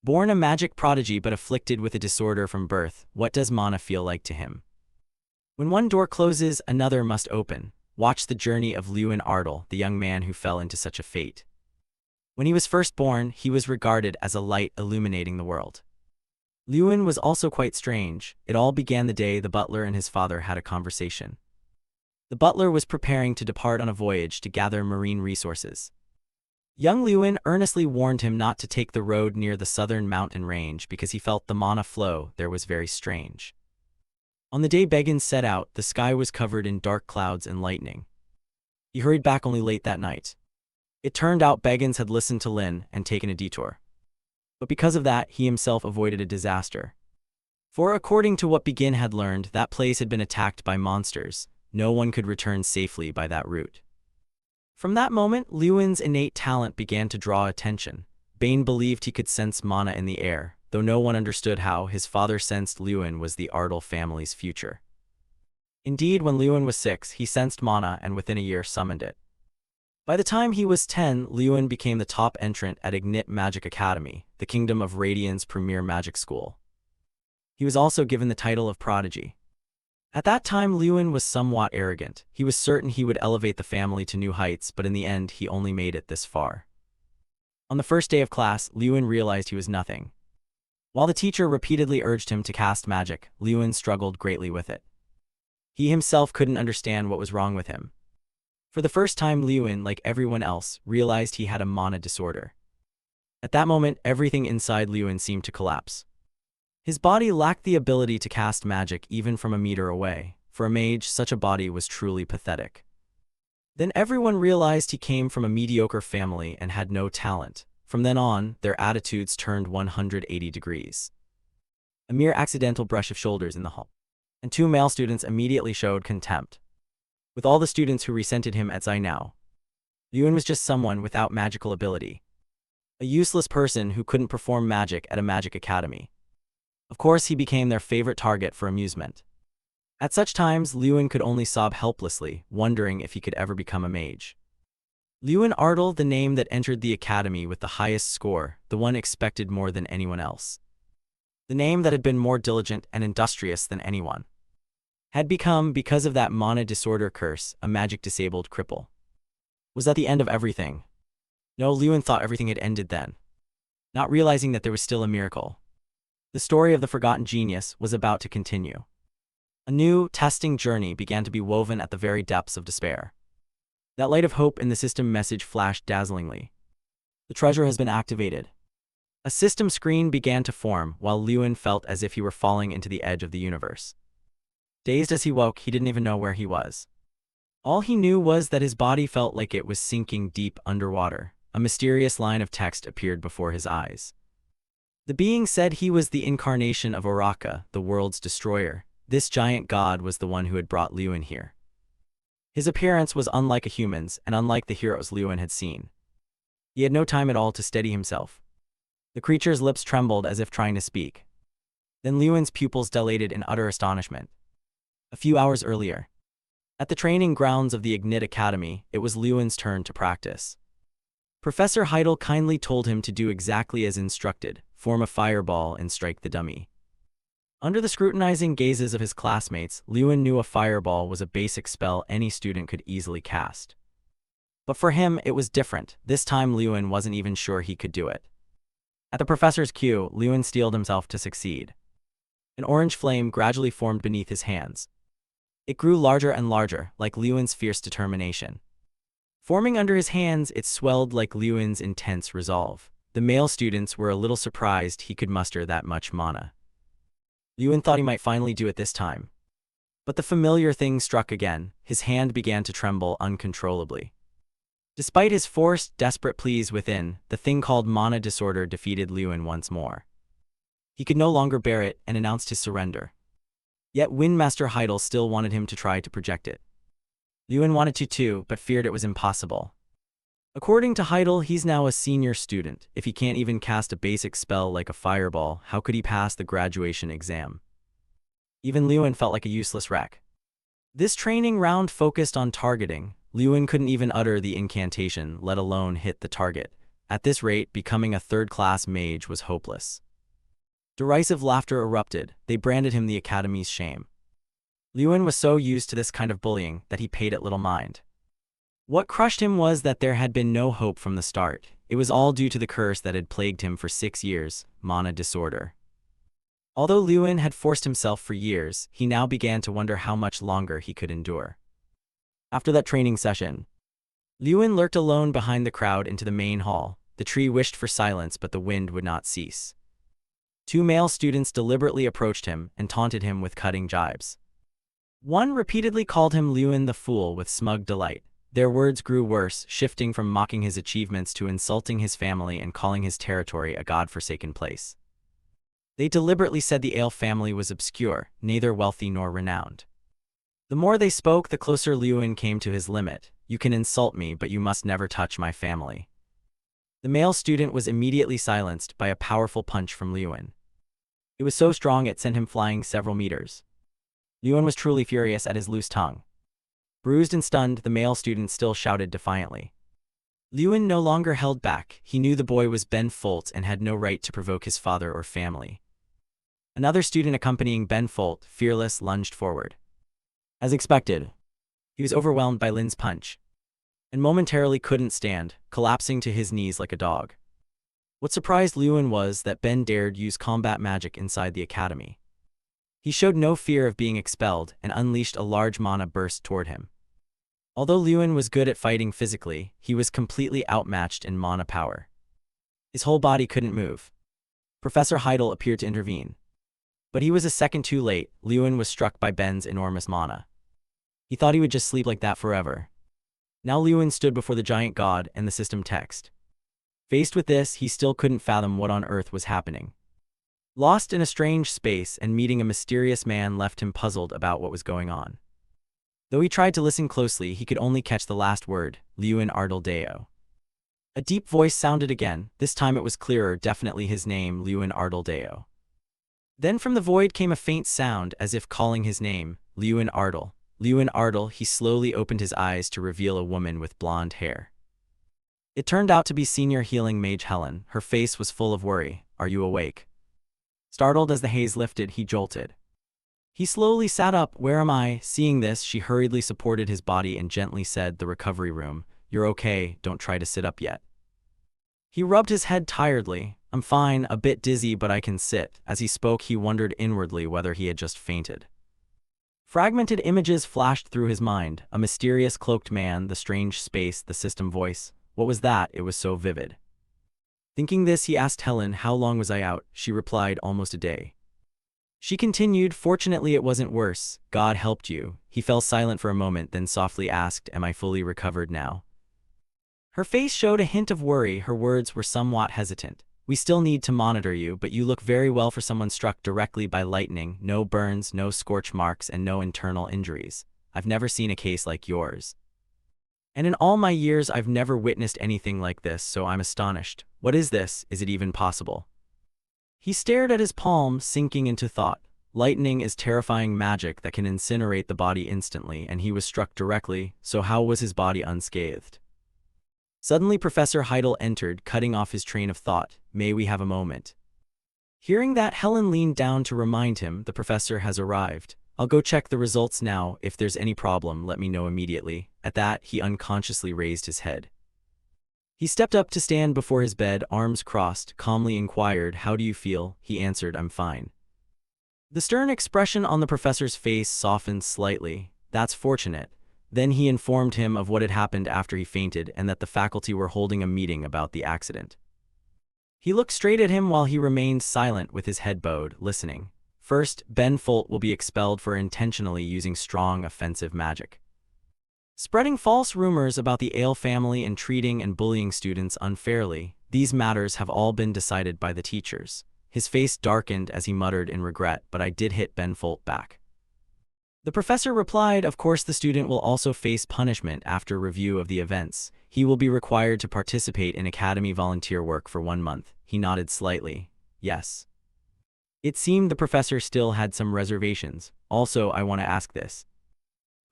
Born a magic prodigy but afflicted with a disorder from birth, what does mana feel like to him? When one door closes, another must open. Watch the journey of Lewin Ardal, the young man who fell into such a fate. When he was first born, he was regarded as a light illuminating the world. Lewin was also quite strange. It all began the day the butler and his father had a conversation. The butler was preparing to depart on a voyage to gather marine resources. Young Lewin earnestly warned him not to take the road near the southern mountain range because he felt the mana flow there was very strange. On the day Beggins set out, the sky was covered in dark clouds and lightning. He hurried back only late that night. It turned out Beggins had listened to Lin and taken a detour. But because of that, he himself avoided a disaster. For according to what Begin had learned, that place had been attacked by monsters. No one could return safely by that route. From that moment, Lewin's innate talent began to draw attention. Bane believed he could sense mana in the air, though no one understood how. His father sensed Lewin was the Ardal family's future. Indeed, when Lewin was 6, he sensed mana and within a year summoned it. By the time he was 10, Lewin became the top entrant at Ignite Magic Academy, the Kingdom of Radiant's premier magic school. He was also given the title of Prodigy. At that time, Lewin was somewhat arrogant. He was certain he would elevate the family to new heights, but in the end, he only made it this far. On the first day of class, Lewin realized he was nothing. While the teacher repeatedly urged him to cast magic, Lewin struggled greatly with it. He himself couldn't understand what was wrong with him. For the first time, Lewin, like everyone else, realized he had a mana disorder. At that moment, everything inside Lewin seemed to collapse. His body lacked the ability to cast magic even from a meter away. For a mage, such a body was truly pathetic. Then everyone realized he came from a mediocre family and had no talent. From then on, their attitudes turned 180 degrees. A mere accidental brush of shoulders in the hall, and 2 male students immediately showed contempt. With all the students who resented him at Zainao, Lewin was just someone without magical ability. A useless person who couldn't perform magic at a magic academy. Of course, he became their favorite target for amusement. At such times, Lewin could only sob helplessly, wondering if he could ever become a mage. Lewin Ardal, the name that entered the academy with the highest score, the one expected more than anyone else. The name that had been more diligent and industrious than anyone. Had become, because of that mana disorder curse, a magic-disabled cripple. Was that the end of everything? No, Lewin thought everything had ended then, not realizing that there was still a miracle. The story of the forgotten genius was about to continue. A new, testing journey began to be woven at the very depths of despair. That light of hope in the system message flashed dazzlingly. The treasure has been activated. A system screen began to form, while Lewin felt as if he were falling into the edge of the universe. Dazed as he woke, he didn't even know where he was. All he knew was that his body felt like it was sinking deep underwater. A mysterious line of text appeared before his eyes. The being said he was the incarnation of Oraka, the world's destroyer. This giant god was the one who had brought Lewin here. His appearance was unlike a human's, and unlike the heroes Lewin had seen. He had no time at all to steady himself. The creature's lips trembled as if trying to speak. Then Lewin's pupils dilated in utter astonishment. A few hours earlier, at the training grounds of the Ignite Academy, it was Lewin's turn to practice. Professor Heidel kindly told him to do exactly as instructed, form a fireball and strike the dummy. Under the scrutinizing gazes of his classmates, Lewin knew a fireball was a basic spell any student could easily cast. But for him, it was different. This time Lewin wasn't even sure he could do it. At the professor's cue, Lewin steeled himself to succeed. An orange flame gradually formed beneath his hands. It grew larger and larger, like Lewin's fierce determination. Forming under his hands, it swelled like Lewin's intense resolve. The male students were a little surprised he could muster that much mana. Lewin thought he might finally do it this time. But the familiar thing struck again. His hand began to tremble uncontrollably. Despite his forced, desperate pleas within, the thing called mana disorder defeated Lewin once more. He could no longer bear it and announced his surrender. Yet Windmaster Heidel still wanted him to try to project it. Lewin wanted to too, but feared it was impossible. According to Heidel, he's now a senior student. If he can't even cast a basic spell like a fireball, how could he pass the graduation exam? Even Lewin felt like a useless wreck. This training round focused on targeting. Lewin couldn't even utter the incantation, let alone hit the target. At this rate, becoming a third-class mage was hopeless. Derisive laughter erupted. They branded him the Academy's shame. Lewin was so used to this kind of bullying that he paid it little mind. What crushed him was that there had been no hope from the start. It was all due to the curse that had plagued him for 6 years, mana disorder. Although Lewin had forced himself for years, he now began to wonder how much longer he could endure. After that training session, Lewin lurked alone behind the crowd into the main hall. The tree wished for silence, but the wind would not cease. 2 male students deliberately approached him and taunted him with cutting jibes. One repeatedly called him Lewin the Fool with smug delight. Their words grew worse, shifting from mocking his achievements to insulting his family and calling his territory a god-forsaken place. They deliberately said the Ale family was obscure, neither wealthy nor renowned. The more they spoke, the closer Lewin came to his limit. You can insult me, but you must never touch my family. The male student was immediately silenced by a powerful punch from Lewin. It was so strong it sent him flying several meters. Lewin was truly furious at his loose tongue. Bruised and stunned, the male student still shouted defiantly. Lewin no longer held back. He knew the boy was Ben Folt and had no right to provoke his father or family. Another student accompanying Ben Folt, fearless, lunged forward. As expected, he was overwhelmed by Lin's punch, and momentarily couldn't stand, collapsing to his knees like a dog. What surprised Lewin was that Ben dared use combat magic inside the academy. He showed no fear of being expelled and unleashed a large mana burst toward him. Although Lewin was good at fighting physically, he was completely outmatched in mana power. His whole body couldn't move. Professor Heidel appeared to intervene. But he was a second too late. Lewin was struck by Ben's enormous mana. He thought he would just sleep like that forever. Now Lewin stood before the giant god and the system text. Faced with this, he still couldn't fathom what on earth was happening. Lost in a strange space and meeting a mysterious man left him puzzled about what was going on. Though he tried to listen closely, he could only catch the last word, Lewin Ardal Deo. A deep voice sounded again. This time it was clearer, definitely his name, Lewin Ardal Deo. Then from the void came a faint sound, as if calling his name, Lewin Ardal. Lewin Ardal. He slowly opened his eyes to reveal a woman with blonde hair. It turned out to be senior healing mage Helen. Her face was full of worry. Are you awake? Startled as the haze lifted, he jolted. He slowly sat up. Where am I? Seeing this, she hurriedly supported his body and gently said, the recovery room. You're okay, don't try to sit up yet. He rubbed his head tiredly. I'm fine, a bit dizzy, but I can sit. As he spoke, he wondered inwardly whether he had just fainted. Fragmented images flashed through his mind. A mysterious cloaked man, the strange space, the system voice. What was that? It was so vivid. Thinking this, he asked Helen, how long was I out? She replied, almost a day. She continued, fortunately it wasn't worse. God helped you. He fell silent for a moment, then softly asked, am I fully recovered now? Her face showed a hint of worry. Her words were somewhat hesitant. We still need to monitor you, but you look very well for someone struck directly by lightning. No burns, no scorch marks, and no internal injuries. I've never seen a case like yours. And in all my years, I've never witnessed anything like this, so I'm astonished. What is this? Is it even possible? He stared at his palm, sinking into thought. Lightning is terrifying magic that can incinerate the body instantly, and he was struck directly, so how was his body unscathed? Suddenly Professor Heidel entered, cutting off his train of thought. May we have a moment? Hearing that, Helen leaned down to remind him, the professor has arrived. I'll go check the results now. If there's any problem, let me know immediately. At that, he unconsciously raised his head. He stepped up to stand before his bed, arms crossed, calmly inquired, how do you feel? He answered, I'm fine. The stern expression on the professor's face softened slightly. That's fortunate. Then he informed him of what had happened after he fainted and that the faculty were holding a meeting about the accident. He looked straight at him while he remained silent with his head bowed, listening. First, Ben Folt will be expelled for intentionally using strong offensive magic, spreading false rumors about the Ale family and treating and bullying students unfairly. These matters have all been decided by the teachers. His face darkened as he muttered in regret, but I did hit Ben Folt back. The professor replied, of course the student will also face punishment after review of the events. He will be required to participate in academy volunteer work for 1 month. He nodded slightly. Yes. It seemed the professor still had some reservations. Also, I want to ask this.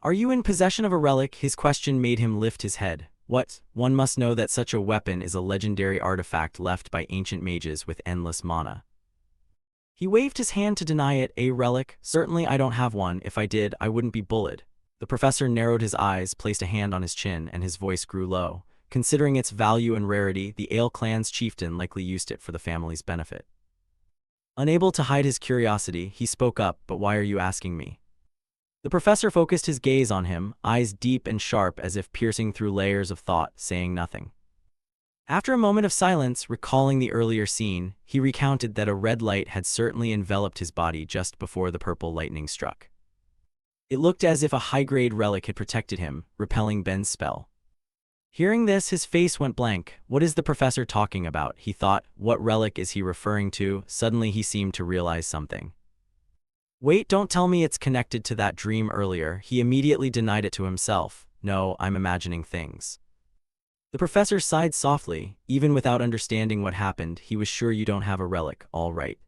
Are you in possession of a relic? His question made him lift his head. What? One must know that such a weapon is a legendary artifact left by ancient mages with endless mana. He waved his hand to deny it. A relic? Certainly I don't have one. If I did, I wouldn't be bullied. The professor narrowed his eyes, placed a hand on his chin, and his voice grew low. Considering its value and rarity, the Ale clan's chieftain likely used it for the family's benefit. Unable to hide his curiosity, he spoke up, but why are you asking me? The professor focused his gaze on him, eyes deep and sharp as if piercing through layers of thought, saying nothing. After a moment of silence, recalling the earlier scene, he recounted that a red light had certainly enveloped his body just before the purple lightning struck. It looked as if a high-grade relic had protected him, repelling Ben's spell. Hearing this, his face went blank. What is the professor talking about? He thought. What relic is he referring to? Suddenly he seemed to realize something. Wait, don't tell me it's connected to that dream earlier. He immediately denied it to himself. No, I'm imagining things. The professor sighed softly. Even without understanding what happened, he was sure you don't have a relic, all right.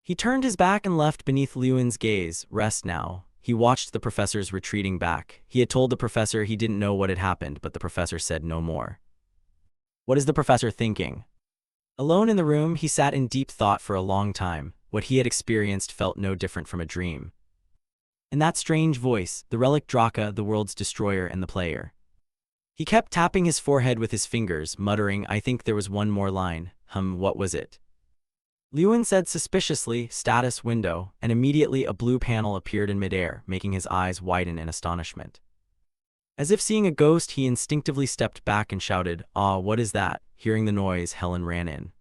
He turned his back and left beneath Lewin's gaze. Rest now. He watched the professor's retreating back. He had told the professor he didn't know what had happened, but the professor said no more. What is the professor thinking? Alone in the room, he sat in deep thought for a long time. What he had experienced felt no different from a dream. And that strange voice, the relic Draka, the world's destroyer and the player. He kept tapping his forehead with his fingers, muttering, I think there was one more line. What was it? Lewin said suspiciously, status window, and immediately a blue panel appeared in midair, making his eyes widen in astonishment. As if seeing a ghost, he instinctively stepped back and shouted, Ah, what is that? Hearing the noise, Helen ran in.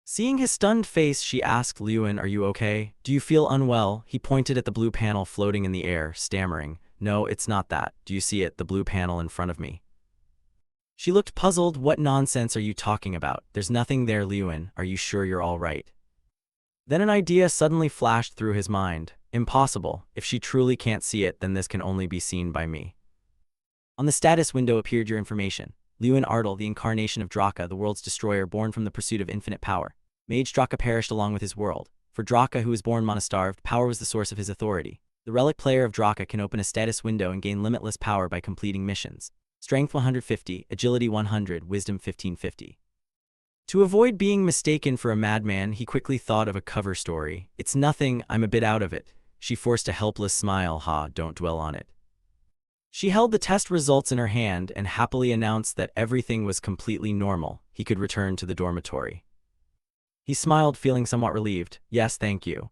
Seeing his stunned face, she asked, Lewin, are you okay? Do you feel unwell? He pointed at the blue panel floating in the air, stammering, No, it's not that. Do you see it, the blue panel in front of me? She looked puzzled. What nonsense are you talking about? There's nothing there, Lewin. Are you sure you're all right? Then an idea suddenly flashed through his mind. Impossible. If she truly can't see it, then this can only be seen by me. On the status window appeared your information. Lewin Ardal, the incarnation of Draka, the world's destroyer, born from the pursuit of infinite power. Mage Draka perished along with his world. For Draka, who was born mana-starved, power was the source of his authority. The relic player of Draka can open a status window and gain limitless power by completing missions. Strength 150, Agility 100, Wisdom 1550. To avoid being mistaken for a madman, he quickly thought of a cover story. It's nothing, I'm a bit out of it. She forced a helpless smile. Don't dwell on it. She held the test results in her hand and happily announced that everything was completely normal. He could return to the dormitory. He smiled, feeling somewhat relieved. Yes, thank you.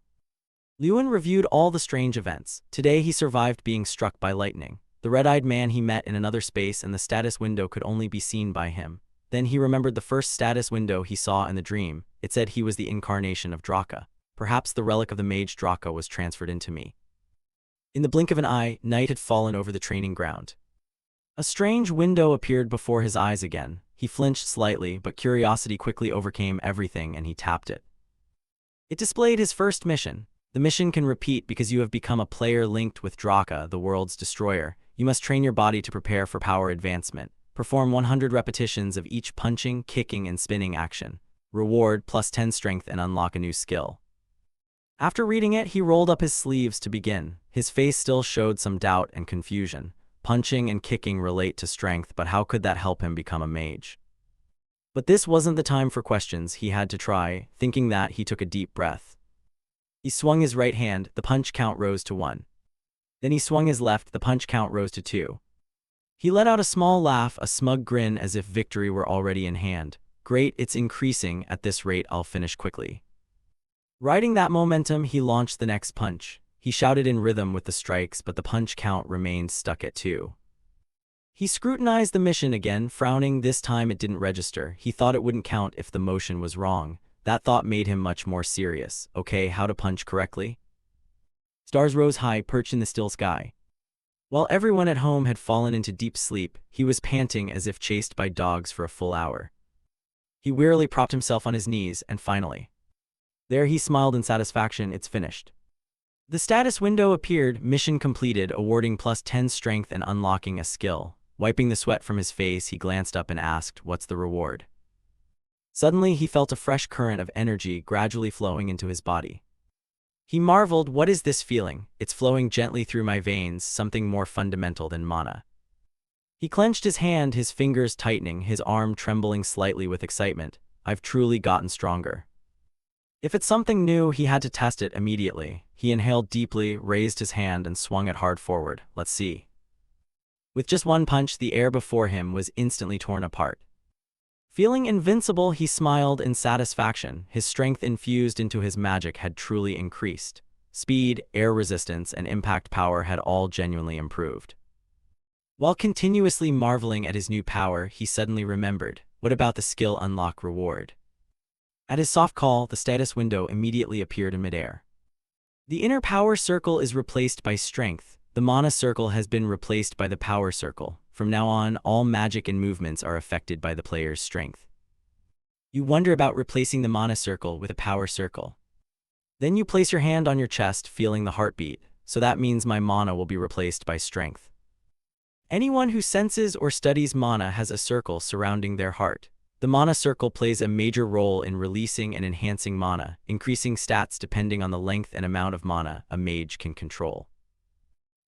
Lewin reviewed all the strange events. Today he survived being struck by lightning. The red-eyed man he met in another space, and the status window could only be seen by him. Then he remembered the first status window he saw in the dream. It said he was the incarnation of Draka. Perhaps the relic of the mage Draka was transferred into me. In the blink of an eye, night had fallen over the training ground. A strange window appeared before his eyes again. He flinched slightly, but curiosity quickly overcame everything and he tapped it. It displayed his first mission. The mission can repeat because you have become a player linked with Draka, the world's destroyer. You must train your body to prepare for power advancement. Perform 100 repetitions of each punching, kicking, and spinning action. Reward +10 strength and unlock a new skill. After reading it, he rolled up his sleeves to begin. His face still showed some doubt and confusion. Punching and kicking relate to strength, but how could that help him become a mage? But this wasn't the time for questions. He had to try. Thinking that, he took a deep breath. He swung his right hand. The punch count rose to 1. Then he swung his left. The punch count rose to 2. He let out a small laugh, a smug grin as if victory were already in hand. Great, it's increasing. At this rate, I'll finish quickly. Riding that momentum, he launched the next punch. He shouted in rhythm with the strikes, but the punch count remained stuck at 2. He scrutinized the mission again, frowning. This time it didn't register. He thought it wouldn't count if the motion was wrong. That thought made him much more serious. Okay, how to punch correctly? Stars rose high, perched in the still sky. While everyone at home had fallen into deep sleep, he was panting as if chased by dogs for a full hour. He wearily propped himself on his knees, and finally. There he smiled in satisfaction. It's finished. The status window appeared, mission completed, awarding +10 strength and unlocking a skill. Wiping the sweat from his face, he glanced up and asked, what's the reward? Suddenly he felt a fresh current of energy gradually flowing into his body. He marveled, what is this feeling? It's flowing gently through my veins, something more fundamental than mana. He clenched his hand, his fingers tightening, his arm trembling slightly with excitement. I've truly gotten stronger. If it's something new, he had to test it immediately. He inhaled deeply, raised his hand, and swung it hard forward. Let's see. With just one punch, the air before him was instantly torn apart. Feeling invincible, he smiled in satisfaction. His strength infused into his magic had truly increased. Speed, air resistance, and impact power had all genuinely improved. While continuously marveling at his new power, he suddenly remembered, what about the skill unlock reward? At his soft call, the status window immediately appeared in midair. The inner power circle is replaced by strength. The mana circle has been replaced by the power circle. From now on, all magic and movements are affected by the player's strength. You wonder about replacing the mana circle with a power circle. Then you place your hand on your chest, feeling the heartbeat. So that means my mana will be replaced by strength. Anyone who senses or studies mana has a circle surrounding their heart. The mana circle plays a major role in releasing and enhancing mana, increasing stats depending on the length and amount of mana a mage can control.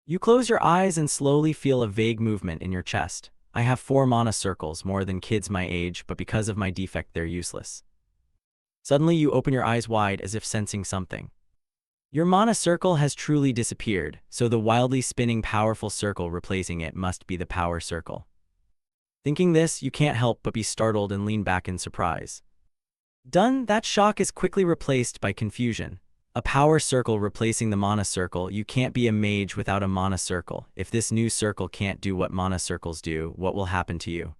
You close your eyes and slowly feel a vague movement in your chest. I have 4 mana circles, more than kids my age, but because of my defect they're useless. Suddenly you open your eyes wide as if sensing something. Your mana circle has truly disappeared, so the wildly spinning powerful circle replacing it must be the power circle. Thinking this, you can't help but be startled and lean back in surprise. Done, that shock is quickly replaced by confusion. A power circle replacing the mana circle. You can't be a mage without a mana circle. If this new circle can't do what mana circles do, what will happen to you?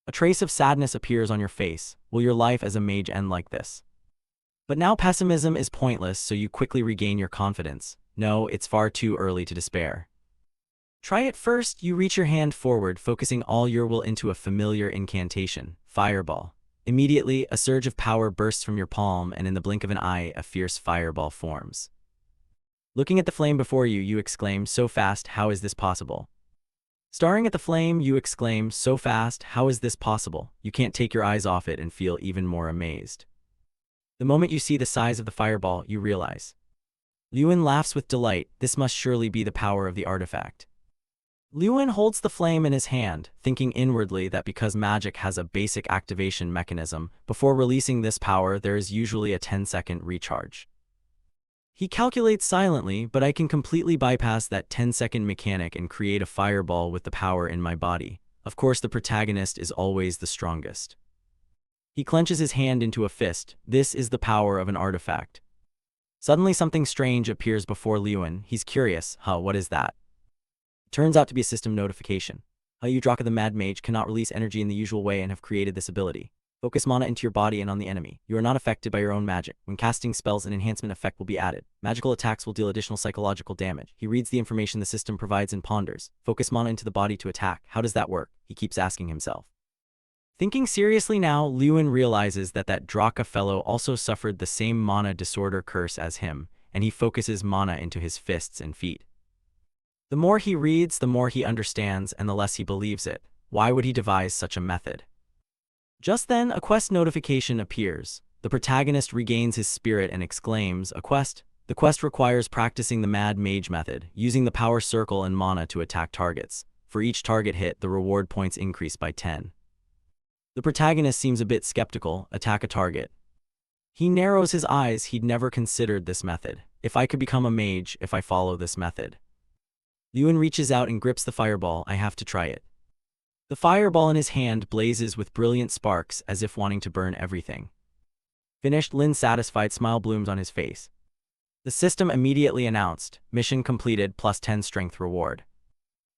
A trace of sadness appears on your face. Will your life as a mage end like this? But now pessimism is pointless, so you quickly regain your confidence. No, it's far too early to despair. Try it first. You reach your hand forward, focusing all your will into a familiar incantation, Fireball. Immediately, a surge of power bursts from your palm, and in the blink of an eye, a fierce fireball forms. Looking at the flame before you, you exclaim, so fast, how is this possible? Staring at the flame, you exclaim, so fast, how is this possible? You can't take your eyes off it and feel even more amazed. The moment you see the size of the fireball, you realize. Lewin laughs with delight. This must surely be the power of the artifact. Lewin holds the flame in his hand, thinking inwardly that because magic has a basic activation mechanism, before releasing this power there is usually a 10-second recharge. He calculates silently, but I can completely bypass that 10-second mechanic and create a fireball with the power in my body. Of course, the protagonist is always the strongest. He clenches his hand into a fist. This is the power of an artifact. Suddenly something strange appears before Lewin. He's curious. What is that? Turns out to be a system notification. You, Draka the Mad Mage, cannot release energy in the usual way and have created this ability. Focus mana into your body and on the enemy. You are not affected by your own magic. When casting spells, an enhancement effect will be added. Magical attacks will deal additional psychological damage. He reads the information the system provides and ponders. Focus mana into the body to attack. How does that work? He keeps asking himself. Thinking seriously now, Lewin realizes that Draka fellow also suffered the same mana disorder curse as him, and he focuses mana into his fists and feet. The more he reads, the more he understands, and the less he believes it. Why would he devise such a method? Just then, a quest notification appears. The protagonist regains his spirit and exclaims, a quest? The quest requires practicing the Mad Mage method, using the power circle and mana to attack targets. For each target hit, the reward points increase by 10. The protagonist seems a bit skeptical. Attack a target. He narrows his eyes. He'd never considered this method. If I could become a mage if I follow this method. Lewin reaches out and grips the fireball. I have to try it. The fireball in his hand blazes with brilliant sparks as if wanting to burn everything. Finished, Lin's satisfied smile blooms on his face. The system immediately announced, mission completed plus 10 strength reward.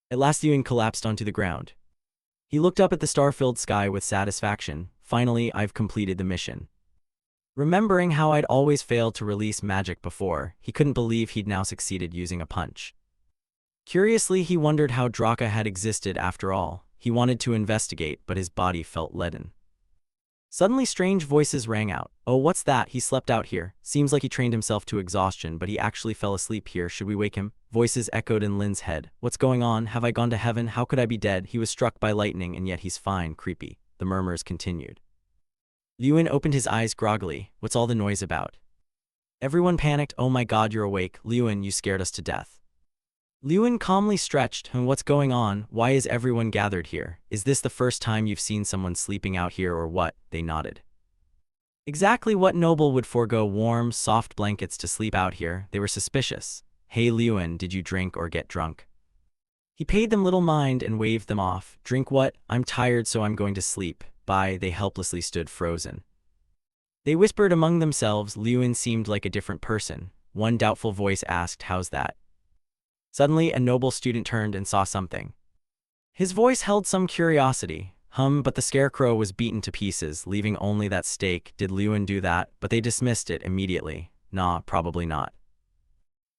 At last Lewin collapsed onto the ground. He looked up at the star-filled sky with satisfaction. Finally, I've completed the mission. Remembering how I'd always failed to release magic before, he couldn't believe he'd now succeeded using a punch. Curiously, he wondered how Draka had existed after all. He wanted to investigate, but his body felt leaden. Suddenly strange voices rang out. Oh, what's that? He slept out here. Seems like he trained himself to exhaustion, but he actually fell asleep here. Should we wake him? Voices echoed in Lin's head. What's going on? Have I gone to heaven? How could I be dead? He was struck by lightning, and yet he's fine. Creepy. The murmurs continued. Lewin opened his eyes groggily. What's all the noise about? Everyone panicked. Oh my god, you're awake. Lewin, you scared us to death. Liuan calmly stretched. What's going on? Why is everyone gathered here? Is this the first time you've seen someone sleeping out here or what? They nodded. Exactly what noble would forego warm, soft blankets to sleep out here? They were suspicious. Hey Liuan, did you drink or get drunk? He paid them little mind and waved them off. Drink what? I'm tired so I'm going to sleep. Bye. They helplessly stood frozen. They whispered among themselves. Liuan seemed like a different person. One doubtful voice asked, how's that? Suddenly, a noble student turned and saw something. His voice held some curiosity. But the scarecrow was beaten to pieces, leaving only that stake. Did Liuan do that? But they dismissed it immediately. Nah, probably not.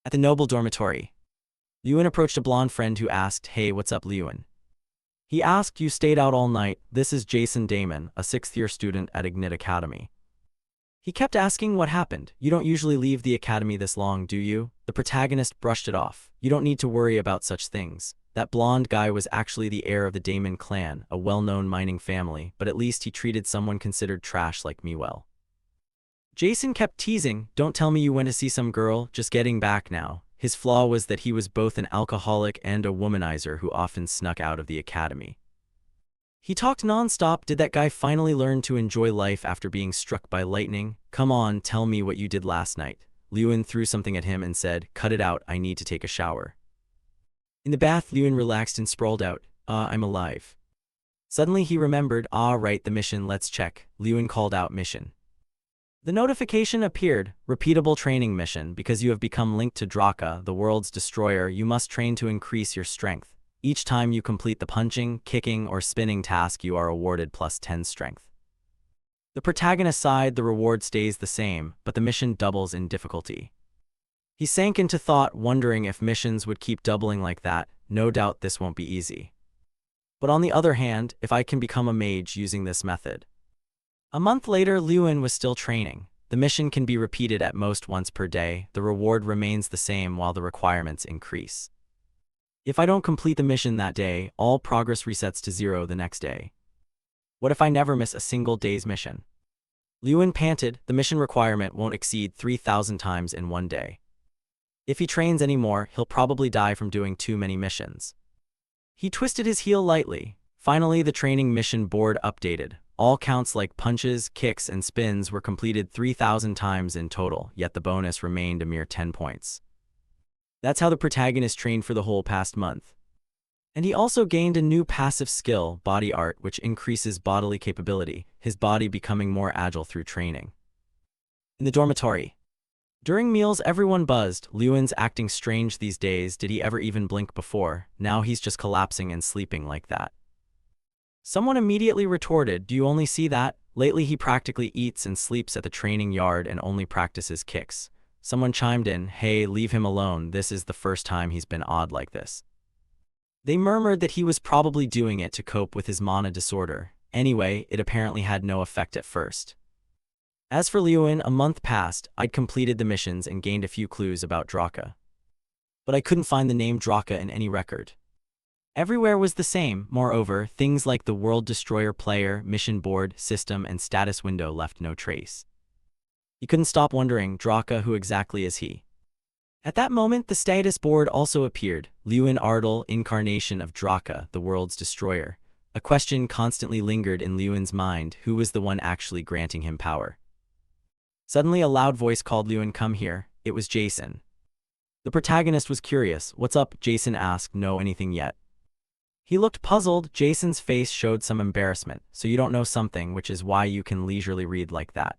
At the noble dormitory, Liuan approached a blonde friend who asked, hey, what's up, Liuan? He asked, you stayed out all night. This is Jason Damon, a 6th-year student at Ignite Academy. He kept asking what happened. You don't usually leave the academy this long, do you? The protagonist brushed it off. You don't need to worry about such things. That blonde guy was actually the heir of the Damon clan, a well-known mining family, but at least he treated someone considered trash like me well. Jason kept teasing, don't tell me you went to see some girl, just getting back now. His flaw was that he was both an alcoholic and a womanizer who often snuck out of the academy. He talked non-stop. Did that guy finally learn to enjoy life after being struck by lightning? Come on, tell me what you did last night. Liuan threw something at him and said, cut it out, I need to take a shower. In the bath, Liuan relaxed and sprawled out. I'm alive. Suddenly he remembered, right, the mission, let's check. Liuan called out mission. The notification appeared, repeatable training mission. Because you have become linked to Draka, the world's destroyer, you must train to increase your strength. Each time you complete the punching, kicking, or spinning task, you are awarded plus 10 strength. The protagonist sighed. The reward stays the same, but the mission doubles in difficulty. He sank into thought, wondering if missions would keep doubling like that. No doubt this won't be easy. But on the other hand, if I can become a mage using this method. A month later, Liuan was still training. The mission can be repeated at most once per day. The reward remains the same while the requirements increase. If I don't complete the mission that day, all progress resets to 0 the next day. What if I never miss a single day's mission? Liuan panted. The mission requirement won't exceed 3,000 times in one day. If he trains anymore, he'll probably die from doing too many missions. He twisted his heel lightly. Finally, the training mission board updated. All counts like punches, kicks, and spins were completed 3,000 times in total, yet the bonus remained a mere 10 points. That's how the protagonist trained for the whole past month. And he also gained a new passive skill, body art, which increases bodily capability, his body becoming more agile through training. In the dormitory. During meals, everyone buzzed. Liuan's acting strange these days. Did he ever even blink before? Now he's just collapsing and sleeping like that. Someone immediately retorted, do you only see that? Lately he practically eats and sleeps at the training yard and only practices kicks. Someone chimed in, hey, leave him alone, this is the first time he's been odd like this. They murmured that he was probably doing it to cope with his mana disorder. Anyway, it apparently had no effect at first. As for Liuan, a month passed. I'd completed the missions and gained a few clues about Draka. But I couldn't find the name Draka in any record. Everywhere was the same. Moreover, things like the World Destroyer player, mission board, system, and status window left no trace. He couldn't stop wondering, Draka, who exactly is he? At that moment, the status board also appeared. Liuan Ardal, incarnation of Draka, the world's destroyer. A question constantly lingered in Liuan's mind, who was the one actually granting him power? Suddenly, a loud voice called Liuan, come here. It was Jason. The protagonist was curious. What's up? Jason asked. No, anything yet. He looked puzzled. Jason's face showed some embarrassment. So you don't know something, which is why you can leisurely read like that.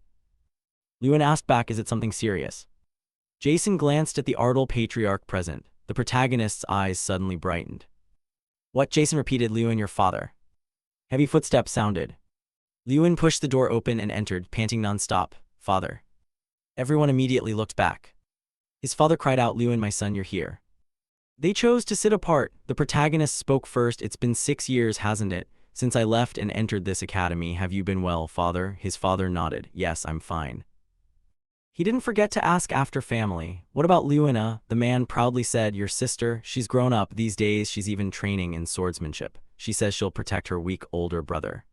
Liuan asked back, is it something serious? Jason glanced at the Ardal patriarch present. The protagonist's eyes suddenly brightened. What? Jason repeated, Liuan, your father. Heavy footsteps sounded. Liuan pushed the door open and entered, panting non-stop. Father. Everyone immediately looked back. His father cried out, Liuan, my son, you're here. They chose to sit apart. The protagonist spoke first. It's been 6 years, hasn't it, since I left and entered this academy. Have you been well, father? His father nodded. Yes, I'm fine. He didn't forget to ask after family. What about Liuana? The man proudly said, your sister, she's grown up these days, she's even training in swordsmanship. She says she'll protect her weak older brother.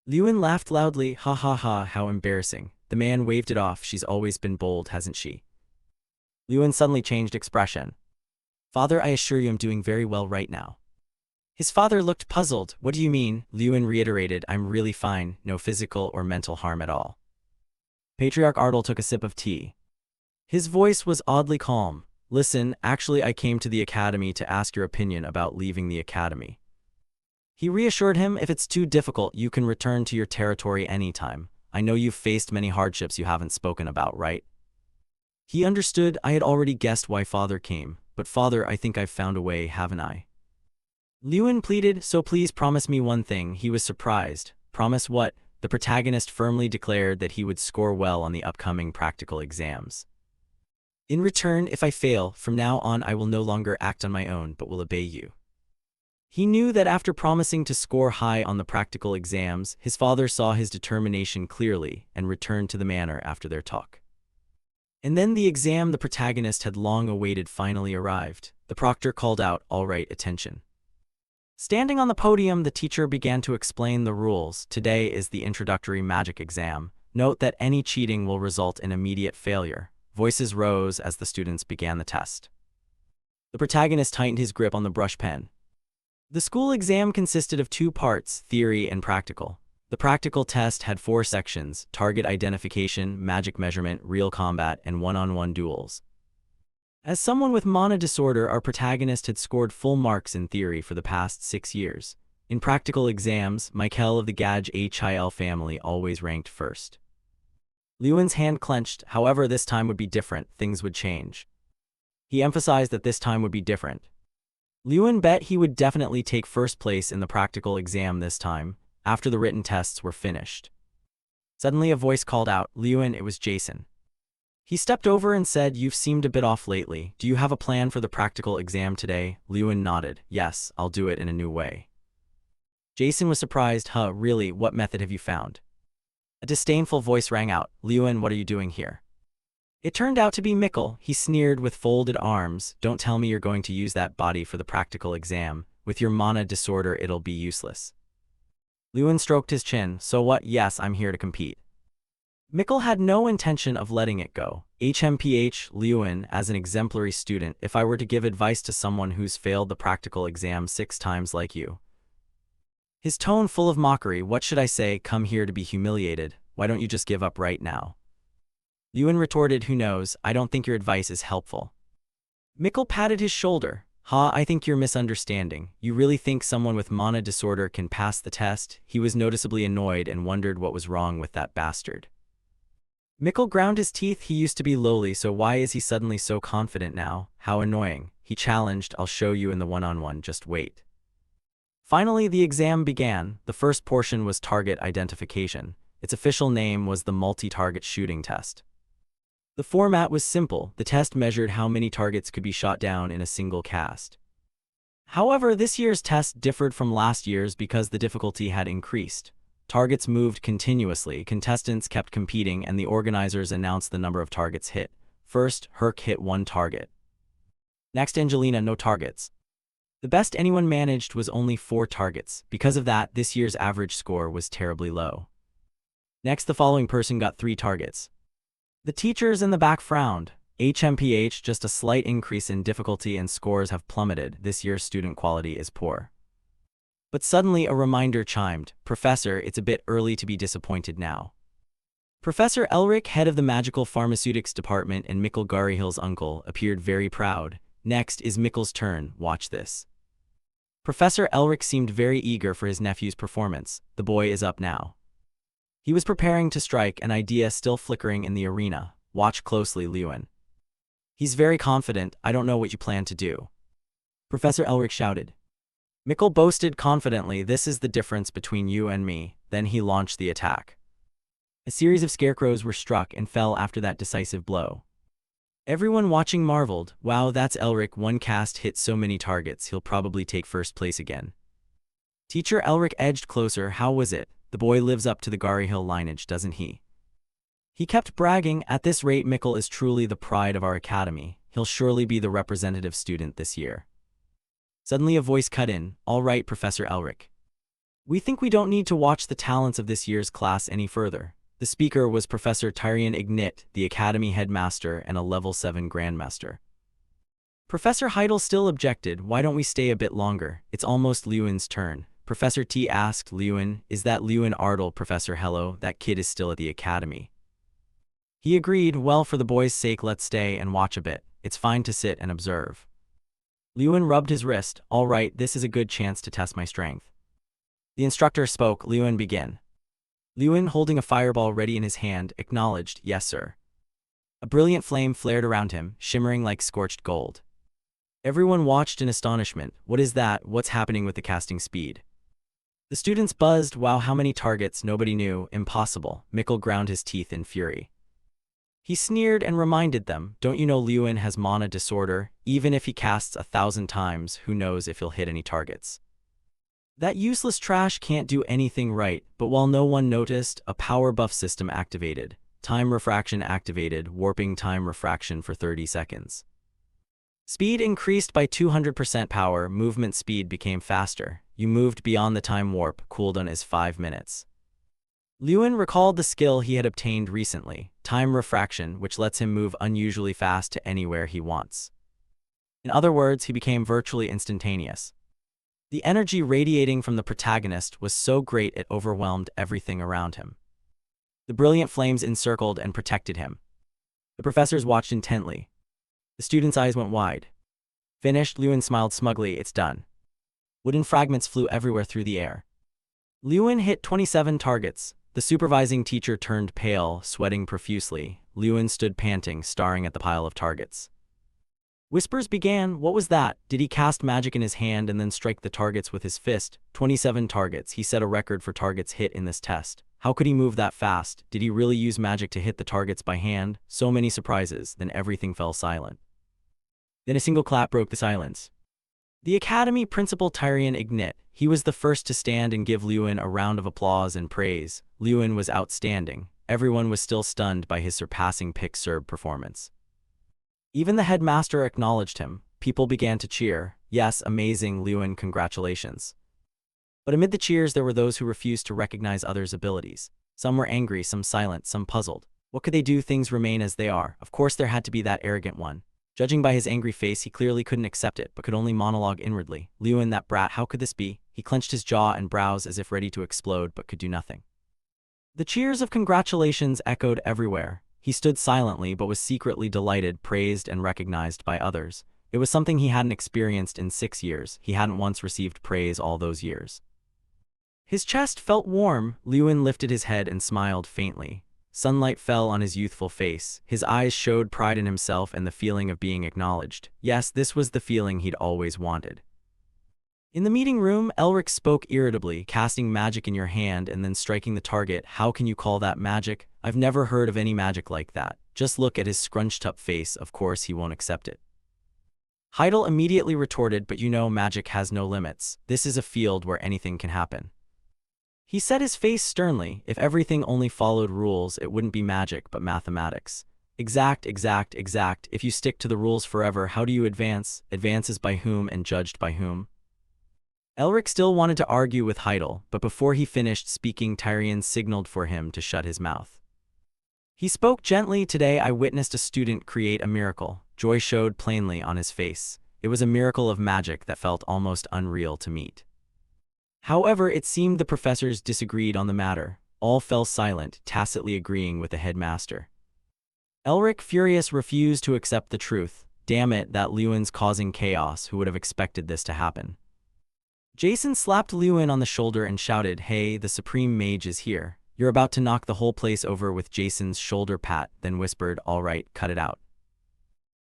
Liuan laughed loudly, ha ha ha, how embarrassing. The man waved it off, she's always been bold, hasn't she? Liuan suddenly changed expression. Father, I assure you I'm doing very well right now. His father looked puzzled. What do you mean? Lewin reiterated, I'm really fine, no physical or mental harm at all. Patriarch Ardal took a sip of tea. His voice was oddly calm. Listen, actually I came to the academy to ask your opinion about leaving the academy. He reassured him, if it's too difficult, you can return to your territory anytime. I know you've faced many hardships you haven't spoken about, right? He understood. I had already guessed why father came, but father, I think I've found a way, haven't I? Lewin pleaded, so please promise me one thing. He was surprised. Promise what? The protagonist firmly declared that he would score well on the upcoming practical exams. In return, if I fail, from now on I will no longer act on my own but will obey you. He knew that after promising to score high on the practical exams, his father saw his determination clearly and returned to the manor after their talk. And then the exam the protagonist had long awaited finally arrived. The proctor called out, all right, attention. Standing on the podium, the teacher began to explain the rules. Today is the introductory magic exam. Note that any cheating will result in immediate failure. Voices rose as the students began the test. The protagonist tightened his grip on the brush pen. The school exam consisted of two parts, theory and practical. The practical test had 4 sections: target identification, magic measurement, real combat, and one-on-one duels. As someone with mana disorder, our protagonist had scored full marks in theory for the past 6 years. In practical exams, Michael of the Gaj HIL family always ranked first. Lewin's hand clenched. However, this time would be different. Things would change. He emphasized that this time would be different. Lewin bet he would definitely take first place in the practical exam this time, after the written tests were finished. Suddenly a voice called out, Lewin, it was Jason. He stepped over and said, you've seemed a bit off lately. Do you have a plan for the practical exam today? Lewin nodded. Yes, I'll do it in a new way. Jason was surprised. Huh, really? What method have you found? A disdainful voice rang out. Lewin, what are you doing here? It turned out to be Mikkel. He sneered with folded arms. Don't tell me you're going to use that body for the practical exam. With your mana disorder, it'll be useless. Lewin stroked his chin. So what? Yes, I'm here to compete. Mikkel had no intention of letting it go. HMPH, Lewin, as an exemplary student, if I were to give advice to someone who's failed the practical exam 6 times like you. His tone full of mockery. What should I say? Come here to be humiliated? Why don't you just give up right now? Lewin retorted, who knows, I don't think your advice is helpful. Mikkel patted his shoulder. I think you're misunderstanding. You really think someone with mana disorder can pass the test? He was noticeably annoyed and wondered what was wrong with that bastard. Mikkel ground his teeth. He used to be lowly, so why is he suddenly so confident now? How annoying. He challenged, I'll show you in the one-on-one, just wait. Finally, the exam began. The first portion was target identification. Its official name was the multi-target shooting test. The format was simple. The test measured how many targets could be shot down in a single cast. However, this year's test differed from last year's because the difficulty had increased. Targets moved continuously, contestants kept competing, and the organizers announced the number of targets hit. First, Herc hit 1 target. Next, Angelina, no targets. The best anyone managed was only 4 targets. Because of that, this year's average score was terribly low. Next, the following person got 3 targets. The teachers in the back frowned. HMPH, just a slight increase in difficulty and scores have plummeted. This year's student quality is poor. But suddenly a reminder chimed. Professor, it's a bit early to be disappointed now. Professor Elric, head of the Magical Pharmaceutics Department and Mikkel Garihill's uncle, appeared very proud. Next is Mikkel's turn. Watch this. Professor Elric seemed very eager for his nephew's performance. The boy is up now. He was preparing to strike, an idea still flickering in the arena. Watch closely, Lewin. He's very confident. I don't know what you plan to do. Professor Elric shouted. Mikkel boasted confidently, this is the difference between you and me. Then he launched the attack. A series of scarecrows were struck and fell after that decisive blow. Everyone watching marveled. Wow, that's Elric. 1 cast hit so many targets, he'll probably take first place again. Teacher Elric edged closer. How was it? The boy lives up to the Garihill lineage, doesn't he? He kept bragging. At this rate, Mikkel is truly the pride of our academy. He'll surely be the representative student this year. Suddenly a voice cut in. All right, Professor Elric. We think we don't need to watch the talents of this year's class any further. The speaker was Professor Tyrion Ignit, the academy headmaster and a level 7 grandmaster. Professor Heidel still objected. Why don't we stay a bit longer? It's almost Lewin's turn. Professor T asked Lewin, is that Lewin Ardell? Professor hello, that kid is still at the academy. He agreed, well, for the boys' sake let's stay and watch a bit. It's fine to sit and observe. Lewin rubbed his wrist. All right, this is a good chance to test my strength. The instructor spoke. Lewin, begin. Lewin, holding a fireball ready in his hand, acknowledged, yes sir. A brilliant flame flared around him, shimmering like scorched gold. Everyone watched in astonishment. What is that? What's happening with the casting speed? The students buzzed. Wow, how many targets? Nobody knew. Impossible. Mikkel ground his teeth in fury. He sneered and reminded them, don't you know Lewin has mana disorder? Even if he casts 1,000 times, who knows if he'll hit any targets? That useless trash can't do anything right, but while no one noticed, a power buff system activated. Time refraction activated, warping time refraction for 30 seconds. Speed increased by 200% power, movement speed became faster. You moved beyond the time warp, cooldown is 5 minutes. Lewin recalled the skill he had obtained recently, time refraction, which lets him move unusually fast to anywhere he wants. In other words, he became virtually instantaneous. The energy radiating from the protagonist was so great it overwhelmed everything around him. The brilliant flames encircled and protected him. The professors watched intently. The students' eyes went wide. Finished, Lewin smiled smugly, it's done. Wooden fragments flew everywhere through the air. Lewin hit 27 targets. The supervising teacher turned pale, sweating profusely. Lewin stood panting, staring at the pile of targets. Whispers began. What was that? Did he cast magic in his hand and then strike the targets with his fist? 27 targets. He set a record for targets hit in this test. How could he move that fast? Did he really use magic to hit the targets by hand? So many surprises. Then everything fell silent. Then a single clap broke the silence. The Academy principal Tyrion Ignit. He was the first to stand and give Lewin a round of applause and praise. Lewin was outstanding. Everyone was still stunned by his surpassing pick-serve performance. Even the headmaster acknowledged him. People began to cheer. Yes, amazing, Lewin, congratulations. But amid the cheers there were those who refused to recognize others' abilities. Some were angry, some silent, some puzzled. What could they do? Things remain as they are. Of course there had to be that arrogant one. Judging by his angry face, he clearly couldn't accept it, but could only monologue inwardly. Lewin, that brat, how could this be? He clenched his jaw and brows as if ready to explode, but could do nothing. The cheers of congratulations echoed everywhere. He stood silently, but was secretly delighted, praised, and recognized by others. It was something he hadn't experienced in 6 years. He hadn't once received praise all those years. His chest felt warm. Lewin lifted his head and smiled faintly. Sunlight fell on his youthful face. His eyes showed pride in himself and the feeling of being acknowledged. Yes, this was the feeling he'd always wanted. In the meeting room, Elric spoke irritably, casting magic in your hand and then striking the target. How can you call that magic? I've never heard of any magic like that. Just look at his scrunched-up face. Of course he won't accept it. Heidel immediately retorted, but you know magic has no limits. This is a field where anything can happen. He set his face sternly. If everything only followed rules, it wouldn't be magic, but mathematics. Exact. If you stick to the rules forever, how do you advance? Advances by whom and judged by whom? Elric still wanted to argue with Heidel, but before he finished speaking, Tyrion signaled for him to shut his mouth. He spoke gently. Today I witnessed a student create a miracle. Joy showed plainly on his face. It was a miracle of magic that felt almost unreal to meet. However, it seemed the professors disagreed on the matter. All fell silent, tacitly agreeing with the headmaster. Elric, furious, refused to accept the truth. Damn it, that Lewin's causing chaos. Who would have expected this to happen? Jason slapped Lewin on the shoulder and shouted, hey, the supreme mage is here. You're about to knock the whole place over with Jason's shoulder pat, then whispered, all right, cut it out.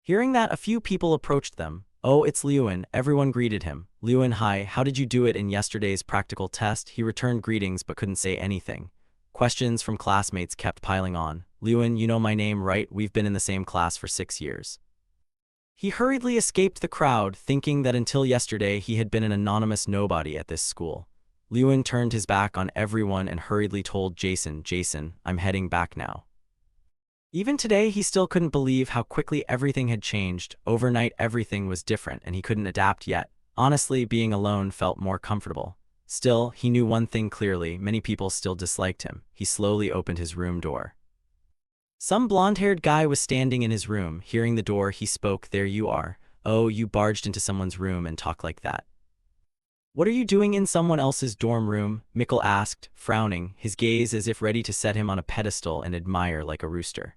Hearing that, a few people approached them. Oh, it's Lewin. Everyone greeted him. Lewin, hi, how did you do it in yesterday's practical test? He returned greetings but couldn't say anything. Questions from classmates kept piling on. Lewin, you know my name, right? We've been in the same class for 6 years. He hurriedly escaped the crowd, thinking that until yesterday he had been an anonymous nobody at this school. Lewin turned his back on everyone and hurriedly told Jason, I'm heading back now. Even today, he still couldn't believe how quickly everything had changed. Overnight, everything was different, and he couldn't adapt yet. Honestly, being alone felt more comfortable. Still, he knew one thing clearly: many people still disliked him. He slowly opened his room door. Some blonde-haired guy was standing in his room. Hearing the door, he spoke, there you are. Oh, you barged into someone's room and talk like that. What are you doing in someone else's dorm room? Mikkel asked, frowning, his gaze as if ready to set him on a pedestal and admire like a rooster.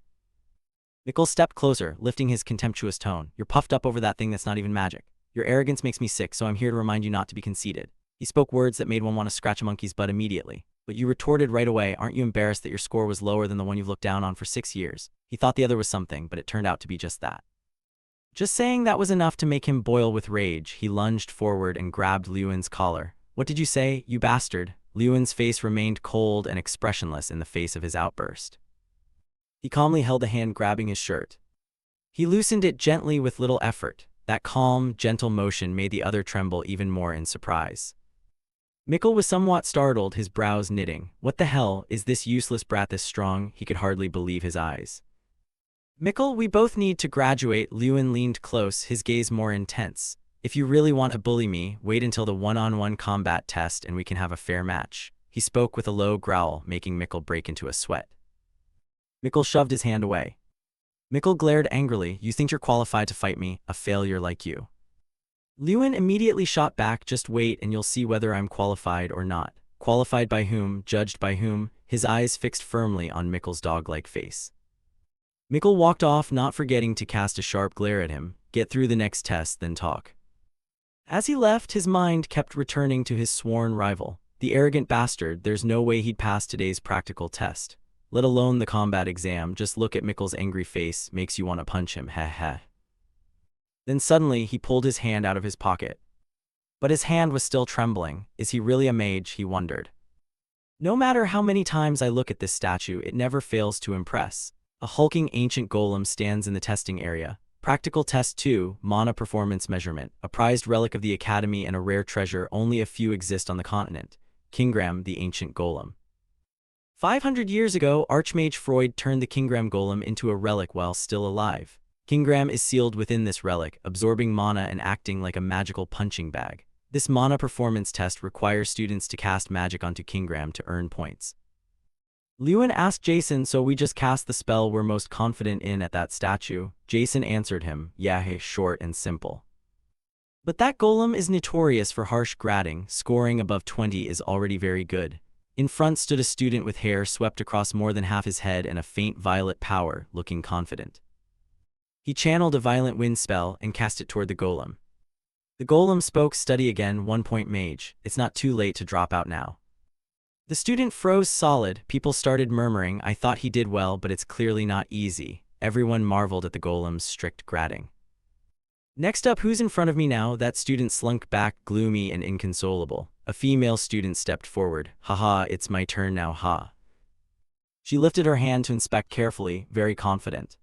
Mikkel stepped closer, lifting his contemptuous tone. You're puffed up over that thing that's not even magic. Your arrogance makes me sick, so I'm here to remind you not to be conceited. He spoke words that made one want to scratch a monkey's butt immediately. But you retorted right away, aren't you embarrassed that your score was lower than the one you've looked down on for 6 years? He thought the other was something, but it turned out to be just that. Just saying that was enough to make him boil with rage. He lunged forward and grabbed Liuan's collar. What did you say, you bastard? Liuan's face remained cold and expressionless in the face of his outburst. He calmly held a hand grabbing his shirt. He loosened it gently with little effort. That calm, gentle motion made the other tremble even more in surprise. Mikkel was somewhat startled, his brows knitting. What the hell, is this useless brat this strong? He could hardly believe his eyes. Mikkel, we both need to graduate. Liuan leaned close, his gaze more intense. If you really want to bully me, wait until the one-on-one combat test and we can have a fair match. He spoke with a low growl, making Mikkel break into a sweat. Mikkel shoved his hand away. Mikkel glared angrily. You think you're qualified to fight me, a failure like you? Liuan immediately shot back. Just wait and you'll see whether I'm qualified or not. Qualified by whom? Judged by whom? His eyes fixed firmly on Mikkel's dog-like face. Mikkel walked off, not forgetting to cast a sharp glare at him. Get through the next test, then talk. As he left, his mind kept returning to his sworn rival. The arrogant bastard, there's no way he'd pass today's practical test. Let alone the combat exam. Just look at Mikkel's angry face, makes you want to punch him, heh heh. Then suddenly, he pulled his hand out of his pocket. But his hand was still trembling. Is he really a mage, he wondered. No matter how many times I look at this statue, it never fails to impress. A hulking ancient golem stands in the testing area. Practical Test 2, Mana Performance Measurement, a prized relic of the Academy and a rare treasure. Only a few exist on the continent. Kingram, the ancient golem. 500 years ago, Archmage Freud turned the Kingram golem into a relic while still alive. Kingram is sealed within this relic, absorbing mana and acting like a magical punching bag. This mana performance test requires students to cast magic onto Kingram to earn points. Liuan asked Jason, so we just cast the spell we're most confident in at that statue? Jason answered him, yeah, hey, short and simple. But that golem is notorious for harsh grading. Scoring above 20 is already very good. In front stood a student with hair swept across more than half his head and a faint violet power, looking confident. He channeled a violent wind spell and cast it toward the golem. The golem spoke, study again, 1 point mage. It's not too late to drop out now. The student froze solid. People started murmuring, I thought he did well, but it's clearly not easy. Everyone marveled at the golem's strict grading. Next up, who's in front of me now? That student slunk back, gloomy and inconsolable. A female student stepped forward. Haha, it's my turn now, ha. She lifted her hand to inspect carefully, very confident.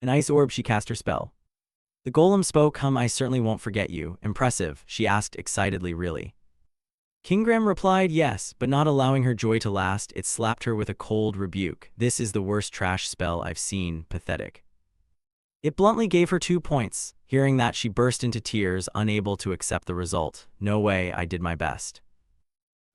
An ice orb, she cast her spell. The golem spoke, I certainly won't forget you. Impressive, she asked excitedly, really? Kingram replied yes, but not allowing her joy to last, it slapped her with a cold rebuke. This is the worst trash spell I've seen, pathetic. It bluntly gave her 2 points. Hearing that, she burst into tears, unable to accept the result. No way, I did my best.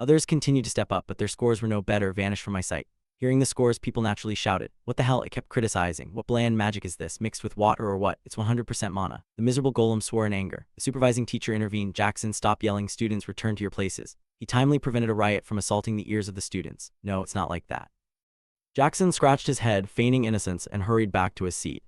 Others continued to step up, but their scores were no better, vanished from my sight. Hearing the scores, people naturally shouted. What the hell, it kept criticizing. What bland magic is this, mixed with water or what? It's 100% mana. The miserable golem swore in anger. The supervising teacher intervened. Jackson, stop yelling, students, return to your places. He timely prevented a riot from assaulting the ears of the students. No, it's not like that. Jackson scratched his head, feigning innocence, and hurried back to his seat.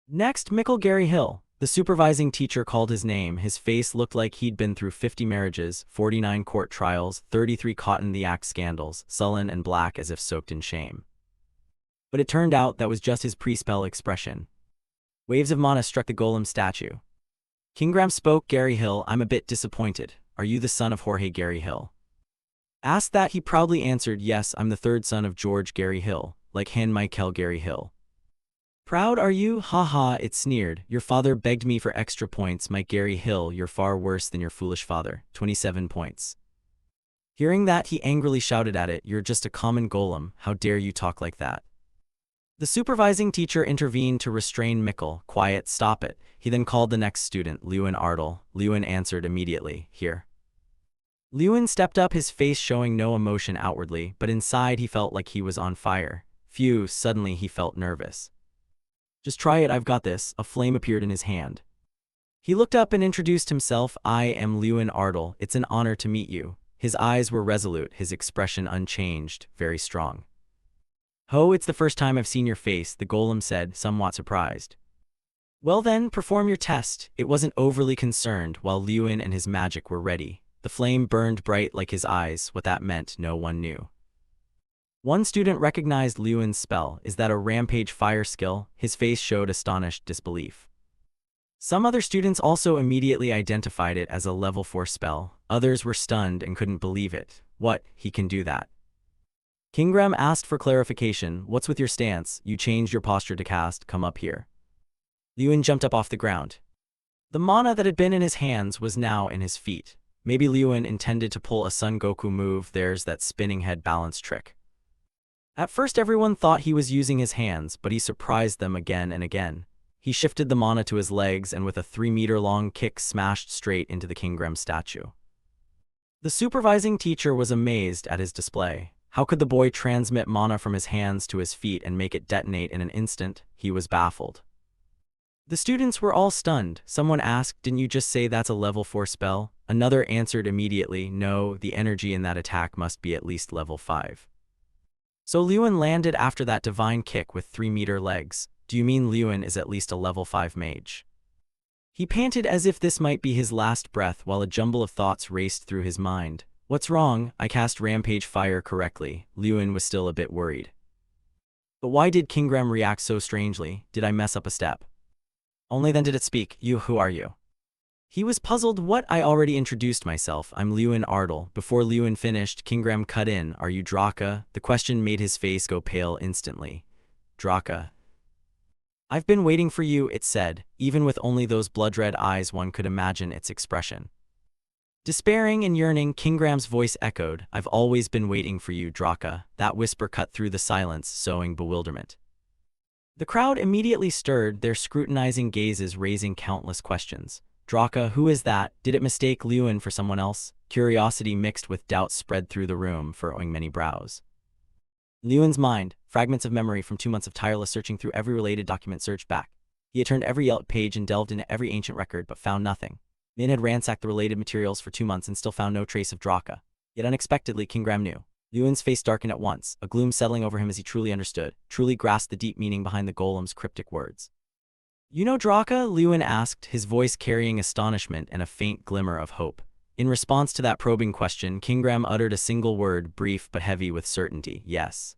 Next, Mikkel Gary Hill. The supervising teacher called his name. His face looked like he'd been through 50 marriages, 49 court trials, 33 caught in the act scandals, sullen and black as if soaked in shame. But it turned out that was just his pre-spell expression. Waves of mana struck the golem statue. Kingram spoke, Gary Hill, I'm a bit disappointed. Are you the son of Jorge Gary Hill? Asked that, he proudly answered, yes, I'm the third son of George Gary Hill, like Han Michael Gary Hill. Proud are you? Haha, it sneered. Your father begged me for extra points, Mike Gary Hill, you're far worse than your foolish father. 27 points. Hearing that, he angrily shouted at it, you're just a common golem, how dare you talk like that? The supervising teacher intervened to restrain Mikkel. Quiet, stop it. He then called the next student, Liuan Ardal. Liuan answered immediately, here. Liuan stepped up, his face showing no emotion outwardly, but inside he felt like he was on fire. Phew, suddenly he felt nervous. Just try it, I've got this. A flame appeared in his hand. He looked up and introduced himself. I am Lewin Ardle. It's an honor to meet you. His eyes were resolute, his expression unchanged, very strong. Ho, it's the first time I've seen your face, the golem said, somewhat surprised. Well then, perform your test. It wasn't overly concerned while Lewin and his magic were ready. The flame burned bright like his eyes. What that meant, no one knew. One student recognized Lewin's spell. Is that a rampage fire skill? His face showed astonished disbelief. Some other students also immediately identified it as a level 4 spell. Others were stunned and couldn't believe it. What? He can do that? Kingram asked for clarification. What's with your stance? You changed your posture to cast. Come up here. Lewin jumped up off the ground. The mana that had been in his hands was now in his feet. Maybe Lewin intended to pull a Son Goku move. There's that spinning head balance trick. At first everyone thought he was using his hands, but he surprised them again and again. He shifted the mana to his legs and with a 3-meter-long kick smashed straight into the Kingram statue. The supervising teacher was amazed at his display. How could the boy transmit mana from his hands to his feet and make it detonate in an instant? He was baffled. The students were all stunned. Someone asked, didn't you just say that's a level 4 spell? Another answered immediately, no, the energy in that attack must be at least level 5. So Lewin landed after that divine kick with 3-meter legs. Do you mean Lewin is at least a level 5 mage? He panted as if this might be his last breath while a jumble of thoughts raced through his mind. What's wrong? I cast Rampage Fire correctly. Lewin was still a bit worried. But why did Kingram react so strangely? Did I mess up a step? Only then did it speak. You, who are you? He was puzzled. What? I already introduced myself. I'm Lewin Ardle. Before Lewin finished, Kingram cut in. Are you Draka? The question made his face go pale instantly. Draka. I've been waiting for you, it said. Even with only those blood-red eyes, one could imagine its expression. Despairing and yearning, Kingram's voice echoed. I've always been waiting for you, Draka. That whisper cut through the silence, sowing bewilderment. The crowd immediately stirred, their scrutinizing gazes raising countless questions. Draka, who is that? Did it mistake Lewin for someone else? Curiosity mixed with doubt spread through the room, furrowing many brows. Lewin's mind, fragments of memory from 2 months of tireless searching through every related document, surged back. He had turned every yellow page and delved into every ancient record, but found nothing. Min had ransacked the related materials for 2 months and still found no trace of Draka. Yet unexpectedly, Kingram knew. Lewin's face darkened at once, a gloom settling over him as he truly understood, truly grasped the deep meaning behind the golem's cryptic words. You know Draka? Lewin asked, his voice carrying astonishment and a faint glimmer of hope. In response to that probing question, Kingram uttered a single word, brief but heavy with certainty, yes.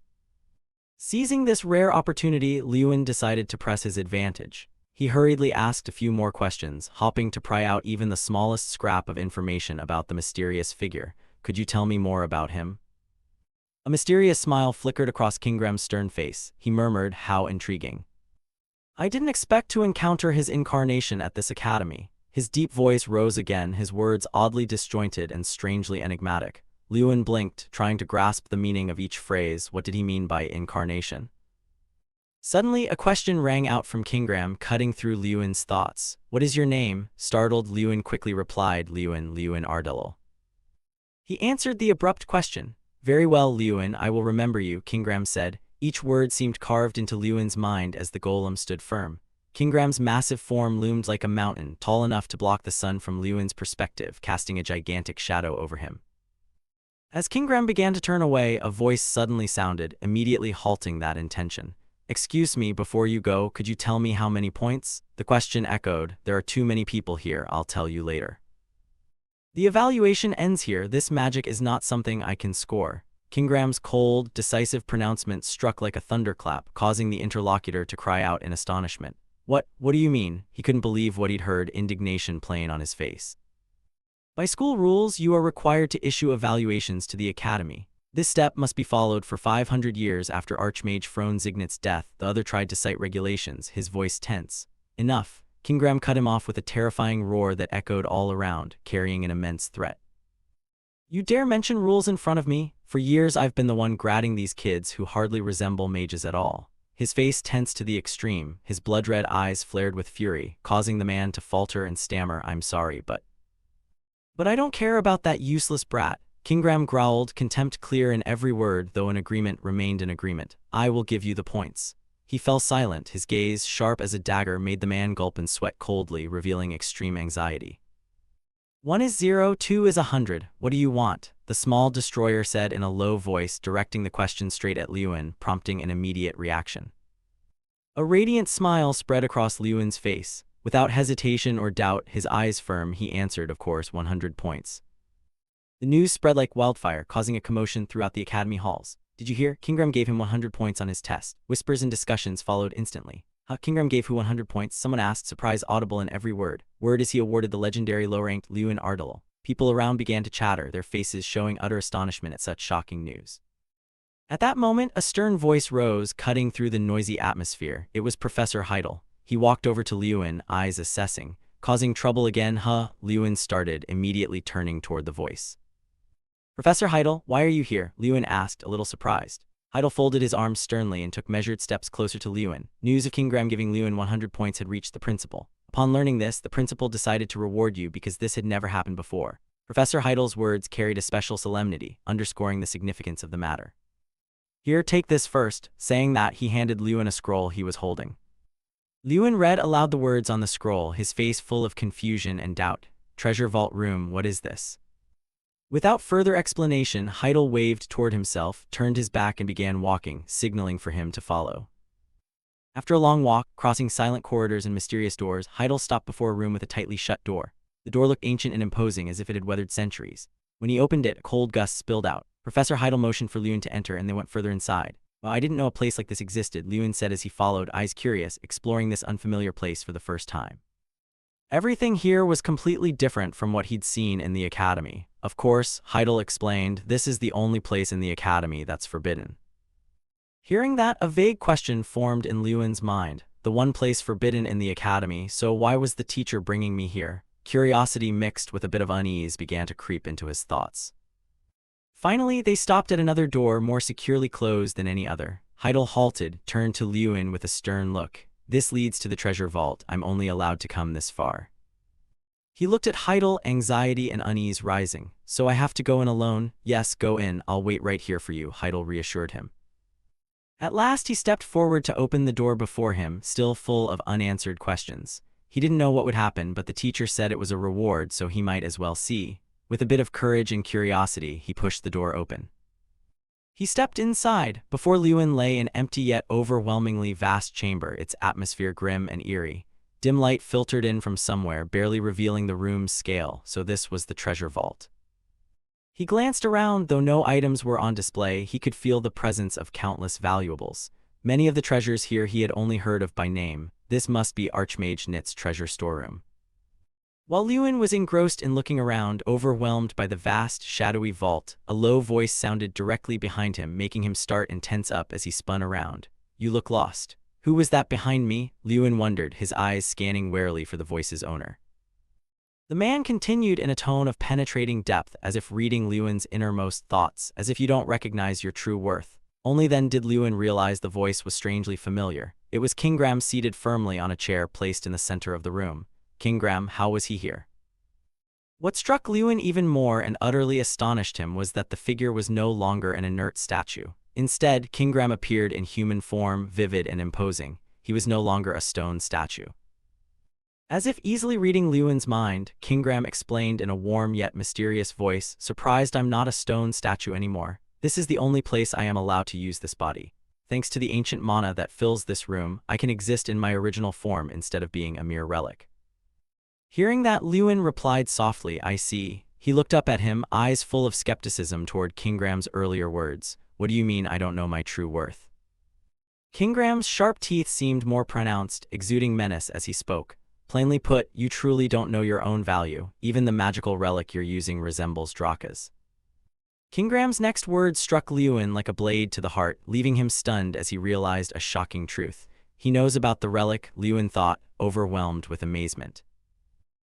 Seizing this rare opportunity, Lewin decided to press his advantage. He hurriedly asked a few more questions, hoping to pry out even the smallest scrap of information about the mysterious figure. Could you tell me more about him? A mysterious smile flickered across Kingram's stern face. He murmured, how intriguing. I didn't expect to encounter his incarnation at this academy. His deep voice rose again, his words oddly disjointed and strangely enigmatic. Lewin blinked, trying to grasp the meaning of each phrase. What did he mean by incarnation? Suddenly, a question rang out from Kingram, cutting through Lewin's thoughts. What is your name? Startled, Lewin quickly replied, Lewin Ardle. He answered the abrupt question. Very well, Lewin, I will remember you, Kingram said. Each word seemed carved into Lewin's mind as the golem stood firm. Kingram's massive form loomed like a mountain, tall enough to block the sun from Lewin's perspective, casting a gigantic shadow over him. As Kingram began to turn away, a voice suddenly sounded, immediately halting that intention. Excuse me, before you go, could you tell me how many points? The question echoed. There are too many people here, I'll tell you later. The evaluation ends here. This magic is not something I can score. Kingram's cold, decisive pronouncement struck like a thunderclap, causing the interlocutor to cry out in astonishment. What do you mean? He couldn't believe what he'd heard, indignation plain on his face. By school rules, you are required to issue evaluations to the academy. This step must be followed for 500 years after Archmage Frone Zignet's death. The other tried to cite regulations, his voice tense. Enough. Kingram cut him off with a terrifying roar that echoed all around, carrying an immense threat. You dare mention rules in front of me? For years I've been the one grading these kids who hardly resemble mages at all. His face tensed to the extreme, his blood-red eyes flared with fury, causing the man to falter and stammer, I'm sorry, but I don't care about that useless brat. Kingram growled, contempt clear in every word, though an agreement remained an agreement. I will give you the points. He fell silent, his gaze, sharp as a dagger, made the man gulp and sweat coldly, revealing extreme anxiety. 1 is 0, 2 is 100. What do you want? The small destroyer said in a low voice, directing the question straight at Liyuan, prompting an immediate reaction. A radiant smile spread across Liyuan's face. Without hesitation or doubt, his eyes firm, he answered, of course, 100 points. The news spread like wildfire, causing a commotion throughout the academy halls. Did you hear? Kingram gave him 100 points on his test. Whispers and discussions followed instantly. Kingram gave who 100 points? Someone asked, surprise audible in every word. Word as he awarded the legendary low-ranked Liyuan Ardal. People around began to chatter, their faces showing utter astonishment at such shocking news. At that moment, a stern voice rose, cutting through the noisy atmosphere. It was Professor Heidel. He walked over to Liyuan, eyes assessing. Causing trouble again, huh? Liyuan started, immediately turning toward the voice. Professor Heidel, why are you here? Liyuan asked, a little surprised. Heidel folded his arms sternly and took measured steps closer to Liyuan. News of Kingram giving Liyuan 100 points had reached the principal. Upon learning this, the principal decided to reward you because this had never happened before. Professor Heidel's words carried a special solemnity, underscoring the significance of the matter. Here, take this first. Saying that, he handed Liyuan a scroll he was holding. Liyuan read aloud the words on the scroll, his face full of confusion and doubt. Treasure Vault Room, what is this? Without further explanation, Heidel waved toward himself, turned his back and began walking, signaling for him to follow. After a long walk, crossing silent corridors and mysterious doors, Heidel stopped before a room with a tightly shut door. The door looked ancient and imposing, as if it had weathered centuries. When he opened it, a cold gust spilled out. Professor Heidel motioned for Liyuan to enter, and they went further inside. Well, I didn't know a place like this existed, Liyuan said as he followed, eyes curious, exploring this unfamiliar place for the first time. Everything here was completely different from what he'd seen in the academy. Of course, Heidel explained, this is the only place in the academy that's forbidden. Hearing that, a vague question formed in Liyuan's mind. The one place forbidden in the academy, so why was the teacher bringing me here? Curiosity mixed with a bit of unease began to creep into his thoughts. Finally, they stopped at another door more securely closed than any other. Heidel halted, turned to Liyuan with a stern look. This leads to the treasure vault. I'm only allowed to come this far. He looked at Heidel, anxiety and unease rising. So I have to go in alone? Yes, go in. I'll wait right here for you, Heidel reassured him. At last he stepped forward to open the door before him, still full of unanswered questions. He didn't know what would happen, but the teacher said it was a reward, so he might as well see. With a bit of courage and curiosity, he pushed the door open. He stepped inside. Before Liyuan lay an empty yet overwhelmingly vast chamber, its atmosphere grim and eerie. Dim light filtered in from somewhere, barely revealing the room's scale, so this was the treasure vault. He glanced around. Though no items were on display, he could feel the presence of countless valuables. Many of the treasures here he had only heard of by name. This must be Archmage Nit's treasure storeroom. While Liyuan was engrossed in looking around, overwhelmed by the vast, shadowy vault, a low voice sounded directly behind him, making him start and tense up as he spun around. You look lost. Who was that behind me? Liyuan wondered, his eyes scanning warily for the voice's owner. The man continued in a tone of penetrating depth, as if reading Liyuan's innermost thoughts, as if you don't recognize your true worth. Only then did Liyuan realize the voice was strangely familiar. It was Kingram seated firmly on a chair placed in the center of the room. Kingram, how was he here? What struck Liyuan even more and utterly astonished him was that the figure was no longer an inert statue. Instead, Kingram appeared in human form, vivid and imposing. He was no longer a stone statue. As if easily reading Liyuan's mind, Kingram explained in a warm yet mysterious voice, surprised I'm not a stone statue anymore. This is the only place I am allowed to use this body. Thanks to the ancient mana that fills this room, I can exist in my original form instead of being a mere relic. Hearing that, Liyuan replied softly, I see. He looked up at him, eyes full of skepticism toward Kingram's earlier words. What do you mean I don't know my true worth? Kingram's sharp teeth seemed more pronounced, exuding menace as he spoke. Plainly put, you truly don't know your own value. Even the magical relic you're using resembles Draka's. Kingram's next words struck Liyuan like a blade to the heart, leaving him stunned as he realized a shocking truth. He knows about the relic, Liyuan thought, overwhelmed with amazement.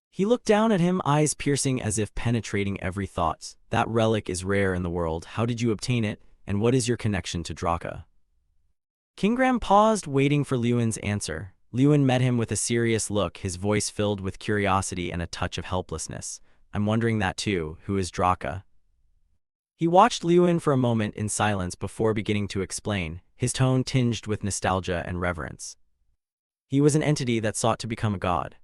He looked down at him, eyes piercing as if penetrating every thought. That relic is rare in the world. How did you obtain it, and what is your connection to Draka? Kingram paused, waiting for Liyuan's answer. Liyuan met him with a serious look, his voice filled with curiosity and a touch of helplessness. I'm wondering that too. Who is Draka? He watched Liyuan for a moment in silence before beginning to explain. his tone tinged with nostalgia and reverence. He was an entity that sought to become a god.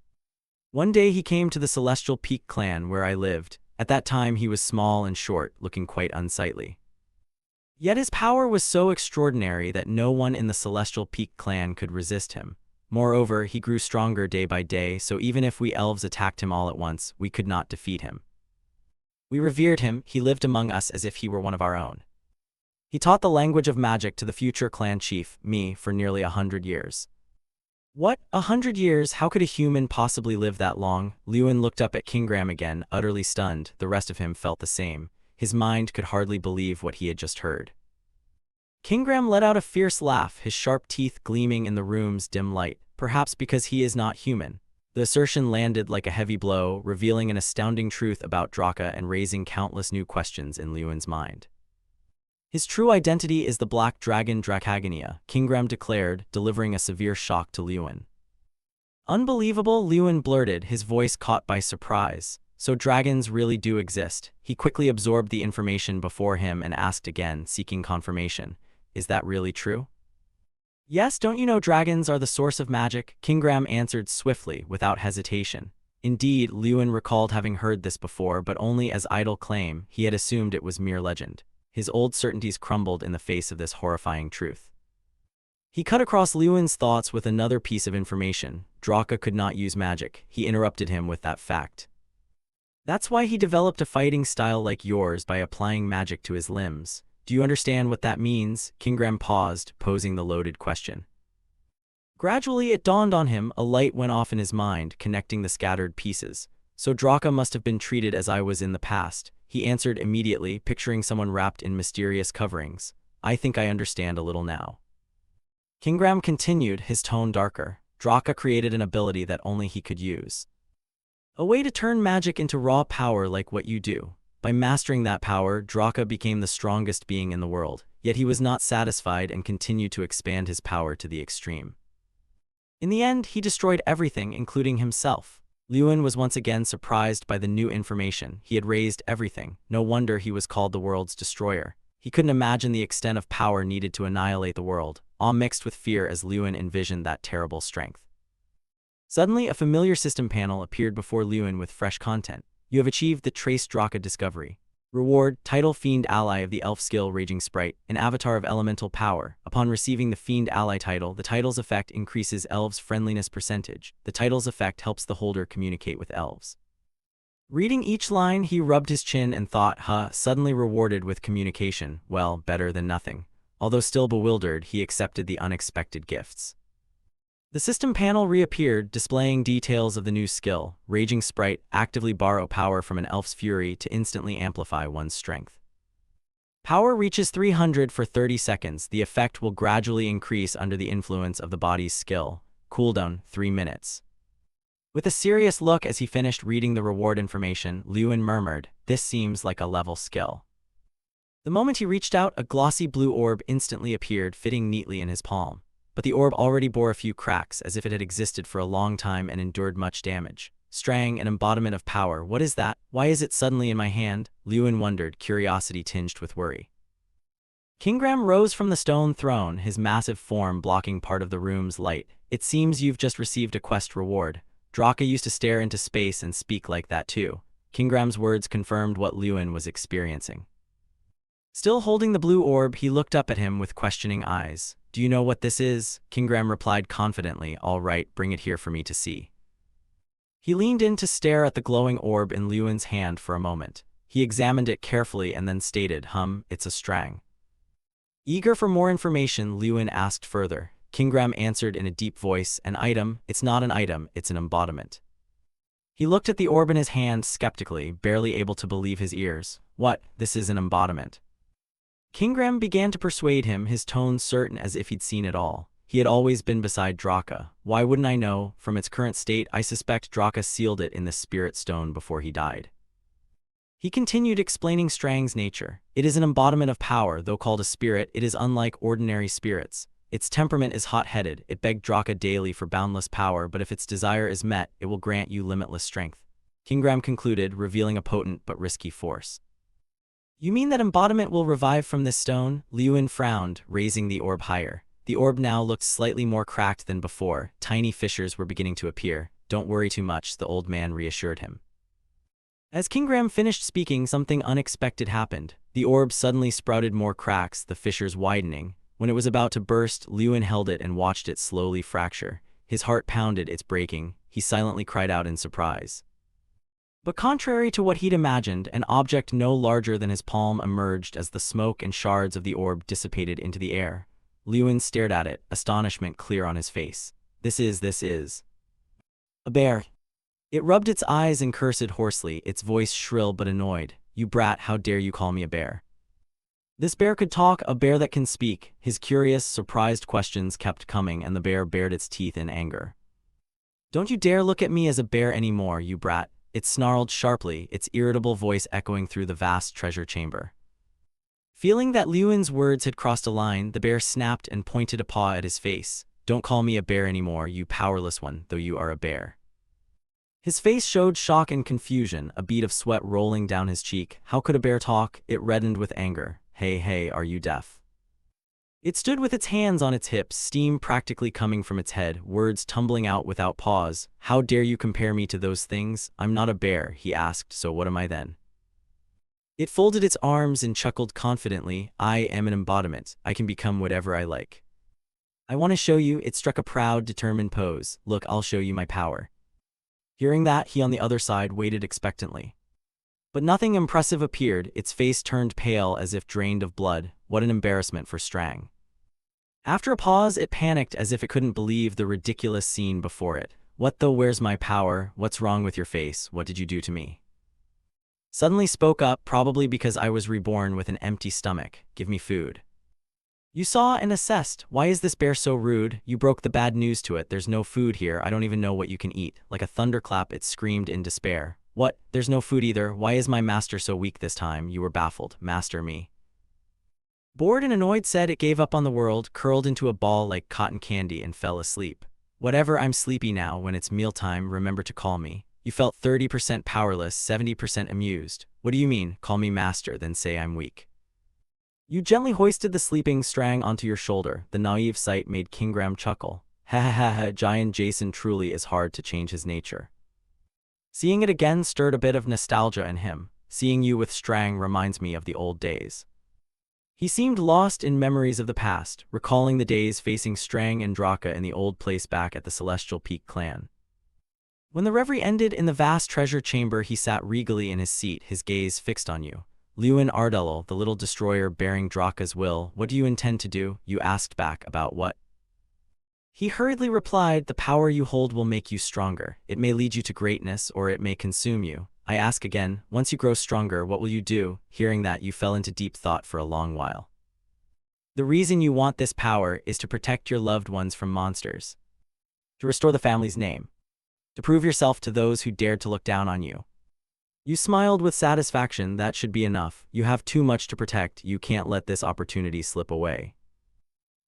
One day he came to the Celestial Peak clan where I lived. At that time he was small and short, looking quite unsightly. Yet his power was so extraordinary that no one in the Celestial Peak clan could resist him. Moreover, he grew stronger day by day, so even if we elves attacked him all at once, we could not defeat him. We revered him. He lived among us as if he were one of our own. He taught the language of magic to the future clan chief, me, for nearly 100 years. What? 100 years? How could a human possibly live that long? Lewin looked up at Kingram again, utterly stunned. The rest of him felt the same. His mind could hardly believe what he had just heard. Kingram let out a fierce laugh, his sharp teeth gleaming in the room's dim light. Perhaps because he is not human. The assertion landed like a heavy blow, revealing an astounding truth about Draka and raising countless new questions in Lewin's mind. His true identity is the Black Dragon Dracagania, Kingram declared, delivering a severe shock to Lewin. Unbelievable, Lewin blurted, his voice caught by surprise. So dragons really do exist. He quickly absorbed the information before him and asked again, seeking confirmation. Is that really true? Yes, don't you know dragons are the source of magic? Kingram answered swiftly, without hesitation. Indeed, Lewin recalled having heard this before, but only as idle claim. He had assumed it was mere legend. His old certainties crumbled in the face of this horrifying truth. He cut across Lewin's thoughts with another piece of information. Draka could not use magic. He interrupted him with that fact. That's why he developed a fighting style like yours by applying magic to his limbs. Do you understand what that means? Kingram paused, posing the loaded question. Gradually it dawned on him, a light went off in his mind, connecting the scattered pieces. So Draka must have been treated as I was in the past. He answered immediately, picturing someone wrapped in mysterious coverings. I think I understand a little now. Kingram continued, his tone darker. Draka created an ability that only he could use. A way to turn magic into raw power like what you do. By mastering that power, Draka became the strongest being in the world, yet he was not satisfied and continued to expand his power to the extreme. In the end, he destroyed everything, including himself. Lewin was once again surprised by the new information. He had raised everything. No wonder he was called the world's destroyer. He couldn't imagine the extent of power needed to annihilate the world, all mixed with fear as Lewin envisioned that terrible strength. Suddenly, a familiar system panel appeared before Lewin with fresh content. You have achieved the Trace Draka discovery. Reward, title Fiend Ally of the Elf skill Raging Sprite, an avatar of elemental power. Upon receiving the Fiend Ally title, the title's effect increases elves' friendliness percentage. The title's effect helps the holder communicate with elves. Reading each line, he rubbed his chin and thought, suddenly rewarded with communication, well, better than nothing. Although still bewildered, he accepted the unexpected gifts. The system panel reappeared, displaying details of the new skill. Raging Sprite, actively borrow power from an elf's fury to instantly amplify one's strength. Power reaches 300 for 30 seconds. The effect will gradually increase under the influence of the body's skill. Cooldown, 3 minutes. With a serious look as he finished reading the reward information, Lewin murmured, "This seems like a level skill." The moment he reached out, a glossy blue orb instantly appeared, fitting neatly in his palm. But the orb already bore a few cracks, as if it had existed for a long time and endured much damage. Strang, an embodiment of power. What is that? Why is it suddenly in my hand? Lewin wondered, curiosity tinged with worry. Kingram rose from the stone throne, his massive form blocking part of the room's light. It seems you've just received a quest reward. Draka used to stare into space and speak like that too. Kingram's words confirmed what Lewin was experiencing. Still holding the blue orb, he looked up at him with questioning eyes. Do you know what this is? Kingram replied confidently, all right, bring it here for me to see. He leaned in to stare at the glowing orb in Lewin's hand for a moment. He examined it carefully and then stated, it's a strang. Eager for more information, Lewin asked further. Kingram answered in a deep voice, an item? It's not an item, it's an embodiment. He looked at the orb in his hand skeptically, barely able to believe his ears. What? This is an embodiment? Kingram began to persuade him, his tone certain as if he'd seen it all. He had always been beside Draka. Why wouldn't I know? From its current state, I suspect Draka sealed it in the spirit stone before he died. He continued explaining Strang's nature. It is an embodiment of power, though called a spirit, it is unlike ordinary spirits. Its temperament is hot-headed. It begged Draka daily for boundless power, but if its desire is met, it will grant you limitless strength. Kingram concluded, revealing a potent but risky force. You mean that embodiment will revive from this stone? Liyuan frowned, raising the orb higher. The orb now looked slightly more cracked than before. Tiny fissures were beginning to appear. Don't worry too much, the old man reassured him. As Kingram finished speaking, something unexpected happened. The orb suddenly sprouted more cracks, the fissures widening. When it was about to burst, Liyuan held it and watched it slowly fracture. His heart pounded, it's breaking. He silently cried out in surprise. But contrary to what he'd imagined, an object no larger than his palm emerged as the smoke and shards of the orb dissipated into the air. Liyuan stared at it, astonishment clear on his face. This is a bear. It rubbed its eyes and cursed hoarsely, its voice shrill but annoyed. You brat, how dare you call me a bear? This bear could talk, a bear that can speak. His curious, surprised questions kept coming, and the bear bared its teeth in anger. Don't you dare look at me as a bear anymore, you brat. It snarled sharply, its irritable voice echoing through the vast treasure chamber. Feeling that Liyuan's words had crossed a line, the bear snapped and pointed a paw at his face. Don't call me a bear anymore, you powerless one, though you are a bear. His face showed shock and confusion, a bead of sweat rolling down his cheek. How could a bear talk? It reddened with anger. Hey, are you deaf? It stood with its hands on its hips, steam practically coming from its head, words tumbling out without pause. How dare you compare me to those things? I'm not a bear, he asked, so what am I then? It folded its arms and chuckled confidently. I am an embodiment. I can become whatever I like. I want to show you. It struck a proud, determined pose. Look, I'll show you my power. Hearing that, he on the other side waited expectantly. But nothing impressive appeared, its face turned pale as if drained of blood. What an embarrassment for Strang. After a pause, it panicked as if it couldn't believe the ridiculous scene before it. What though? Where's my power? What's wrong with your face? What did you do to me? Suddenly spoke up, probably because I was reborn with an empty stomach. Give me food. You saw and assessed. Why is this bear so rude? You broke the bad news to it. There's no food here. I don't even know what you can eat. Like a thunderclap, it screamed in despair. What? There's no food either. Why is my master so weak this time? You were baffled. Master me. Bored and annoyed said it gave up on the world, curled into a ball like cotton candy and fell asleep. Whatever, I'm sleepy now. When it's mealtime, remember to call me. You felt 30% powerless, 70% amused. What do you mean? Call me master, then say I'm weak. You gently hoisted the sleeping Strang onto your shoulder. The naive sight made Kingram chuckle. Ha, giant Jason truly is hard to change his nature. Seeing it again stirred a bit of nostalgia in him. Seeing you with Strang reminds me of the old days. He seemed lost in memories of the past, recalling the days facing Strang and Draka in the old place back at the Celestial Peak clan. When the reverie ended in the vast treasure chamber, he sat regally in his seat, his gaze fixed on you. Liyuan Ardulal, the little destroyer bearing Draka's will, what do you intend to do? You asked back. About what? He hurriedly replied, the power you hold will make you stronger. It may lead you to greatness, or it may consume you. I ask again, once you grow stronger, what will you do? Hearing that, you fell into deep thought for a long while. The reason you want this power is to protect your loved ones from monsters. To restore the family's name. To prove yourself to those who dared to look down on you. You smiled with satisfaction. That should be enough. You have too much to protect. You can't let this opportunity slip away.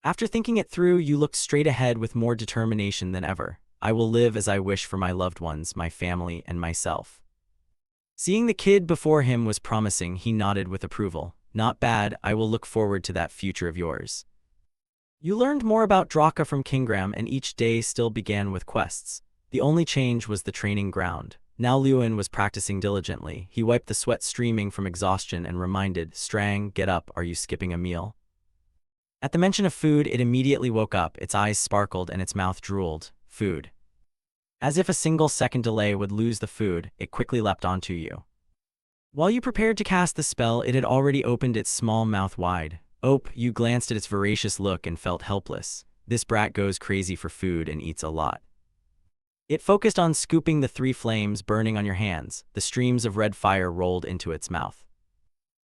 After thinking it through, you looked straight ahead with more determination than ever. I will live as I wish for my loved ones, my family, and myself. Seeing the kid before him was promising, he nodded with approval. Not bad, I will look forward to that future of yours. You learned more about Draka from Kingram, and each day still began with quests. The only change was the training ground. Now Liyuan was practicing diligently. He wiped the sweat streaming from exhaustion and reminded, Strang, get up, are you skipping a meal? At the mention of food, it immediately woke up, its eyes sparkled and its mouth drooled. Food. As if a single second delay would lose the food, it quickly leapt onto you. While you prepared to cast the spell, it had already opened its small mouth wide. You glanced at its voracious look and felt helpless. This brat goes crazy for food and eats a lot. It focused on scooping the 3 flames burning on your hands. The streams of red fire rolled into its mouth.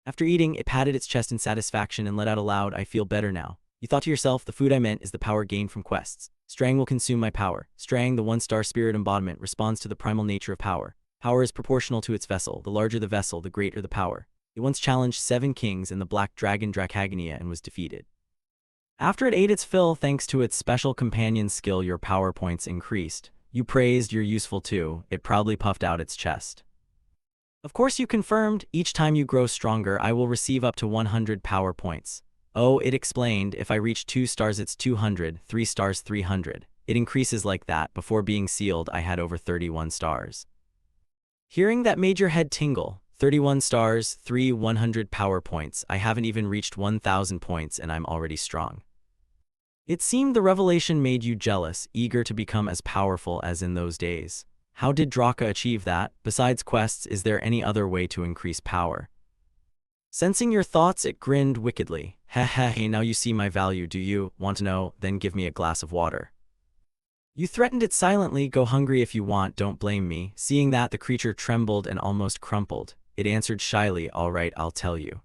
After eating, it patted its chest in satisfaction and let out a loud, I feel better now. You thought to yourself, the food I meant is the power gained from quests. Strang will consume my power. Strang, the 1-star spirit embodiment, responds to the primal nature of power. Power is proportional to its vessel. The larger the vessel, the greater the power. It once challenged 7 kings and the black dragon Dracagnia and was defeated. After it ate its fill, thanks to its special companion skill, your power points increased. You praised you're useful too. It proudly puffed out its chest. Of course you confirmed, each time you grow stronger I will receive up to 100 power points. Oh, it explained, if I reach 2 stars it's 200, 3 stars 300. It increases like that. Before being sealed I had over 31 stars. Hearing that made your head tingle. 31 stars, 100 power points. I haven't even reached 1000 points and I'm already strong. It seemed the revelation made you jealous, eager to become as powerful as in those days. How did Draka achieve that? Besides quests, is there any other way to increase power? Sensing your thoughts, it grinned wickedly. Hey, now you see my value, do you? Want to know? Then give me a glass of water. You threatened it silently, go hungry if you want, don't blame me. Seeing that, the creature trembled and almost crumpled. It answered shyly, all right, I'll tell you.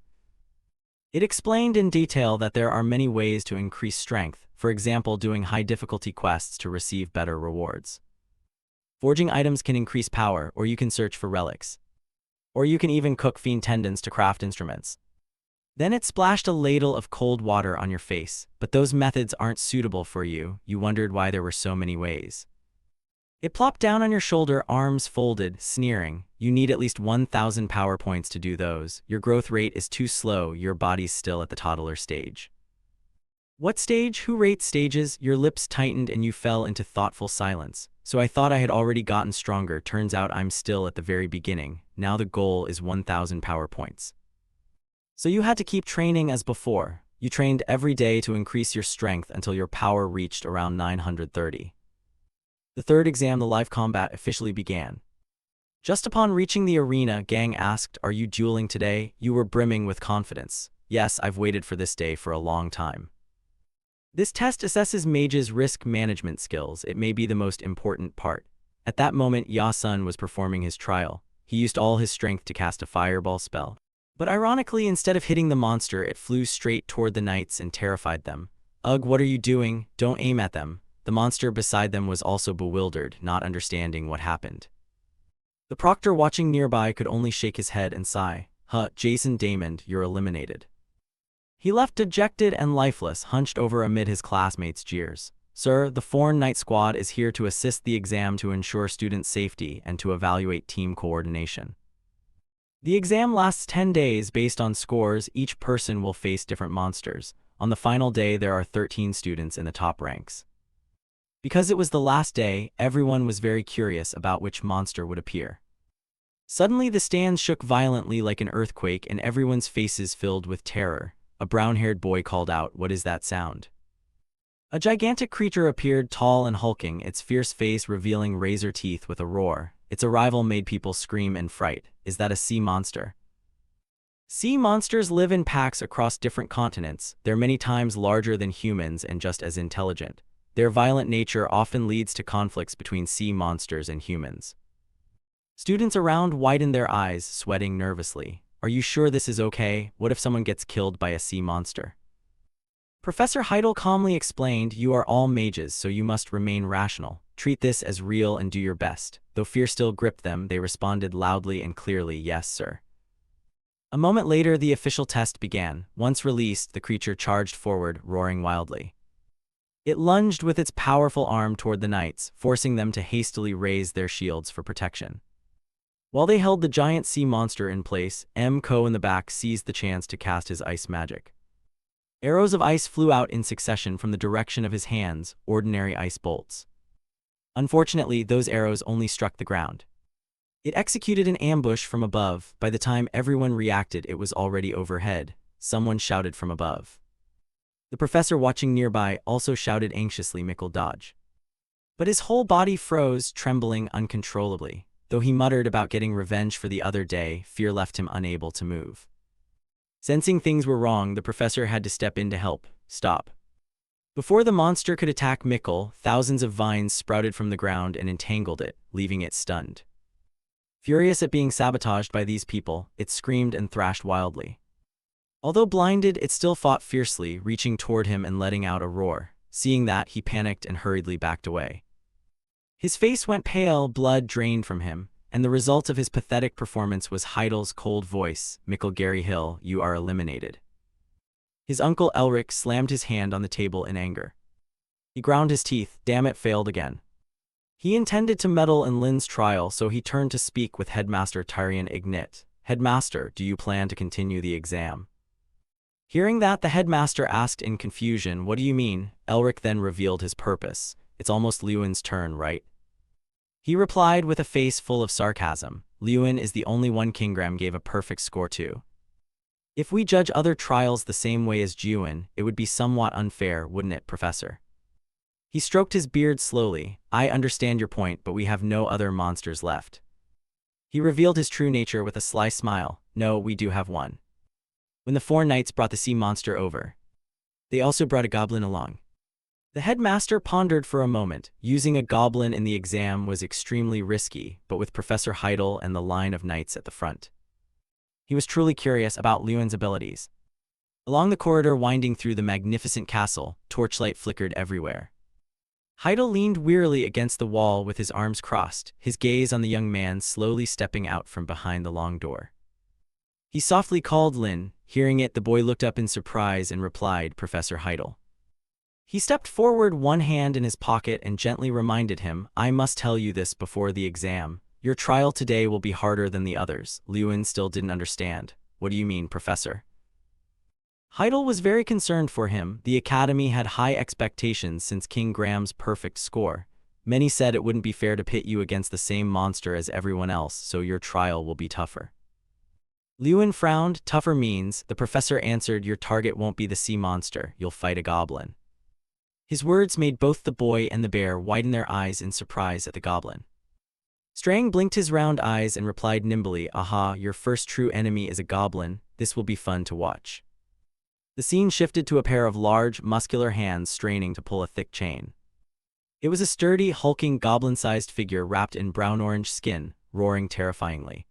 It explained in detail that there are many ways to increase strength, for example doing high difficulty quests to receive better rewards. Forging items can increase power, or you can search for relics. Or you can even cook fiend tendons to craft instruments. Then it splashed a ladle of cold water on your face, but those methods aren't suitable for you. You wondered why there were so many ways. It plopped down on your shoulder, arms folded, sneering. You need at least 1000 power points to do those. Your growth rate is too slow, your body's still at the toddler stage. What stage? Who rates stages? Your lips tightened and you fell into thoughtful silence. So I thought I had already gotten stronger, turns out I'm still at the very beginning. Now the goal is 1000 power points. So you had to keep training as before. You trained every day to increase your strength until your power reached around 930. The third exam, the live combat, officially began. Just upon reaching the arena, Gang asked, "Are you dueling today?" You were brimming with confidence. "Yes, I've waited for this day for a long time." This test assesses mages' risk management skills. It may be the most important part. At that moment, Yasun was performing his trial. He used all his strength to cast a fireball spell. But ironically, instead of hitting the monster, it flew straight toward the knights and terrified them. "Ugh, what are you doing? Don't aim at them." The monster beside them was also bewildered, not understanding what happened. The proctor watching nearby could only shake his head and sigh. Jason Damon, you're eliminated." He left dejected and lifeless, hunched over amid his classmates' jeers. "Sir, the Foreign Knight Squad is here to assist the exam to ensure student safety and to evaluate team coordination. The exam lasts 10 days based on scores. Each person will face different monsters. On the final day, there are 13 students in the top ranks. Because it was the last day, everyone was very curious about which monster would appear. Suddenly, the stands shook violently like an earthquake and everyone's faces filled with terror. A brown-haired boy called out, "What is that sound?" A gigantic creature appeared, tall and hulking, its fierce face revealing razor teeth with a roar. Its arrival made people scream in fright. Is that a sea monster? Sea monsters live in packs across different continents. They're many times larger than humans and just as intelligent. Their violent nature often leads to conflicts between sea monsters and humans. Students around widened their eyes, sweating nervously. "Are you sure this is okay? What if someone gets killed by a sea monster?" Professor Heidel calmly explained, "You are all mages, so you must remain rational. Treat this as real and do your best." Though fear still gripped them, they responded loudly and clearly, "Yes, sir." A moment later, the official test began. Once released, the creature charged forward, roaring wildly. It lunged with its powerful arm toward the knights, forcing them to hastily raise their shields for protection. While they held the giant sea monster in place, Ko in the back seized the chance to cast his ice magic. Arrows of ice flew out in succession from the direction of his hands, ordinary ice bolts. Unfortunately, those arrows only struck the ground. It executed an ambush from above. By the time everyone reacted, it was already overhead. Someone shouted from above. The professor watching nearby also shouted anxiously, "Mickle, dodge." But his whole body froze, trembling uncontrollably. Though he muttered about getting revenge for the other day, fear left him unable to move. Sensing things were wrong, the professor had to step in to help. "Stop." Before the monster could attack Mickle, thousands of vines sprouted from the ground and entangled it, leaving it stunned. Furious at being sabotaged by these people, it screamed and thrashed wildly. Although blinded, it still fought fiercely, reaching toward him and letting out a roar. Seeing that, he panicked and hurriedly backed away. His face went pale, blood drained from him, and the result of his pathetic performance was Heidel's cold voice, "Mickle Gary Hill, you are eliminated." His uncle Elric slammed his hand on the table in anger. He ground his teeth. Damn it, failed again. He intended to meddle in Lin's trial, so he turned to speak with Headmaster Tyrion Ignit. Headmaster, do you plan to continue the exam? Hearing that, the headmaster asked in confusion, what do you mean? Elric then revealed his purpose. It's almost Lewin's turn, right? He replied with a face full of sarcasm. Lewin is the only one Kingram gave a perfect score to. If we judge other trials the same way as Jiwin, it would be somewhat unfair, wouldn't it, Professor? He stroked his beard slowly. I understand your point, but we have no other monsters left. He revealed his true nature with a sly smile. No, we do have one. When the 4 knights brought the sea monster over, they also brought a goblin along. The headmaster pondered for a moment. Using a goblin in the exam was extremely risky, but with Professor Heidel and the line of knights at the front, he was truly curious about Lewin's abilities. Along the corridor winding through the magnificent castle, torchlight flickered everywhere. Heidel leaned wearily against the wall with his arms crossed, his gaze on the young man slowly stepping out from behind the long door. He softly called Lin. Hearing it, the boy looked up in surprise and replied, Professor Heidel. He stepped forward, one hand in his pocket, and gently reminded him, I must tell you this before the exam. Your trial today will be harder than the others. Lewin still didn't understand. What do you mean, Professor? Heidel was very concerned for him. The academy had high expectations since King Graham's perfect score. Many said it wouldn't be fair to pit you against the same monster as everyone else, so your trial will be tougher. Lewin frowned. Tougher means, the professor answered, your target won't be the sea monster, you'll fight a goblin. His words made both the boy and the bear widen their eyes in surprise at the goblin. Strang blinked his round eyes and replied nimbly, aha, your first true enemy is a goblin, this will be fun to watch. The scene shifted to a pair of large, muscular hands straining to pull a thick chain. It was a sturdy, hulking, goblin-sized figure wrapped in brown-orange skin, roaring terrifyingly.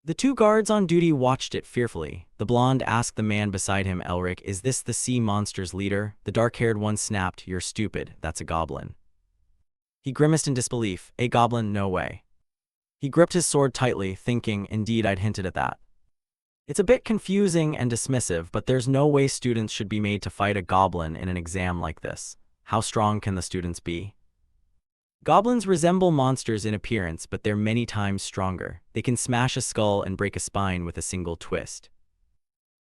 The 2 guards on duty watched it fearfully. The blonde asked the man beside him, Elric, is this the sea monster's leader? The dark-haired one snapped, you're stupid, that's a goblin. He grimaced in disbelief. A goblin? No way. He gripped his sword tightly, thinking, indeed I'd hinted at that. It's a bit confusing and dismissive, but there's no way students should be made to fight a goblin in an exam like this. How strong can the students be? Goblins resemble monsters in appearance, but they're many times stronger. They can smash a skull and break a spine with a single twist.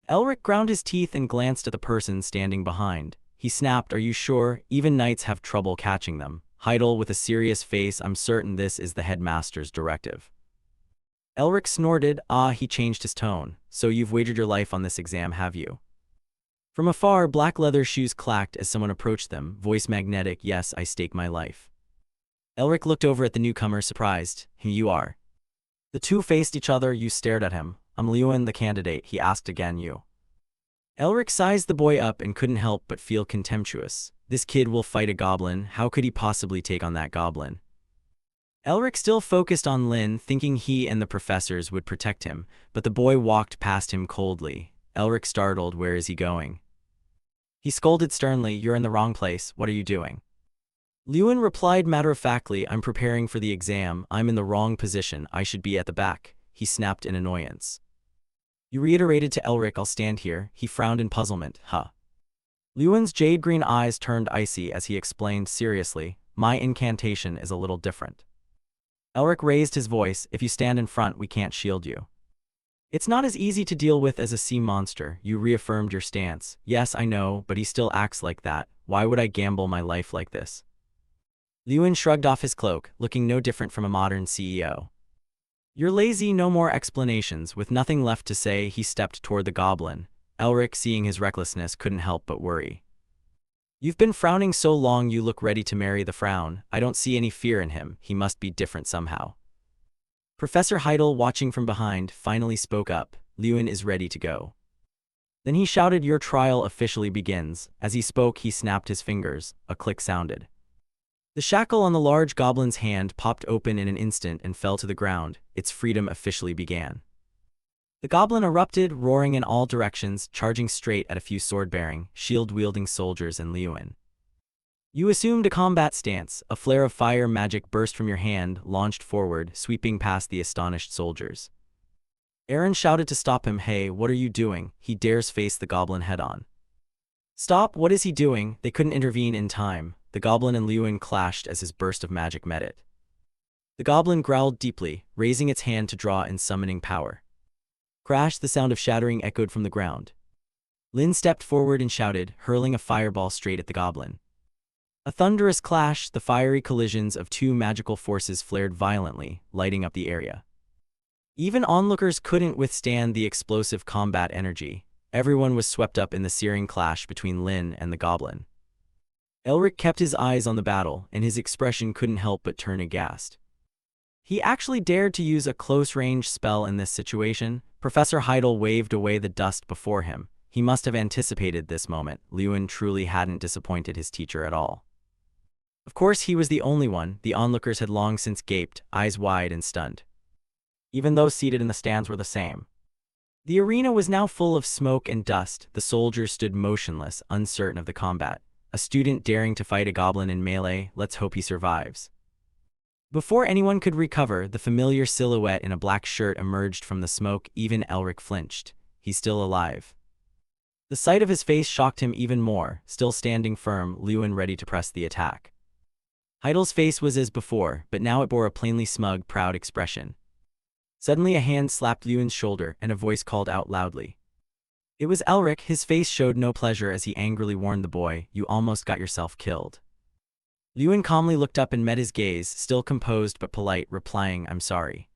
Elric ground his teeth and glanced at the person standing behind. He snapped, are you sure? Even knights have trouble catching them. Heidel with a serious face, I'm certain this is the headmaster's directive. Elric snorted. He changed his tone. So you've wagered your life on this exam, have you? From afar, black leather shoes clacked as someone approached them, voice magnetic, yes, I stake my life. Elric looked over at the newcomer, surprised. You are. The 2 faced each other. You stared at him. I'm Lewin, the candidate, he asked again. You. Elric sized the boy up and couldn't help but feel contemptuous. This kid will fight a goblin. How could he possibly take on that goblin? Elric still focused on Lin, thinking he and the professors would protect him, but the boy walked past him coldly. Elric startled, where is he going? He scolded sternly, you're in the wrong place, what are you doing? Lewin replied matter-of-factly, I'm preparing for the exam, I'm in the wrong position, I should be at the back. He snapped in annoyance. You reiterated to Elric, I'll stand here. He frowned in puzzlement. Lewin's jade-green eyes turned icy as he explained seriously, my incantation is a little different. Elric raised his voice, if you stand in front we can't shield you. It's not as easy to deal with as a sea monster. You reaffirmed your stance. Yes, I know, but he still acts like that. Why would I gamble my life like this? Lewin shrugged off his cloak, looking no different from a modern CEO. You're lazy, no more explanations. With nothing left to say, he stepped toward the goblin. Elric, seeing his recklessness, couldn't help but worry. You've been frowning so long you look ready to marry the frown. I don't see any fear in him. He must be different somehow. Professor Heidel, watching from behind, finally spoke up. Lewin is ready to go. Then he shouted, your trial officially begins. As he spoke, he snapped his fingers. A click sounded. The shackle on the large goblin's hand popped open in an instant and fell to the ground. Its freedom officially began. The goblin erupted, roaring in all directions, charging straight at a few sword-bearing, shield-wielding soldiers and Lewin. You assumed a combat stance. A flare of fire magic burst from your hand, launched forward, sweeping past the astonished soldiers. Aaron shouted to stop him. Hey, what are you doing? He dares face the goblin head-on. Stop, what is he doing? They couldn't intervene in time. the goblin and Lewin clashed as his burst of magic met it. The goblin growled deeply, raising its hand to draw in summoning power. Crash! The sound of shattering echoed from the ground. Lin stepped forward and shouted, hurling a fireball straight at the goblin. A thunderous clash, the fiery collisions of two magical forces flared violently, lighting up the area. Even onlookers couldn't withstand the explosive combat energy. Everyone was swept up in the searing clash between Lin and the goblin. Elric kept his eyes on the battle, and his expression couldn't help but turn aghast. He actually dared to use a close-range spell in this situation. Professor Heidel waved away the dust before him. He must have anticipated this moment. Lewin truly hadn't disappointed his teacher at all. Of course, he was the only one. The onlookers had long since gaped, eyes wide and stunned. Even those seated in the stands were the same. The arena was now full of smoke and dust. The soldiers stood motionless, uncertain of the combat. A student daring to fight a goblin in melee, let's hope he survives. Before anyone could recover, the familiar silhouette in a black shirt emerged from the smoke. Even Elric flinched. He's still alive. The sight of his face shocked him even more. Still standing firm, Lewin ready to press the attack. Heidel's face was as before, but now it bore a plainly smug, proud expression. Suddenly a hand slapped Lewin's shoulder, and a voice called out loudly. It was Elric. His face showed no pleasure as he angrily warned the boy, "You almost got yourself killed." Lewin calmly looked up and met his gaze, still composed but polite, replying, "I'm sorry.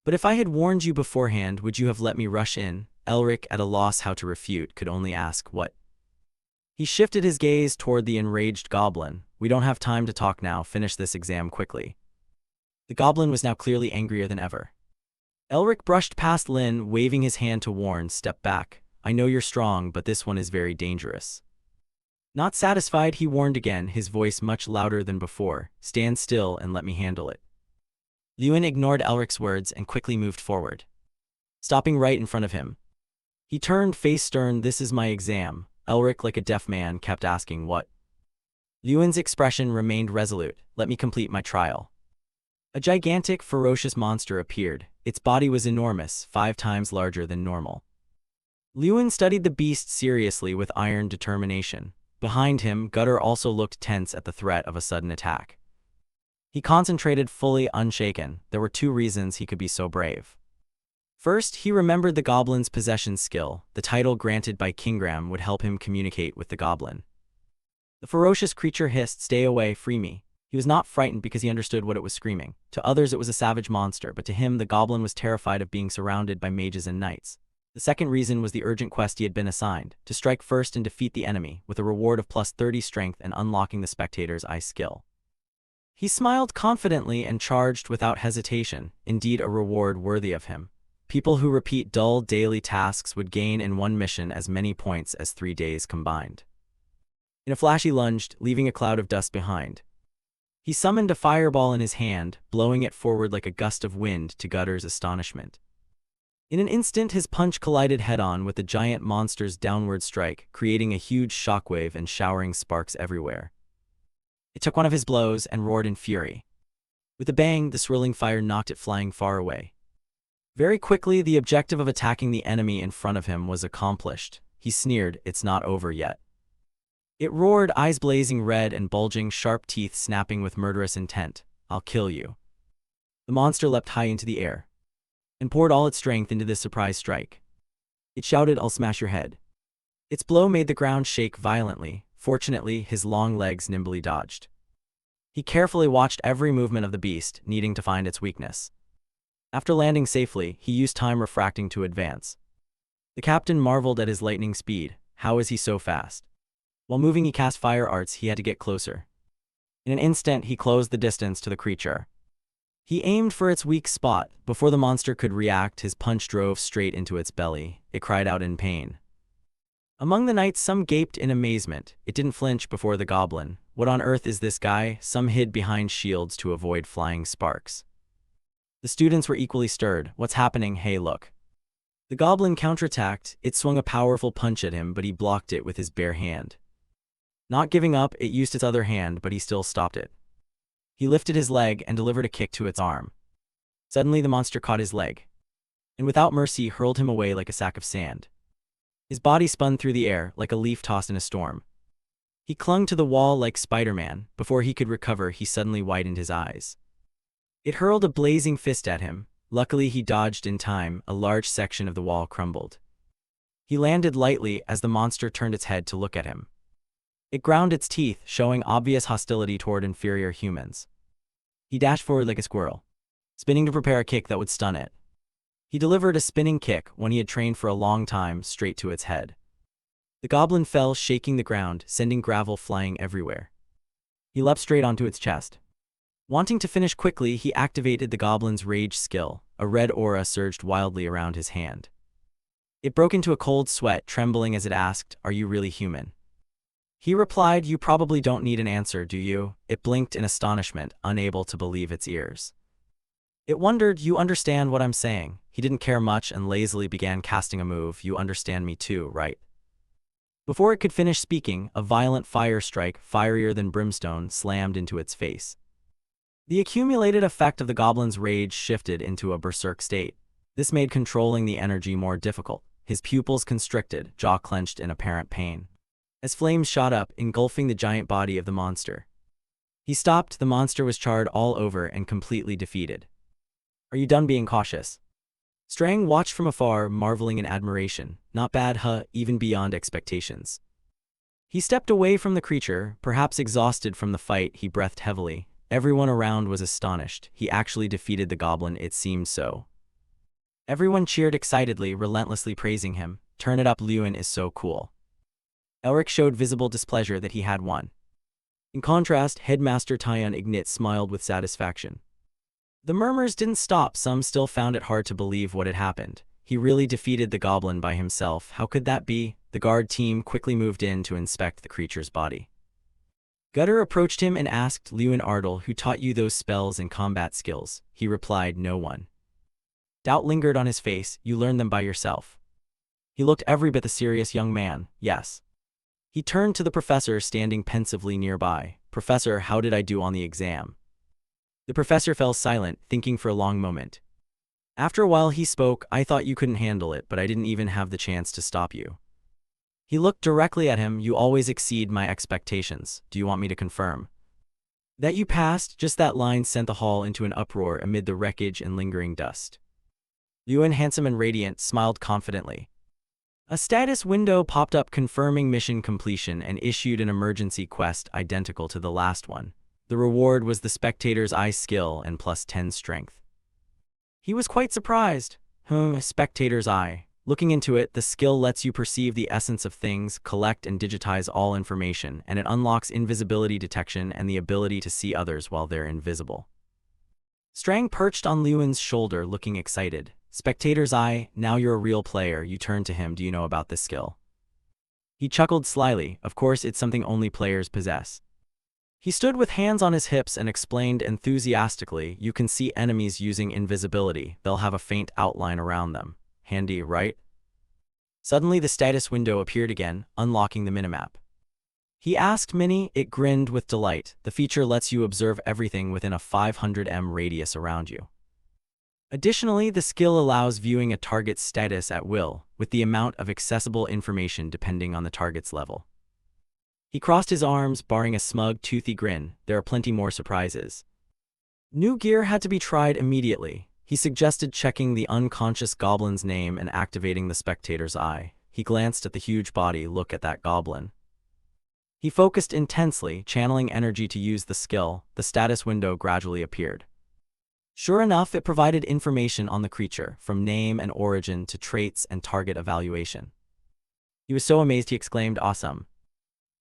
But if I had warned you beforehand, would you have let me rush in?" Elric, at a loss how to refute, could only ask, "What?" He shifted his gaze toward the enraged goblin. "We don't have time to talk now. Finish this exam quickly." The goblin was now clearly angrier than ever. Elric brushed past Lin, waving his hand to warn, "Step back. I know you're strong, but this one is very dangerous." Not satisfied, he warned again, his voice much louder than before, "Stand still and let me handle it." Lewin ignored Elric's words and quickly moved forward, stopping right in front of him. He turned, face stern. "This is my exam." Elric, like a deaf man, kept asking, "What?" Lewin's expression remained resolute. "Let me complete my trial." A gigantic, ferocious monster appeared. Its body was enormous, 5 times larger than normal. Lewin studied the beast seriously with iron determination. Behind him, Gutter also looked tense at the threat of a sudden attack. He concentrated, fully unshaken. There were 2 reasons he could be so brave. First, he remembered the goblin's possession skill. The title granted by Kingram would help him communicate with the goblin. The ferocious creature hissed, "Stay away, free me." He was not frightened because he understood what it was screaming. To others it was a savage monster, but to him the goblin was terrified of being surrounded by mages and knights. The second reason was the urgent quest he had been assigned, to strike first and defeat the enemy, with a reward of +30 strength and unlocking the spectator's ice skill. He smiled confidently and charged without hesitation, indeed a reward worthy of him. People who repeat dull daily tasks would gain in one mission as many points as 3 days combined. In a flash he lunged, leaving a cloud of dust behind. He summoned a fireball in his hand, blowing it forward like a gust of wind to Gutter's astonishment. In an instant his punch collided head-on with the giant monster's downward strike, creating a huge shockwave and showering sparks everywhere. It took one of his blows and roared in fury. With a bang, the swirling fire knocked it flying far away. Very quickly, the objective of attacking the enemy in front of him was accomplished. He sneered, "It's not over yet." It roared, eyes blazing red and bulging, sharp teeth snapping with murderous intent. "I'll kill you." The monster leapt high into the air and poured all its strength into this surprise strike. It shouted, "I'll smash your head." Its blow made the ground shake violently. Fortunately, his long legs nimbly dodged. He carefully watched every movement of the beast, needing to find its weakness. After landing safely, he used time refracting to advance. The captain marveled at his lightning speed. How is he so fast? While moving, he cast fire arts. He had to get closer. In an instant, he closed the distance to the creature. He aimed for its weak spot. Before the monster could react, his punch drove straight into its belly. It cried out in pain. Among the knights, some gaped in amazement. It didn't flinch before the goblin. What on earth is this guy? Some hid behind shields to avoid flying sparks. The students were equally stirred. What's happening? Hey, look. The goblin counterattacked. It swung a powerful punch at him, but he blocked it with his bare hand. Not giving up, it used its other hand, but he still stopped it. He lifted his leg and delivered a kick to its arm. Suddenly the monster caught his leg, and without mercy hurled him away like a sack of sand. His body spun through the air like a leaf tossed in a storm. He clung to the wall like Spider-Man. Before he could recover, he suddenly widened his eyes. It hurled a blazing fist at him. Luckily, he dodged in time. A large section of the wall crumbled. He landed lightly as the monster turned its head to look at him. It ground its teeth, showing obvious hostility toward inferior humans. He dashed forward like a squirrel, spinning to prepare a kick that would stun it. He delivered a spinning kick, one he had trained for a long time, straight to its head. The goblin fell, shaking the ground, sending gravel flying everywhere. He leapt straight onto its chest. Wanting to finish quickly, he activated the goblin's rage skill. A red aura surged wildly around his hand. It broke into a cold sweat, trembling as it asked, "Are you really human?" He replied, "You probably don't need an answer, do you?" It blinked in astonishment, unable to believe its ears. It wondered, "You understand what I'm saying?" He didn't care much and lazily began casting a move. "You understand me too, right?" Before it could finish speaking, a violent fire strike, fierier than brimstone, slammed into its face. The accumulated effect of the goblin's rage shifted into a berserk state. This made controlling the energy more difficult. His pupils constricted, jaw clenched in apparent pain, as flames shot up, engulfing the giant body of the monster. He stopped. The monster was charred all over and completely defeated. "Are you done being cautious?" Strang watched from afar, marveling in admiration. "Not bad, huh? Even beyond expectations." He stepped away from the creature, perhaps exhausted from the fight. He breathed heavily. Everyone around was astonished. He actually defeated the goblin, it seemed so. Everyone cheered excitedly, relentlessly praising him. "Turn it up, Lewin is so cool." Elric showed visible displeasure that he had won. In contrast, Headmaster Tyon Ignit smiled with satisfaction. The murmurs didn't stop. Some still found it hard to believe what had happened. He really defeated the goblin by himself. How could that be? The guard team quickly moved in to inspect the creature's body. Gutter approached him and asked, "Lewin Ardle, who taught you those spells and combat skills?" He replied, "No one." Doubt lingered on his face. "You learned them by yourself." He looked every bit the serious young man. "Yes." He turned to the professor standing pensively nearby. "Professor, how did I do on the exam?" The professor fell silent, thinking for a long moment. After a while he spoke, "I thought you couldn't handle it, but I didn't even have the chance to stop you." He looked directly at him. "You always exceed my expectations. Do you want me to confirm that you passed?" Just that line sent the hall into an uproar amid the wreckage and lingering dust. Lewin, handsome and radiant, smiled confidently. A status window popped up confirming mission completion and issued an emergency quest identical to the last one. The reward was the spectator's eye skill and plus 10 strength. He was quite surprised. Spectator's eye. Looking into it, the skill lets you perceive the essence of things, collect and digitize all information, and it unlocks invisibility detection and the ability to see others while they're invisible. Strang perched on Lewin's shoulder, looking excited. "Spectator's eye, now you're a real player." You turned to him. "Do you know about this skill?" He chuckled slyly. "Of course, it's something only players possess." He stood with hands on his hips and explained enthusiastically, "You can see enemies using invisibility. They'll have a faint outline around them. Handy, right?" Suddenly the status window appeared again, unlocking the minimap. He asked Minnie. It grinned with delight. The feature lets you observe everything within a 500 m radius around you. Additionally, the skill allows viewing a target's status at will, with the amount of accessible information depending on the target's level. He crossed his arms, barring a smug, toothy grin. "There are plenty more surprises." New gear had to be tried immediately. He suggested checking the unconscious goblin's name and activating the spectator's eye. He glanced at the huge body. "Look at that goblin." He focused intensely, channeling energy to use the skill. The status window gradually appeared. Sure enough, it provided information on the creature, from name and origin to traits and target evaluation. He was so amazed he exclaimed, "Awesome.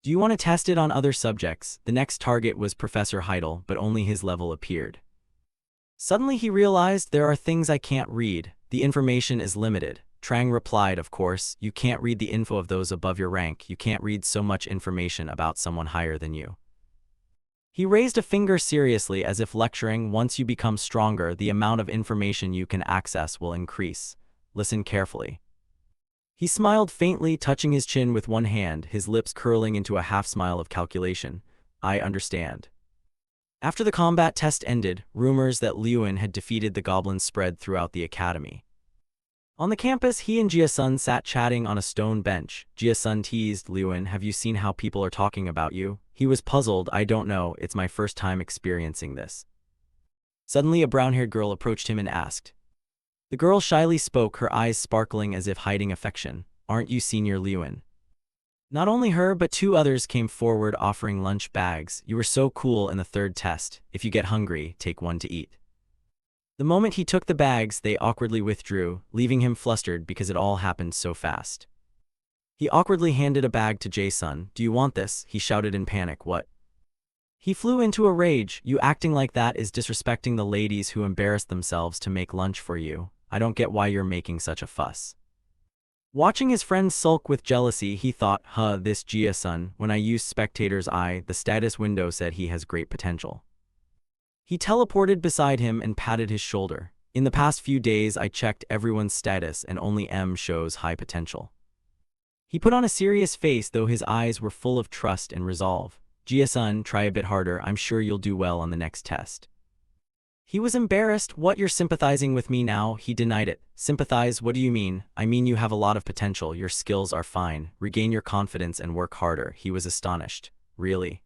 Do you want to test it on other subjects?" The next target was Professor Heidel, but only his level appeared. Suddenly he realized, "There are things I can't read. The information is limited." Trang replied, "Of course, you can't read the info of those above your rank. You can't read so much information about someone higher than you." He raised a finger seriously as if lecturing. "Once you become stronger, the amount of information you can access will increase. Listen carefully." He smiled faintly, touching his chin with one hand, his lips curling into a half-smile of calculation. "I understand." After the combat test ended, rumors that Lewin had defeated the goblin spread throughout the academy. On the campus, he and Jia-sun sat chatting on a stone bench. Jia-sun teased Lewin, "Have you seen how people are talking about you?" He was puzzled. "I don't know, it's my first time experiencing this." Suddenly, a brown-haired girl approached him and asked. The girl shyly spoke, her eyes sparkling as if hiding affection. "Aren't you Senior Lewin?" Not only her, but two others came forward offering lunch bags. "You were so cool in the third test. If you get hungry, take one to eat." The moment he took the bags, they awkwardly withdrew, leaving him flustered because it all happened so fast. He awkwardly handed a bag to Jae-sun. "Do you want this?" he shouted in panic. "What?" He flew into a rage. "You acting like that is disrespecting the ladies who embarrassed themselves to make lunch for you. I don't get why you're making such a fuss." Watching his friend sulk with jealousy, he thought, this Jia-sun, when I used spectator's eye, the status window said he has great potential. He teleported beside him and patted his shoulder. "In the past few days, I checked everyone's status and only M shows high potential." He put on a serious face, though his eyes were full of trust and resolve. "Jia-sun, try a bit harder. I'm sure you'll do well on the next test." He was embarrassed. "What, you're sympathizing with me now?" He denied it. "Sympathize? What do you mean?" "I mean you have a lot of potential. Your skills are fine. Regain your confidence and work harder." He was astonished. "Really?"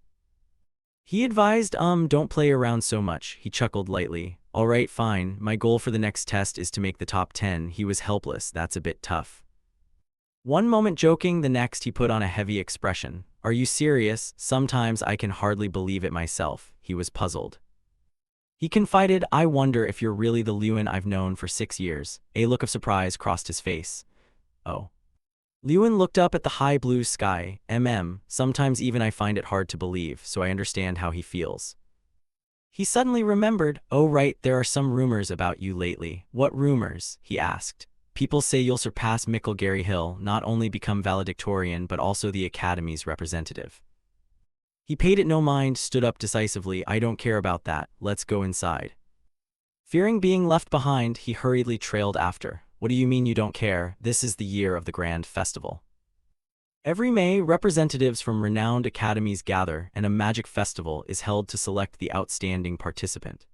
He advised, don't play around so much." He chuckled lightly. "All right, fine. My goal for the next test is to make the top 10. He was helpless. "That's a bit tough." One moment joking, the next he put on a heavy expression. "Are you serious? Sometimes I can hardly believe it myself." He was puzzled. He confided, "I wonder if you're really the Lewin I've known for 6 years. A look of surprise crossed his face. "Oh." Lewin looked up at the high blue sky. Sometimes even I find it hard to believe, so I understand how he feels." He suddenly remembered. "Oh right, there are some rumors about you lately." "What rumors?" he asked. "People say you'll surpass Gary Hill, not only become valedictorian but also the Academy's representative." He paid it no mind, stood up decisively. "I don't care about that. Let's go inside." Fearing being left behind, he hurriedly trailed after. "What do you mean you don't care? This is the year of the Grand Festival. Every May, representatives from renowned academies gather, and a magic festival is held to select the outstanding participant.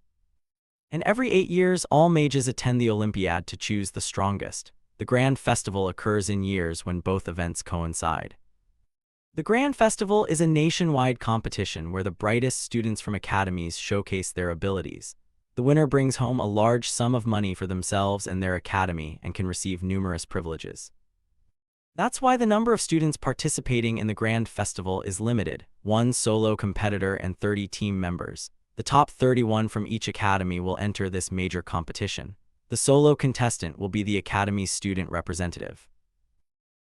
And every 8 years, all mages attend the Olympiad to choose the strongest. The Grand Festival occurs in years when both events coincide. The Grand Festival is a nationwide competition where the brightest students from academies showcase their abilities. The winner brings home a large sum of money for themselves and their academy and can receive numerous privileges. That's why the number of students participating in the Grand Festival is limited: 1 solo competitor and 30 team members. The top 31 from each academy will enter this major competition. The solo contestant will be the academy's student representative.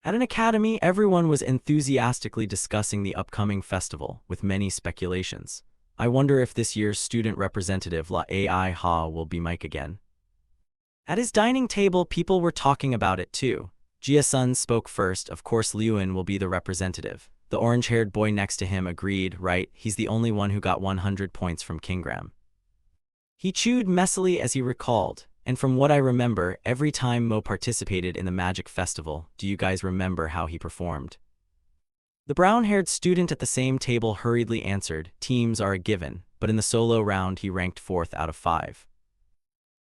At an academy, everyone was enthusiastically discussing the upcoming festival, with many speculations. "I wonder if this year's student representative will be Mike again." At his dining table, people were talking about it too. Jia-sun spoke first. "Of course Lewin will be the representative." The orange-haired boy next to him agreed. "Right, he's the only one who got 100 points from Kingram." He chewed messily as he recalled. "And from what I remember, every time Mo participated in the Magic Festival, do you guys remember how he performed?" The brown-haired student at the same table hurriedly answered. "Teams are a given, but in the solo round he ranked 4th out of 5.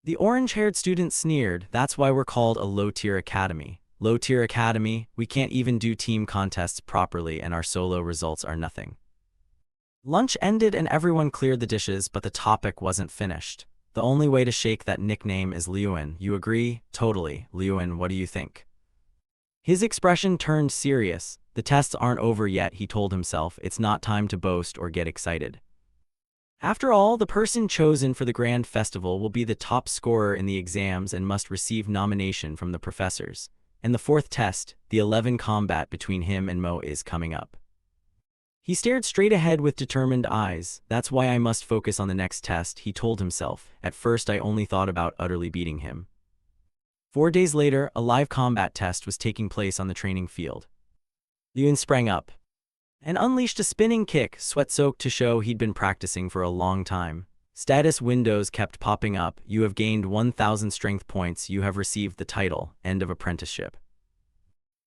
The orange-haired student sneered. "That's why we're called a low-tier academy." "Low-tier academy? We can't even do team contests properly and our solo results are nothing." Lunch ended and everyone cleared the dishes, but the topic wasn't finished. "The only way to shake that nickname is Lewin. You agree?" "Totally. Lewin, what do you think?" His expression turned serious. "The tests aren't over yet," he told himself. "It's not time to boast or get excited. After all, the person chosen for the Grand Festival will be the top scorer in the exams and must receive nomination from the professors. And the 4th test, the 11 combat between him and Mo, is coming up." He stared straight ahead with determined eyes. "That's why I must focus on the next test," he told himself. "At first I only thought about utterly beating him." 4 days later, a live combat test was taking place on the training field. Lewin sprang up and unleashed a spinning kick, sweat-soaked to show he'd been practicing for a long time. Status windows kept popping up. "You have gained 1,000 strength points. You have received the title. End of apprenticeship."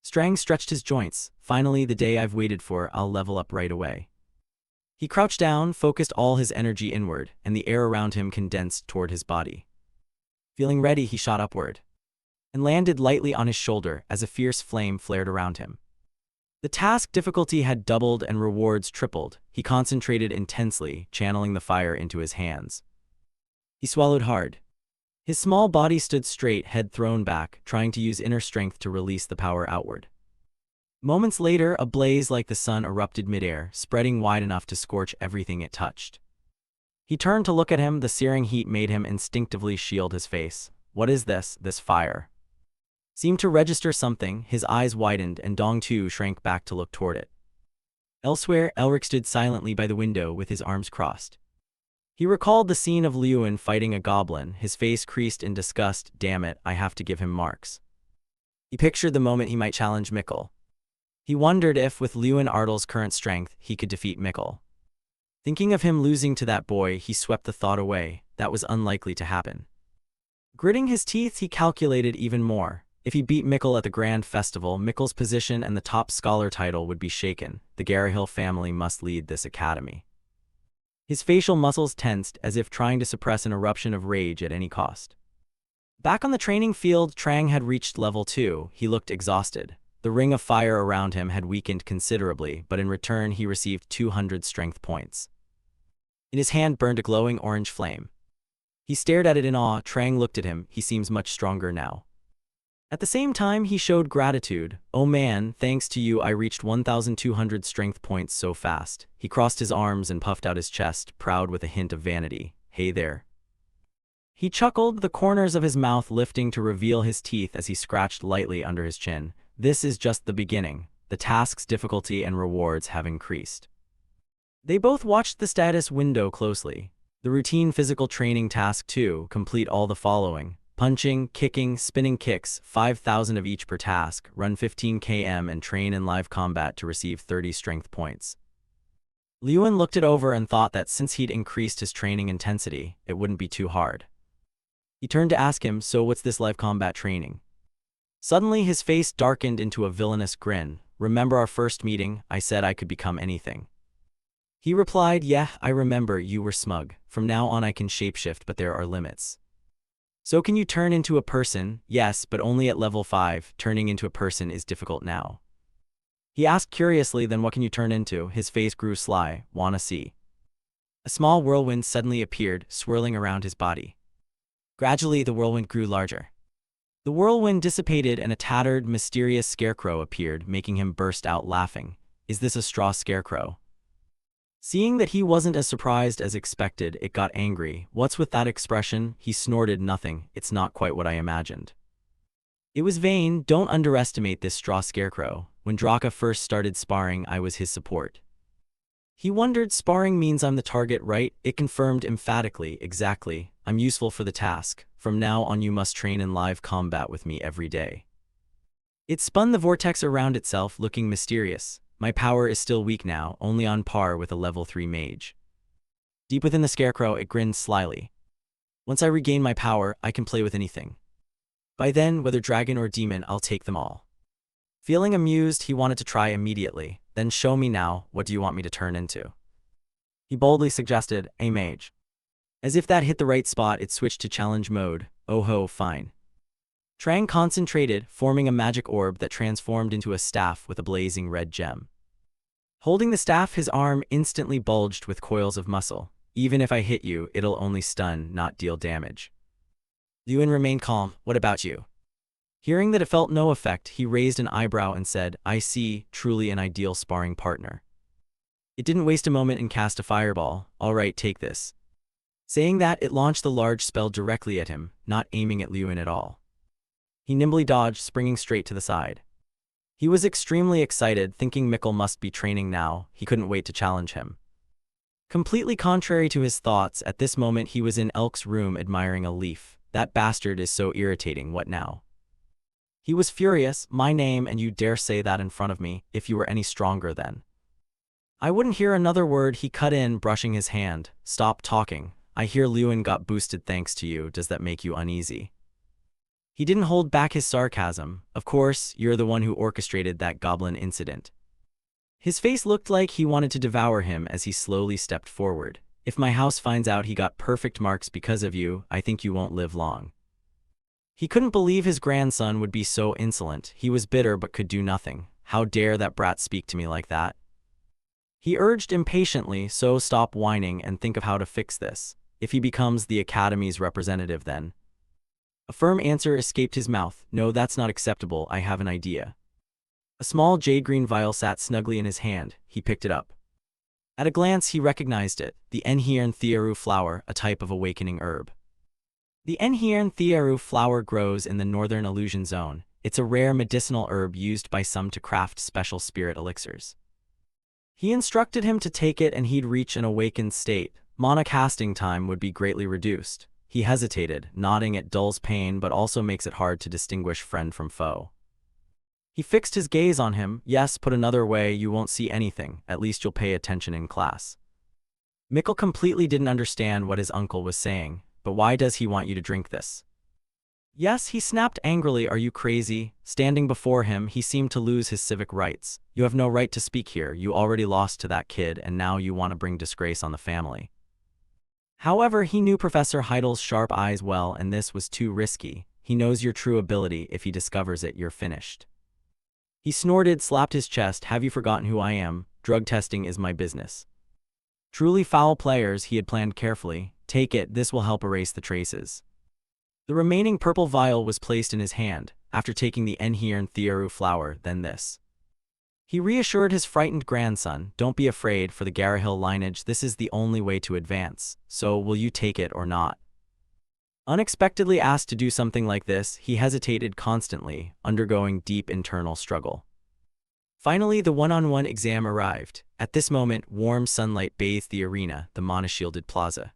Strang stretched his joints. "Finally, the day I've waited for. I'll level up right away." He crouched down, focused all his energy inward, and the air around him condensed toward his body. Feeling ready, he shot upward. and landed lightly on his shoulder as a fierce flame flared around him. The task difficulty had doubled and rewards tripled. He concentrated intensely, channeling the fire into his hands. He swallowed hard. His small body stood straight, head thrown back, trying to use inner strength to release the power outward. Moments later, a blaze like the sun erupted midair, spreading wide enough to scorch everything it touched. He turned to look at him. The searing heat made him instinctively shield his face. What is this fire? Seemed to register something. His eyes widened, and Dong too shrank back to look toward it. Elsewhere, Elric stood silently by the window with his arms crossed. He recalled the scene of Lewin fighting a goblin, his face creased in disgust. Damn it, I have to give him marks. He pictured the moment he might challenge Mikkel. He wondered if, with Lewin Ardle's current strength, he could defeat Mikkel. Thinking of him losing to that boy, he swept the thought away. That was unlikely to happen. Gritting his teeth, he calculated even more. If he beat Mikkel at the Grand Festival, Mikkel's position and the top scholar title would be shaken. The Garrahill family must lead this academy. His facial muscles tensed, as if trying to suppress an eruption of rage at any cost. Back on the training field, Trang had reached level 2. He looked exhausted. The ring of fire around him had weakened considerably, but in return he received 200 strength points. In his hand burned a glowing orange flame. He stared at it in awe. Trang looked at him. He seems much stronger now. At the same time, he showed gratitude. Oh man, thanks to you I reached 1,200 strength points so fast. He crossed his arms and puffed out his chest, proud with a hint of vanity. Hey there. He chuckled, the corners of his mouth lifting to reveal his teeth as he scratched lightly under his chin. This is just the beginning. The task's difficulty and rewards have increased. They both watched the status window closely. The routine physical training task 2, complete all the following. Punching, kicking, spinning kicks, 5,000 of each per task, run 15 km and train in live combat to receive 30 strength points. Lewin looked it over and thought that since he'd increased his training intensity, it wouldn't be too hard. He turned to ask him, so what's this live combat training? Suddenly his face darkened into a villainous grin. Remember our first meeting? I said I could become anything. He replied, yeah, I remember, you were smug. From now on I can shapeshift, but there are limits. So can you turn into a person? Yes, but only at level 5. Turning into a person is difficult now. He asked curiously, then what can you turn into? His face grew sly. Wanna see? A small whirlwind suddenly appeared, swirling around his body. Gradually the whirlwind grew larger. The whirlwind dissipated and a tattered, mysterious scarecrow appeared, making him burst out laughing. Is this a straw scarecrow? Seeing that he wasn't as surprised as expected, it got angry. What's with that expression? He snorted. Nothing. It's not quite what I imagined. It was vain. Don't underestimate this straw scarecrow. When Draka first started sparring, I was his support. He wondered, sparring means I'm the target, right? It confirmed emphatically. Exactly. I'm useful for the task. From now on you must train in live combat with me every day. It spun the vortex around itself, looking mysterious. My power is still weak now, only on par with a level 3 mage. Deep within the scarecrow, it grinned slyly. Once I regain my power, I can play with anything. By then, whether dragon or demon, I'll take them all. Feeling amused, he wanted to try immediately. Then show me now, what do you want me to turn into? He boldly suggested, a mage. As if that hit the right spot, it switched to challenge mode. Oh ho, fine. Trang concentrated, forming a magic orb that transformed into a staff with a blazing red gem. Holding the staff, his arm instantly bulged with coils of muscle. Even if I hit you, it'll only stun, not deal damage. Lewin remained calm. What about you? Hearing that it felt no effect, he raised an eyebrow and said, I see, truly an ideal sparring partner. It didn't waste a moment and cast a fireball. All right, take this. Saying that, it launched the large spell directly at him, not aiming at Lewin at all. He nimbly dodged, springing straight to the side. He was extremely excited, thinking Mikkel must be training now. He couldn't wait to challenge him. Completely contrary to his thoughts, at this moment he was in Elk's room admiring a leaf. That bastard is so irritating, what now? He was furious. My name, and you dare say that in front of me? If you were any stronger then. I wouldn't hear another word. He cut in, brushing his hand. Stop talking. I hear Lewin got boosted thanks to you. Does that make you uneasy? He didn't hold back his sarcasm. Of course, you're the one who orchestrated that goblin incident. His face looked like he wanted to devour him as he slowly stepped forward. If my house finds out he got perfect marks because of you, I think you won't live long. He couldn't believe his grandson would be so insolent. He was bitter but could do nothing. How dare that brat speak to me like that? He urged impatiently, so stop whining and think of how to fix this. If he becomes the Academy's representative then. A firm answer escaped his mouth. No, that's not acceptable, I have an idea. A small jade-green vial sat snugly in his hand. He picked it up. At a glance he recognized it, the Enhirn Thearu flower, a type of awakening herb. The Enhirn Thearu flower grows in the northern illusion zone. It's a rare medicinal herb used by some to craft special spirit elixirs. He instructed him to take it and he'd reach an awakened state. Mana casting time would be greatly reduced. He hesitated, nodding it dulls pain but also makes it hard to distinguish friend from foe. He fixed his gaze on him. Yes, put another way, you won't see anything. At least you'll pay attention in class. Mikkel completely didn't understand what his uncle was saying. But why does he want you to drink this? Yes, he snapped angrily. Are you crazy? Standing before him, he seemed to lose his civic rights. You have no right to speak here. You already lost to that kid and now you want to bring disgrace on the family. However, he knew Professor Heidel's sharp eyes well and this was too risky. He knows your true ability. If he discovers it, you're finished. He snorted, slapped his chest. Have you forgotten who I am? Drug testing is my business. Truly foul players, he had planned carefully. Take it, this will help erase the traces. The remaining purple vial was placed in his hand, after taking the Enhirn Thearu flower, then this. He reassured his frightened grandson, don't be afraid, for the Garahil lineage this is the only way to advance, so will you take it or not? Unexpectedly asked to do something like this, he hesitated constantly, undergoing deep internal struggle. Finally, the one-on-one exam arrived. At this moment, warm sunlight bathed the arena, the mana-shielded plaza.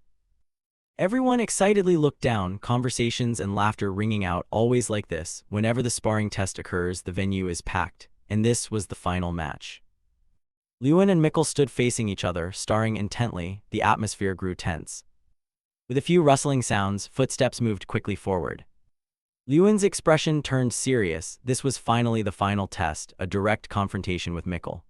Everyone excitedly looked down, conversations and laughter ringing out. Always like this, whenever the sparring test occurs, the venue is packed, and this was the final match. Lewin and Mikkel stood facing each other, staring intently. The atmosphere grew tense. With a few rustling sounds, footsteps moved quickly forward. Lewin's expression turned serious. This was finally the final test, a direct confrontation with Mikkel.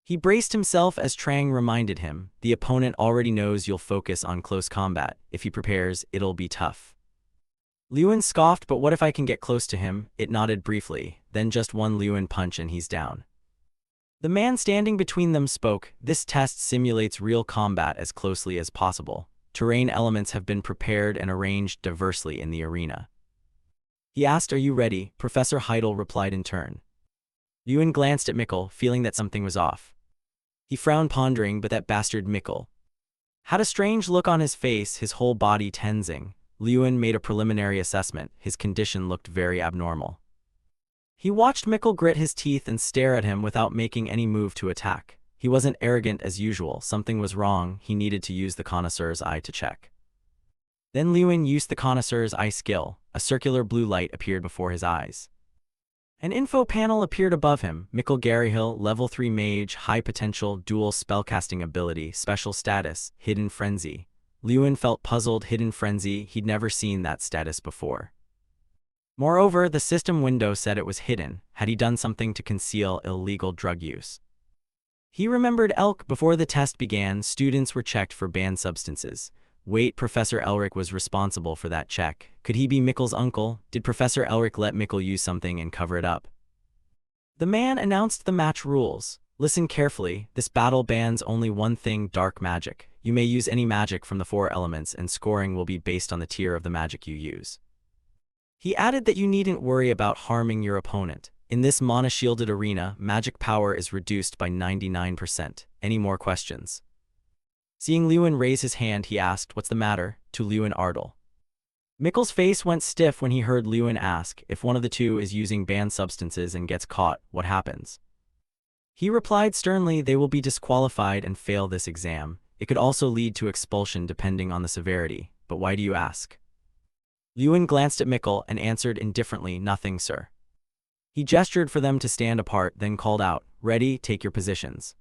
He braced himself as Trang reminded him, the opponent already knows you'll focus on close combat. If he prepares, it'll be tough. Lewin scoffed, but what if I can get close to him? It nodded briefly, then just one Lewin punch and he's down. The man standing between them spoke, this test simulates real combat as closely as possible. Terrain elements have been prepared and arranged diversely in the arena. He asked, are you ready? Professor Heidel replied in turn. Lewin glanced at Mikkel, feeling that something was off. He frowned, pondering, but that bastard Mikkel had a strange look on his face, his whole body tensing. Lewin made a preliminary assessment. His condition looked very abnormal. He watched Mikkel grit his teeth and stare at him without making any move to attack. He wasn't arrogant as usual. Something was wrong. He needed to use the connoisseur's eye to check. Then Lewin used the connoisseur's eye skill. A circular blue light appeared before his eyes. An info panel appeared above him. Mikkel Garahil, level 3 mage, high potential, dual spellcasting ability, special status, hidden frenzy. Lewin felt puzzled. Hidden frenzy, he'd never seen that status before. Moreover, the system window said it was hidden. Had he done something to conceal illegal drug use? He remembered Elk. Before the test began, students were checked for banned substances. Wait, Professor Elric was responsible for that check. Could he be Mikkel's uncle? Did Professor Elric let Mikkel use something and cover it up? The man announced the match rules. Listen carefully, this battle bans only one thing, dark magic. You may use any magic from the 4 elements and scoring will be based on the tier of the magic you use. He added that you needn't worry about harming your opponent. In this mana-shielded arena, magic power is reduced by 99%. Any more questions? Seeing Lewin raise his hand, he asked, what's the matter? To Lewin Ardel. Mikkel's face went stiff when he heard Lewin ask, if one of the two is using banned substances and gets caught, what happens? He replied sternly, they will be disqualified and fail this exam. It could also lead to expulsion depending on the severity. But why do you ask? Lewin glanced at Mikkel and answered indifferently, nothing, sir. He gestured for them to stand apart, then called out, ready, take your positions.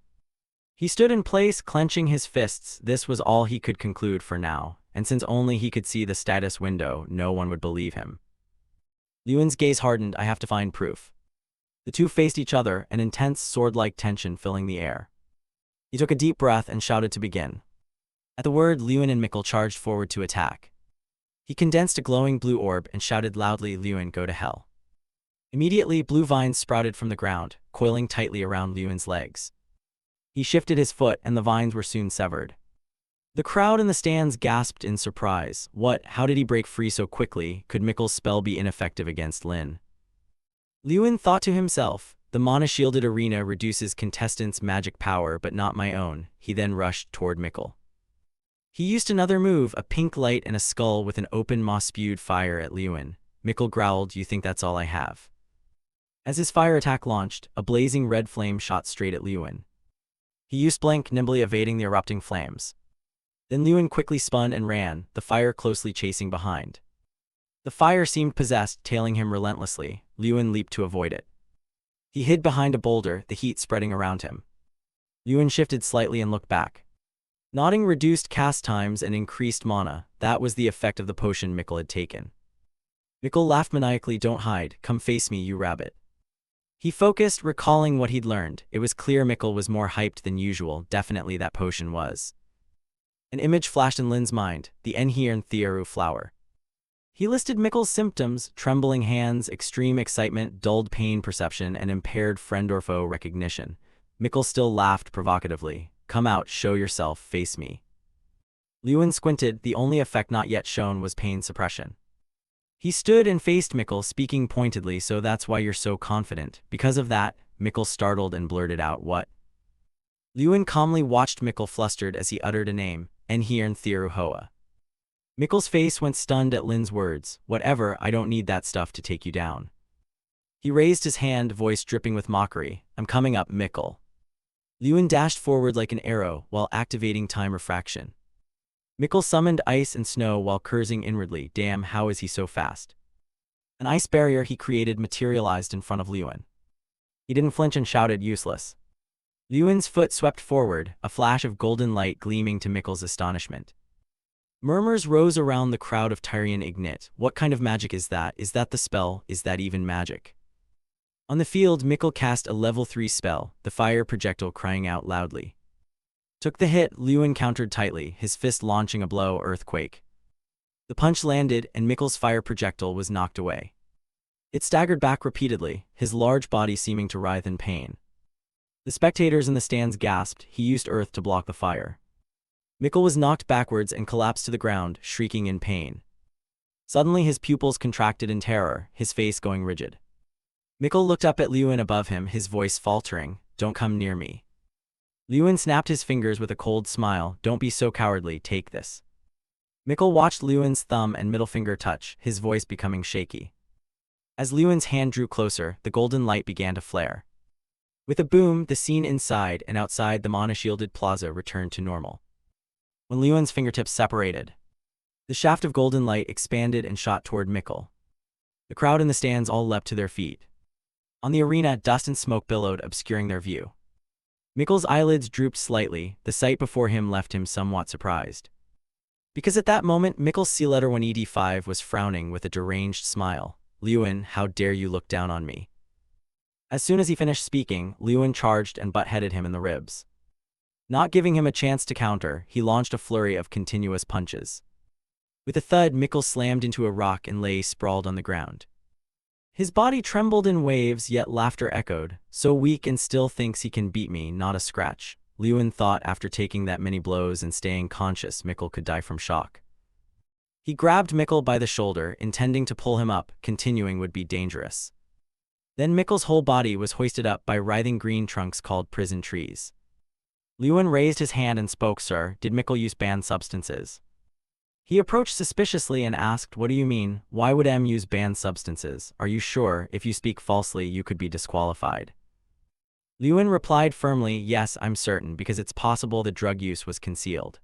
He stood in place, clenching his fists. This was all he could conclude for now, and since only he could see the status window, no one would believe him. Lewin's gaze hardened. I have to find proof. The two faced each other, an intense sword-like tension filling the air. He took a deep breath and shouted to begin. At the word, Lewin and Mikkel charged forward to attack. He condensed a glowing blue orb and shouted loudly, Liyuan, go to hell. Immediately, blue vines sprouted from the ground, coiling tightly around Liyuan's legs. He shifted his foot and the vines were soon severed. The crowd in the stands gasped in surprise. What? How did he break free so quickly? Could Mickle's spell be ineffective against Lin? Liyuan thought to himself, the mana-shielded arena reduces contestants' magic power but not my own. He then rushed toward Mickle. He used another move, a pink light and a skull with an open maw spewed fire at Liyuan. Mickle growled, you think that's all I have? As his fire attack launched, a blazing red flame shot straight at Liyuan. He used Blink, nimbly evading the erupting flames. Then Liyuan quickly spun and ran, the fire closely chasing behind. The fire seemed possessed, tailing him relentlessly. Liyuan leaped to avoid it. He hid behind a boulder, the heat spreading around him. Liyuan shifted slightly and looked back. Nodding reduced cast times and increased mana. That was the effect of the potion Mickle had taken. Mickle laughed maniacally, don't hide, come face me, you rabbit. He focused, recalling what he'd learned. It was clear Mickle was more hyped than usual, definitely that potion was. An image flashed in Lin's mind, the Enhirn Thearu flower. He listed Mickle's symptoms, trembling hands, extreme excitement, dulled pain perception, and impaired friend or foe recognition. Mickle still laughed provocatively. Come out, show yourself, face me. Liyuan squinted, the only effect not yet shown was pain suppression. He stood and faced Mickle, speaking pointedly, so that's why you're so confident. Because of that, Mickle startled and blurted out, what? Liyuan calmly watched Mickle flustered as he uttered a name, Enhirn Thearu Hoa. Mickle's face went stunned at Lin's words. Whatever, I don't need that stuff to take you down. He raised his hand, voice dripping with mockery. I'm coming up, Mickle. Liyuan dashed forward like an arrow, while activating time refraction. Mickle summoned ice and snow while cursing inwardly. Damn, how is he so fast? An ice barrier he created materialized in front of Liyuan. He didn't flinch and shouted, useless. Liyuan's foot swept forward, a flash of golden light gleaming to Mickle's astonishment. Murmurs rose around the crowd of Tyrian Ignite. What kind of magic is that? Is that the spell? Is that even magic? On the field, Mickle cast a level 3 spell, the fire projectile crying out loudly. Took the hit, Liyuan countered tightly, his fist launching a blow earthquake. The punch landed, and Mickle's fire projectile was knocked away. It staggered back repeatedly, his large body seeming to writhe in pain. The spectators in the stands gasped. He used earth to block the fire. Mickle was knocked backwards and collapsed to the ground, shrieking in pain. Suddenly his pupils contracted in terror, his face going rigid. Mickle looked up at Liyuan above him, his voice faltering, don't come near me. Liyuan snapped his fingers with a cold smile, don't be so cowardly, take this. Mickle watched Liyuan's thumb and middle finger touch, his voice becoming shaky. As Liyuan's hand drew closer, the golden light began to flare. With a boom, the scene inside and outside the mana-shielded plaza returned to normal. When Liyuan's fingertips separated, the shaft of golden light expanded and shot toward Mickle. The crowd in the stands all leapt to their feet. On the arena, dust and smoke billowed, obscuring their view. Mickle's eyelids drooped slightly, the sight before him left him somewhat surprised. Because at that moment, Mickle's C-letter 1ED5 was frowning with a deranged smile. Liyuan, how dare you look down on me? As soon as he finished speaking, Liyuan charged and butt-headed him in the ribs. Not giving him a chance to counter, he launched a flurry of continuous punches. With a thud, Mickle slammed into a rock and lay sprawled on the ground. His body trembled in waves, yet laughter echoed. So weak and still thinks he can beat me, not a scratch. Liyuan thought after taking that many blows and staying conscious, Mickle could die from shock. He grabbed Mickle by the shoulder, intending to pull him up, continuing would be dangerous. Then Mickle's whole body was hoisted up by writhing green trunks called prison trees. Liyuan raised his hand and spoke, Sir, did Mickle use banned substances? He approached suspiciously and asked, what do you mean? Why would M use banned substances? Are you sure? If you speak falsely, you could be disqualified. Liyuan replied firmly, yes, I'm certain, because it's possible the drug use was concealed.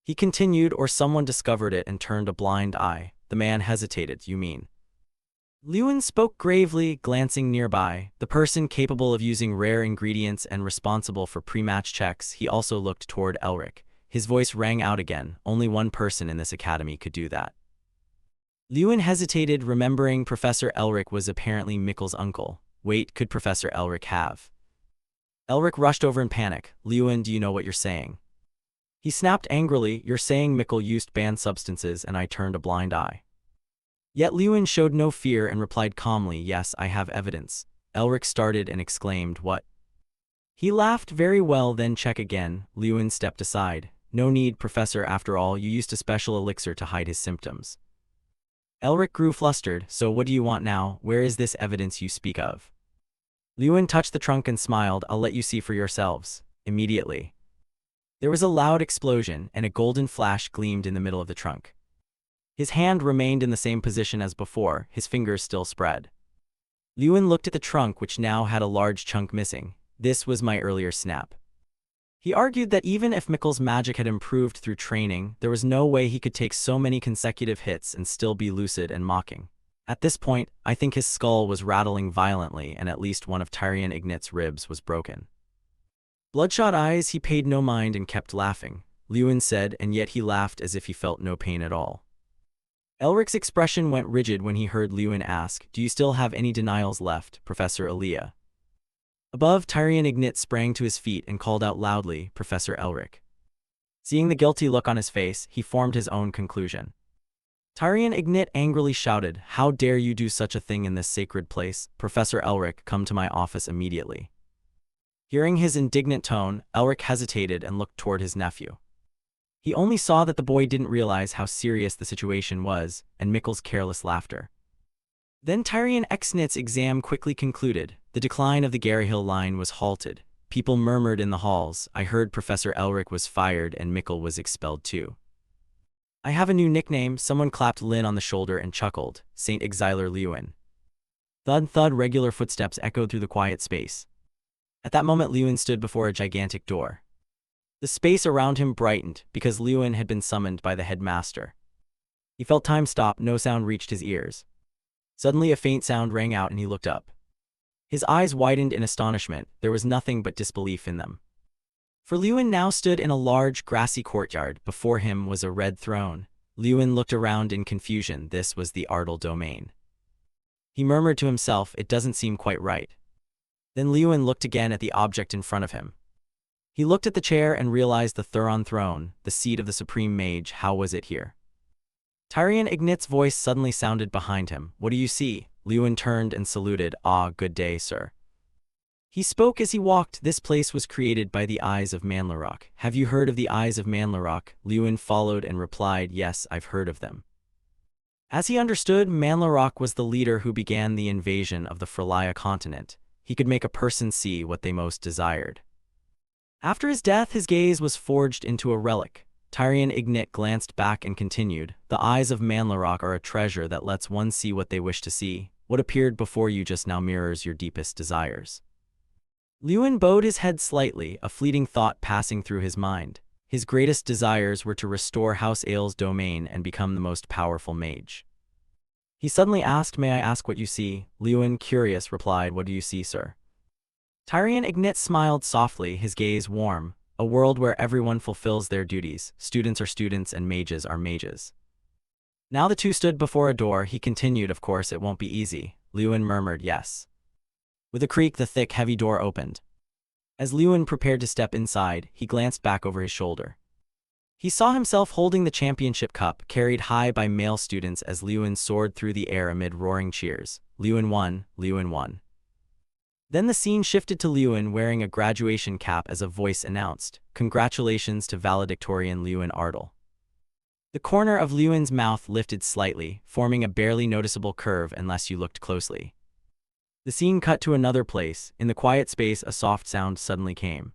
He continued, or someone discovered it and turned a blind eye. The man hesitated, you mean? Liyuan spoke gravely, glancing nearby, the person capable of using rare ingredients and responsible for pre-match checks. He also looked toward Elric. His voice rang out again, only one person in this academy could do that. Liyuan hesitated, remembering Professor Elric was apparently Mickle's uncle. Wait, could Professor Elric have? Elric rushed over in panic. Liyuan, do you know what you're saying? He snapped angrily, you're saying Mikkel used banned substances and I turned a blind eye. Yet Lewin showed no fear and replied calmly, yes, I have evidence. Elric started and exclaimed, what? He laughed, very well, then check again. Lewin stepped aside. No need, Professor, after all, you used a special elixir to hide his symptoms. Elric grew flustered, so what do you want now? Where is this evidence you speak of? Lewin touched the trunk and smiled, I'll let you see for yourselves. Immediately. There was a loud explosion, and a golden flash gleamed in the middle of the trunk. His hand remained in the same position as before, his fingers still spread. Lewin looked at the trunk, which now had a large chunk missing. This was my earlier snap. He argued that even if Mikkel's magic had improved through training, there was no way he could take so many consecutive hits and still be lucid and mocking. At this point, I think his skull was rattling violently and at least one of Tyrion Ignit's ribs was broken. Bloodshot eyes, he paid no mind and kept laughing, Lewin said, and yet he laughed as if he felt no pain at all. Elric's expression went rigid when he heard Lewin ask, do you still have any denials left, Professor Elia? Above, Tyrion Ignit sprang to his feet and called out loudly, Professor Elric. Seeing the guilty look on his face, he formed his own conclusion. Tyrion Ignit angrily shouted, how dare you do such a thing in this sacred place? Professor Elric, come to my office immediately. Hearing his indignant tone, Elric hesitated and looked toward his nephew. He only saw that the boy didn't realize how serious the situation was, and Mikkel's careless laughter. Then Tyrion Ignit's exam quickly concluded. The decline of the Garryhill line was halted. People murmured in the halls. I heard Professor Elric was fired and Mikkel was expelled too. I have a new nickname, someone clapped Lynn on the shoulder and chuckled, Saint Exiler Lewin. Thud thud, regular footsteps echoed through the quiet space. At that moment Lewin stood before a gigantic door. The space around him brightened, because Lewin had been summoned by the headmaster. He felt time stop, no sound reached his ears. Suddenly a faint sound rang out and he looked up. His eyes widened in astonishment, there was nothing but disbelief in them. For Lewin now stood in a large, grassy courtyard, before him was a red throne. Lewin looked around in confusion, this was the Ardell domain. He murmured to himself, it doesn't seem quite right. Then Lewin looked again at the object in front of him. He looked at the chair and realized the Thuron throne, the seat of the supreme mage. How was it here? Tyrion Ignit's voice suddenly sounded behind him. What do you see? Lewin turned and saluted. Ah, good day, sir. He spoke as he walked. This place was created by the Eyes of Manlarok. Have you heard of the Eyes of Manlarok? Lewin followed and replied, yes, I've heard of them. As he understood, Manlarok was the leader who began the invasion of the Frelia continent. He could make a person see what they most desired. After his death, his gaze was forged into a relic. Tyrion Ignit glanced back and continued, the Eyes of Manlarok are a treasure that lets one see what they wish to see. What appeared before you just now mirrors your deepest desires. Lewin bowed his head slightly, a fleeting thought passing through his mind. His greatest desires were to restore House Ael's domain and become the most powerful mage. He suddenly asked, may I ask what you see? Lewin, curious, replied, what do you see, sir? Tyrion Ignit smiled softly, his gaze warm. A world where everyone fulfills their duties. Students are students and mages are mages. Now the two stood before a door. He continued, of course it won't be easy. Lewin murmured, yes. With a creak, the thick, heavy door opened. As Lewin prepared to step inside, he glanced back over his shoulder. He saw himself holding the championship cup, carried high by male students as Lewin soared through the air amid roaring cheers. Lewin won, Lewin won. Then the scene shifted to Lewin wearing a graduation cap as a voice announced, congratulations to valedictorian Lewin Ardell. The corner of Lewin's mouth lifted slightly, forming a barely noticeable curve unless you looked closely. The scene cut to another place. In the quiet space, a soft sound suddenly came.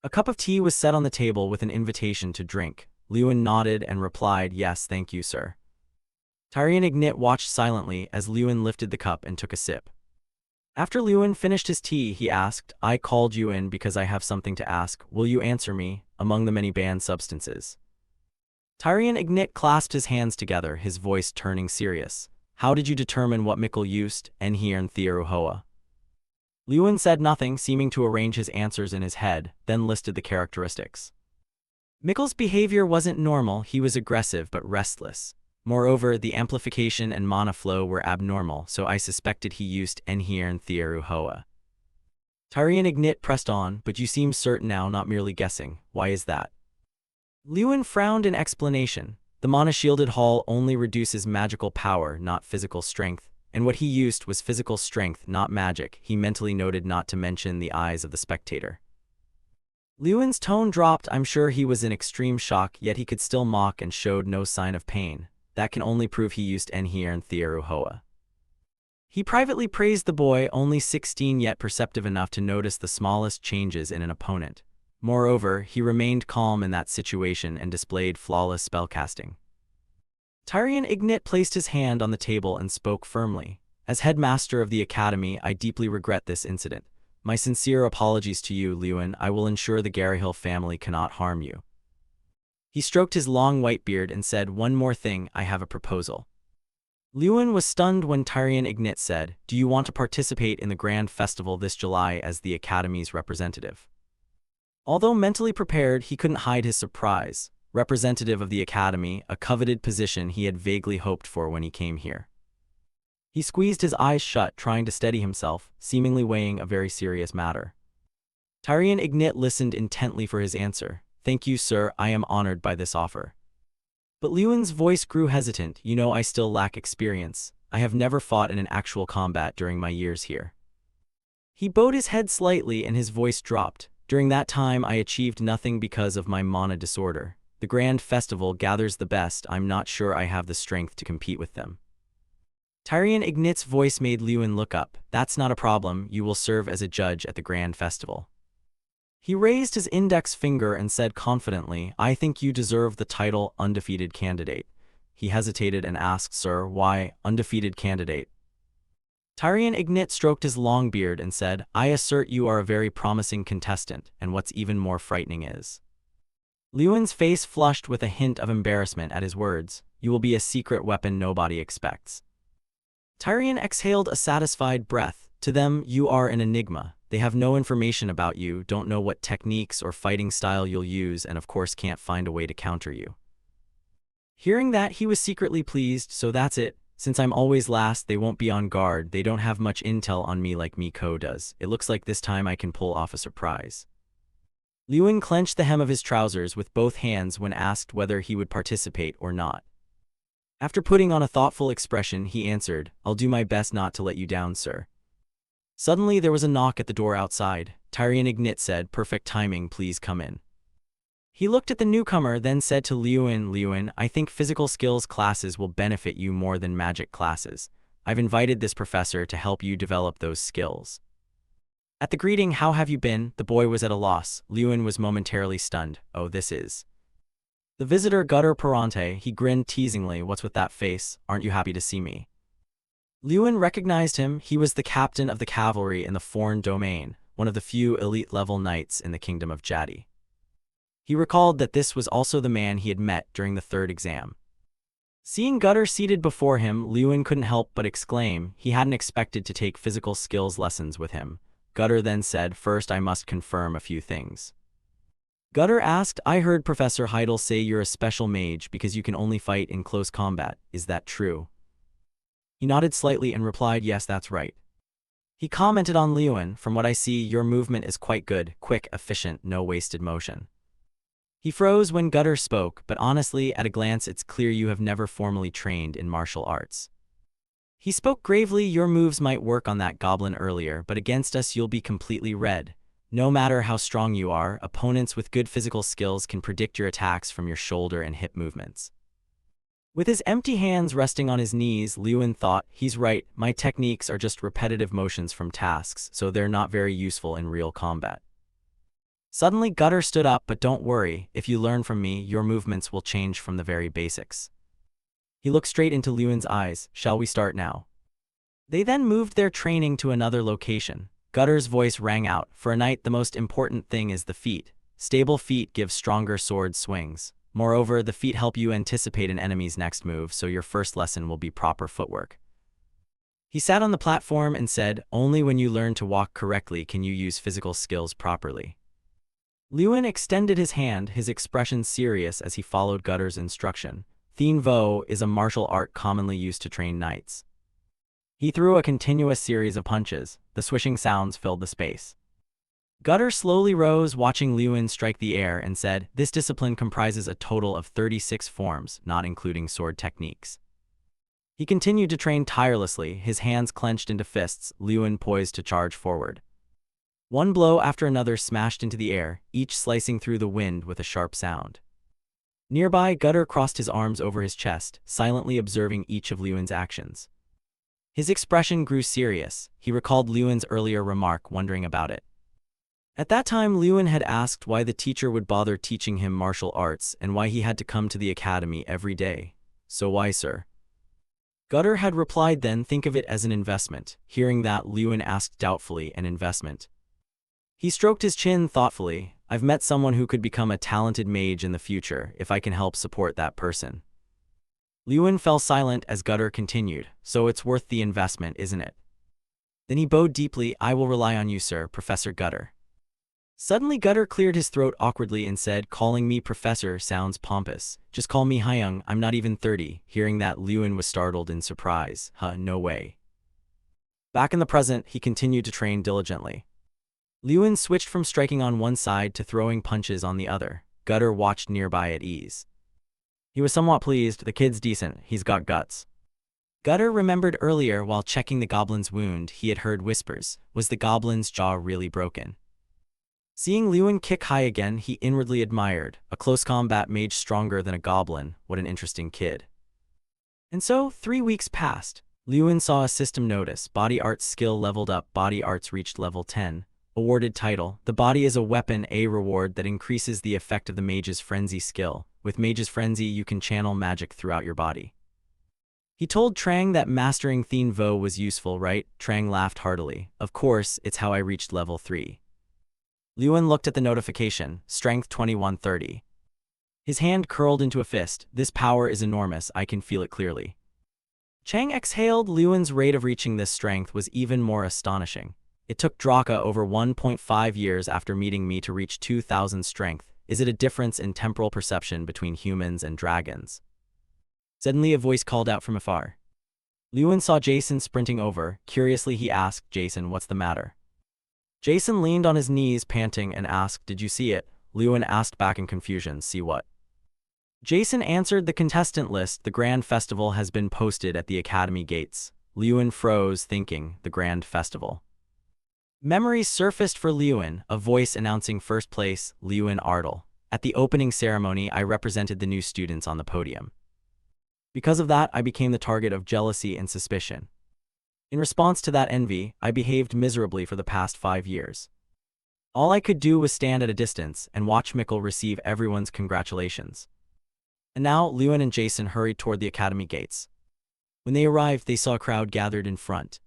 A cup of tea was set on the table with an invitation to drink. Lewin nodded and replied, yes, thank you, sir. Tyrion Ignit watched silently as Lewin lifted the cup and took a sip. After Lewin finished his tea, he asked, I called you in because I have something to ask. Will you answer me, among the many banned substances? Tyrion Ignit clasped his hands together, his voice turning serious. How did you determine what Mikkel used, Enhir and Thearuhoa? Lewin said nothing, seeming to arrange his answers in his head, then listed the characteristics. Mikkel's behavior wasn't normal, he was aggressive but restless. Moreover, the amplification and mana flow were abnormal, so I suspected he used Enhir and Thearuhoa. Tyrion Ignit pressed on, but you seem certain now, not merely guessing. Why is that? Lewin frowned in explanation. The mana-shielded hall only reduces magical power, not physical strength, and what he used was physical strength, not magic. He mentally noted not to mention the eyes of the spectator. Lewin's tone dropped. I'm sure he was in extreme shock, yet he could still mock and showed no sign of pain. That can only prove he used Enhir and Thieru Hoa. He privately praised the boy, only 16 yet perceptive enough to notice the smallest changes in an opponent. Moreover, he remained calm in that situation and displayed flawless spellcasting. Tyrion Ignit placed his hand on the table and spoke firmly. As headmaster of the academy, I deeply regret this incident. My sincere apologies to you, Lewin. I will ensure the Garryhill family cannot harm you. He stroked his long white beard and said, one more thing, I have a proposal. Lewin was stunned when Tyrion Ignit said, do you want to participate in the Grand Festival this July as the Academy's representative? Although mentally prepared, he couldn't hide his surprise. Representative of the Academy, a coveted position he had vaguely hoped for when he came here. He squeezed his eyes shut, trying to steady himself, seemingly weighing a very serious matter. Tyrion Ignit listened intently for his answer. Thank you, sir, I am honored by this offer. But Lewin's voice grew hesitant. You know, I still lack experience. I have never fought in an actual combat during my years here. He bowed his head slightly and his voice dropped. During that time, I achieved nothing because of my mana disorder. The Grand Festival gathers the best. I'm not sure I have the strength to compete with them. Tyrion Ignit's voice made Lewin look up. That's not a problem. You will serve as a judge at the Grand Festival. He raised his index finger and said confidently, I think you deserve the title undefeated candidate. He hesitated and asked, sir, why undefeated candidate? Tyrion Ignit stroked his long beard and said, I assert you are a very promising contestant, and what's even more frightening is. Lewin's face flushed with a hint of embarrassment at his words. You will be a secret weapon nobody expects. Tyrion exhaled a satisfied breath. To them, you are an enigma. They have no information about you, don't know what techniques or fighting style you'll use, and of course can't find a way to counter you. Hearing that, he was secretly pleased. So that's it. Since I'm always last, they won't be on guard. They don't have much intel on me like Miko does. It looks like this time I can pull off a surprise. Lewin clenched the hem of his trousers with both hands when asked whether he would participate or not. After putting on a thoughtful expression, he answered, I'll do my best not to let you down, sir. Suddenly, there was a knock at the door outside. Tyrion Ignit said, perfect timing, please come in. He looked at the newcomer, then said to Lewin, I think physical skills classes will benefit you more than magic classes. I've invited this professor to help you develop those skills. At the greeting, how have you been? The boy was at a loss. Lewin was momentarily stunned. Oh, this is the visitor Gutter Perante. He grinned teasingly. What's with that face? Aren't you happy to see me? Lewin recognized him. He was the captain of the cavalry in the Foreign Domain, one of the few elite-level knights in the Kingdom of Jadi. He recalled that this was also the man he had met during the third exam. Seeing Gutter seated before him, Lewin couldn't help but exclaim. He hadn't expected to take physical skills lessons with him. Gutter then said, first I must confirm a few things. Gutter asked, I heard Professor Heidel say you're a special mage because you can only fight in close combat. Is that true? He nodded slightly and replied, yes, that's right. He commented on Lewin, from what I see, your movement is quite good, quick, efficient, no wasted motion. He froze when Gutter spoke, but honestly, at a glance it's clear you have never formally trained in martial arts. He spoke gravely, your moves might work on that goblin earlier, but against us you'll be completely red. No matter how strong you are, opponents with good physical skills can predict your attacks from your shoulder and hip movements. With his empty hands resting on his knees, Lewin thought, he's right, my techniques are just repetitive motions from tasks, so they're not very useful in real combat. Suddenly Gutter stood up, but don't worry, if you learn from me, your movements will change from the very basics. He looked straight into Lewin's eyes. Shall we start now? They then moved their training to another location. Gutter's voice rang out. For a knight, the most important thing is the feet. Stable feet give stronger sword swings. Moreover, the feet help you anticipate an enemy's next move, so your first lesson will be proper footwork. He sat on the platform and said, only when you learn to walk correctly can you use physical skills properly. Lewin extended his hand, his expression serious as he followed Gutter's instruction. Thien Vo is a martial art commonly used to train knights. He threw a continuous series of punches. The swishing sounds filled the space. Gutter slowly rose, watching Lewin strike the air, and said, "This discipline comprises a total of 36 forms, not including sword techniques." He continued to train tirelessly, his hands clenched into fists, Lewin poised to charge forward. One blow after another smashed into the air, each slicing through the wind with a sharp sound. Nearby, Gutter crossed his arms over his chest, silently observing each of Lewin's actions. His expression grew serious. He recalled Lewin's earlier remark, wondering about it. At that time, Lewin had asked why the teacher would bother teaching him martial arts and why he had to come to the academy every day. "So why, sir?" Gutter had replied then, "Think of it as an investment." Hearing that, Lewin asked doubtfully, "An investment?" He stroked his chin thoughtfully. "I've met someone who could become a talented mage in the future if I can help support that person." Lewin fell silent as Gutter continued, "So it's worth the investment, isn't it?" Then he bowed deeply. "I will rely on you, sir, Professor Gutter." Suddenly Gutter cleared his throat awkwardly and said, "Calling me professor sounds pompous. Just call me Hyung, I'm not even 30. Hearing that, Lewin was startled in surprise. No way. Back in the present, he continued to train diligently. Lewin switched from striking on one side to throwing punches on the other. Gutter watched nearby at ease. He was somewhat pleased. "The kid's decent, he's got guts." Gutter remembered earlier while checking the goblin's wound, he had heard whispers. Was the goblin's jaw really broken? Seeing Lewin kick high again, he inwardly admired. A close combat mage stronger than a goblin, what an interesting kid. And so, 3 weeks passed. Lewin saw a system notice. Body arts skill leveled up. Body arts reached level 10. Awarded title. The body is a weapon, a reward that increases the effect of the mage's frenzy skill. With mage's frenzy, you can channel magic throughout your body. He told Trang that mastering Thien Vo was useful, right? Trang laughed heartily. "Of course, it's how I reached level 3. Lewin looked at the notification. Strength 2130. His hand curled into a fist. "This power is enormous, I can feel it clearly." Chang exhaled. Lewin's rate of reaching this strength was even more astonishing. "It took Draka over 1.5 years after meeting me to reach 2000 strength. Is it a difference in temporal perception between humans and dragons?" Suddenly a voice called out from afar. Lewin saw Jason sprinting over. Curiously he asked, "Jason, what's the matter?" Jason leaned on his knees, panting, and asked, "Did you see it?" Lewin asked back in confusion, "See what?" Jason answered, "The contestant list. The Grand Festival has been posted at the Academy gates." Lewin froze, thinking, the Grand Festival. Memories surfaced for Lewin, a voice announcing first place, Lewin Ardle. "At the opening ceremony, I represented the new students on the podium. Because of that, I became the target of jealousy and suspicion. In response to that envy, I behaved miserably for the past 5 years. All I could do was stand at a distance and watch Mikkel receive everyone's congratulations." And now, Lewin and Jason hurried toward the academy gates. When they arrived, they saw a crowd gathered in front.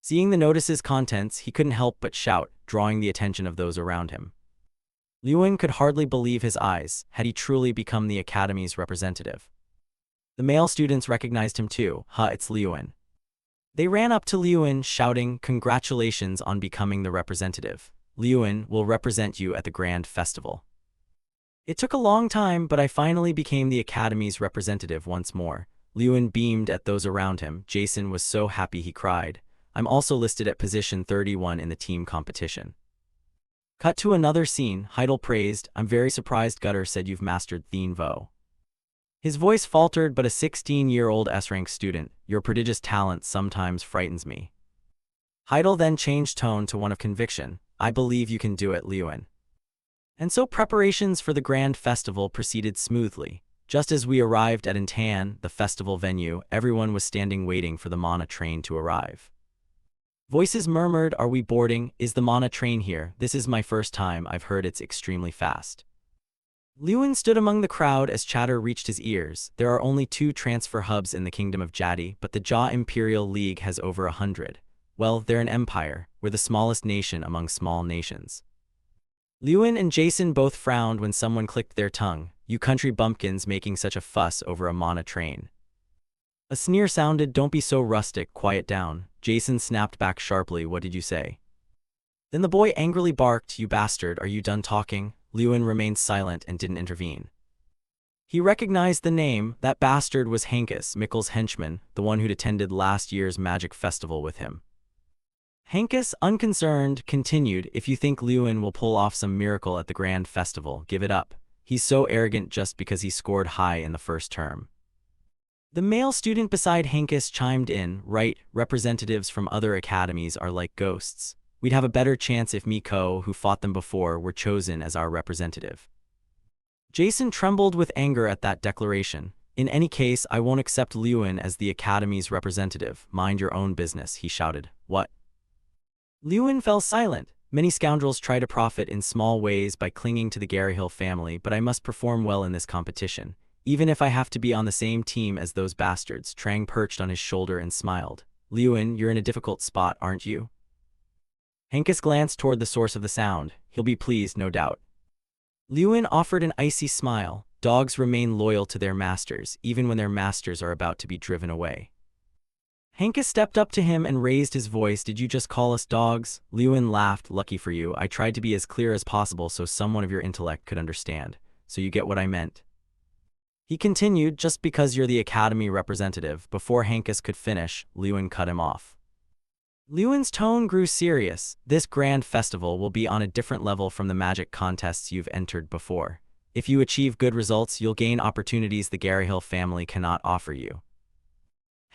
Seeing the notice's contents, he couldn't help but shout, drawing the attention of those around him. Lewin could hardly believe his eyes. Had he truly become the academy's representative? The male students recognized him too. It's Lewin." They ran up to Lewin, shouting, "Congratulations on becoming the representative. Lewin will represent you at the Grand Festival." "It took a long time, but I finally became the Academy's representative once more." Lewin beamed at those around him. Jason was so happy he cried. "I'm also listed at position 31 in the team competition." Cut to another scene. Heidel praised, "I'm very surprised Gutter said you've mastered Thien Vo." His voice faltered, but a 16-year-old S-rank student, "Your prodigious talent sometimes frightens me." Heidel then changed tone to one of conviction. "I believe you can do it, Lewin." And so preparations for the Grand Festival proceeded smoothly. Just as we arrived at Intan, the festival venue, everyone was standing waiting for the Mana train to arrive. Voices murmured, "Are we boarding? Is the Mana train here? This is my first time. I've heard it's extremely fast." Lewin stood among the crowd as chatter reached his ears. There are only 2 transfer hubs in the Kingdom of Jadi, but the Jia Imperial League has over 100. Well, they're an empire. We're the smallest nation among small nations. Lewin and Jason both frowned when someone clicked their tongue. "You country bumpkins making such a fuss over a Mana train." A sneer sounded. "Don't be so rustic, quiet down." Jason snapped back sharply, "What did you say?" Then the boy angrily barked, "You bastard, are you done talking?" Lewin remained silent and didn't intervene. He recognized the name. That bastard was Hankus, Mikkel's henchman, the one who'd attended last year's magic festival with him. Hankus, unconcerned, continued, if you think Lewin will pull off some miracle at the grand festival, give it up. He's so arrogant just because he scored high in the first term. The male student beside Hankus chimed in, right, representatives from other academies are like ghosts. We'd have a better chance if Miko, who fought them before, were chosen as our representative. Jason trembled with anger at that declaration. In any case, I won't accept Lewin as the Academy's representative. Mind your own business, he shouted. What? Lewin fell silent. Many scoundrels try to profit in small ways by clinging to the Garyhill family, but I must perform well in this competition. Even if I have to be on the same team as those bastards. Trang perched on his shoulder and smiled. Lewin, you're in a difficult spot, aren't you? Hankus glanced toward the source of the sound. He'll be pleased, no doubt. Lewin offered an icy smile. Dogs remain loyal to their masters, even when their masters are about to be driven away. Hankus stepped up to him and raised his voice. Did you just call us dogs? Lewin laughed. Lucky for you, I tried to be as clear as possible so someone of your intellect could understand. So you get what I meant. He continued, just because you're the Academy representative. Before Hankus could finish, Lewin cut him off. Lewin's tone grew serious. This grand festival will be on a different level from the magic contests you've entered before. If you achieve good results, you'll gain opportunities the Garyhill family cannot offer you.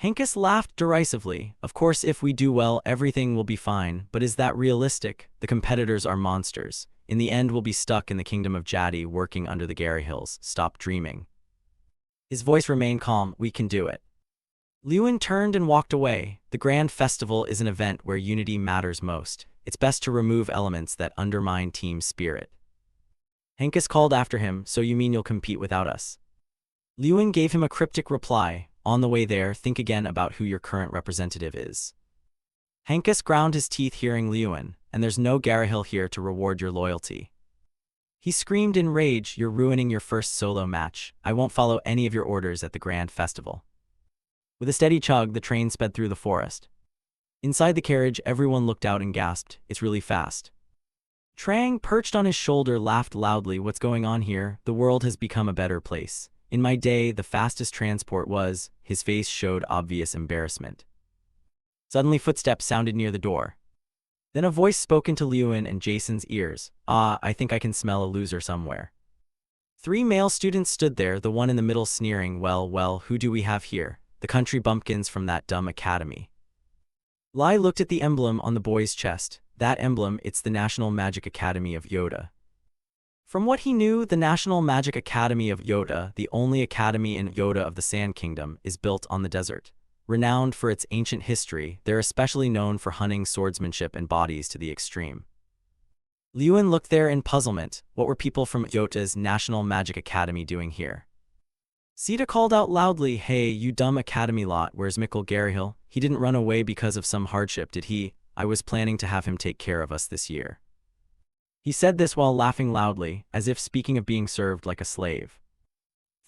Hankus laughed derisively. Of course, if we do well, everything will be fine, but is that realistic? The competitors are monsters. In the end, we'll be stuck in the kingdom of Jadi working under the Garyhills. Stop dreaming. His voice remained calm. We can do it. Lewin turned and walked away. The grand festival is an event where unity matters most. It's best to remove elements that undermine team spirit. Hankus called after him, so you mean you'll compete without us? Lewin gave him a cryptic reply. On the way there, think again about who your current representative is. Hankus ground his teeth hearing Lewin, and there's no Garyhill here to reward your loyalty. He screamed in rage, you're ruining your first solo match. I won't follow any of your orders at the grand festival. With a steady chug, the train sped through the forest. Inside the carriage, everyone looked out and gasped, it's really fast. Trang, perched on his shoulder, laughed loudly. What's going on here? The world has become a better place. In my day, the fastest transport was... His face showed obvious embarrassment. Suddenly footsteps sounded near the door. Then a voice spoke into Lewin and Jason's ears. Ah, I think I can smell a loser somewhere. 3 male students stood there, the one in the middle sneering, well, who do we have here? The country bumpkins from that dumb academy. Lai looked at the emblem on the boy's chest. That emblem, it's the National Magic Academy of Yoda. From what he knew, the National Magic Academy of Yoda, the only academy in Yoda of the Sand Kingdom, is built on the desert. Renowned for its ancient history, they're especially known for hunting swordsmanship and bodies to the extreme. Lewin looked there in puzzlement. What were people from Yoda's National Magic Academy doing here? Sita called out loudly, hey, you dumb academy lot, where's Mikkel Garyhill? He didn't run away because of some hardship, did he? I was planning to have him take care of us this year. He said this while laughing loudly, as if speaking of being served like a slave.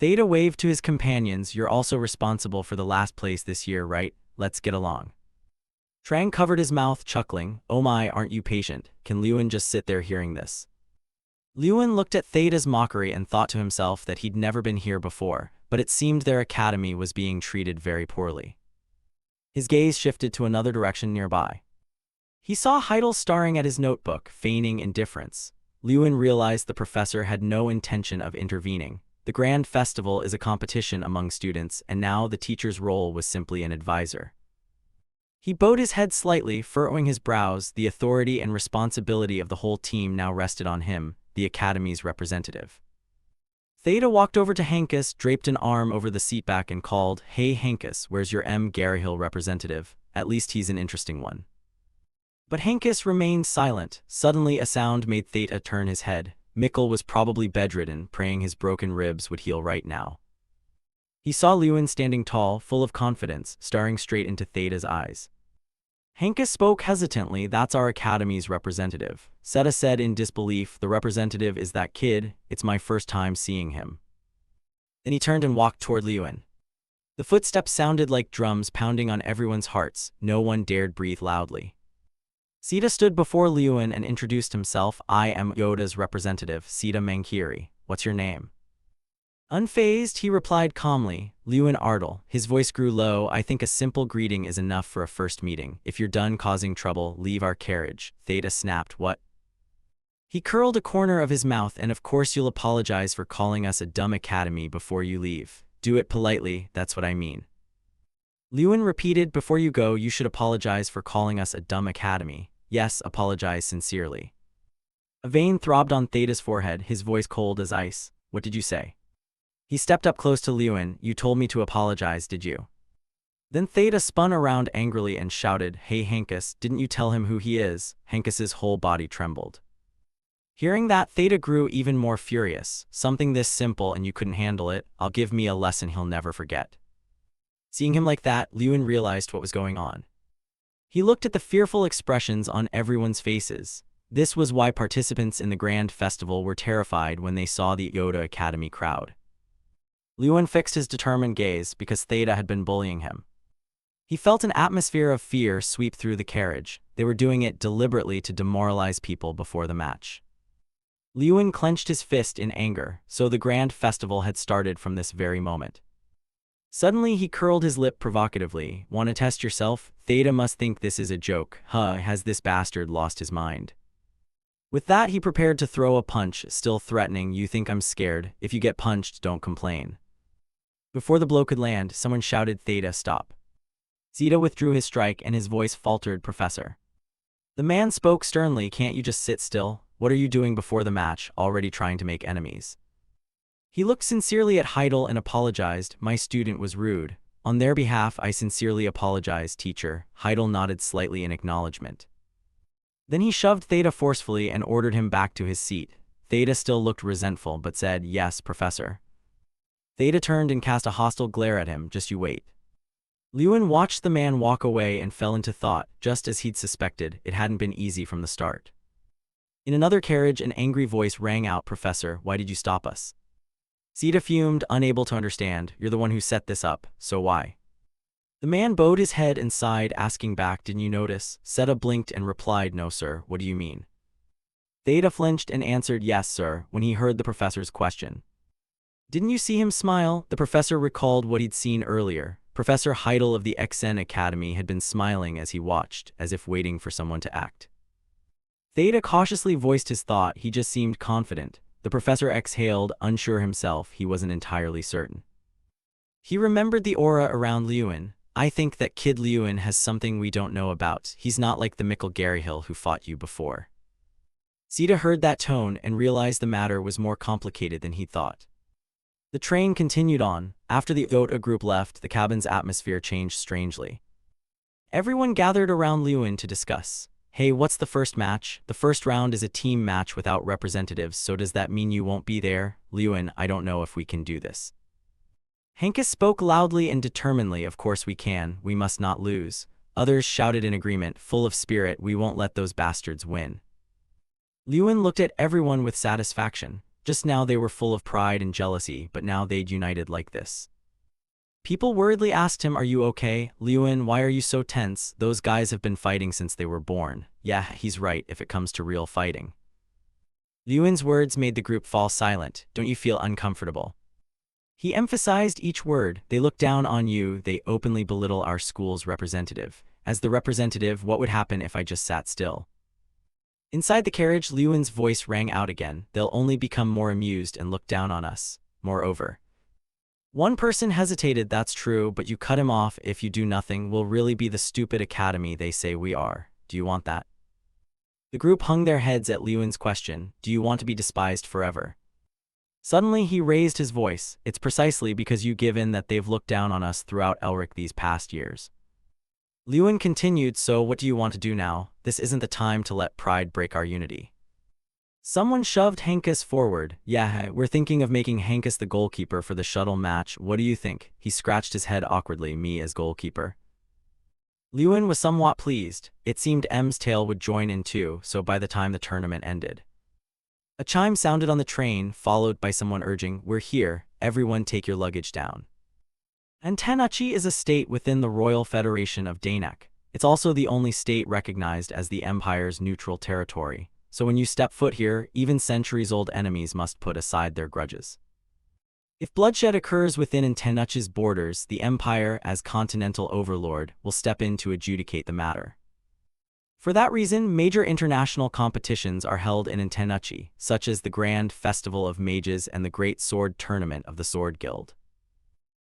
Theta waved to his companions, you're also responsible for the last place this year, right? Let's get along. Trang covered his mouth, chuckling, oh my, aren't you patient? Can Lewin just sit there hearing this? Lewin looked at Theta's mockery and thought to himself that he'd never been here before, but it seemed their academy was being treated very poorly. His gaze shifted to another direction nearby. He saw Heidel staring at his notebook, feigning indifference. Lewin realized the professor had no intention of intervening. The grand festival is a competition among students, and now the teacher's role was simply an advisor. He bowed his head slightly, furrowing his brows. The authority and responsibility of the whole team now rested on him, the academy's representative. Theta walked over to Hankus, draped an arm over the seatback and called, hey Hankus, where's your Garyhill representative? At least he's an interesting one. But Hankus remained silent. Suddenly a sound made Theta turn his head. Mikkel was probably bedridden, praying his broken ribs would heal right now. He saw Lewin standing tall, full of confidence, staring straight into Theta's eyes. Hankus spoke hesitantly, that's our academy's representative. Seta said in disbelief, the representative is that kid, it's my first time seeing him. Then he turned and walked toward Lewin. The footsteps sounded like drums pounding on everyone's hearts. No one dared breathe loudly. Sita stood before Lewin and introduced himself. I am Yoda's representative, Sita Mankiri. What's your name? Unfazed, he replied calmly, Lewin Ardle. His voice grew low. I think a simple greeting is enough for a first meeting. If you're done causing trouble, leave our carriage. Theta snapped. What? He curled a corner of his mouth. And of course you'll apologize for calling us a dumb academy before you leave. Do it politely, that's what I mean. Lewin repeated, before you go, you should apologize for calling us a dumb academy. Yes, apologize sincerely. A vein throbbed on Theta's forehead, his voice cold as ice. What did you say? He stepped up close to Lewin. You told me to apologize, did you? Then Theta spun around angrily and shouted, Hey Hankus, didn't you tell him who he is? Hankus's whole body trembled. Hearing that, Theta grew even more furious. Something this simple and you couldn't handle it? I'll give me a lesson he'll never forget. Seeing him like that, Lewin realized what was going on. He looked at the fearful expressions on everyone's faces. This was why participants in the Grand Festival were terrified when they saw the Yoda Academy crowd. Lewin fixed his determined gaze because Theta had been bullying him. He felt an atmosphere of fear sweep through the carriage. They were doing it deliberately to demoralize people before the match. Lewin clenched his fist in anger, so the Grand Festival had started from this very moment. Suddenly he curled his lip provocatively. Want to test yourself? Theta must think this is a joke. Has this bastard lost his mind? With that, he prepared to throw a punch, still threatening, You think I'm scared? If you get punched, don't complain. Before the blow could land, someone shouted, Theta, stop. Zeta withdrew his strike and his voice faltered, Professor. The man spoke sternly, Can't you just sit still? What are you doing before the match, already trying to make enemies? He looked sincerely at Heidel and apologized, My student was rude. On their behalf, I sincerely apologize, teacher. Heidel nodded slightly in acknowledgement. Then he shoved Theta forcefully and ordered him back to his seat. Theta still looked resentful but said, Yes, Professor. Theta turned and cast a hostile glare at him, Just you wait. Lewin watched the man walk away and fell into thought. Just as he'd suspected, it hadn't been easy from the start. In another carriage, an angry voice rang out, Professor, why did you stop us? Zeta fumed, unable to understand. You're the one who set this up, so why? The man bowed his head and sighed, asking back, Didn't you notice? Zeta blinked and replied, No, sir, what do you mean? Theta flinched and answered, Yes, sir, when he heard the professor's question. Didn't you see him smile? The professor recalled what he'd seen earlier. Professor Heidel of the XN Academy had been smiling as he watched, as if waiting for someone to act. Theta cautiously voiced his thought, he just seemed confident. The professor exhaled, unsure himself, he wasn't entirely certain. He remembered the aura around Lewin. I think that Kid Lewin has something we don't know about. He's not like the Mikkel Garyhill who fought you before. Zeta heard that tone and realized the matter was more complicated than he thought. The train continued on. After the Yoda group left, the cabin's atmosphere changed strangely. Everyone gathered around Lewin to discuss. Hey, what's the first match? The first round is a team match without representatives, so does that mean you won't be there? Lewin, I don't know if we can do this. Hankus spoke loudly and determinedly, Of course we can, we must not lose. Others shouted in agreement, full of spirit, We won't let those bastards win. Lewin looked at everyone with satisfaction. Just now they were full of pride and jealousy, but now they'd united like this. People worriedly asked him, Are you okay? Lewin, why are you so tense? Those guys have been fighting since they were born. Yeah, he's right if it comes to real fighting. Lewin's words made the group fall silent. Don't you feel uncomfortable? He emphasized each word. They look down on you, they openly belittle our school's representative. As the representative, what would happen if I just sat still? Inside the carriage, Lewin's voice rang out again. They'll only become more amused and look down on us. Moreover. One person hesitated, That's true, but you cut him off. If you do nothing, we'll really be the stupid academy they say we are. Do you want that? The group hung their heads at Lewin's question. Do you want to be despised forever? Suddenly he raised his voice. It's precisely because you give in that they've looked down on us throughout Elric these past years. Lewin continued, So what do you want to do now? This isn't the time to let pride break our unity. Someone shoved Hankus forward. Yeah, we're thinking of making Hankus the goalkeeper for the shuttle match. What do you think? He scratched his head awkwardly. Me as goalkeeper? Lewin was somewhat pleased. It seemed M's tail would join in too, so by the time the tournament ended. A chime sounded on the train, followed by someone urging, We're here, everyone take your luggage down. Antenachi is a state within the Royal Federation of Danak. It's also the only state recognized as the Empire's neutral territory. So when you step foot here, even centuries-old enemies must put aside their grudges. If bloodshed occurs within Intenuchi's borders, the Empire, as continental overlord, will step in to adjudicate the matter. For that reason, major international competitions are held in Intenuchi, such as the Grand Festival of Mages and the Great Sword Tournament of the Sword Guild.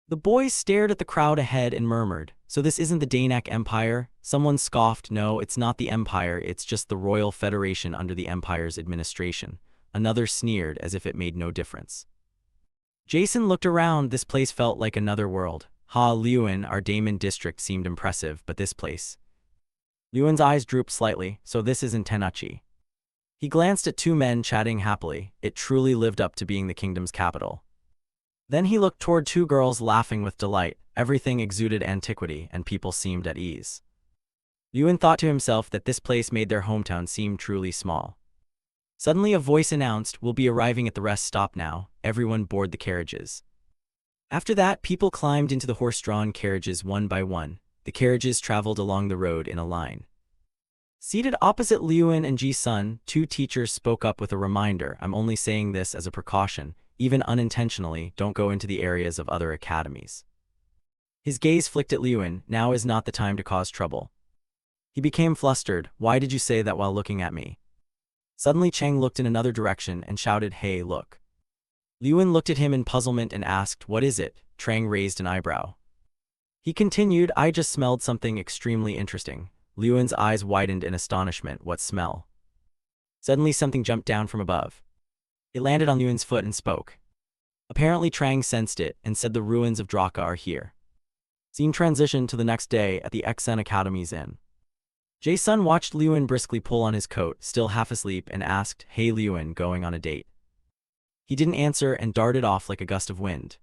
The boys stared at the crowd ahead and murmured, "So this isn't the Danak Empire?" Someone scoffed, "No, it's not the Empire, it's just the Royal Federation under the Empire's administration." Another sneered as if it made no difference. Jason looked around. This place felt like another world. Liyuan, our Daemon district seemed impressive, but this place. Liyuan's eyes drooped slightly. "So this isn't Tenuchi." He glanced at two men chatting happily. It truly lived up to being the kingdom's capital. Then he looked toward two girls laughing with delight. Everything exuded antiquity, and people seemed at ease. Liyuan thought to himself that this place made their hometown seem truly small. Suddenly a voice announced, "We'll be arriving at the rest stop now." Everyone board the carriages. After that, people climbed into the horse-drawn carriages one by one. The carriages traveled along the road in a line. Seated opposite Liyuan and Ji-sun, two teachers spoke up with a reminder. "I'm only saying this as a precaution. Even unintentionally, don't go into the areas of other academies." His gaze flicked at Liyuan. "Now is not the time to cause trouble." He became flustered. "Why did you say that while looking at me?" Suddenly Chang looked in another direction and shouted, "Hey, look." Liyuan looked at him in puzzlement and asked, "What is it?" Chang raised an eyebrow. He continued, "I just smelled something extremely interesting." Liyuan's eyes widened in astonishment. "What smell?" Suddenly something jumped down from above. It landed on Liyuan's foot and spoke. Apparently Trang sensed it and said, "The ruins of Draka are here." Scene transition to the next day at the XN Academy's inn. Jae-sun watched Liyuan briskly pull on his coat, still half asleep, and asked, "Hey Liyuan, going on a date?" He didn't answer and darted off like a gust of wind.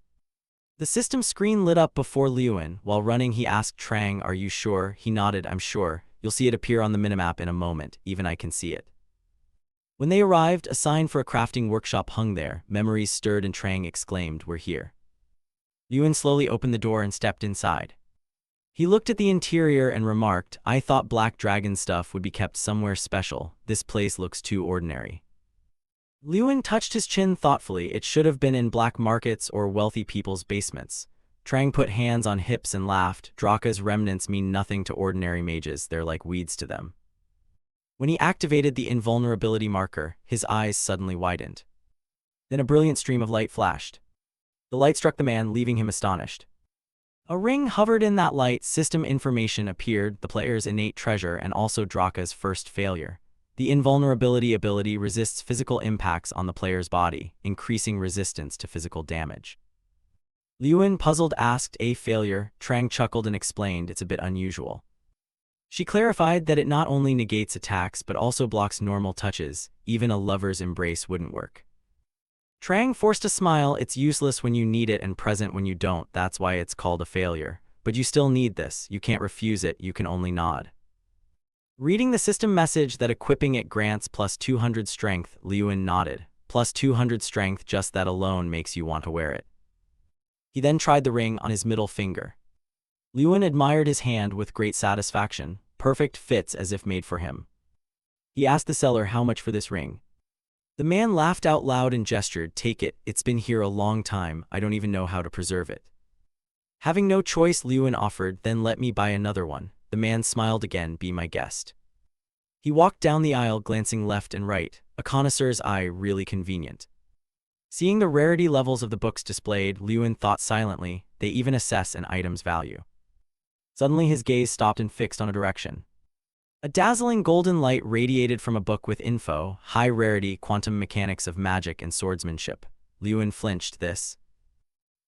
The system screen lit up before Liyuan. While running, he asked Trang, "Are you sure?" He nodded, "I'm sure. You'll see it appear on the minimap in a moment. Even I can see it." When they arrived, a sign for a crafting workshop hung there. Memories stirred and Trang exclaimed, "We're here." Liyuan slowly opened the door and stepped inside. He looked at the interior and remarked, "I thought Black Dragon stuff would be kept somewhere special. This place looks too ordinary." Liyuan touched his chin thoughtfully. "It should have been in black markets or wealthy people's basements." Trang put hands on hips and laughed. "Draka's remnants mean nothing to ordinary mages. They're like weeds to them." When he activated the invulnerability marker, his eyes suddenly widened. Then a brilliant stream of light flashed. The light struck the man, leaving him astonished. A ring hovered in that light. System information appeared, the player's innate treasure and also Draka's first failure. The invulnerability ability resists physical impacts on the player's body, increasing resistance to physical damage. Liyuan, puzzled, asked, "A failure?" Trang chuckled and explained, "It's a bit unusual." She clarified that it not only negates attacks but also blocks normal touches. Even a lover's embrace wouldn't work. Trang forced a smile. "It's useless when you need it and present when you don't. That's why it's called a failure. But you still need this. You can't refuse it, you can only nod." Reading the system message that equipping it grants plus 200 strength, Liyuan nodded. Plus 200 strength, just that alone makes you want to wear it. He then tried the ring on his middle finger. Liyuan admired his hand with great satisfaction. Perfect, fits as if made for him. He asked the seller how much for this ring. The man laughed out loud and gestured, "Take it, it's been here a long time, I don't even know how to preserve it." Having no choice, Liyuan offered, "Then let me buy another one." The man smiled again, "Be my guest." He walked down the aisle, glancing left and right, a connoisseur's eye, really convenient. Seeing the rarity levels of the books displayed, Liyuan thought silently, they even assess an item's value. Suddenly his gaze stopped and fixed on a direction. A dazzling golden light radiated from a book with info, high rarity, quantum mechanics of magic and swordsmanship. Liyuan flinched. This.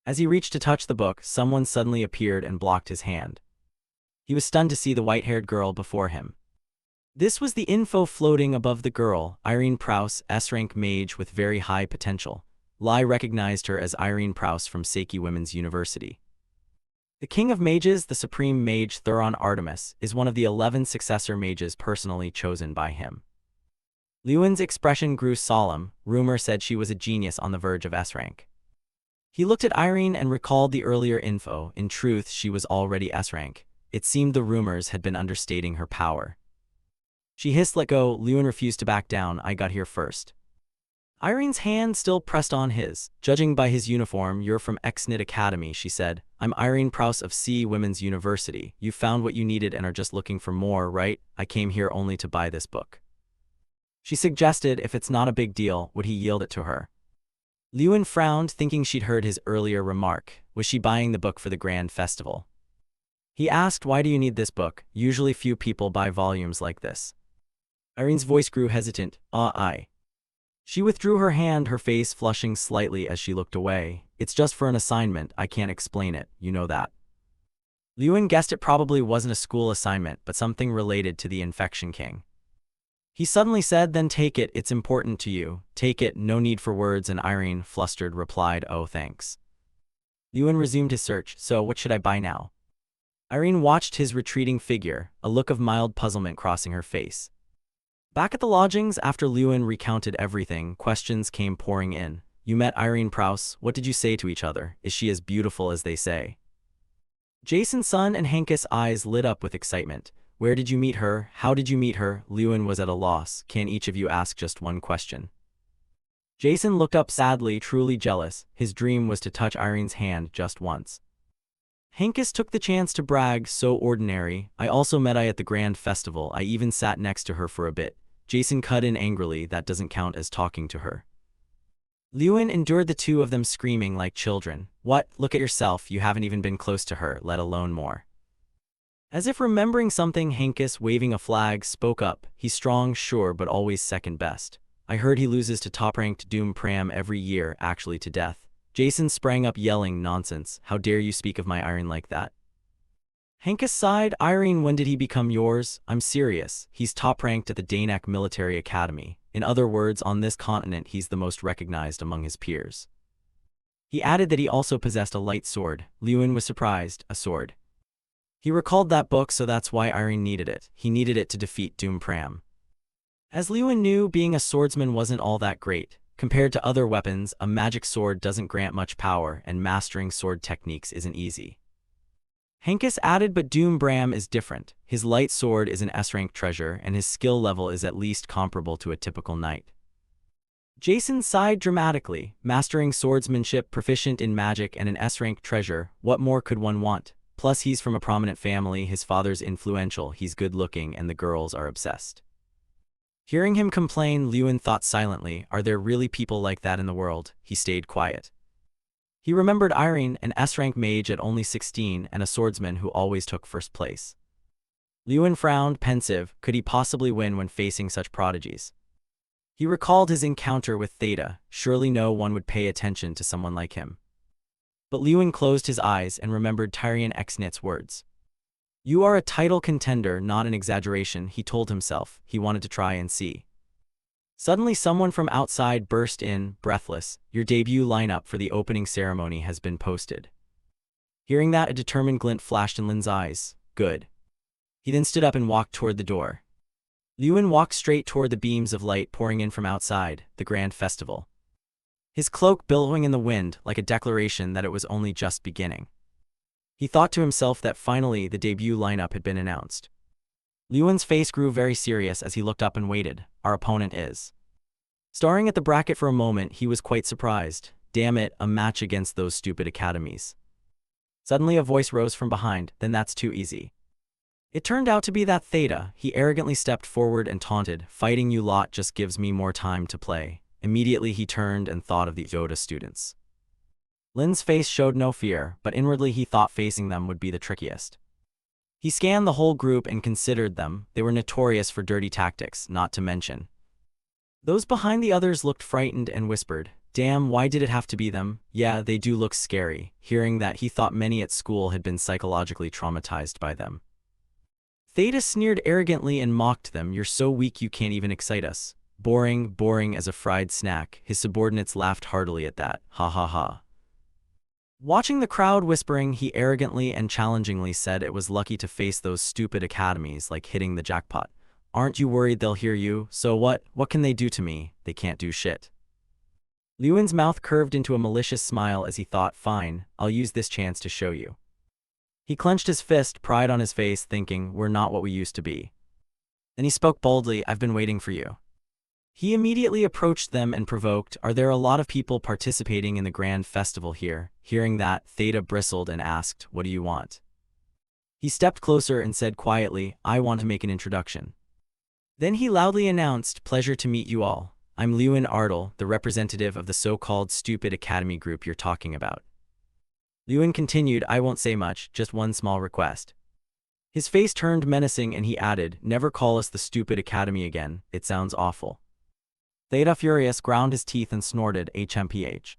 As he reached to touch the book, someone suddenly appeared and blocked his hand. He was stunned to see the white-haired girl before him. This was the info floating above the girl, Irene Prouse, S-rank mage with very high potential. Lai recognized her as Irene Prouse from Seiki Women's University. The king of mages, the supreme mage Thuron Artemis, is one of the 11 successor mages personally chosen by him. Liyuan's expression grew solemn. Rumor said she was a genius on the verge of S-rank. He looked at Irene and recalled the earlier info. In truth, she was already S-rank. It seemed the rumors had been understating her power. She hissed, "Let go." Liyuan refused to back down. "I got here first." Irene's hand still pressed on his. Judging by his uniform, you're from Xnit Academy, she said. I'm Irene Prouse of C Women's University. You found what you needed and are just looking for more, right? I came here only to buy this book. She suggested if it's not a big deal, would he yield it to her? Lewin frowned, thinking she'd heard his earlier remark. Was she buying the book for the grand festival? He asked, why do you need this book? Usually few people buy volumes like this. Irene's voice grew hesitant. I. She withdrew her hand, her face flushing slightly as she looked away. It's just for an assignment, I can't explain it, you know that. Lewin guessed it probably wasn't a school assignment, but something related to the Infection King. He suddenly said, then take it, it's important to you. Take it, no need for words, and Irene, flustered, replied, oh thanks. Lewin resumed his search. So what should I buy now? Irene watched his retreating figure, a look of mild puzzlement crossing her face. Back at the lodgings, after Lewin recounted everything, questions came pouring in. You met Irene Prouse, what did you say to each other? Is she as beautiful as they say? Jason's son and Henkes' eyes lit up with excitement. Where did you meet her? How did you meet her? Lewin was at a loss. Can each of you ask just one question? Jason looked up sadly, truly jealous. His dream was to touch Irene's hand just once. Henkes took the chance to brag, so ordinary. I also met I at the grand festival. I even sat next to her for a bit. Jason cut in angrily, that doesn't count as talking to her. Lewin endured the two of them screaming like children. What? Look at yourself, you haven't even been close to her, let alone more. As if remembering something, Henkes, waving a flag, spoke up. He's strong, sure, but always second best. I heard he loses to top-ranked Doom Pram every year, actually to death. Jason sprang up yelling, nonsense, how dare you speak of my Irene like that? Henkes sighed, Irene, when did he become yours? I'm serious, he's top-ranked at the Danak Military Academy. In other words, on this continent he's the most recognized among his peers. He added that he also possessed a light sword. Lewin was surprised, a sword. He recalled that book, so that's why Irene needed it. He needed it to defeat Doom Pram. As Lewin knew, being a swordsman wasn't all that great. Compared to other weapons, a magic sword doesn't grant much power, and mastering sword techniques isn't easy. Henkes added, but Doom Pram is different. His light sword is an S-rank treasure, and his skill level is at least comparable to a typical knight. Jason sighed dramatically. Mastering swordsmanship, proficient in magic, and an S-rank treasure, what more could one want? Plus he's from a prominent family, his father's influential, he's good-looking, and the girls are obsessed. Hearing him complain, Lewin thought silently, are there really people like that in the world? He stayed quiet. He remembered Irene, an S-rank mage at only 16 and a swordsman who always took first place. Lewin frowned, pensive. Could he possibly win when facing such prodigies? He recalled his encounter with Theta. Surely no one would pay attention to someone like him. But Lewin closed his eyes and remembered Tyrion Xnit's words. You are a title contender, not an exaggeration, he told himself. He wanted to try and see. Suddenly someone from outside burst in, breathless. Your debut lineup for the opening ceremony has been posted. Hearing that, a determined glint flashed in Lin's eyes. Good. He then stood up and walked toward the door. Lewin walked straight toward the beams of light pouring in from outside, the grand festival. His cloak billowing in the wind, like a declaration that it was only just beginning. He thought to himself that finally the debut lineup had been announced. Lewin's face grew very serious as he looked up and waited. Our opponent is. Staring at the bracket for a moment, he was quite surprised. Damn it, a match against those stupid academies. Suddenly a voice rose from behind, then that's too easy. It turned out to be that Theta. He arrogantly stepped forward and taunted, fighting you lot just gives me more time to play. Immediately he turned and thought of the Yoda students. Lin's face showed no fear, but inwardly he thought facing them would be the trickiest. He scanned the whole group and considered them. They were notorious for dirty tactics, not to mention. Those behind the others looked frightened and whispered, damn, why did it have to be them? Yeah, they do look scary. Hearing that, he thought many at school had been psychologically traumatized by them. Theta sneered arrogantly and mocked them. You're so weak you can't even excite us. Boring, boring as a fried snack. His subordinates laughed heartily at that. Ha ha ha. Watching the crowd whispering, he arrogantly and challengingly said it was lucky to face those stupid academies, like hitting the jackpot. Aren't you worried they'll hear you? So what? What can they do to me? They can't do shit. Lewin's mouth curved into a malicious smile as he thought, fine, I'll use this chance to show you. He clenched his fist, pride on his face, thinking, we're not what we used to be. Then he spoke boldly, I've been waiting for you. He immediately approached them and provoked, "Are there a lot of people participating in the grand festival here?" Hearing that, Theta bristled and asked, "What do you want?" He stepped closer and said quietly, "I want to make an introduction." Then he loudly announced, "Pleasure to meet you all. I'm Lewin Ardle, the representative of the so-called stupid academy group you're talking about." Lewin continued, "I won't say much, just one small request." His face turned menacing and he added, "Never call us the stupid academy again, it sounds awful." Theta, furious, ground his teeth and snorted, "HMPH."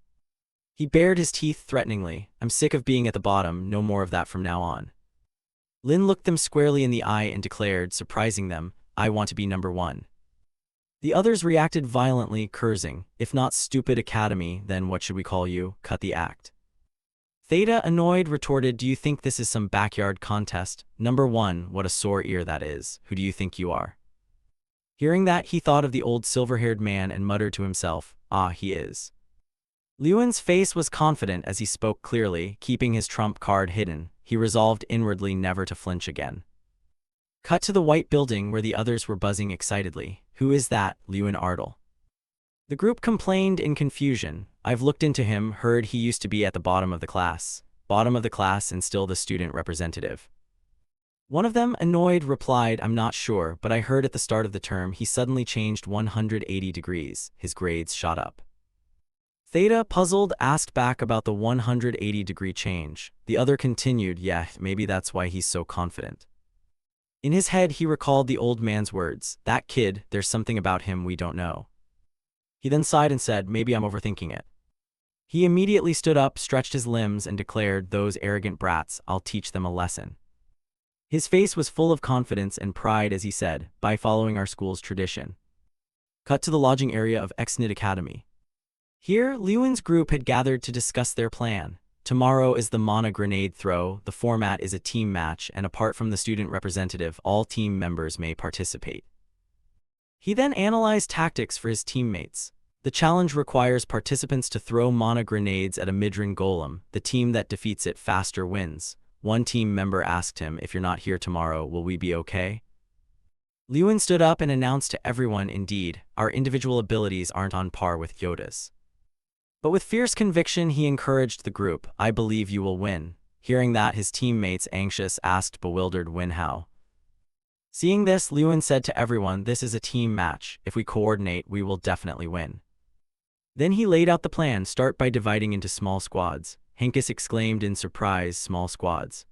He bared his teeth threateningly, "I'm sick of being at the bottom, no more of that from now on." Lin looked them squarely in the eye and declared, surprising them, "I want to be number one." The others reacted violently, cursing, "If not stupid academy, then what should we call you? Cut the act." Theta, annoyed, retorted, "Do you think this is some backyard contest? Number one, what a sore ear that is. Who do you think you are?" Hearing that, he thought of the old silver-haired man and muttered to himself, "Ah, he is." Lewin's face was confident as he spoke clearly, keeping his trump card hidden. He resolved inwardly never to flinch again. Cut to the white building where the others were buzzing excitedly. "Who is that, Lewin Ardle?" The group complained in confusion. "I've looked into him, heard he used to be at the bottom of the class. Bottom of the class and still the student representative." One of them, annoyed, replied, "I'm not sure, but I heard at the start of the term he suddenly changed 180 degrees. His grades shot up." Theta, puzzled, asked back about the 180-degree change. The other continued, "Yeah, maybe that's why he's so confident." In his head, he recalled the old man's words, "That kid, there's something about him we don't know." He then sighed and said, "Maybe I'm overthinking it." He immediately stood up, stretched his limbs, and declared, "Those arrogant brats, I'll teach them a lesson." His face was full of confidence and pride as he said, "By following our school's tradition." Cut to the lodging area of Exnid Academy. Here, Lewin's group had gathered to discuss their plan. Tomorrow is the Mana grenade throw. The format is a team match, and apart from the student representative, all team members may participate. He then analyzed tactics for his teammates. The challenge requires participants to throw mana grenades at a Midran golem. The team that defeats it faster wins. One team member asked him, "If you're not here tomorrow, will we be okay?" Lewin stood up and announced to everyone, "Indeed, our individual abilities aren't on par with Yoda's." But with fierce conviction, he encouraged the group, "I believe you will win." Hearing that, his teammates, anxious, asked, bewildered, "Win how?" Seeing this, Lewin said to everyone, "This is a team match. If we coordinate, we will definitely win." Then he laid out the plan, start by dividing into small squads. Henkis exclaimed in surprise, "Small squads?"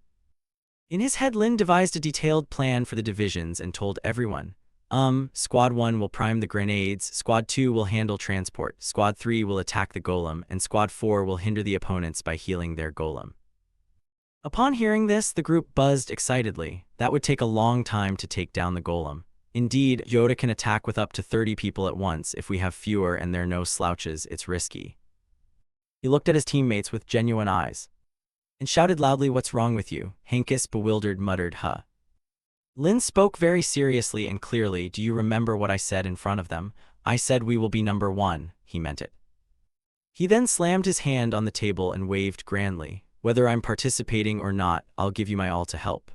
In his head, Lin devised a detailed plan for the divisions and told everyone, Squad 1 will prime the grenades, Squad 2 will handle transport, Squad 3 will attack the golem, and Squad 4 will hinder the opponents by healing their golem." Upon hearing this, the group buzzed excitedly. That would take a long time to take down the golem. Indeed, Yoda can attack with up to 30 people at once. If we have fewer and they're no slouches, it's risky. He looked at his teammates with genuine eyes and shouted loudly, "What's wrong with you?" Henkis, bewildered, muttered, "Huh." Lin spoke very seriously and clearly, "Do you remember what I said in front of them? I said we will be number one." He meant it. He then slammed his hand on the table and waved grandly, "Whether I'm participating or not, I'll give you my all to help."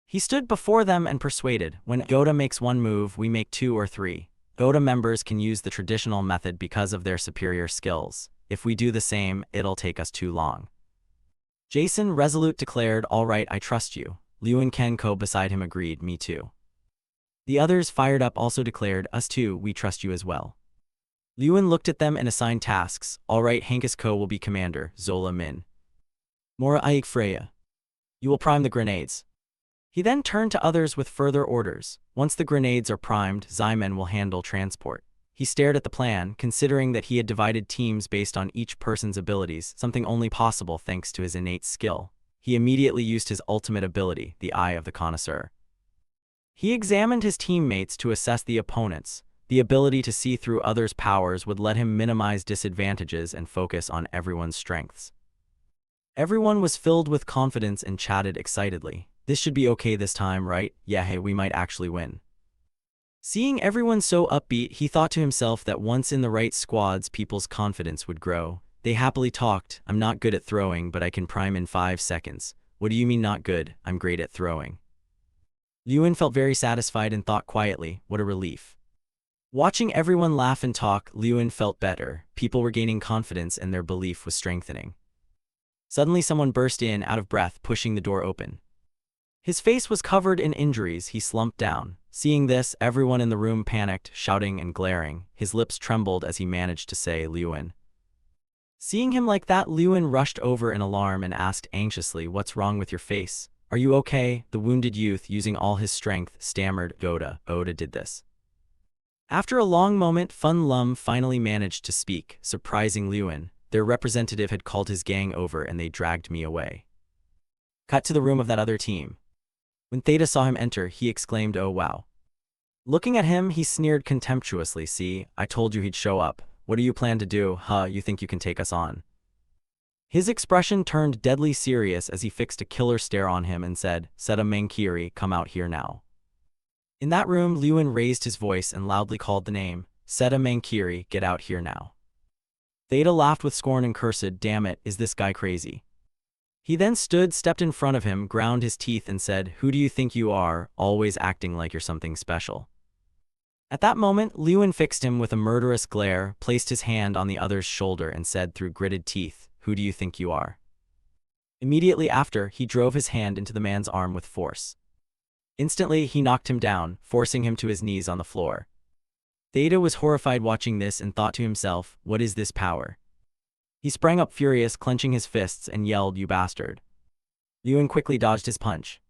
He stood before them and persuaded, "When Yoda makes one move, we make 2 or 3. Yoda members can use the traditional method because of their superior skills. If we do the same, it'll take us too long." Jason, resolute, declared, "All right, I trust you." Lewin Kenko beside him agreed, "Me too." The others, fired up, also declared, "Us too, we trust you as well." Lewin looked at them and assigned tasks. "All right, Henkis Ko will be commander, Zola Min. Mora Aik Freya. You will prime the grenades." He then turned to others with further orders. "Once the grenades are primed, Zymen will handle transport." He stared at the plan, considering that he had divided teams based on each person's abilities, something only possible thanks to his innate skill. He immediately used his ultimate ability, the Eye of the Connoisseur. He examined his teammates to assess the opponents. The ability to see through others' powers would let him minimize disadvantages and focus on everyone's strengths. Everyone was filled with confidence and chatted excitedly. "This should be okay this time, right? Yeah, hey, we might actually win." Seeing everyone so upbeat, he thought to himself that once in the right squads, people's confidence would grow. They happily talked, "I'm not good at throwing, but I can prime in 5 seconds. What do you mean not good? I'm great at throwing." Lewin felt very satisfied and thought quietly, "What a relief." Watching everyone laugh and talk, Lewin felt better. People were gaining confidence and their belief was strengthening. Suddenly someone burst in, out of breath, pushing the door open. His face was covered in injuries. He slumped down. Seeing this, everyone in the room panicked, shouting and glaring. His lips trembled as he managed to say, "Lewin." Seeing him like that, Lewin rushed over in alarm and asked anxiously, "What's wrong with your face? Are you okay?" The wounded youth, using all his strength, stammered, Oda did this." After a long moment, Fun Lum finally managed to speak, surprising Lewin. Their representative had called his gang over and they dragged me away. Cut to the room of that other team. When Theta saw him enter, he exclaimed, "Oh wow." Looking at him, he sneered contemptuously, "See, I told you he'd show up. What do you plan to do, huh? You think you can take us on?" His expression turned deadly serious as he fixed a killer stare on him and said, "Seta Mankiri, come out here now." In that room, Lewin raised his voice and loudly called the name, "Seta Mankiri, get out here now." Theta laughed with scorn and cursed, "Damn it, is this guy crazy?" He then stepped in front of him, ground his teeth and said, "Who do you think you are, always acting like you're something special?" At that moment, Lewin fixed him with a murderous glare, placed his hand on the other's shoulder and said through gritted teeth, "Who do you think you are?" Immediately after, he drove his hand into the man's arm with force. Instantly, he knocked him down, forcing him to his knees on the floor. Theta was horrified watching this and thought to himself, "What is this power?" He sprang up furious, clenching his fists, and yelled, "You bastard." Lewin quickly dodged his punch.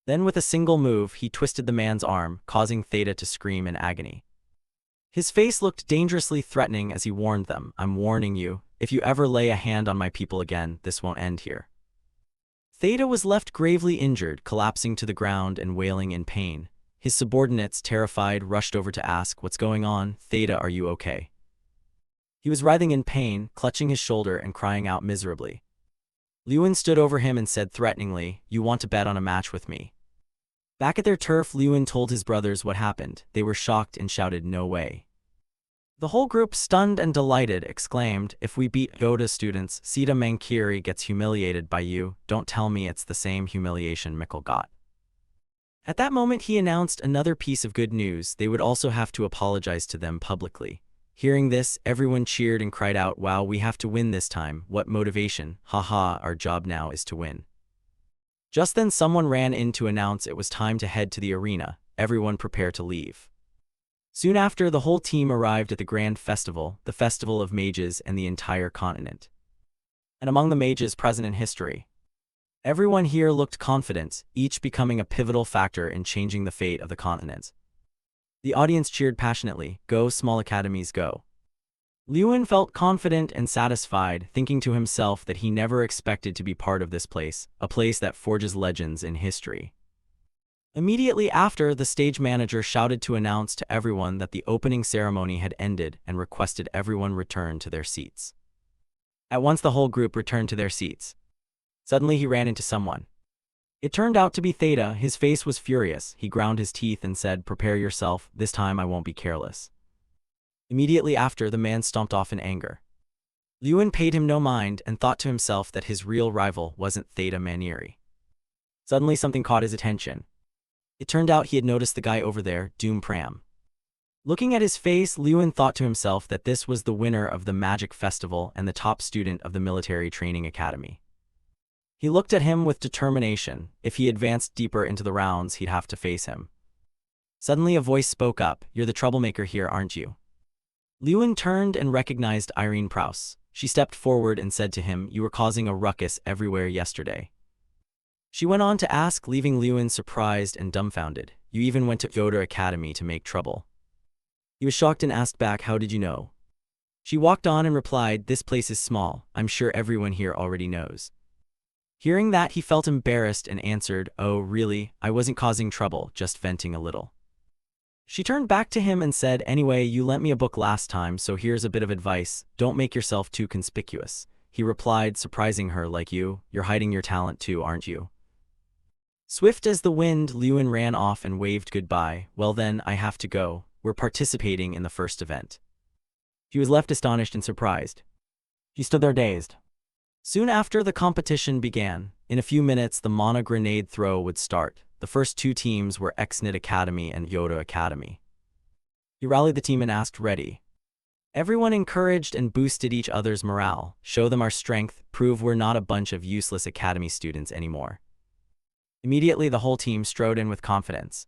Then with a single move, he twisted the man's arm, causing Theta to scream in agony. His face looked dangerously threatening as he warned them, "I'm warning you, if you ever lay a hand on my people again, this won't end here." Theta was left gravely injured, collapsing to the ground and wailing in pain. His subordinates, terrified, rushed over to ask, "What's going on? Theta, are you okay?" He was writhing in pain, clutching his shoulder and crying out miserably. Lewin stood over him and said threateningly, "You want to bet on a match with me?" Back at their turf, Lewin told his brothers what happened. They were shocked and shouted, "No way." The whole group, stunned and delighted, exclaimed, "If we beat Yoda students, Seta Mankiri gets humiliated by you. Don't tell me it's the same humiliation Mikkel got." At that moment, he announced another piece of good news. They would also have to apologize to them publicly. Hearing this, everyone cheered and cried out, "Wow, we have to win this time. What motivation. Haha, our job now is to win." Just then someone ran in to announce it was time to head to the arena. Everyone prepare to leave. Soon after, the whole team arrived at the grand festival, the festival of mages and the entire continent. And among the mages present in history, everyone here looked confident, each becoming a pivotal factor in changing the fate of the continent. The audience cheered passionately, "Go, small academies, go." Lewin felt confident and satisfied, thinking to himself that he never expected to be part of this place, a place that forges legends in history. Immediately after, the stage manager shouted to announce to everyone that the opening ceremony had ended and requested everyone return to their seats. At once the whole group returned to their seats. Suddenly he ran into someone. It turned out to be Theta. His face was furious. He ground his teeth and said, "Prepare yourself, this time I won't be careless." Immediately after, the man stomped off in anger. Lewin paid him no mind and thought to himself that his real rival wasn't Theta Maniri. Suddenly something caught his attention. It turned out he had noticed the guy over there, Doom Pram. Looking at his face, Lewin thought to himself that this was the winner of the Magic Festival and the top student of the Military Training Academy. He looked at him with determination. If he advanced deeper into the rounds, he'd have to face him. Suddenly a voice spoke up, "You're the troublemaker here, aren't you?" Lewin turned and recognized Irene Prouse. She stepped forward and said to him, "You were causing a ruckus everywhere yesterday." She went on to ask, leaving Lewin surprised and dumbfounded, "You even went to Yoda Academy to make trouble?" He was shocked and asked back, "How did you know?" She walked on and replied, "This place is small. I'm sure everyone here already knows." Hearing that, he felt embarrassed and answered, "Oh, really? I wasn't causing trouble, just venting a little." She turned back to him and said, "Anyway, you lent me a book last time, so here's a bit of advice. Don't make yourself too conspicuous." He replied, surprising her, "Like you're hiding your talent too, aren't you?" Swift as the wind, Lewin ran off and waved goodbye. "Well then, I have to go. We're participating in the first event." He was left astonished and surprised. He stood there dazed. Soon after, the competition began. In a few minutes, the Mana grenade throw would start. The first two teams were Xnit Academy and Yoda Academy. He rallied the team and asked, "Ready?" Everyone encouraged and boosted each other's morale. Show them our strength, prove we're not a bunch of useless academy students anymore. Immediately, the whole team strode in with confidence.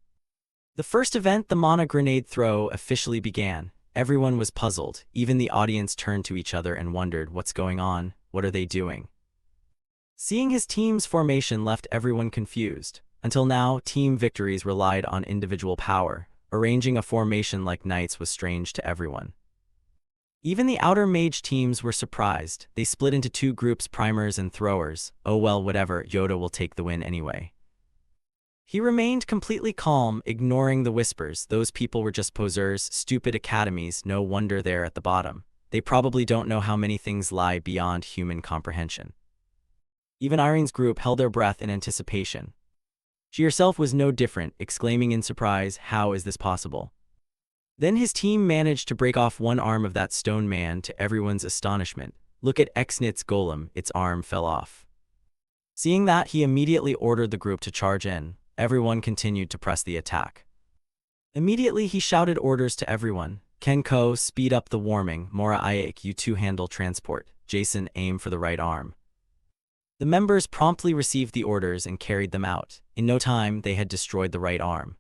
The first event, the mana grenade throw, officially began. Everyone was puzzled. Even the audience turned to each other and wondered, what's going on? What are they doing? Seeing his team's formation left everyone confused. Until now, team victories relied on individual power. Arranging a formation like knights was strange to everyone. Even the outer mage teams were surprised. They split into two groups, primers and throwers. Oh well, whatever, Yoda will take the win anyway. He remained completely calm, ignoring the whispers. Those people were just posers, stupid academies, no wonder they're at the bottom. They probably don't know how many things lie beyond human comprehension. Even Irene's group held their breath in anticipation. She herself was no different, exclaiming in surprise, how is this possible? Then his team managed to break off one arm of that stone man. To everyone's astonishment, look at Xnit's golem, its arm fell off. Seeing that, he immediately ordered the group to charge in. Everyone continued to press the attack. Immediately, he shouted orders to everyone. Kenko, speed up the warming. Mora Ayake, you two handle transport. Jason, aim for the right arm. The members promptly received the orders and carried them out. In no time, they had destroyed the right arm.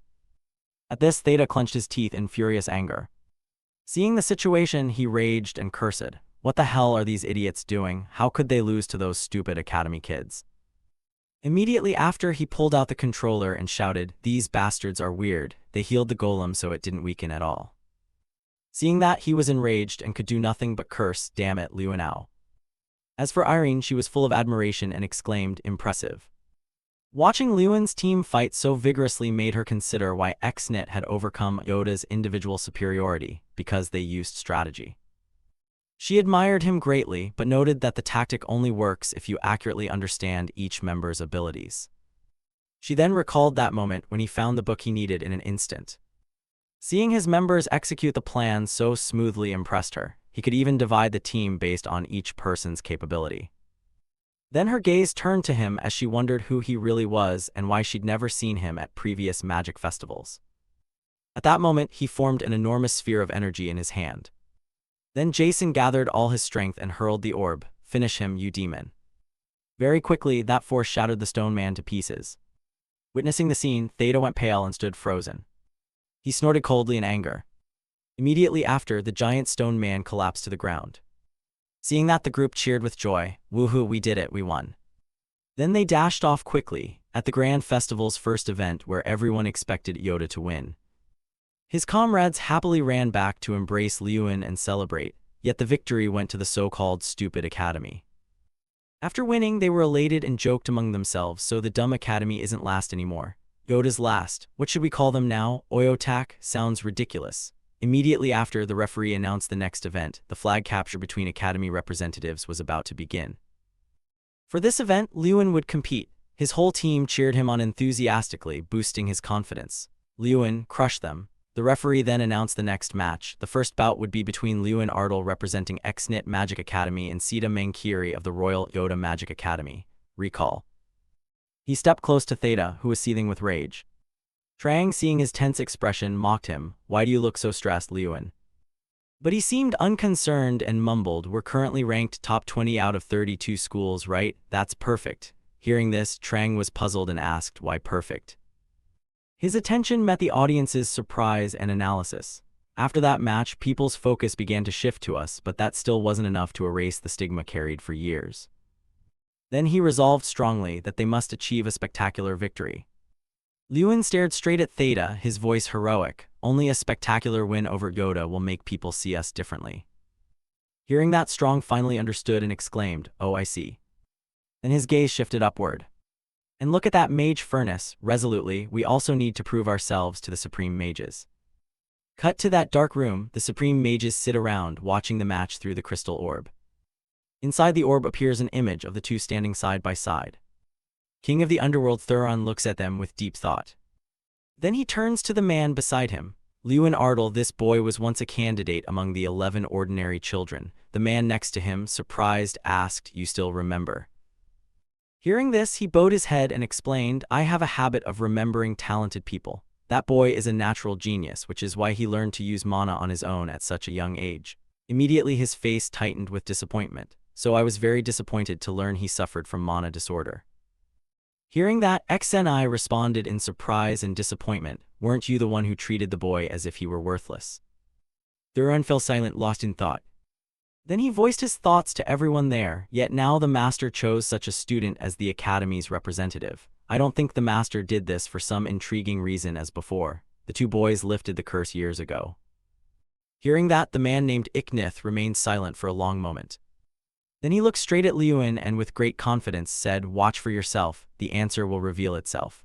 At this, Theta clenched his teeth in furious anger. Seeing the situation, he raged and cursed. What the hell are these idiots doing? How could they lose to those stupid academy kids? Immediately after, he pulled out the controller and shouted, these bastards are weird. They healed the golem so it didn't weaken at all. Seeing that, he was enraged and could do nothing but curse, damn it, Luanao. As for Irene, she was full of admiration and exclaimed, impressive. Watching Luan's team fight so vigorously made her consider why Xnit had overcome Yoda's individual superiority, because they used strategy. She admired him greatly, but noted that the tactic only works if you accurately understand each member's abilities. She then recalled that moment when he found the book he needed in an instant. Seeing his members execute the plan so smoothly impressed her. He could even divide the team based on each person's capability. Then her gaze turned to him as she wondered who he really was and why she'd never seen him at previous magic festivals. At that moment, he formed an enormous sphere of energy in his hand. Then Jason gathered all his strength and hurled the orb. Finish him, you demon. Very quickly, that force shattered the stone man to pieces. Witnessing the scene, Theta went pale and stood frozen. He snorted coldly in anger. Immediately after, the giant stone man collapsed to the ground. Seeing that, the group cheered with joy. Woohoo, we did it, we won. Then they dashed off quickly, at the Grand Festival's first event where everyone expected Yoda to win. His comrades happily ran back to embrace Luan and celebrate, yet the victory went to the so-called stupid academy. After winning, they were elated and joked among themselves, so the dumb academy isn't last anymore. Yoda's last. What should we call them now? Oyotak? Sounds ridiculous. Immediately after, the referee announced the next event. The flag capture between academy representatives was about to begin. For this event, Luan would compete. His whole team cheered him on enthusiastically, boosting his confidence. Luan crushed them. The referee then announced the next match. The first bout would be between Luan Ardal representing Xnit Magic Academy and Sita Mankiri of the Royal Yoda Magic Academy. Recall. He stepped close to Theta, who was seething with rage. Trang, seeing his tense expression, mocked him. Why do you look so stressed, Luan? But he seemed unconcerned and mumbled, we're currently ranked top 20 out of 32 schools, right? That's perfect. Hearing this, Trang was puzzled and asked, why perfect? His attention met the audience's surprise and analysis. After that match, people's focus began to shift to us, but that still wasn't enough to erase the stigma carried for years. Then he resolved strongly that they must achieve a spectacular victory. Luan stared straight at Theta, his voice heroic. Only a spectacular win over Yoda will make people see us differently. Hearing that, Strong finally understood and exclaimed, oh, I see. Then his gaze shifted upward. And look at that mage furnace. Resolutely, we also need to prove ourselves to the Supreme Mages. Cut to that dark room. The Supreme Mages sit around, watching the match through the crystal orb. Inside the orb appears an image of the two standing side by side. King of the Underworld Thuron looks at them with deep thought. Then he turns to the man beside him. Luan Ardal, this boy was once a candidate among the 11 ordinary children. The man next to him, surprised, asked, you still remember? Hearing this, he bowed his head and explained, I have a habit of remembering talented people. That boy is a natural genius, which is why he learned to use mana on his own at such a young age. Immediately his face tightened with disappointment, so I was very disappointed to learn he suffered from mana disorder. Hearing that, XNI responded in surprise and disappointment. Weren't you the one who treated the boy as if he were worthless? Thuron fell silent, lost in thought. Then he voiced his thoughts to everyone there, yet now the master chose such a student as the academy's representative. I don't think the master did this for some intriguing reason as before. The two boys lifted the curse years ago. Hearing that, the man named Iknith remained silent for a long moment. Then he looked straight at Liyuan and with great confidence said, "Watch for yourself, the answer will reveal itself."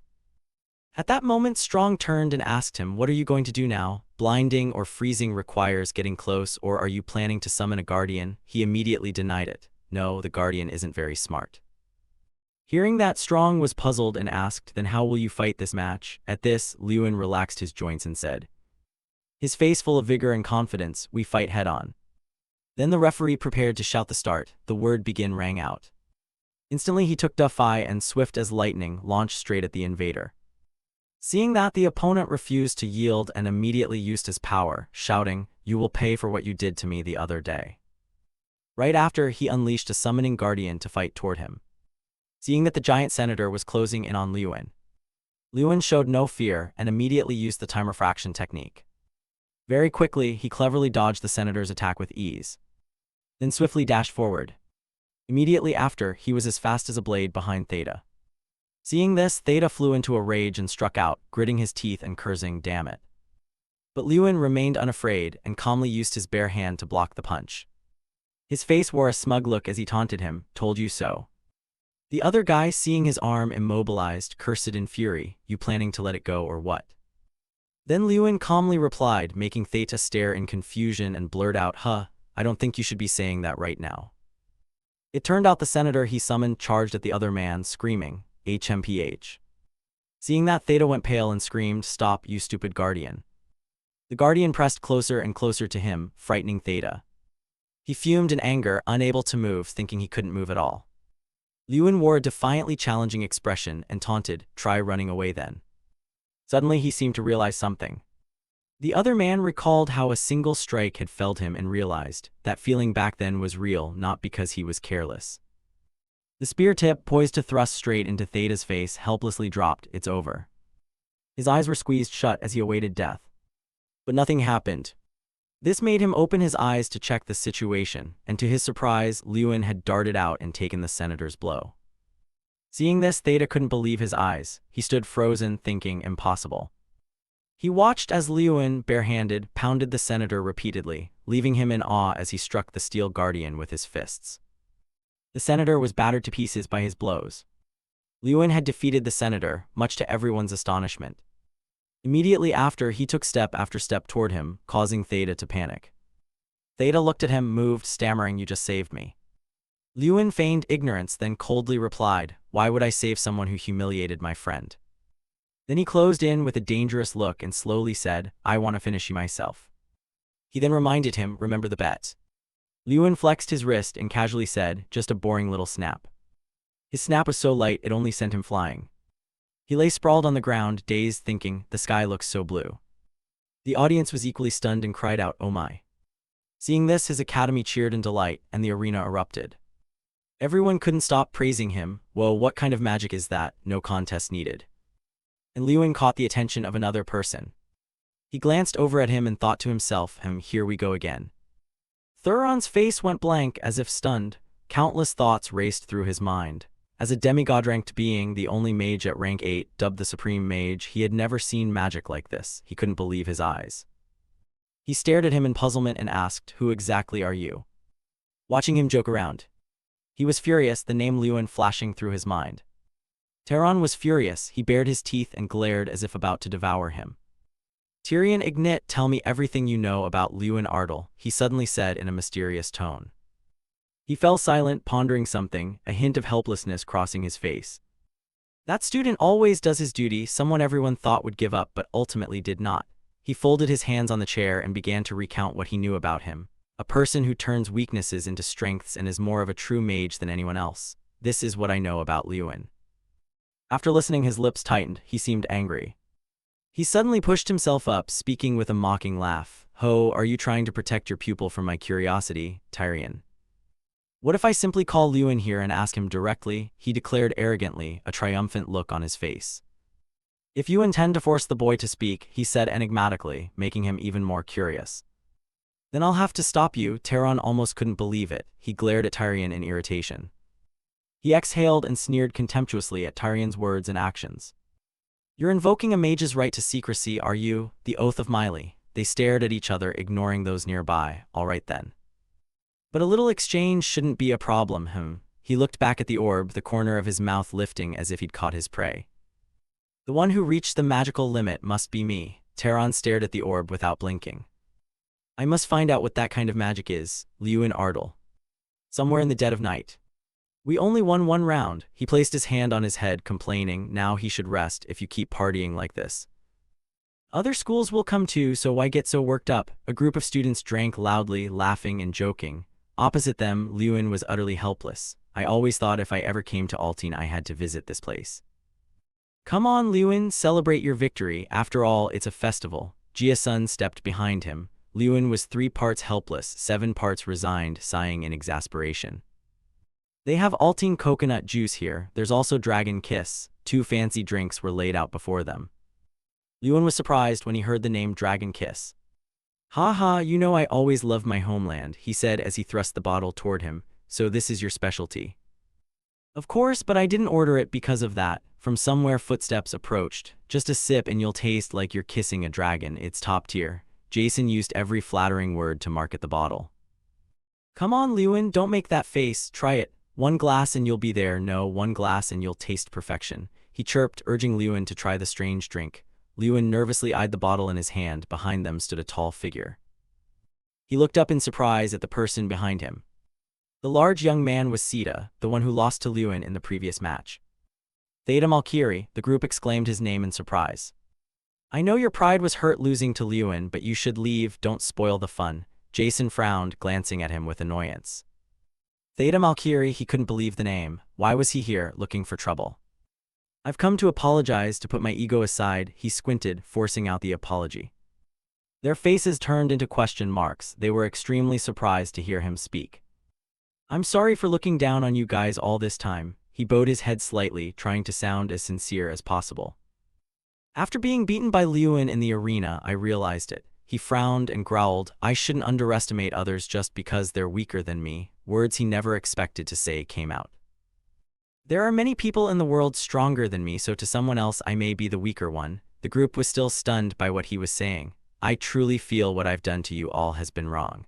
At that moment, Strong turned and asked him, "What are you going to do now? Blinding or freezing requires getting close, or are you planning to summon a guardian?" He immediately denied it. "No, the guardian isn't very smart." Hearing that, Strong was puzzled and asked, "Then how will you fight this match?" At this, Liyuan relaxed his joints and said, his face full of vigor and confidence, "We fight head-on." Then the referee prepared to shout the start. The word begin rang out. Instantly he took Duffy and swift as lightning launched straight at the invader. Seeing that, the opponent refused to yield and immediately used his power, shouting, "You will pay for what you did to me the other day." Right after, he unleashed a summoning guardian to fight toward him. Seeing that the giant senator was closing in on Liyuan, Liyuan showed no fear and immediately used the time refraction technique. Very quickly, he cleverly dodged the senator's attack with ease, then swiftly dashed forward. Immediately after, he was as fast as a blade behind Theta. Seeing this, Theta flew into a rage and struck out, gritting his teeth and cursing, "Damn it." But Liyuan remained unafraid and calmly used his bare hand to block the punch. His face wore a smug look as he taunted him, "Told you so." The other guy, seeing his arm immobilized, cursed in fury, "You planning to let it go or what?" Then Liyuan calmly replied, making Theta stare in confusion and blurt out, I don't think you should be saying that right now." It turned out the senator he summoned charged at the other man, screaming, "HMPH." Seeing that, Theta went pale and screamed, "Stop, you stupid guardian." The guardian pressed closer and closer to him, frightening Theta. He fumed in anger, unable to move, thinking he couldn't move at all. Liyuan wore a defiantly challenging expression and taunted, "Try running away then." Suddenly he seemed to realize something. The other man recalled how a single strike had felled him and realized that feeling back then was real, not because he was careless. The spear tip, poised to thrust straight into Theta's face, helplessly dropped. "It's over." His eyes were squeezed shut as he awaited death. But nothing happened. This made him open his eyes to check the situation, and to his surprise, Liyuan had darted out and taken the senator's blow. Seeing this, Theta couldn't believe his eyes. He stood frozen, thinking, impossible. He watched as Liyuan, barehanded, pounded the senator repeatedly, leaving him in awe as he struck the steel guardian with his fists. The senator was battered to pieces by his blows. Liyuan had defeated the senator, much to everyone's astonishment. Immediately after, he took step after step toward him, causing Theta to panic. Theta looked at him, moved, stammering, "You just saved me." Liyuan feigned ignorance, then coldly replied, "Why would I save someone who humiliated my friend?" Then he closed in with a dangerous look and slowly said, "I want to finish you myself." He then reminded him, "Remember the bet." Liyuan flexed his wrist and casually said, "Just a boring little snap." His snap was so light it only sent him flying. He lay sprawled on the ground, dazed, thinking, the sky looks so blue. The audience was equally stunned and cried out, "Oh my." Seeing this, his academy cheered in delight, and the arena erupted. Everyone couldn't stop praising him. "Whoa, what kind of magic is that? No contest needed." And Liyuan caught the attention of another person. He glanced over at him and thought to himself, here we go again. Thuron's face went blank as if stunned. Countless thoughts raced through his mind. As a demigod-ranked being, the only mage at rank 8, dubbed the Supreme Mage, he had never seen magic like this. He couldn't believe his eyes. He stared at him in puzzlement and asked, "Who exactly are you?" Watching him joke around. He was furious, the name Liyuan flashing through his mind. Thuron was furious. He bared his teeth and glared as if about to devour him. "Tyrion Ignit, tell me everything you know about Liyuan Ardal," he suddenly said in a mysterious tone. He fell silent, pondering something, a hint of helplessness crossing his face. That student always does his duty, someone everyone thought would give up but ultimately did not. He folded his hands on the chair and began to recount what he knew about him. A person who turns weaknesses into strengths and is more of a true mage than anyone else. This is what I know about Liyuan. After listening, his lips tightened. He seemed angry. He suddenly pushed himself up, speaking with a mocking laugh. Ho, are you trying to protect your pupil from my curiosity, Tyrion? What if I simply call Lewin here and ask him directly? He declared arrogantly, a triumphant look on his face. If you intend to force the boy to speak, he said enigmatically, making him even more curious. Then I'll have to stop you. Tyrion almost couldn't believe it. He glared at Tyrion in irritation. He exhaled and sneered contemptuously at Tyrion's words and actions. You're invoking a mage's right to secrecy, are you? The oath of Melee. They stared at each other, ignoring those nearby. All right then. But a little exchange shouldn't be a problem, He looked back at the orb, the corner of his mouth lifting as if he'd caught his prey. The one who reached the magical limit must be me. Tyrion stared at the orb without blinking. I must find out what that kind of magic is, Lewin Ardle. Somewhere in the dead of night. We only won one round. He placed his hand on his head, complaining, now he should rest if you keep partying like this. Other schools will come too, so why get so worked up? A group of students drank loudly, laughing and joking. Opposite them, Lewin was utterly helpless. I always thought if I ever came to Altine I had to visit this place. Come on, Lewin, celebrate your victory. After all, it's a festival. Jia-sun stepped behind him. Lewin was 3 parts helpless, 7 parts resigned, sighing in exasperation. They have Altine coconut juice here. There's also dragon kiss. 2 fancy drinks were laid out before them. Lewin was surprised when he heard the name Dragon Kiss. Ha ha, you know I always loved my homeland, he said as he thrust the bottle toward him. So this is your specialty. Of course, but I didn't order it because of that. From somewhere footsteps approached. Just a sip and you'll taste like you're kissing a dragon. It's top tier. Jason used every flattering word to market the bottle. Come on, Lewin, don't make that face. Try it. 1 glass and you'll be there. No, 1 glass and you'll taste perfection. He chirped, urging Lewin to try the strange drink. Lewin nervously eyed the bottle in his hand. Behind them stood a tall figure. He looked up in surprise at the person behind him. The large young man was Sita, the one who lost to Lewin in the previous match. Theta Malkiri, the group exclaimed his name in surprise. I know your pride was hurt losing to Lewin, but you should leave, don't spoil the fun. Jason frowned, glancing at him with annoyance. Theta Malkiri, he couldn't believe the name. Why was he here, looking for trouble? I've come to apologize, to put my ego aside, he squinted, forcing out the apology. Their faces turned into question marks. They were extremely surprised to hear him speak. I'm sorry for looking down on you guys all this time. He bowed his head slightly, trying to sound as sincere as possible. After being beaten by Lewin in the arena, I realized it. He frowned and growled, I shouldn't underestimate others just because they're weaker than me. Words he never expected to say came out. There are many people in the world stronger than me, so to someone else I may be the weaker one. The group was still stunned by what he was saying. I truly feel what I've done to you all has been wrong.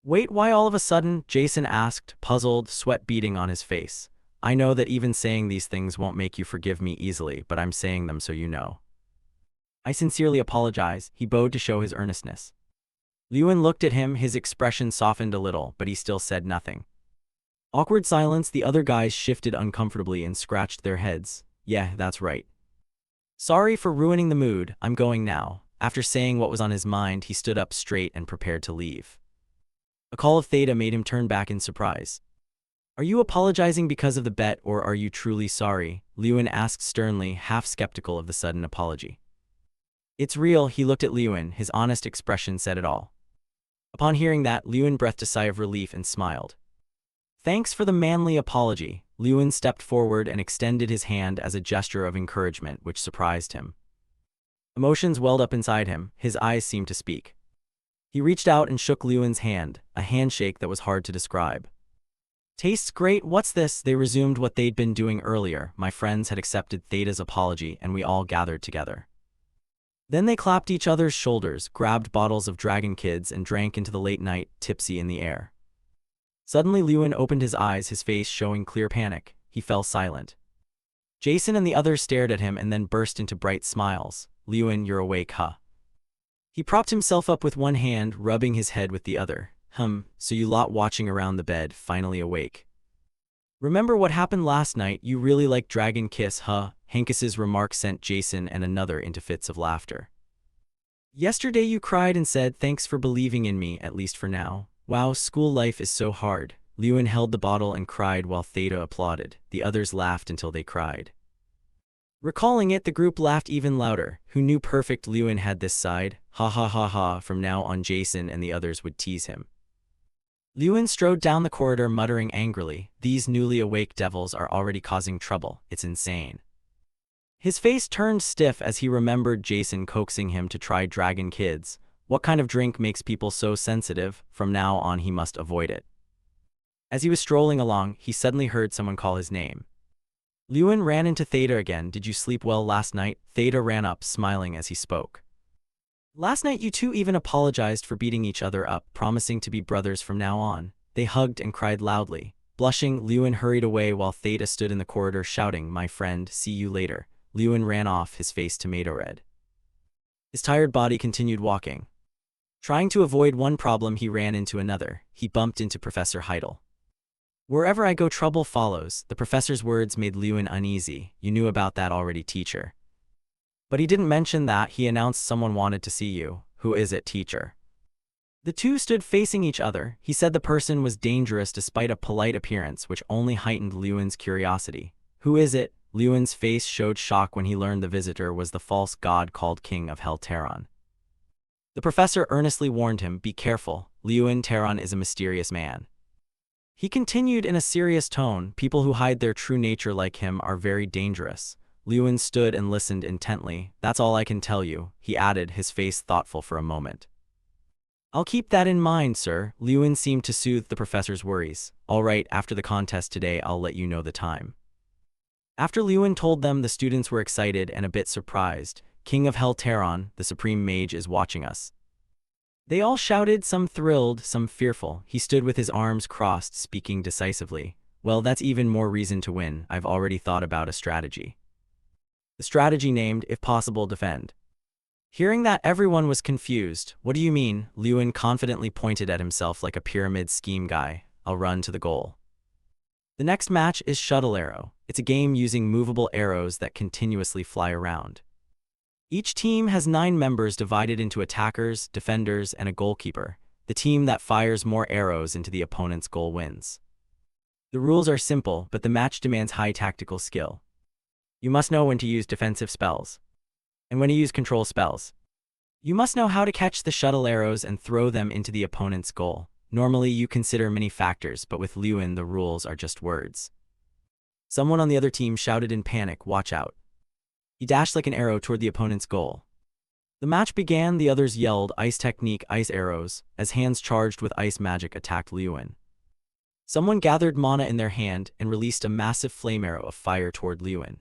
Wait, why all of a sudden? Jason asked, puzzled, sweat beading on his face. I know that even saying these things won't make you forgive me easily, but I'm saying them so you know. I sincerely apologize, he bowed to show his earnestness. Lewin looked at him, his expression softened a little, but he still said nothing. Awkward silence, the other guys shifted uncomfortably and scratched their heads. Yeah, that's right. Sorry for ruining the mood, I'm going now. After saying what was on his mind, he stood up straight and prepared to leave. A call of Theta made him turn back in surprise. Are you apologizing because of the bet, or are you truly sorry? Lewin asked sternly, half skeptical of the sudden apology. It's real, he looked at Lewin, his honest expression said it all. Upon hearing that, Lewin breathed a sigh of relief and smiled. Thanks for the manly apology. Lewin stepped forward and extended his hand as a gesture of encouragement, which surprised him. Emotions welled up inside him, his eyes seemed to speak. He reached out and shook Lewin's hand, a handshake that was hard to describe. Tastes great, what's this? They resumed what they'd been doing earlier. My friends had accepted Theta's apology and we all gathered together. Then they clapped each other's shoulders, grabbed bottles of Dragon Kids and drank into the late night, tipsy in the air. Suddenly Lewin opened his eyes, his face showing clear panic. He fell silent. Jason and the others stared at him and then burst into bright smiles. Lewin, you're awake, huh? He propped himself up with one hand, rubbing his head with the other. So you lot watching around the bed, finally awake. Remember what happened last night? You really like Dragon Kiss, huh? Hankis's remark sent Jason and another into fits of laughter. Yesterday you cried and said thanks for believing in me, at least for now. Wow, school life is so hard. Lewin held the bottle and cried while Theta applauded. The others laughed until they cried. Recalling it, the group laughed even louder. Who knew perfect Lewin had this side? Ha ha ha ha. From now on Jason and the others would tease him. Lewin strode down the corridor muttering angrily, "These newly awake devils are already causing trouble. It's insane." His face turned stiff as he remembered Jason coaxing him to try Dragon Kids. What kind of drink makes people so sensitive? From now on he must avoid it. As he was strolling along, he suddenly heard someone call his name. Lewin ran into Theta again. "Did you sleep well last night?" Theta ran up, smiling as he spoke. "Last night you two even apologized for beating each other up, promising to be brothers from now on." They hugged and cried loudly. Blushing, Lewin hurried away while Theta stood in the corridor shouting, "My friend, see you later." Lewin ran off, his face tomato red. His tired body continued walking. Trying to avoid one problem, he ran into another. He bumped into Professor Heidel. "Wherever I go, trouble follows." The professor's words made Lewin uneasy. "You knew about that already, teacher." "But he didn't mention that. He announced someone wanted to see you." "Who is it, teacher?" The two stood facing each other. He said the person was dangerous despite a polite appearance, which only heightened Lewin's curiosity. "Who is it?" Lewin's face showed shock when he learned the visitor was the false god called King of Hell Terran. The professor earnestly warned him, "Be careful. Lewin Terran is a mysterious man." He continued in a serious tone, "People who hide their true nature like him are very dangerous." Lewin stood and listened intently. "That's all I can tell you," he added, his face thoughtful for a moment. "I'll keep that in mind, sir." Lewin seemed to soothe the professor's worries. "All right, after the contest today I'll let you know the time." After Lewin told them, the students were excited and a bit surprised. "King of Hell Terran, the supreme mage, is watching us." They all shouted, some thrilled, some fearful. He stood with his arms crossed, speaking decisively. "Well, that's even more reason to win. I've already thought about a strategy." The strategy named, "If possible, defend." Hearing that, everyone was confused. "What do you mean?" Lewin confidently pointed at himself like a pyramid scheme guy. "I'll run to the goal." The next match is Shuttle Arrow. It's a game using movable arrows that continuously fly around. Each team has 9 members divided into attackers, defenders, and a goalkeeper. The team that fires more arrows into the opponent's goal wins. The rules are simple, but the match demands high tactical skill. You must know when to use defensive spells and when to use control spells. You must know how to catch the shuttle arrows and throw them into the opponent's goal. Normally you consider many factors, but with Lewin the rules are just words. Someone on the other team shouted in panic, "Watch out." He dashed like an arrow toward the opponent's goal. The match began. The others yelled, "Ice technique, ice arrows," as hands charged with ice magic attacked Lewin. Someone gathered mana in their hand and released a massive flame arrow of fire toward Lewin.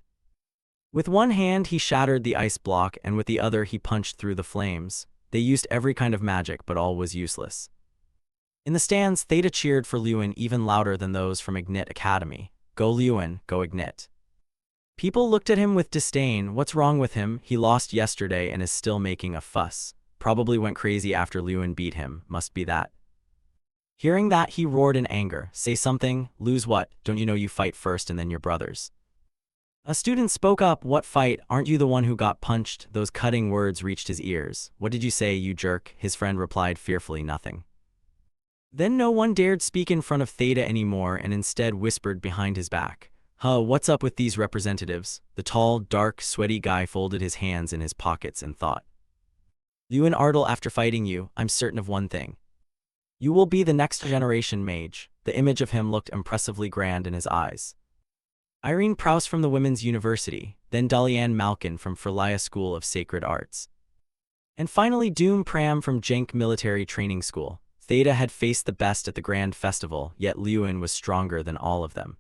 With one hand he shattered the ice block, and with the other he punched through the flames. They used every kind of magic, but all was useless. In the stands, Theta cheered for Lewin even louder than those from Ignit Academy. "Go Lewin, go Ignit." People looked at him with disdain. What's wrong with him? He lost yesterday and is still making a fuss. Probably went crazy after Lewin beat him. Must be that. Hearing that, he roared in anger. "Say something. Lose what? Don't you know you fight first and then your brothers?" A student spoke up. "What fight? Aren't you the one who got punched?" Those cutting words reached his ears. "What did you say, you jerk?" His friend replied fearfully, "Nothing." Then no one dared speak in front of Theta anymore and instead whispered behind his back. What's up with these representatives?" The tall, dark, sweaty guy folded his hands in his pockets and thought. "Lewin Ardle, after fighting you, I'm certain of one thing. You will be the next generation mage." The image of him looked impressively grand in his eyes. Irene Prouse from the Women's University, then Dalian Malkin from Ferlia School of Sacred Arts. And finally Doom Pram from Jenk Military Training School. Theta had faced the best at the Grand Festival, yet Lewin was stronger than all of them.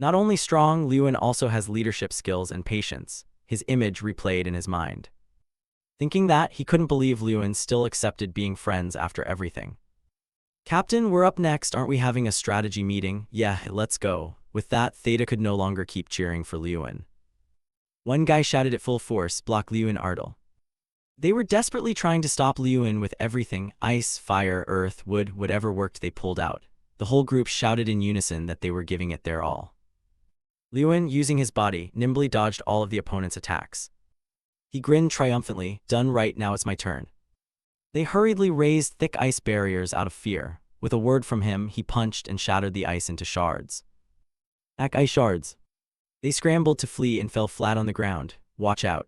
Not only strong, Lewin also has leadership skills and patience. His image replayed in his mind. Thinking that, he couldn't believe Lewin still accepted being friends after everything. "Captain, we're up next. Aren't we having a strategy meeting?" "Yeah, let's go." With that, Theta could no longer keep cheering for Lewin. One guy shouted at full force, "Block Lewin Ardle." They were desperately trying to stop Lewin with everything: ice, fire, earth, wood, whatever worked they pulled out. The whole group shouted in unison that they were giving it their all. Lewin, using his body, nimbly dodged all of the opponent's attacks. He grinned triumphantly. "Done right, now it's my turn." They hurriedly raised thick ice barriers out of fear. With a word from him, he punched and shattered the ice into shards. Ice shards. They scrambled to flee and fell flat on the ground. Watch out.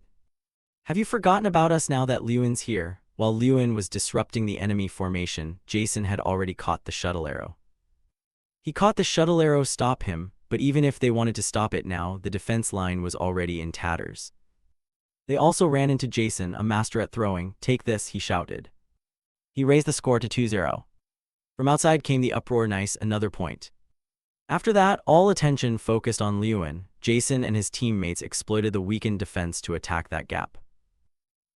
Have you forgotten about us now that Lewin's here? While Lewin was disrupting the enemy formation, Jason had already caught the shuttle arrow. He caught the shuttle arrow stop him, but even if they wanted to stop it now, the defense line was already in tatters. They also ran into Jason, a master at throwing. Take this, he shouted. He raised the score to 2-0. From outside came the uproar. Nice, another point. After that, all attention focused on Lewin. Jason and his teammates exploited the weakened defense to attack that gap.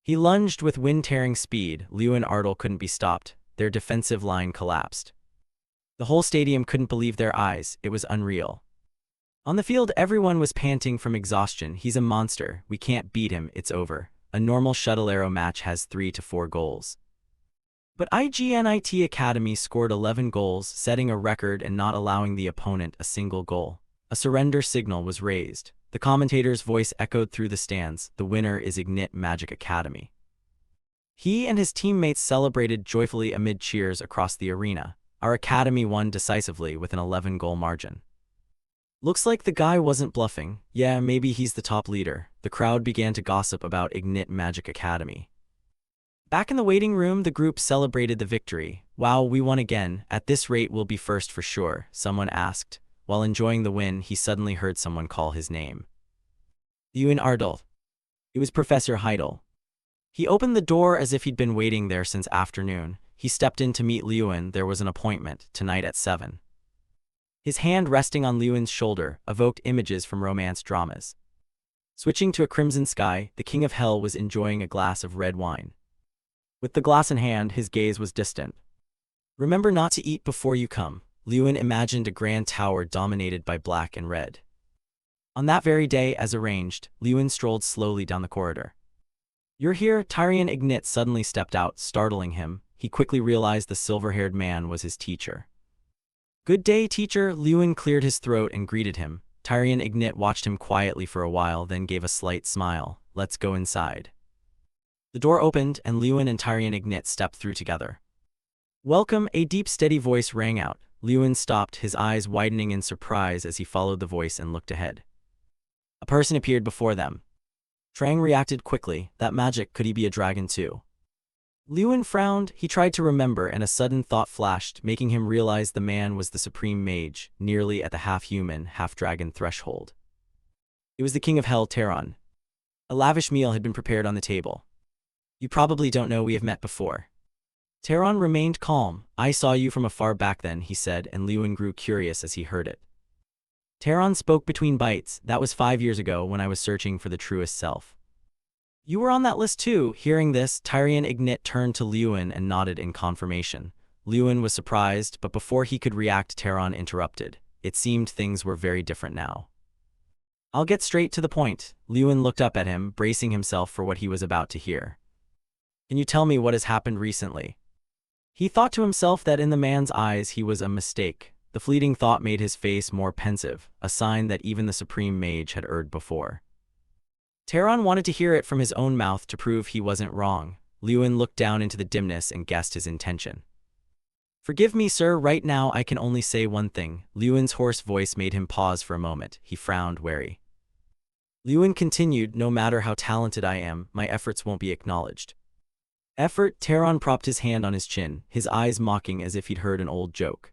He lunged with wind-tearing speed. Lewin and Ardal couldn't be stopped. Their defensive line collapsed. The whole stadium couldn't believe their eyes. It was unreal. On the field, everyone was panting from exhaustion. He's a monster. We can't beat him. It's over. A normal shuttle arrow match has 3 to 4 goals. But IGNIT Academy scored 11 goals, setting a record and not allowing the opponent a single goal. A surrender signal was raised. The commentator's voice echoed through the stands. The winner is Ignite Magic Academy. He and his teammates celebrated joyfully amid cheers across the arena. Our academy won decisively with an 11-goal margin. Looks like the guy wasn't bluffing. Yeah, maybe he's the top leader. The crowd began to gossip about Ignite Magic Academy. Back in the waiting room, the group celebrated the victory. Wow, we won again. At this rate, we'll be first for sure, someone asked. While enjoying the win, he suddenly heard someone call his name. Lewin Ardal. It was Professor Heidel. He opened the door as if he'd been waiting there since afternoon. He stepped in to meet Lewin. There was an appointment, tonight at 7. His hand resting on Lewin's shoulder evoked images from romance dramas. Switching to a crimson sky, the King of Hell was enjoying a glass of red wine. With the glass in hand, his gaze was distant. Remember not to eat before you come. Lewin imagined a grand tower dominated by black and red. On that very day, as arranged, Lewin strolled slowly down the corridor. You're here? Tyrion Ignite suddenly stepped out, startling him. He quickly realized the silver-haired man was his teacher. Good day, teacher. Lewin cleared his throat and greeted him. Tyrion Ignite watched him quietly for a while, then gave a slight smile. Let's go inside. The door opened, and Lewin and Tyrion Ignite stepped through together. Welcome, a deep, steady voice rang out. Lewin stopped, his eyes widening in surprise as he followed the voice and looked ahead. A person appeared before them. Trang reacted quickly. That magic, could he be a dragon too? Lewin frowned. He tried to remember, and a sudden thought flashed, making him realize the man was the supreme mage, nearly at the half-human, half-dragon threshold. It was the King of Hell, Teron. A lavish meal had been prepared on the table. You probably don't know we have met before. Teron remained calm. I saw you from afar back then, he said, and Lewin grew curious as he heard it. Teron spoke between bites. That was 5 years ago when I was searching for the truest self. You were on that list too. Hearing this, Tyrion Ignite turned to Lewin and nodded in confirmation. Lewin was surprised, but before he could react, Teron interrupted. It seemed things were very different now. I'll get straight to the point. Lewin looked up at him, bracing himself for what he was about to hear. Can you tell me what has happened recently? He thought to himself that in the man's eyes he was a mistake. The fleeting thought made his face more pensive, a sign that even the supreme mage had erred before. Teron wanted to hear it from his own mouth to prove he wasn't wrong. Lewin looked down into the dimness and guessed his intention. Forgive me, sir, right now I can only say one thing. Lewin's hoarse voice made him pause for a moment. He frowned, wary. Lewin continued, no matter how talented I am, my efforts won't be acknowledged. Effort? Teron propped his hand on his chin, his eyes mocking as if he'd heard an old joke.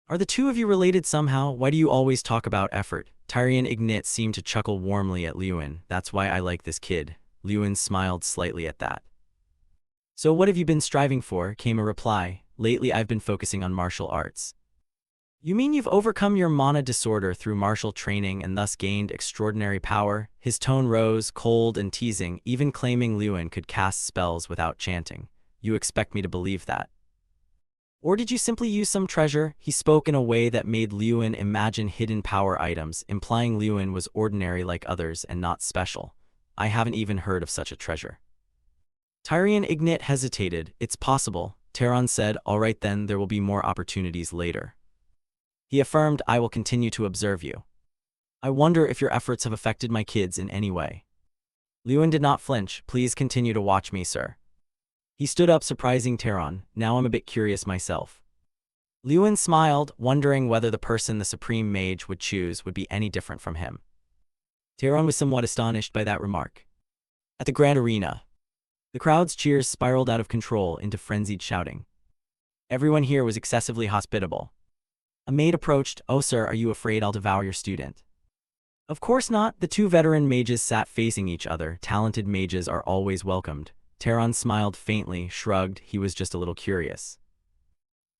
Are the two of you related somehow? Why do you always talk about effort? Tyrion Ignite seemed to chuckle warmly at Lewin. That's why I like this kid. Lewin smiled slightly at that. So what have you been striving for? Came a reply. Lately I've been focusing on martial arts. You mean you've overcome your mana disorder through martial training and thus gained extraordinary power? His tone rose, cold and teasing, even claiming Lewin could cast spells without chanting. You expect me to believe that? Or did you simply use some treasure? He spoke in a way that made Lewin imagine hidden power items, implying Lewin was ordinary like others and not special. I haven't even heard of such a treasure. Tyrion Ignite hesitated. It's possible. Teron said, all right then, there will be more opportunities later. He affirmed, I will continue to observe you. I wonder if your efforts have affected my kids in any way. Lewin did not flinch. Please continue to watch me, sir. He stood up, surprising Teron. Now I'm a bit curious myself. Lewin smiled, wondering whether the person the supreme mage would choose would be any different from him. Taeron was somewhat astonished by that remark. At the grand arena, the crowd's cheers spiraled out of control into frenzied shouting. Everyone here was excessively hospitable. A maid approached. "Oh sir, are you afraid I'll devour your student?" Of course not. The two veteran mages sat facing each other. Talented mages are always welcomed. Taeron smiled faintly, shrugged. He was just a little curious.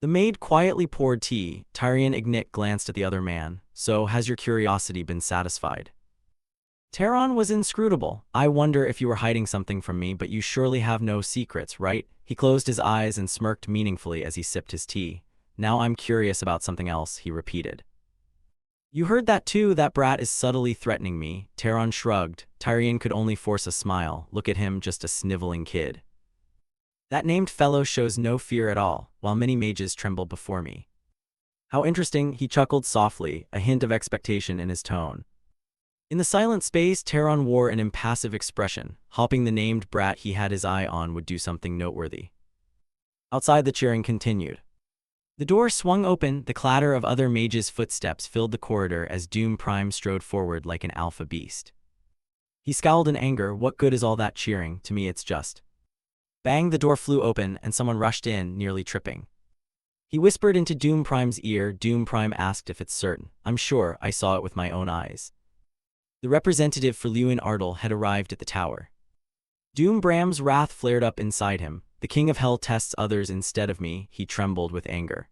The maid quietly poured tea. Tyrion Ignit glanced at the other man. "So, has your curiosity been satisfied?" Taeron was inscrutable. "I wonder if you were hiding something from me, but you surely have no secrets, right?" He closed his eyes and smirked meaningfully as he sipped his tea. "Now I'm curious about something else," he repeated. "You heard that too? That brat is subtly threatening me." Taeron shrugged. Tyrion could only force a smile. "Look at him, just a sniveling kid. That named fellow shows no fear at all, while many mages tremble before me." "How interesting," he chuckled softly, a hint of expectation in his tone. In the silent space, Taeron wore an impassive expression, hoping the named brat he had his eye on would do something noteworthy. Outside, the cheering continued. The door swung open. The clatter of other mages' footsteps filled the corridor as Doom Prime strode forward like an alpha beast. He scowled in anger. "What good is all that cheering? To me it's just—" Bang! The door flew open and someone rushed in, nearly tripping. He whispered into Doom Prime's ear. Doom Prime asked if it's certain. "I'm sure, I saw it with my own eyes." The representative for Lewin Ardal had arrived at the tower. Doom Bram's wrath flared up inside him. "The King of Hell tests others instead of me." He trembled with anger.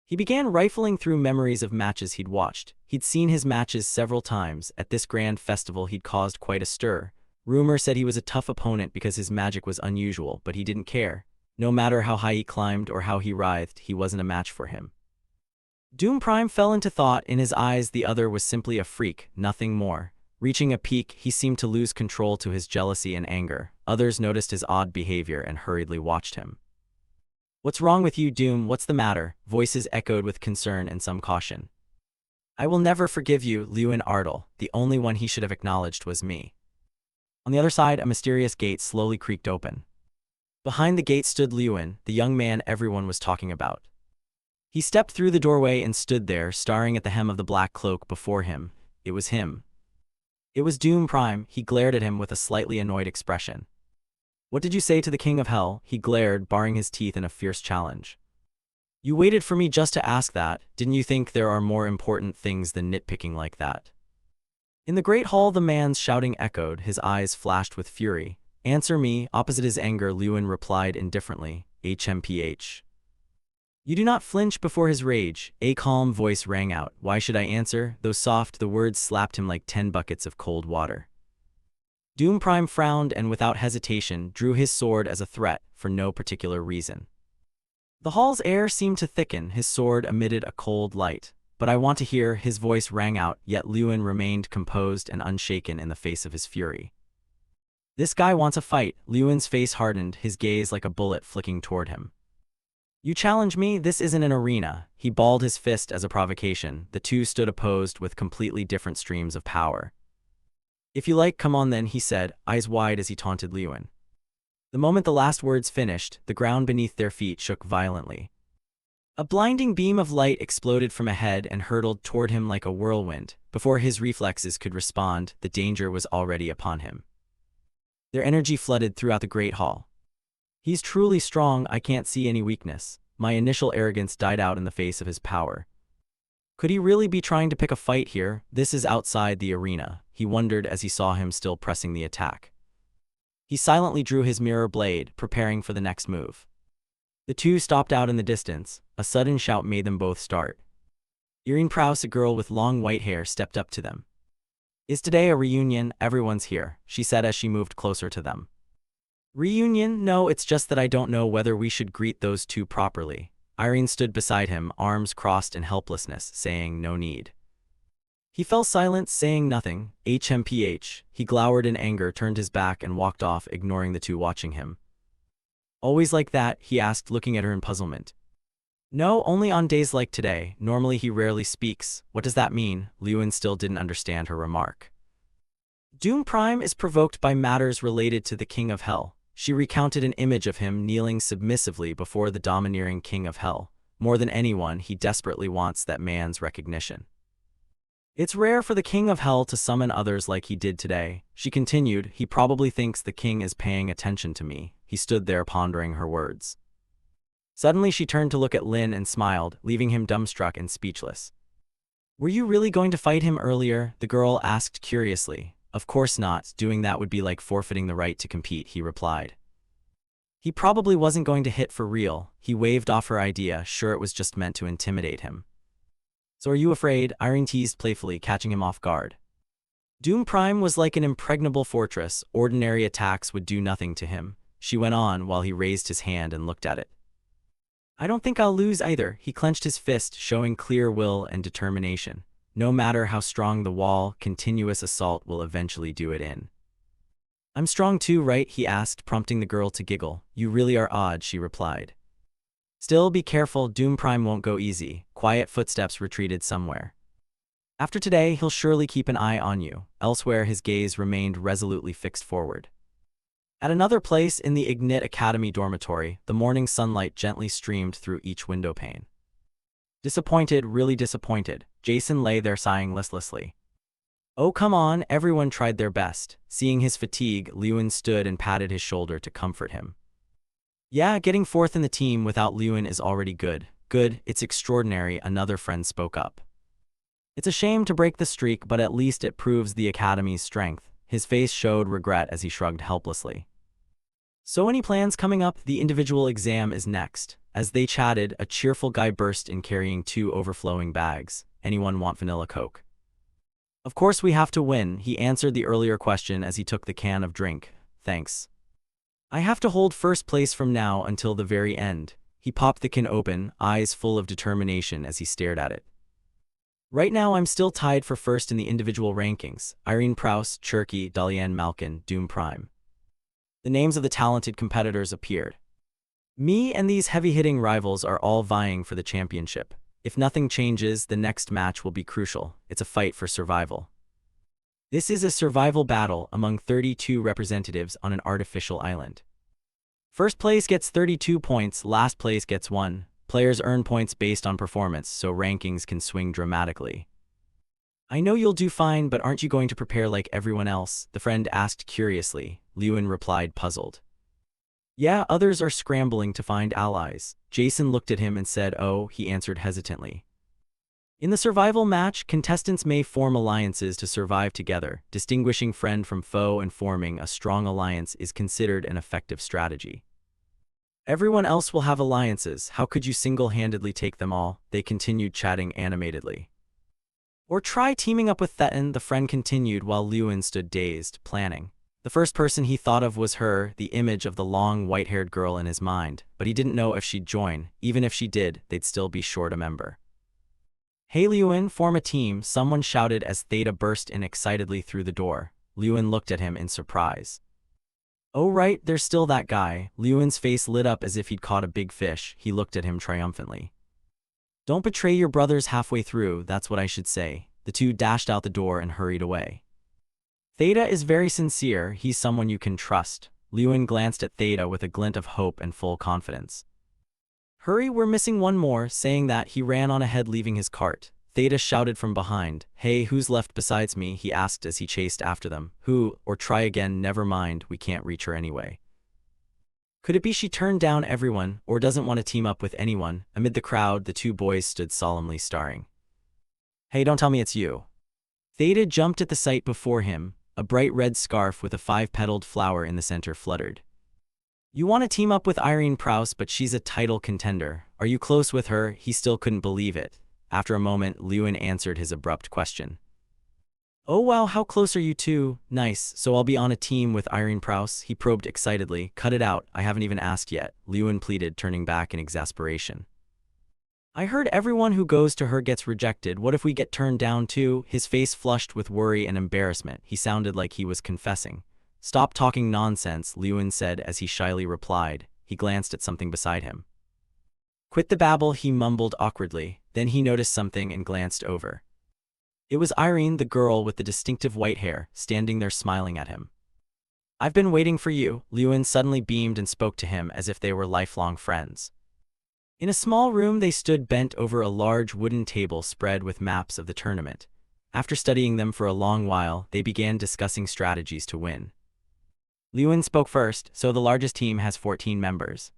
He began rifling through memories of matches he'd watched. He'd seen his matches several times. At this grand festival he'd caused quite a stir. Rumor said he was a tough opponent because his magic was unusual, but he didn't care. No matter how high he climbed or how he writhed, he wasn't a match for him. Doom Prime fell into thought. In his eyes, the other was simply a freak, nothing more. Reaching a peak, he seemed to lose control to his jealousy and anger. Others noticed his odd behavior and hurriedly watched him. "What's wrong with you, Doom? What's the matter?" Voices echoed with concern and some caution. "I will never forgive you, Lewin Ardal." The only one he should have acknowledged was me. On the other side, a mysterious gate slowly creaked open. Behind the gate stood Lewin, the young man everyone was talking about. He stepped through the doorway and stood there, staring at the hem of the black cloak before him. It was him. It was Doom Prime. He glared at him with a slightly annoyed expression. "What did you say to the King of Hell?" He glared, baring his teeth in a fierce challenge. "You waited for me just to ask that. Didn't you think there are more important things than nitpicking like that?" In the great hall, the man's shouting echoed. His eyes flashed with fury. "Answer me." Opposite his anger, Lewin replied indifferently, "HMPH." You do not flinch before his rage. A calm voice rang out. "Why should I answer?" Though soft, the words slapped him like 10 buckets of cold water. Doom Prime frowned and without hesitation drew his sword as a threat, for no particular reason. The hall's air seemed to thicken. His sword emitted a cold light. "But I want to hear," his voice rang out, yet Lewin remained composed and unshaken in the face of his fury. "This guy wants a fight." Lewin's face hardened, his gaze like a bullet flicking toward him. "You challenge me? This isn't an arena." He balled his fist as a provocation. The two stood opposed with completely different streams of power. "If you like, come on then," he said, eyes wide as he taunted Lewin. The moment the last words finished, the ground beneath their feet shook violently. A blinding beam of light exploded from ahead and hurtled toward him like a whirlwind. Before his reflexes could respond, the danger was already upon him. Their energy flooded throughout the great hall. "He's truly strong. I can't see any weakness." My initial arrogance died out in the face of his power. Could he really be trying to pick a fight here? This is outside the arena, he wondered as he saw him still pressing the attack. He silently drew his mirror blade, preparing for the next move. The two stopped out in the distance. A sudden shout made them both start. Irene Prouse, a girl with long white hair, stepped up to them. "Is today a reunion?" "Everyone's here," she said as she moved closer to them. "Reunion? No, it's just that I don't know whether we should greet those two properly." Irene stood beside him, arms crossed in helplessness, saying no need. He fell silent, saying nothing. HMPH. He glowered in anger, turned his back and walked off, ignoring the two watching him. "Always like that?" he asked, looking at her in puzzlement. "No, only on days like today. Normally he rarely speaks." "What does that mean?" Lewin still didn't understand her remark. "Doom Prime is provoked by matters related to the King of Hell." She recounted an image of him kneeling submissively before the domineering King of Hell. More than anyone, he desperately wants that man's recognition. It's rare for the king of hell to summon others like he did today. She continued, he probably thinks the king is paying attention to me. He stood there pondering her words. Suddenly she turned to look at Lin and smiled, leaving him dumbstruck and speechless. Were you really going to fight him earlier? The girl asked curiously. Of course not, doing that would be like forfeiting the right to compete, he replied. He probably wasn't going to hit for real. He waved off her idea, sure it was just meant to intimidate him. So are you afraid? Irene teased playfully, catching him off guard. Doom Prime was like an impregnable fortress. Ordinary attacks would do nothing to him. She went on while he raised his hand and looked at it. I don't think I'll lose either. He clenched his fist, showing clear will and determination. No matter how strong the wall, continuous assault will eventually do it in. I'm strong too, right? He asked, prompting the girl to giggle. You really are odd, she replied. Still, be careful, Doom Prime won't go easy. Quiet footsteps retreated somewhere. After today, he'll surely keep an eye on you. Elsewhere, his gaze remained resolutely fixed forward. At another place in the Ignite Academy dormitory, the morning sunlight gently streamed through each window pane. Disappointed, really disappointed, Jason lay there sighing listlessly. Oh come on, everyone tried their best. Seeing his fatigue, Lewin stood and patted his shoulder to comfort him. Yeah, getting fourth in the team without Lewin is already good. Good, it's extraordinary, another friend spoke up. It's a shame to break the streak, but at least it proves the Academy's strength. His face showed regret as he shrugged helplessly. So any plans coming up? The individual exam is next. As they chatted, a cheerful guy burst in carrying 2 overflowing bags. Anyone want vanilla Coke? Of course we have to win, he answered the earlier question as he took the can of drink. Thanks. I have to hold first place from now until the very end. He popped the can open, eyes full of determination as he stared at it. Right now I'm still tied for first in the individual rankings. Irene Prouse, Cherky, Dalian Malkin, Doom Prime. The names of the talented competitors appeared. Me and these heavy-hitting rivals are all vying for the championship. If nothing changes, the next match will be crucial. It's a fight for survival. This is a survival battle among 32 representatives on an artificial island. First place gets 32 points, last place gets 1. Players earn points based on performance, so rankings can swing dramatically. I know you'll do fine, but aren't you going to prepare like everyone else? The friend asked curiously. Lewin replied, puzzled. Yeah, others are scrambling to find allies. Jason looked at him and said, oh, he answered hesitantly. In the survival match, contestants may form alliances to survive together. Distinguishing friend from foe and forming a strong alliance is considered an effective strategy. Everyone else will have alliances. How could you single-handedly take them all? They continued chatting animatedly. Or try teaming up with Thetan, the friend continued while Lewin stood dazed, planning. The first person he thought of was her, the image of the long, white-haired girl in his mind, but he didn't know if she'd join. Even if she did, they'd still be short a member. Hey Lewin, form a team, someone shouted as Theta burst in excitedly through the door. Lewin looked at him in surprise. Oh right, there's still that guy. Lewin's face lit up as if he'd caught a big fish. He looked at him triumphantly. Don't betray your brothers halfway through, that's what I should say. The two dashed out the door and hurried away. Theta is very sincere, he's someone you can trust. Lewin glanced at Theta with a glint of hope and full confidence. Hurry, we're missing one more, saying that he ran on ahead leaving his cart. Theta shouted from behind. Hey, who's left besides me? He asked as he chased after them. Who? Or try again, never mind, we can't reach her anyway. Could it be she turned down everyone, or doesn't want to team up with anyone? Amid the crowd, the two boys stood solemnly staring. Hey, don't tell me it's you. Theta jumped at the sight before him. A bright red scarf with a 5-petaled flower in the center fluttered. You want to team up with Irene Prouse, but she's a title contender. Are you close with her? He still couldn't believe it. After a moment, Lewin answered his abrupt question. Oh wow, how close are you two? Nice, so I'll be on a team with Irene Prouse? He probed excitedly. Cut it out, I haven't even asked yet. Lewin pleaded, turning back in exasperation. I heard everyone who goes to her gets rejected. What if we get turned down too? His face flushed with worry and embarrassment. He sounded like he was confessing. Stop talking nonsense, Lewin said as he shyly replied. He glanced at something beside him. Quit the babble, he mumbled awkwardly. Then he noticed something and glanced over. It was Irene, the girl with the distinctive white hair, standing there smiling at him. I've been waiting for you. Lewin suddenly beamed and spoke to him as if they were lifelong friends. In a small room they stood bent over a large wooden table spread with maps of the tournament. After studying them for a long while, they began discussing strategies to win. Lewin spoke first, so the largest team has 14 members.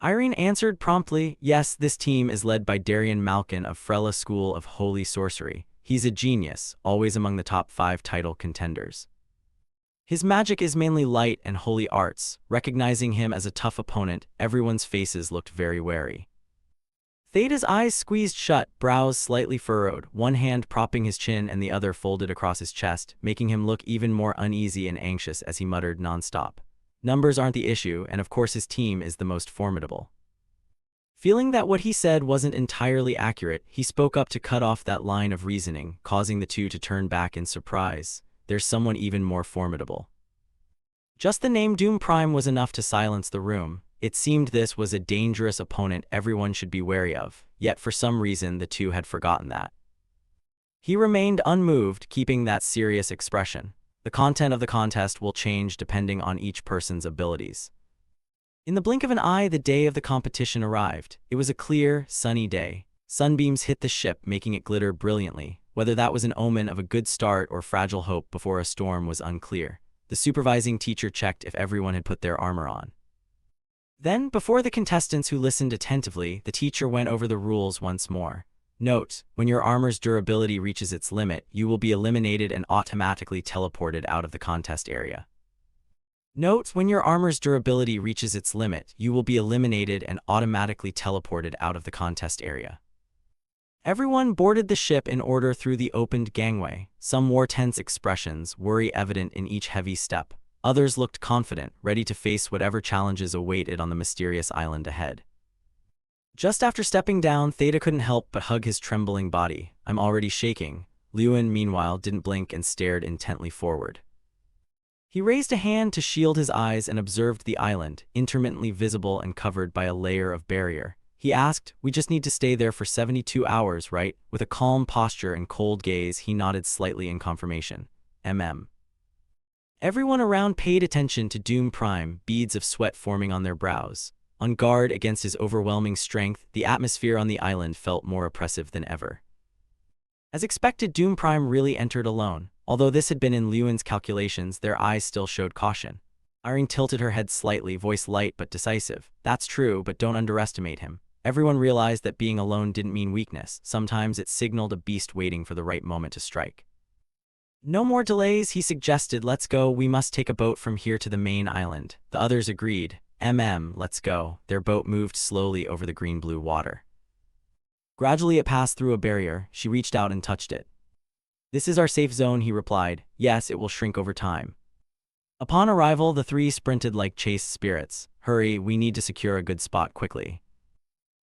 Irene answered promptly, yes, this team is led by Darian Malkin of Frella School of Holy Sorcery. He's a genius, always among the top 5 title contenders. His magic is mainly light and holy arts. Recognizing him as a tough opponent, everyone's faces looked very wary. Theda's eyes squeezed shut, brows slightly furrowed, one hand propping his chin and the other folded across his chest, making him look even more uneasy and anxious as he muttered nonstop. Numbers aren't the issue, and of course his team is the most formidable. Feeling that what he said wasn't entirely accurate, he spoke up to cut off that line of reasoning, causing the two to turn back in surprise. There's someone even more formidable. Just the name Doom Prime was enough to silence the room. It seemed this was a dangerous opponent everyone should be wary of, yet for some reason the two had forgotten that. He remained unmoved, keeping that serious expression. The content of the contest will change depending on each person's abilities. In the blink of an eye, the day of the competition arrived. It was a clear, sunny day. Sunbeams hit the ship, making it glitter brilliantly. Whether that was an omen of a good start or fragile hope before a storm was unclear. The supervising teacher checked if everyone had put their armor on. Then, before the contestants who listened attentively, the teacher went over the rules once more. Note, when your armor's durability reaches its limit, you will be eliminated and automatically teleported out of the contest area. Note, when your armor's durability reaches its limit, you will be eliminated and automatically teleported out of the contest area. Everyone boarded the ship in order through the opened gangway. Some wore tense expressions, worry evident in each heavy step. Others looked confident, ready to face whatever challenges awaited on the mysterious island ahead. Just after stepping down, Theda couldn't help but hug his trembling body. I'm already shaking. Lewin, meanwhile, didn't blink and stared intently forward. He raised a hand to shield his eyes and observed the island, intermittently visible and covered by a layer of barrier. He asked, we just need to stay there for 72 hours, right? With a calm posture and cold gaze, he nodded slightly in confirmation. Everyone around paid attention to Doom Prime, beads of sweat forming on their brows. On guard against his overwhelming strength, the atmosphere on the island felt more oppressive than ever. As expected, Doom Prime really entered alone. Although this had been in Lewin's calculations, their eyes still showed caution. Irene tilted her head slightly, voice light but decisive. That's true, but don't underestimate him. Everyone realized that being alone didn't mean weakness. Sometimes it signaled a beast waiting for the right moment to strike. No more delays, he suggested. Let's go, we must take a boat from here to the main island. The others agreed. Let's go. Their boat moved slowly over the green-blue water. Gradually it passed through a barrier. She reached out and touched it. This is our safe zone, he replied. Yes, it will shrink over time. Upon arrival, the three sprinted like chased spirits. Hurry, we need to secure a good spot quickly.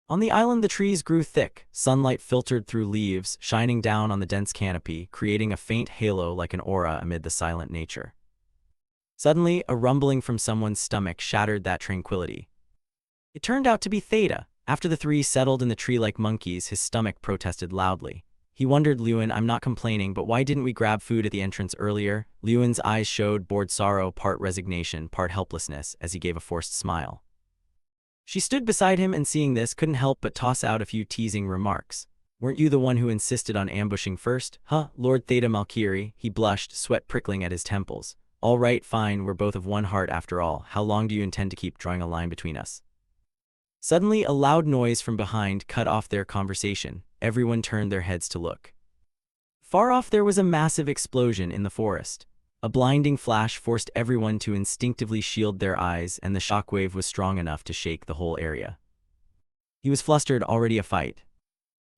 On the island, the trees grew thick. Sunlight filtered through leaves, shining down on the dense canopy, creating a faint halo like an aura amid the silent nature. Suddenly, a rumbling from someone's stomach shattered that tranquility. It turned out to be Theda. After the three settled in the tree like monkeys, his stomach protested loudly. He wondered, Lewin, I'm not complaining, but why didn't we grab food at the entrance earlier? Lewin's eyes showed bored sorrow, part resignation, part helplessness, as he gave a forced smile. She stood beside him and seeing this couldn't help but toss out a few teasing remarks. Weren't you the one who insisted on ambushing first? Huh, Lord Theda Malkiri, he blushed, sweat prickling at his temples. All right, fine, we're both of one heart after all. How long do you intend to keep drawing a line between us? Suddenly, a loud noise from behind cut off their conversation. Everyone turned their heads to look. Far off there was a massive explosion in the forest. A blinding flash forced everyone to instinctively shield their eyes, and the shockwave was strong enough to shake the whole area. He was flustered, already a fight.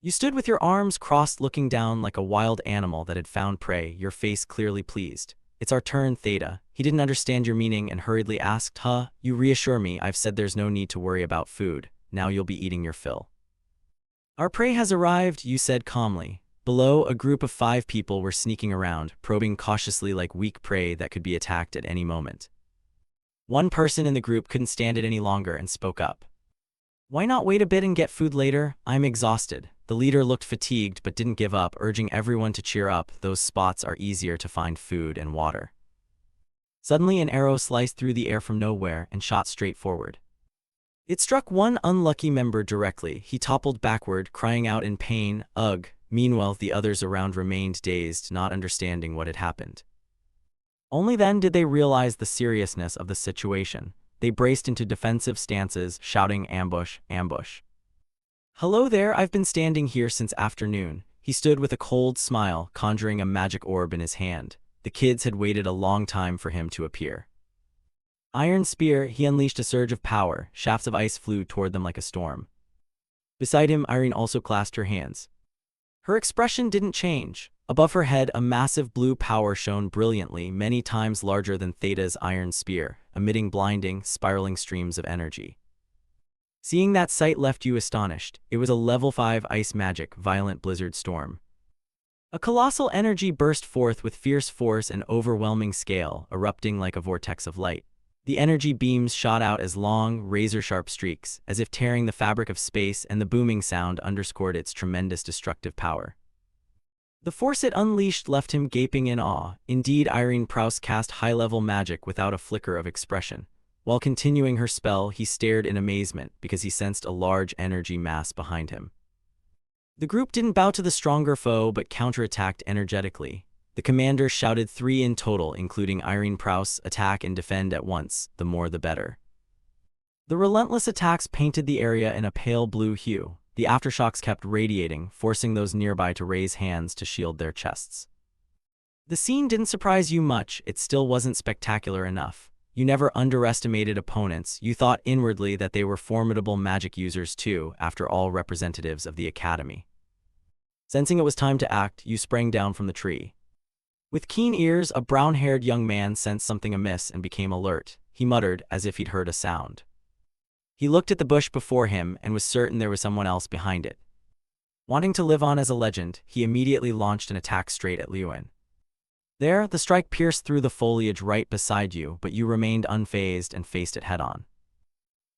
You stood with your arms crossed looking down like a wild animal that had found prey, your face clearly pleased. It's our turn, Theda. He didn't understand your meaning and hurriedly asked, you reassure me, I've said there's no need to worry about food. Now you'll be eating your fill. Our prey has arrived, you said calmly. Below, a group of 5 people were sneaking around, probing cautiously like weak prey that could be attacked at any moment. One person in the group couldn't stand it any longer and spoke up. Why not wait a bit and get food later? I'm exhausted. The leader looked fatigued but didn't give up, urging everyone to cheer up. Those spots are easier to find food and water. Suddenly, an arrow sliced through the air from nowhere and shot straight forward. It struck one unlucky member directly. He toppled backward, crying out in pain, ugh. Meanwhile, the others around remained dazed, not understanding what had happened. Only then did they realize the seriousness of the situation. They braced into defensive stances, shouting, "Ambush, ambush." "Hello there, I've been standing here since afternoon." He stood with a cold smile, conjuring a magic orb in his hand. The kids had waited a long time for him to appear. Iron Spear, he unleashed a surge of power. Shafts of ice flew toward them like a storm. Beside him, Irene also clasped her hands. Her expression didn't change. Above her head, a massive blue power shone brilliantly, many times larger than Theta's Iron Spear, emitting blinding, spiraling streams of energy. Seeing that sight left you astonished. It was a level 5 ice magic, violent blizzard storm. A colossal energy burst forth with fierce force and overwhelming scale, erupting like a vortex of light. The energy beams shot out as long, razor-sharp streaks, as if tearing the fabric of space, and the booming sound underscored its tremendous destructive power. The force it unleashed left him gaping in awe. Indeed, Irene Prouse cast high-level magic without a flicker of expression. While continuing her spell, he stared in amazement because he sensed a large energy mass behind him. The group didn't bow to the stronger foe but counterattacked energetically. The commander shouted 3 in total, including Irene Prouse, "Attack and defend at once, the more the better." The relentless attacks painted the area in a pale blue hue. The aftershocks kept radiating, forcing those nearby to raise hands to shield their chests. The scene didn't surprise you much, it still wasn't spectacular enough. You never underestimated opponents. You thought inwardly that they were formidable magic users too, after all, representatives of the academy. Sensing it was time to act, you sprang down from the tree. With keen ears, a brown-haired young man sensed something amiss and became alert. He muttered, as if he'd heard a sound. He looked at the bush before him and was certain there was someone else behind it. Wanting to live on as a legend, he immediately launched an attack straight at Liuan. There, the strike pierced through the foliage right beside you, but you remained unfazed and faced it head-on.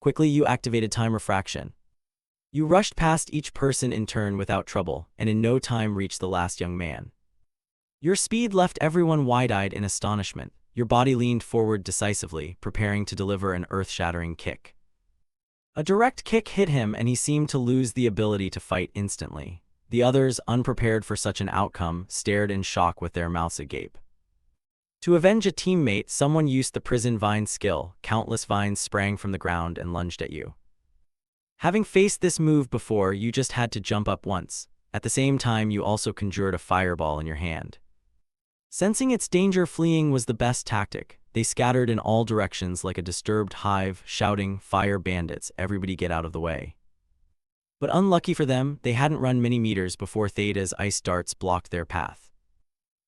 Quickly, you activated time refraction. You rushed past each person in turn without trouble, and in no time reached the last young man. Your speed left everyone wide-eyed in astonishment. Your body leaned forward decisively, preparing to deliver an earth-shattering kick. A direct kick hit him, and he seemed to lose the ability to fight instantly. The others, unprepared for such an outcome, stared in shock with their mouths agape. To avenge a teammate, someone used the prison vine skill. Countless vines sprang from the ground and lunged at you. Having faced this move before, you just had to jump up once. At the same time, you also conjured a fireball in your hand. Sensing its danger, fleeing was the best tactic. They scattered in all directions like a disturbed hive, shouting, "Fire bandits, everybody get out of the way." But unlucky for them, they hadn't run many meters before Theta's ice darts blocked their path.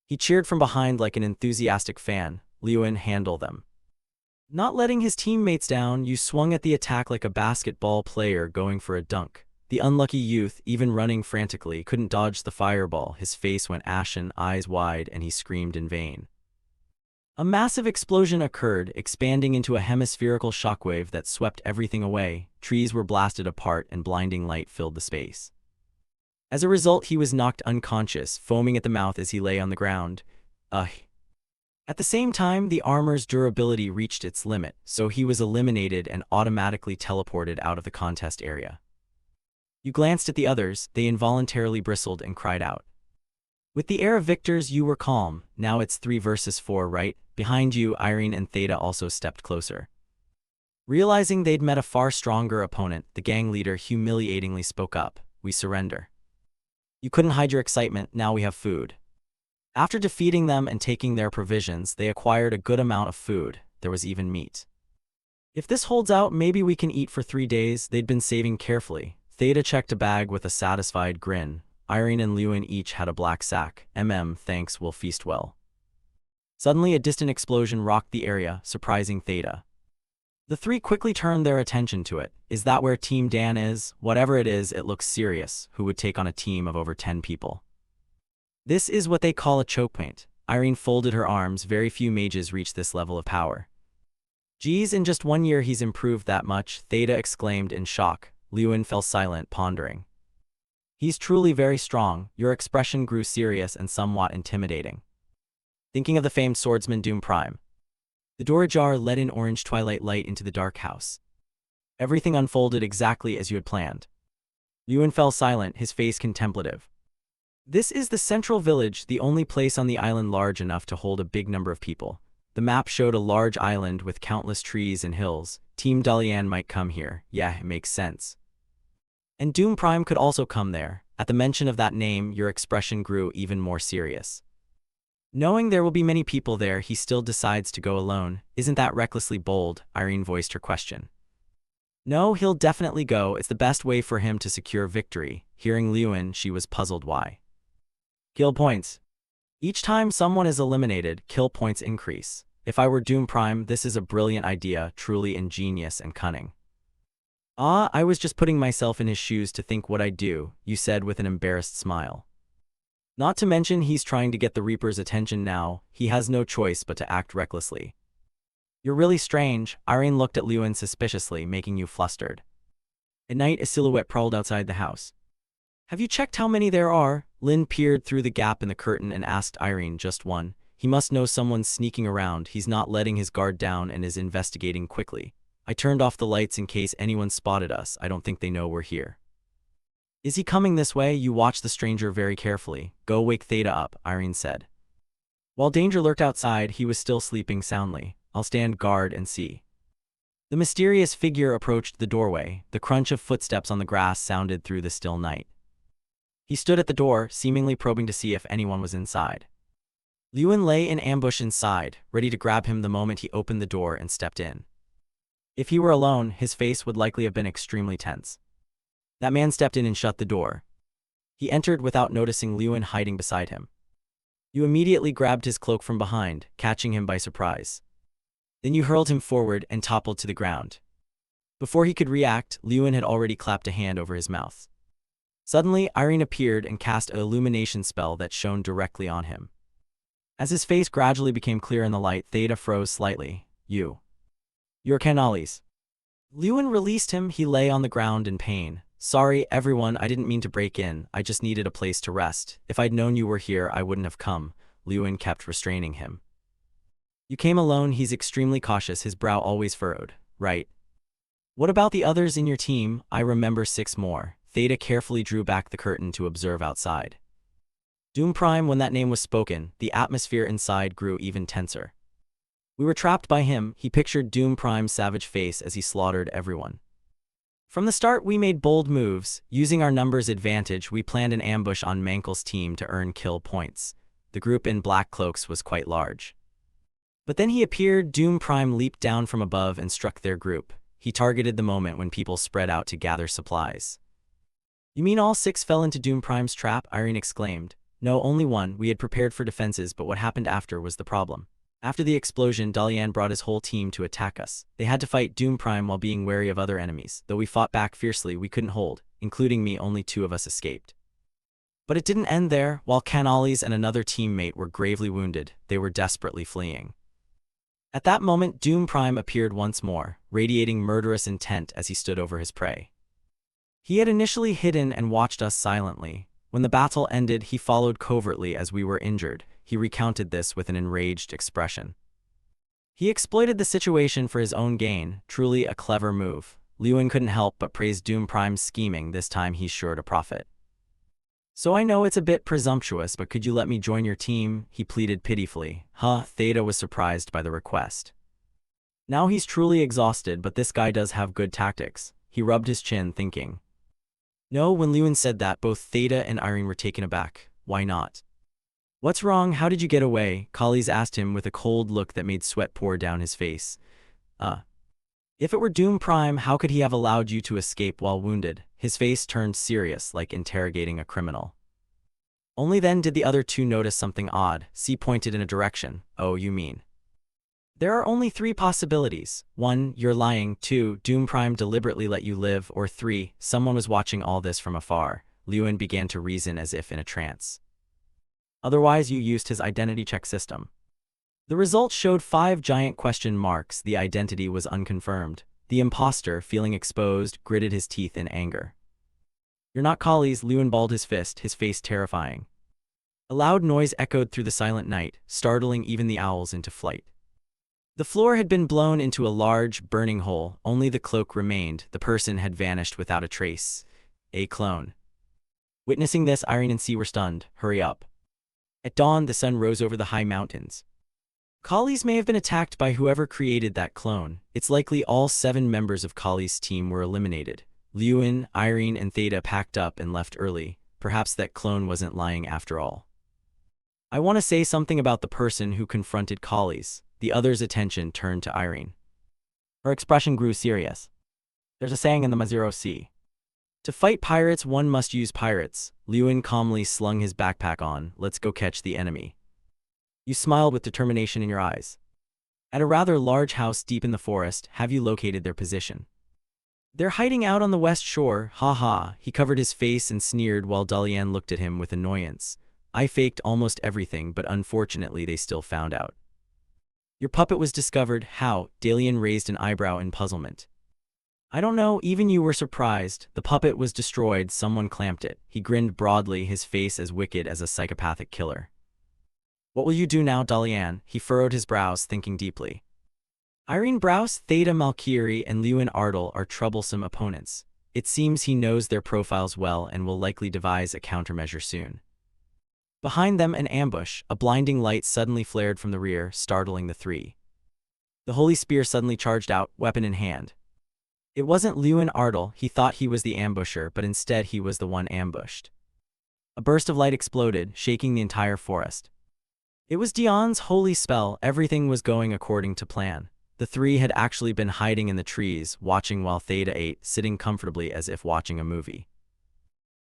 He cheered from behind like an enthusiastic fan. Liuan, handle them. Not letting his teammates down, you swung at the attack like a basketball player going for a dunk. The unlucky youth, even running frantically, couldn't dodge the fireball. His face went ashen, eyes wide, and he screamed in vain. A massive explosion occurred, expanding into a hemispherical shockwave that swept everything away. Trees were blasted apart and blinding light filled the space. As a result, he was knocked unconscious, foaming at the mouth as he lay on the ground. At the same time, the armor's durability reached its limit, so he was eliminated and automatically teleported out of the contest area. You glanced at the others, they involuntarily bristled and cried out. With the air of victors, you were calm. Now it's 3 versus 4, right? Behind you, Irene and Theta also stepped closer. Realizing they'd met a far stronger opponent, the gang leader humiliatingly spoke up. "We surrender." You couldn't hide your excitement. "Now we have food." After defeating them and taking their provisions, they acquired a good amount of food. There was even meat. "If this holds out, maybe we can eat for 3 days. They'd been saving carefully. Theta checked a bag with a satisfied grin. Irene and Liuan each had a black sack. Thanks, we'll feast well." Suddenly, a distant explosion rocked the area, surprising Theta. The 3 quickly turned their attention to it. "Is that where Team Dan is?" "Whatever it is, it looks serious. Who would take on a team of over 10 people?" "This is what they call a choke point." Irene folded her arms. "Very few mages reach this level of power." "Geez, in just 1 year he's improved that much," Theta exclaimed in shock. Liuan fell silent, pondering. "He's truly very strong." Your expression grew serious and somewhat intimidating. "Thinking of the famed swordsman Doom Prime?" The door ajar let in orange twilight light into the dark house. Everything unfolded exactly as you had planned. Liuan fell silent, his face contemplative. This is the central village, the only place on the island large enough to hold a big number of people. The map showed a large island with countless trees and hills. Team Dalian might come here. Yeah, it makes sense. And Doom Prime could also come there. At the mention of that name, your expression grew even more serious. Knowing there will be many people there, he still decides to go alone. Isn't that recklessly bold? Irene voiced her question. No, he'll definitely go. It's the best way for him to secure victory. Hearing Lewin, she was puzzled why. Kill points. Each time someone is eliminated, kill points increase. If I were Doom Prime, this is a brilliant idea, truly ingenious and cunning. I was just putting myself in his shoes to think what I'd do, you said with an embarrassed smile. Not to mention he's trying to get the Reaper's attention now. He has no choice but to act recklessly. You're really strange. Irene looked at Lewin suspiciously, making you flustered. At night, a silhouette prowled outside the house. Have you checked how many there are? Lin peered through the gap in the curtain and asked Irene. Just one. He must know someone's sneaking around. He's not letting his guard down and is investigating quickly. I turned off the lights in case anyone spotted us. I don't think they know we're here. Is he coming this way? You watch the stranger very carefully. Go wake Theta up, Irene said. While danger lurked outside, he was still sleeping soundly. I'll stand guard and see. The mysterious figure approached the doorway. The crunch of footsteps on the grass sounded through the still night. He stood at the door, seemingly probing to see if anyone was inside. Lewin lay in ambush inside, ready to grab him the moment he opened the door and stepped in. If he were alone, his face would likely have been extremely tense. That man stepped in and shut the door. He entered without noticing Lewin hiding beside him. You immediately grabbed his cloak from behind, catching him by surprise. Then you hurled him forward and toppled to the ground. Before he could react, Lewin had already clapped a hand over his mouth. Suddenly, Irene appeared and cast an illumination spell that shone directly on him. As his face gradually became clear in the light, Theta froze slightly. You're Canales. Lewin released him. He lay on the ground in pain. Sorry, everyone, I didn't mean to break in. I just needed a place to rest. If I'd known you were here, I wouldn't have come. Lewin kept restraining him. You came alone. He's extremely cautious, his brow always furrowed. Right. What about the others in your team? I remember 6 more. Theta carefully drew back the curtain to observe outside. Doom Prime. When that name was spoken, the atmosphere inside grew even tenser. We were trapped by him. He pictured Doom Prime's savage face as he slaughtered everyone. From the start, we made bold moves. Using our numbers advantage, we planned an ambush on Mankel's team to earn kill points. The group in black cloaks was quite large. But then he appeared. Doom Prime leaped down from above and struck their group. He targeted the moment when people spread out to gather supplies. You mean all 6 fell into Doom Prime's trap? Irene exclaimed. No, only one. We had prepared for defenses, but what happened after was the problem. After the explosion, Dalian brought his whole team to attack us. They had to fight Doom Prime while being wary of other enemies. Though we fought back fiercely, we couldn't hold. Including me, only 2 of us escaped. But it didn't end there. While Canales and another teammate were gravely wounded, they were desperately fleeing. At that moment, Doom Prime appeared once more, radiating murderous intent as he stood over his prey. He had initially hidden and watched us silently. When the battle ended, he followed covertly as we were injured. He recounted this with an enraged expression. He exploited the situation for his own gain, truly a clever move. Lewin couldn't help but praise Doom Prime's scheming. This time he's sure to profit. So I know it's a bit presumptuous, but could you let me join your team? He pleaded pitifully. Theta was surprised by the request. Now he's truly exhausted, but this guy does have good tactics. He rubbed his chin, thinking. No, when Lewin said that, both Theta and Irene were taken aback. Why not? What's wrong? How did you get away? Collies asked him with a cold look that made sweat pour down his face. If it were Doom Prime, how could he have allowed you to escape while wounded? His face turned serious, like interrogating a criminal. Only then did the other 2 notice something odd. C pointed in a direction. Oh, you mean. There are only 3 possibilities. 1, you're lying. 2, Doom Prime deliberately let you live. Or 3, someone was watching all this from afar. Lewin began to reason as if in a trance. Otherwise, you used his identity check system. The results showed 5 giant question marks. The identity was unconfirmed. The imposter, feeling exposed, gritted his teeth in anger. You're not Collies. Lewin balled his fist, his face terrifying. A loud noise echoed through the silent night, startling even the owls into flight. The floor had been blown into a large, burning hole. Only the cloak remained. The person had vanished without a trace. A clone. Witnessing this, Irene and C were stunned. Hurry up. At dawn, the sun rose over the high mountains. Kali's may have been attacked by whoever created that clone. It's likely all 7 members of Kali's team were eliminated. Lewin, Irene, and Theta packed up and left early. Perhaps that clone wasn't lying after all. I want to say something about the person who confronted Kali's. The other's attention turned to Irene. Her expression grew serious. There's a saying in the Maziro Sea. To fight pirates, one must use pirates. Lewin calmly slung his backpack on. Let's go catch the enemy. You smiled with determination in your eyes. At a rather large house deep in the forest, have you located their position? They're hiding out on the west shore, ha ha. He covered his face and sneered while Dalian looked at him with annoyance. I faked almost everything, but unfortunately they still found out. Your puppet was discovered. How? Dalian raised an eyebrow in puzzlement. I don't know, even you were surprised. The puppet was destroyed, someone clamped it. He grinned broadly, his face as wicked as a psychopathic killer. What will you do now, Dalian? He furrowed his brows, thinking deeply. Irene Browse, Theta Malkiri, and Lewin Ardal are troublesome opponents. It seems he knows their profiles well and will likely devise a countermeasure soon. Behind them, an ambush. A blinding light suddenly flared from the rear, startling the 3. The holy spear suddenly charged out, weapon in hand. It wasn't Lewin Ardal. He thought he was the ambusher, but instead he was the one ambushed. A burst of light exploded, shaking the entire forest. It was Dion's holy spell. Everything was going according to plan. The 3 had actually been hiding in the trees, watching while Theta ate, sitting comfortably as if watching a movie.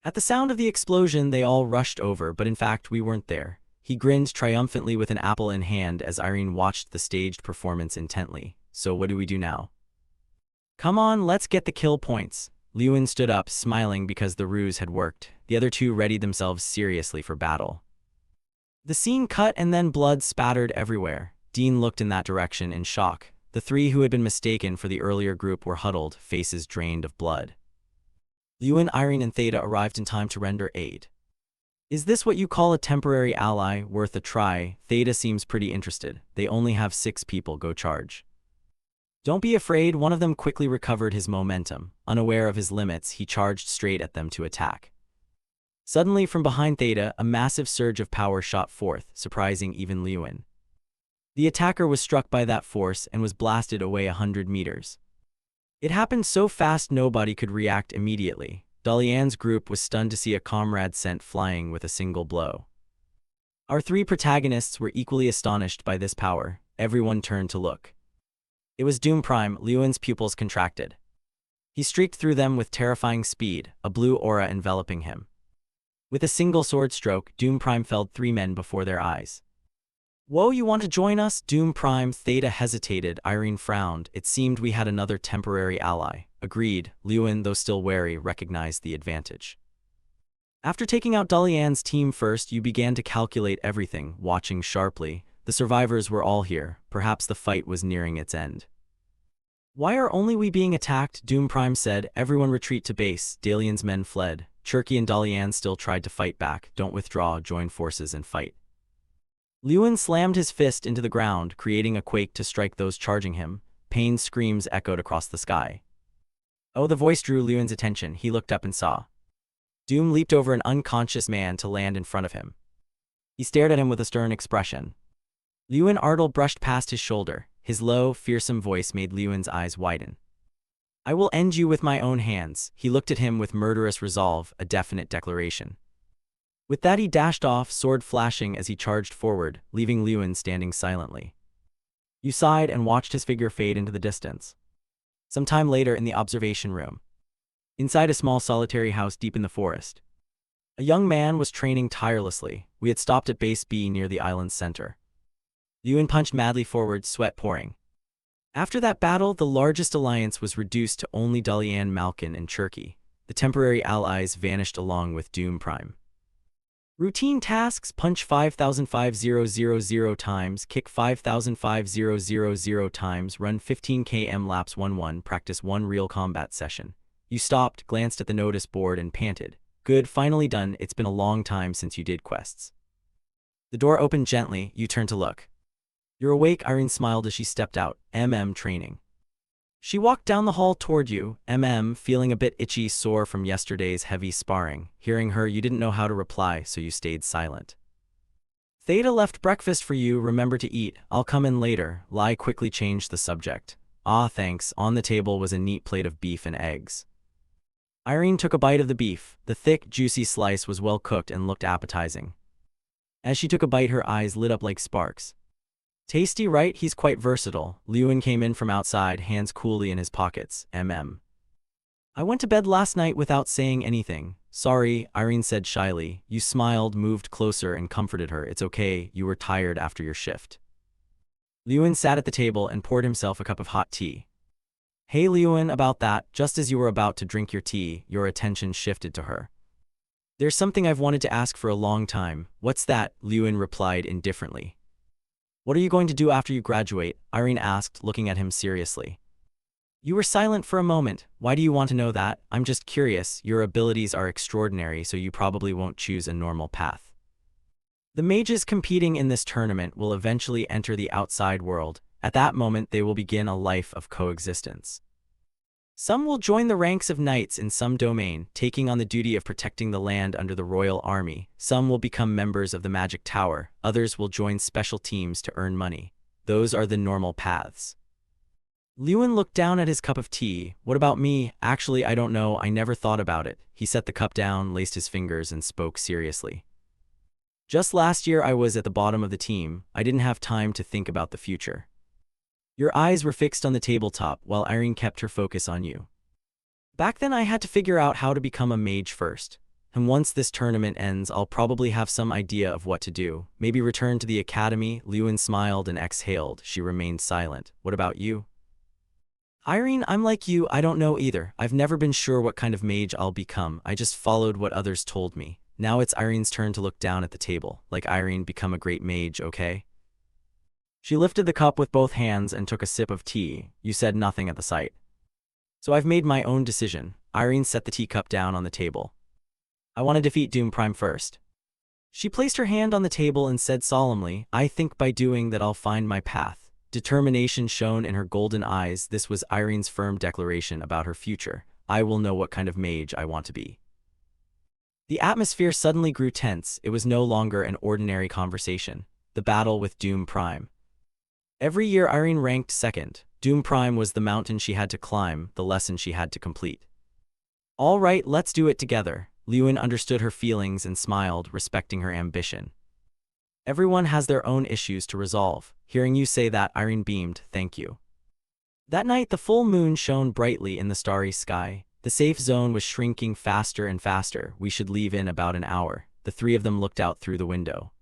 At the sound of the explosion, they all rushed over, but in fact we weren't there. He grinned triumphantly with an apple in hand as Irene watched the staged performance intently. So what do we do now? Come on, let's get the kill points. Lewin stood up, smiling because the ruse had worked. The other 2 readied themselves seriously for battle. The scene cut and then blood spattered everywhere. Dean looked in that direction in shock. The 3 who had been mistaken for the earlier group were huddled, faces drained of blood. Lewin, Irene, and Theta arrived in time to render aid. Is this what you call a temporary ally? Worth a try. Theta seems pretty interested. They only have 6 people. Go charge. Don't be afraid. One of them quickly recovered his momentum. Unaware of his limits, he charged straight at them to attack. Suddenly, from behind Theta, a massive surge of power shot forth, surprising even Lewin. The attacker was struck by that force and was blasted away 100 meters. It happened so fast nobody could react immediately. Dalian's group was stunned to see a comrade sent flying with a single blow. Our 3 protagonists were equally astonished by this power. Everyone turned to look. It was Doom Prime. Lewin's pupils contracted. He streaked through them with terrifying speed, a blue aura enveloping him. With a single sword stroke, Doom Prime felled 3 men before their eyes. Whoa, you want to join us? Doom Prime. Theta hesitated. Irene frowned. It seemed we had another temporary ally. Agreed. Lewin, though still wary, recognized the advantage. After taking out Dalian's team first, you began to calculate everything, watching sharply. The survivors were all here. Perhaps the fight was nearing its end. Why are only we being attacked? Doom Prime said. Everyone retreat to base. Dalian's men fled. Cherky and Dalian still tried to fight back. Don't withdraw, join forces and fight. Lewin slammed his fist into the ground, creating a quake to strike those charging him. Pained screams echoed across the sky. Oh, the voice drew Lewin's attention. He looked up and saw. Doom leaped over an unconscious man to land in front of him. He stared at him with a stern expression. Lewin Ardal brushed past his shoulder. His low, fearsome voice made Lewin's eyes widen. I will end you with my own hands. He looked at him with murderous resolve, a definite declaration. With that he dashed off, sword flashing as he charged forward, leaving Lewin standing silently. You sighed and watched his figure fade into the distance. Some time later in the observation room. Inside a small solitary house deep in the forest. A young man was training tirelessly. We had stopped at base B near the island's center. Lewin punched madly forward, sweat pouring. After that battle, the largest alliance was reduced to only Dalian, Malkin, and Cherky. The temporary allies vanished along with Doom Prime. Routine tasks: punch 5,500 times, kick 5,500 times, run 15 km laps 1-1, practice 1 real combat session. You stopped, glanced at the notice board and panted. Good, finally done. It's been a long time since you did quests. The door opened gently. You turned to look. You're awake, Irene smiled as she stepped out. Training. She walked down the hall toward you, feeling a bit itchy, sore from yesterday's heavy sparring. Hearing her, you didn't know how to reply, so you stayed silent. Theta left breakfast for you, remember to eat, I'll come in later. Lai quickly changed the subject. Ah, thanks. On the table was a neat plate of beef and eggs. Irene took a bite of the beef. The thick, juicy slice was well cooked and looked appetizing. As she took a bite, her eyes lit up like sparks. Tasty, right? He's quite versatile. Lewin came in from outside, hands coolly in his pockets. I went to bed last night without saying anything. Sorry, Irene said shyly. You smiled, moved closer, and comforted her. It's okay, you were tired after your shift. Lewin sat at the table and poured himself a cup of hot tea. Hey Lewin, about that, just as you were about to drink your tea, your attention shifted to her. There's something I've wanted to ask for a long time. What's that? Lewin replied indifferently. What are you going to do after you graduate? Irene asked, looking at him seriously. You were silent for a moment. Why do you want to know that? I'm just curious. Your abilities are extraordinary, so you probably won't choose a normal path. The mages competing in this tournament will eventually enter the outside world. At that moment, they will begin a life of coexistence. Some will join the ranks of knights in some domain, taking on the duty of protecting the land under the royal army. Some will become members of the magic tower. Others will join special teams to earn money. Those are the normal paths. Lewin looked down at his cup of tea. What about me? Actually, I don't know. I never thought about it. He set the cup down, laced his fingers, and spoke seriously. Just last year, I was at the bottom of the team. I didn't have time to think about the future. Your eyes were fixed on the tabletop while Irene kept her focus on you. Back then, I had to figure out how to become a mage first. And once this tournament ends, I'll probably have some idea of what to do. Maybe return to the academy. Lewin smiled and exhaled. She remained silent. What about you? Irene, I'm like you. I don't know either. I've never been sure what kind of mage I'll become. I just followed what others told me. Now it's Irene's turn to look down at the table. Like Irene, become a great mage, okay? She lifted the cup with both hands and took a sip of tea. You said nothing at the sight. So I've made my own decision. Irene set the teacup down on the table. I want to defeat Doom Prime first. She placed her hand on the table and said solemnly, I think by doing that I'll find my path. Determination shone in her golden eyes. This was Irene's firm declaration about her future. I will know what kind of mage I want to be. The atmosphere suddenly grew tense. It was no longer an ordinary conversation. The battle with Doom Prime. Every year Irene ranked second. Doom Prime was the mountain she had to climb, the lesson she had to complete. All right, let's do it together. Lewin understood her feelings and smiled, respecting her ambition. Everyone has their own issues to resolve. Hearing you say that, Irene beamed, thank you. That night, the full moon shone brightly in the starry sky. The safe zone was shrinking faster and faster. We should leave in about an hour. The three of them looked out through the window.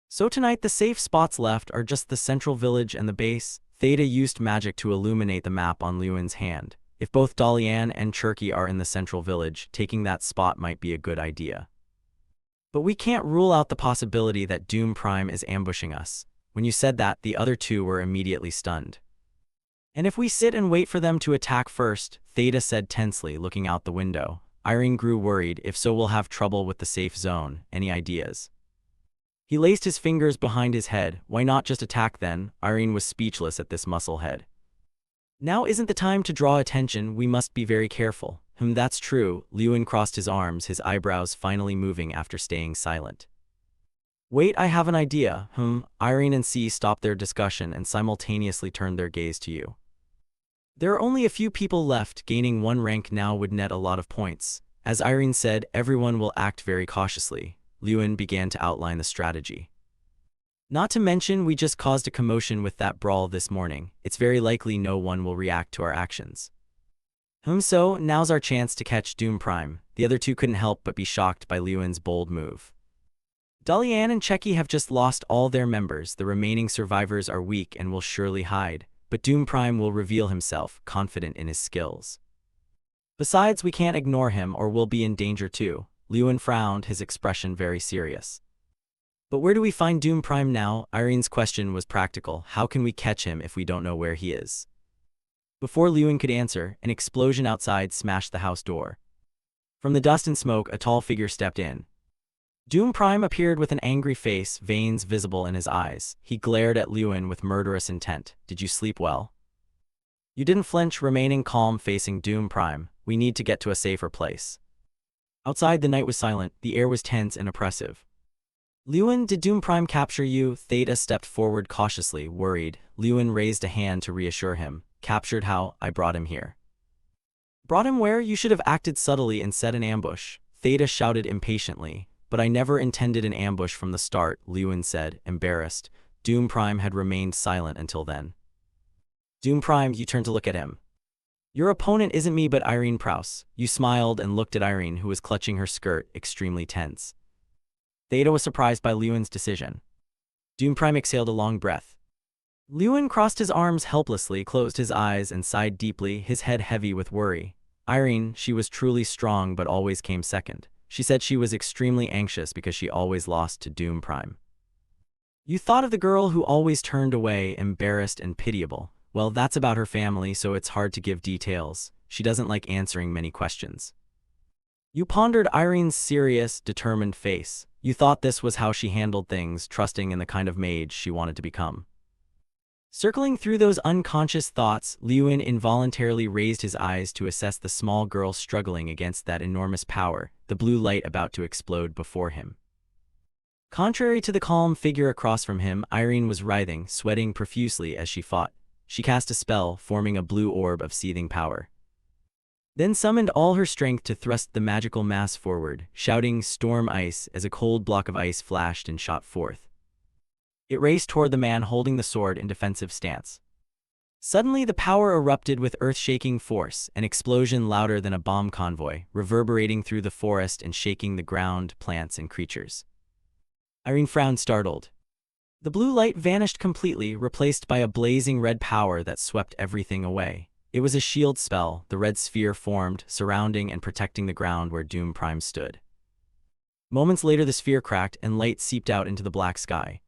So tonight, the safe spots left are just the central village and the base. Theta used magic to illuminate the map on Lewin's hand. If both Dalian and Cherky are in the central village, taking that spot might be a good idea. But we can't rule out the possibility that Doom Prime is ambushing us. When you said that, the other two were immediately stunned. And if we sit and wait for them to attack first, Theta said tensely, looking out the window. Irene grew worried. If so, we'll have trouble with the safe zone. Any ideas? He laced his fingers behind his head. Why not just attack then? Irene was speechless at this musclehead. Now isn't the time to draw attention. We must be very careful. That's true. Lewin crossed his arms, his eyebrows finally moving after staying silent. Wait, I have an idea. Irene and C stopped their discussion and simultaneously turned their gaze to you. There are only a few people left. Gaining one rank now would net a lot of points. As Irene said, everyone will act very cautiously. Lewin began to outline the strategy. Not to mention, we just caused a commotion with that brawl this morning. It's very likely no one will react to our actions. So, now's our chance to catch Doom Prime. The other two couldn't help but be shocked by Lewin's bold move. Dalian and Checky have just lost all their members. The remaining survivors are weak and will surely hide. But Doom Prime will reveal himself, confident in his skills. Besides, we can't ignore him or we'll be in danger too. Lewin frowned, his expression very serious. But where do we find Doom Prime now? Irene's question was practical. How can we catch him if we don't know where he is? Before Lewin could answer, an explosion outside smashed the house door. From the dust and smoke, a tall figure stepped in. Doom Prime appeared with an angry face, veins visible in his eyes. He glared at Lewin with murderous intent. Did you sleep well? You didn't flinch, remaining calm facing Doom Prime. We need to get to a safer place. Outside, the night was silent, the air was tense and oppressive. Lewin, did Doom Prime capture you? Theta stepped forward cautiously, worried. Lewin raised a hand to reassure him. Captured how? I brought him here. Brought him where? You should have acted subtly and set an ambush. Theta shouted impatiently. But I never intended an ambush from the start, Lewin said, embarrassed. Doom Prime had remained silent until then. Doom Prime, you turned to look at him. Your opponent isn't me but Irene Prouse. You smiled and looked at Irene, who was clutching her skirt, extremely tense. Theta was surprised by Lewin's decision. Doom Prime exhaled a long breath. Lewin crossed his arms helplessly, closed his eyes, and sighed deeply, his head heavy with worry. Irene, she was truly strong but always came second. She said she was extremely anxious because she always lost to Doom Prime. You thought of the girl who always turned away, embarrassed and pitiable. Well, that's about her family, so it's hard to give details. She doesn't like answering many questions. You pondered Irene's serious, determined face. You thought this was how she handled things, trusting in the kind of mage she wanted to become. Circling through those unconscious thoughts, Lewin involuntarily raised his eyes to assess the small girl struggling against that enormous power, the blue light about to explode before him. Contrary to the calm figure across from him, Irene was writhing, sweating profusely as she fought. She cast a spell, forming a blue orb of seething power. Then summoned all her strength to thrust the magical mass forward, shouting "Storm Ice" as a cold block of ice flashed and shot forth. It raced toward the man holding the sword in defensive stance. Suddenly the power erupted with earth-shaking force, an explosion louder than a bomb convoy, reverberating through the forest and shaking the ground, plants, and creatures. Irene frowned, startled. The blue light vanished completely, replaced by a blazing red power that swept everything away. It was a shield spell. The red sphere formed, surrounding and protecting the ground where Doom Prime stood. Moments later the sphere cracked and light seeped out into the black sky.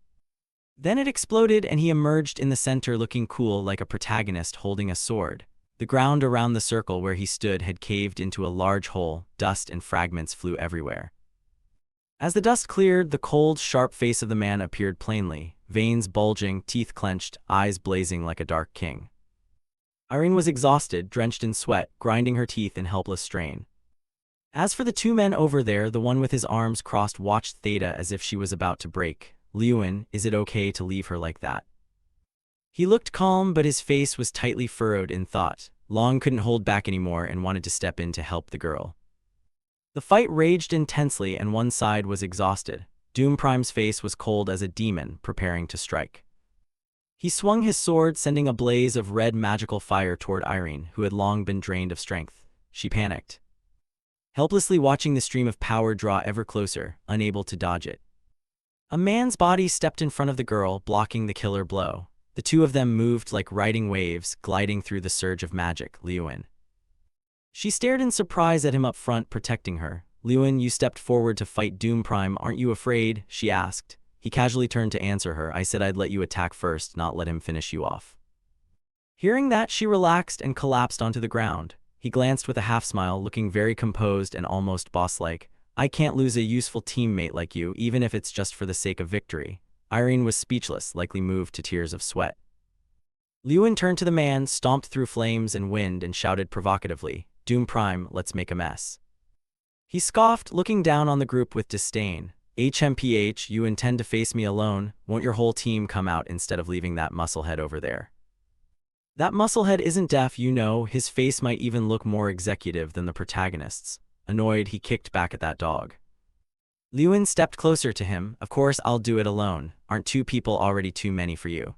Then it exploded and he emerged in the center looking cool like a protagonist holding a sword. The ground around the circle where he stood had caved into a large hole, dust and fragments flew everywhere. As the dust cleared, the cold, sharp face of the man appeared plainly, veins bulging, teeth clenched, eyes blazing like a dark king. Irene was exhausted, drenched in sweat, grinding her teeth in helpless strain. As for the two men over there, the one with his arms crossed watched Theta as if she was about to break. Lewin, is it okay to leave her like that? He looked calm, but his face was tightly furrowed in thought. Long couldn't hold back anymore and wanted to step in to help the girl. The fight raged intensely and one side was exhausted. Doom Prime's face was cold as a demon, preparing to strike. He swung his sword, sending a blaze of red magical fire toward Irene, who had long been drained of strength. She panicked, helplessly watching the stream of power draw ever closer, unable to dodge it. A man's body stepped in front of the girl, blocking the killer blow. The two of them moved like riding waves, gliding through the surge of magic. Lewin. She stared in surprise at him up front, protecting her. Lewin, you stepped forward to fight Doom Prime, aren't you afraid? She asked. He casually turned to answer her. I said I'd let you attack first, not let him finish you off. Hearing that, she relaxed and collapsed onto the ground. He glanced with a half-smile, looking very composed and almost boss-like. I can't lose a useful teammate like you, even if it's just for the sake of victory. Irene was speechless, likely moved to tears of sweat. Lewin turned to the man, stomped through flames and wind, and shouted provocatively, Doom Prime, let's make a mess. He scoffed, looking down on the group with disdain. HMPH, you intend to face me alone? Won't your whole team come out instead of leaving that musclehead over there? That musclehead isn't deaf, you know. His face might even look more executive than the protagonist's. Annoyed, he kicked back at that dog. Lewin stepped closer to him. Of course I'll do it alone. Aren't two people already too many for you?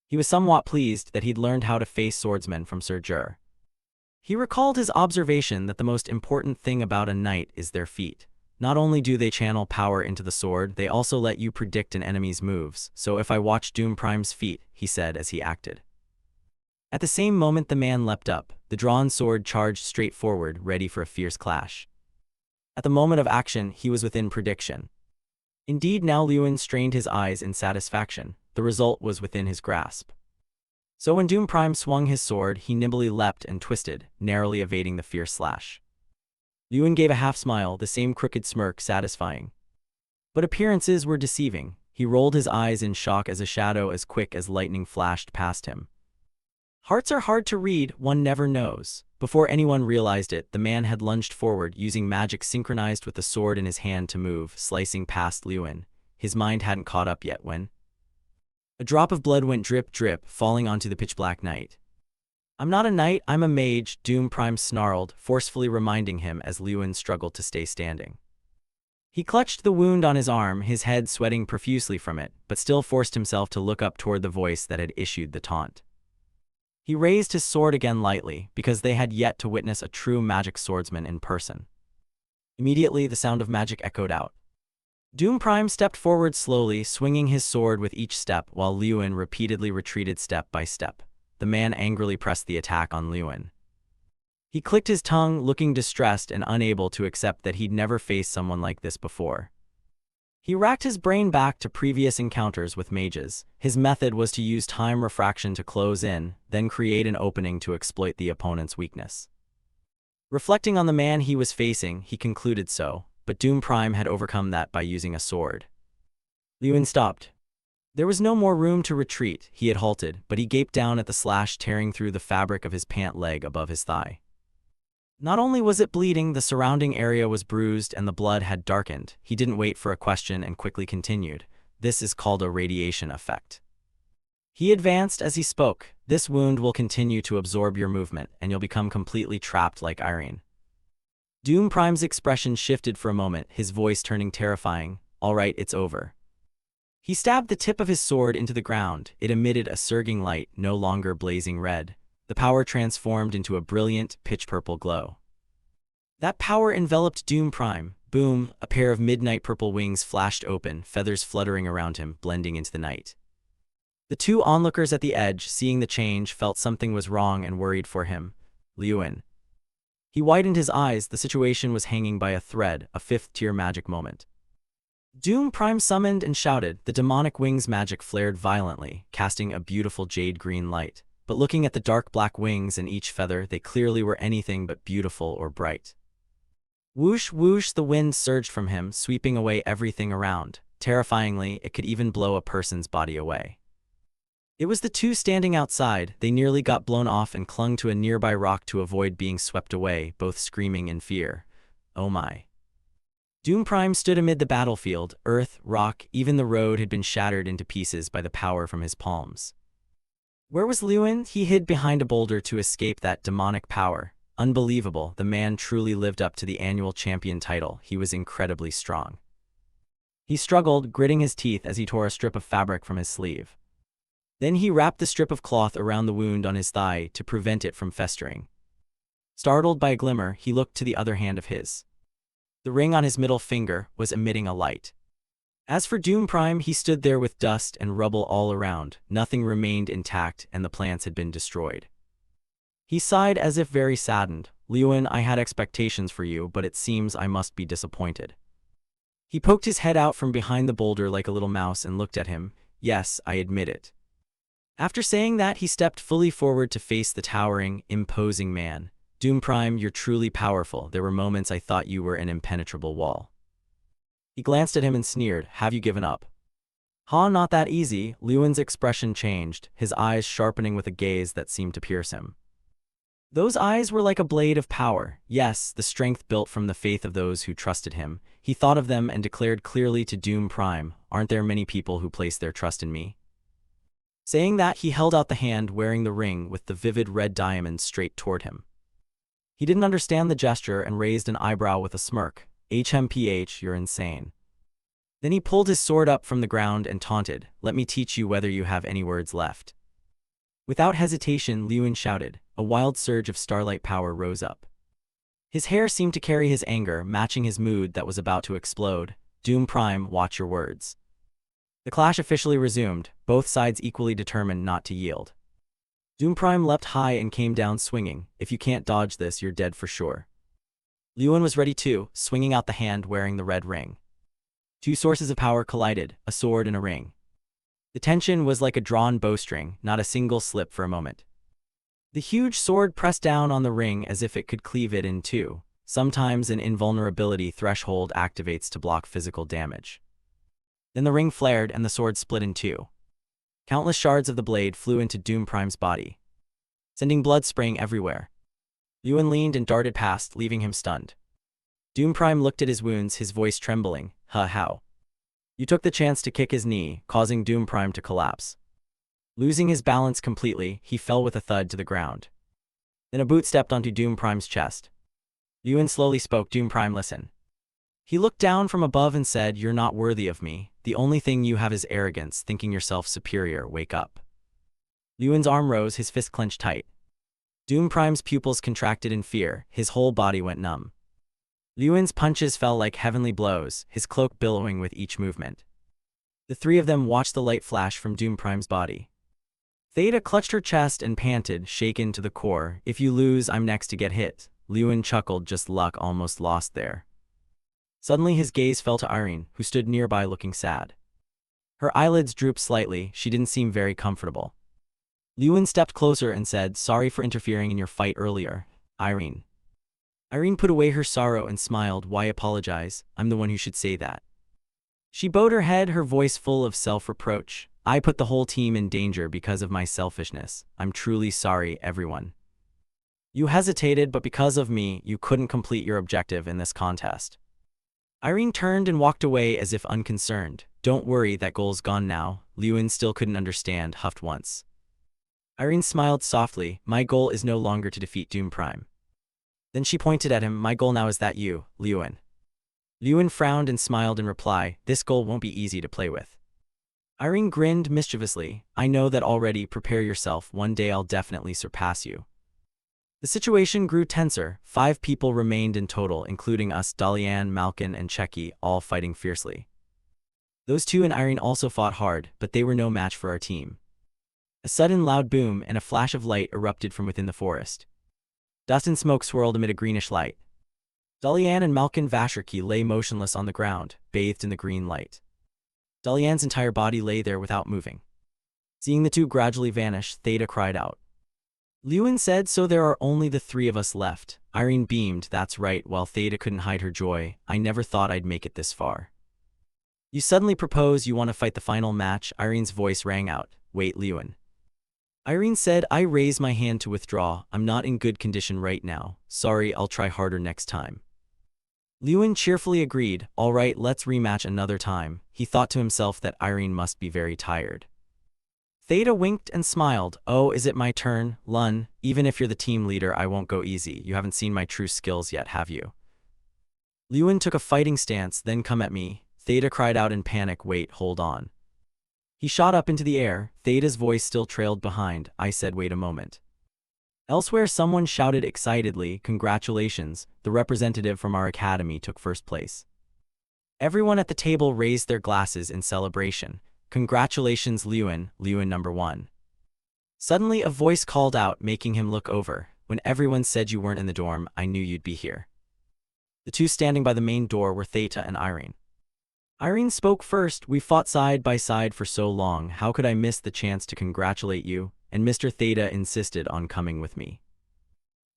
He was somewhat pleased that he'd learned how to face swordsmen from Sir Jur. He recalled his observation that the most important thing about a knight is their feet. Not only do they channel power into the sword, they also let you predict an enemy's moves. So if I watch Doom Prime's feet, he said as he acted. At the same moment the man leapt up. The drawn sword charged straight forward, ready for a fierce clash. At the moment of action, he was within prediction. Indeed, now Lewin strained his eyes in satisfaction. The result was within his grasp. So when Doom Prime swung his sword, he nimbly leapt and twisted, narrowly evading the fierce slash. Lewin gave a half-smile, the same crooked smirk satisfying. But appearances were deceiving. He rolled his eyes in shock as a shadow as quick as lightning flashed past him. Hearts are hard to read, one never knows. Before anyone realized it, the man had lunged forward, using magic synchronized with the sword in his hand to move, slicing past Lewin. His mind hadn't caught up yet when a drop of blood went drip drip, falling onto the pitch-black night. "I'm not a knight, I'm a mage," Doom Prime snarled, forcefully reminding him as Lewin struggled to stay standing. He clutched the wound on his arm, his head sweating profusely from it, but still forced himself to look up toward the voice that had issued the taunt. He raised his sword again lightly, because they had yet to witness a true magic swordsman in person. Immediately, the sound of magic echoed out. Doom Prime stepped forward slowly, swinging his sword with each step, while Lewin repeatedly retreated step by step. The man angrily pressed the attack on Lewin. He clicked his tongue, looking distressed and unable to accept that he'd never faced someone like this before. He racked his brain back to previous encounters with mages. His method was to use time refraction to close in, then create an opening to exploit the opponent's weakness. Reflecting on the man he was facing, he concluded so, but Doom Prime had overcome that by using a sword. Lewin stopped. There was no more room to retreat. He had halted, but he gaped down at the slash tearing through the fabric of his pant leg above his thigh. Not only was it bleeding, the surrounding area was bruised and the blood had darkened. He didn't wait for a question and quickly continued. "This is called a radiation effect." He advanced as he spoke. "This wound will continue to absorb your movement, and you'll become completely trapped like iron." Doom Prime's expression shifted for a moment, his voice turning terrifying. "All right, it's over." He stabbed the tip of his sword into the ground. It emitted a surging light, no longer blazing red. The power transformed into a brilliant, pitch-purple glow. That power enveloped Doom Prime. Boom, a pair of midnight purple wings flashed open, feathers fluttering around him, blending into the night. The two onlookers at the edge, seeing the change, felt something was wrong and worried for him. Lewin. He widened his eyes. The situation was hanging by a thread, a fifth-tier magic moment. Doom Prime summoned and shouted. The demonic wings magic flared violently, casting a beautiful jade-green light. But looking at the dark black wings and each feather, they clearly were anything but beautiful or bright. Whoosh, whoosh, the wind surged from him, sweeping away everything around. Terrifyingly, it could even blow a person's body away. It was the two standing outside. They nearly got blown off and clung to a nearby rock to avoid being swept away, both screaming in fear. Oh my. Doom Prime stood amid the battlefield. Earth, rock, even the road had been shattered into pieces by the power from his palms. Where was Lewin? He hid behind a boulder to escape that demonic power. Unbelievable, the man truly lived up to the annual champion title. He was incredibly strong. He struggled, gritting his teeth as he tore a strip of fabric from his sleeve. Then he wrapped the strip of cloth around the wound on his thigh to prevent it from festering. Startled by a glimmer, he looked to the other hand of his. The ring on his middle finger was emitting a light. As for Doom Prime, he stood there with dust and rubble all around. Nothing remained intact, and the plants had been destroyed. He sighed as if very saddened. "Lewin, I had expectations for you, but it seems I must be disappointed." He poked his head out from behind the boulder like a little mouse and looked at him. "Yes, I admit it." After saying that, he stepped fully forward to face the towering, imposing man. "Doom Prime, you're truly powerful. There were moments I thought you were an impenetrable wall." He glanced at him and sneered. "Have you given up?" "Huh, not that easy." Lewin's expression changed, his eyes sharpening with a gaze that seemed to pierce him. Those eyes were like a blade of power. Yes, the strength built from the faith of those who trusted him. He thought of them and declared clearly to Doom Prime, "Aren't there many people who place their trust in me?" Saying that, he held out the hand wearing the ring with the vivid red diamond straight toward him. He didn't understand the gesture and raised an eyebrow with a smirk. "HMPH, you're insane." Then he pulled his sword up from the ground and taunted, "Let me teach you whether you have any words left." Without hesitation, Lewin shouted. A wild surge of starlight power rose up. His hair seemed to carry his anger, matching his mood that was about to explode. "Doom Prime, watch your words." The clash officially resumed, both sides equally determined not to yield. Doom Prime leapt high and came down swinging. "If you can't dodge this, you're dead for sure." Lewin was ready too, swinging out the hand wearing the red ring. Two sources of power collided, a sword and a ring. The tension was like a drawn bowstring, not a single slip for a moment. The huge sword pressed down on the ring as if it could cleave it in two. Sometimes an invulnerability threshold activates to block physical damage. Then the ring flared and the sword split in two. Countless shards of the blade flew into Doom Prime's body. sending blood spraying everywhere. Lewin leaned and darted past, leaving him stunned. Doom Prime looked at his wounds, his voice trembling. How? You took the chance to kick his knee, causing Doom Prime to collapse. Losing his balance completely, he fell with a thud to the ground. Then a boot stepped onto Doom Prime's chest. Lewin slowly spoke. Doom Prime, listen. He looked down from above and said, you're not worthy of me. The only thing you have is arrogance, thinking yourself superior. Wake up. Lewin's arm rose, his fist clenched tight. Doom Prime's pupils contracted in fear, his whole body went numb. Lewin's punches fell like heavenly blows, his cloak billowing with each movement. The three of them watched the light flash from Doom Prime's body. Theta clutched her chest and panted, shaken to the core. If you lose, I'm next to get hit. Lewin chuckled, just luck, almost lost there. Suddenly his gaze fell to Irene, who stood nearby looking sad. Her eyelids drooped slightly, she didn't seem very comfortable. Lewin stepped closer and said, sorry for interfering in your fight earlier, Irene. Irene put away her sorrow and smiled. Why apologize? I'm the one who should say that. She bowed her head, her voice full of self-reproach. I put the whole team in danger because of my selfishness. I'm truly sorry, everyone. You hesitated, but because of me, you couldn't complete your objective in this contest. Irene turned and walked away as if unconcerned. Don't worry, that goal's gone now. Lewin still couldn't understand, huffed once. Irene smiled softly. My goal is no longer to defeat Doom Prime. Then she pointed at him. My goal now is that you, Lewin. Lewin frowned and smiled in reply. This goal won't be easy to play with. Irene grinned mischievously. I know that already. Prepare yourself. One day I'll definitely surpass you. The situation grew tenser. 5 people remained in total, including us, Dalian, Malkin, and Checky, all fighting fiercely. Those two and Irene also fought hard, but they were no match for our team. A sudden loud boom and a flash of light erupted from within the forest. Dust and smoke swirled amid a greenish light. Dalian and Malkin Vasherki lay motionless on the ground, bathed in the green light. Dalian's entire body lay there without moving. Seeing the two gradually vanish, Theta cried out. Lewin said, so there are only the 3 of us left. Irene beamed, that's right, while Theta couldn't hide her joy. I never thought I'd make it this far. You suddenly propose you want to fight the final match? Irene's voice rang out. Wait, Lewin. Irene said, I raise my hand to withdraw. I'm not in good condition right now. Sorry, I'll try harder next time. Lewin cheerfully agreed. All right, let's rematch another time. He thought to himself that Irene must be very tired. Theta winked and smiled. Oh, is it my turn? Lun, even if you're the team leader, I won't go easy. You haven't seen my true skills yet, have you? Lewin took a fighting stance, then come at me. Theta cried out in panic. Wait, hold on. He shot up into the air. Theta's voice still trailed behind. I said, wait a moment. Elsewhere, someone shouted excitedly, congratulations, the representative from our academy took first place. Everyone at the table raised their glasses in celebration. Congratulations, Lewin, Lewin number 1. Suddenly a voice called out, making him look over. When everyone said you weren't in the dorm, I knew you'd be here. The two standing by the main door were Theta and Irene. Irene spoke first. We fought side by side for so long, how could I miss the chance to congratulate you? And Mr. Theta insisted on coming with me.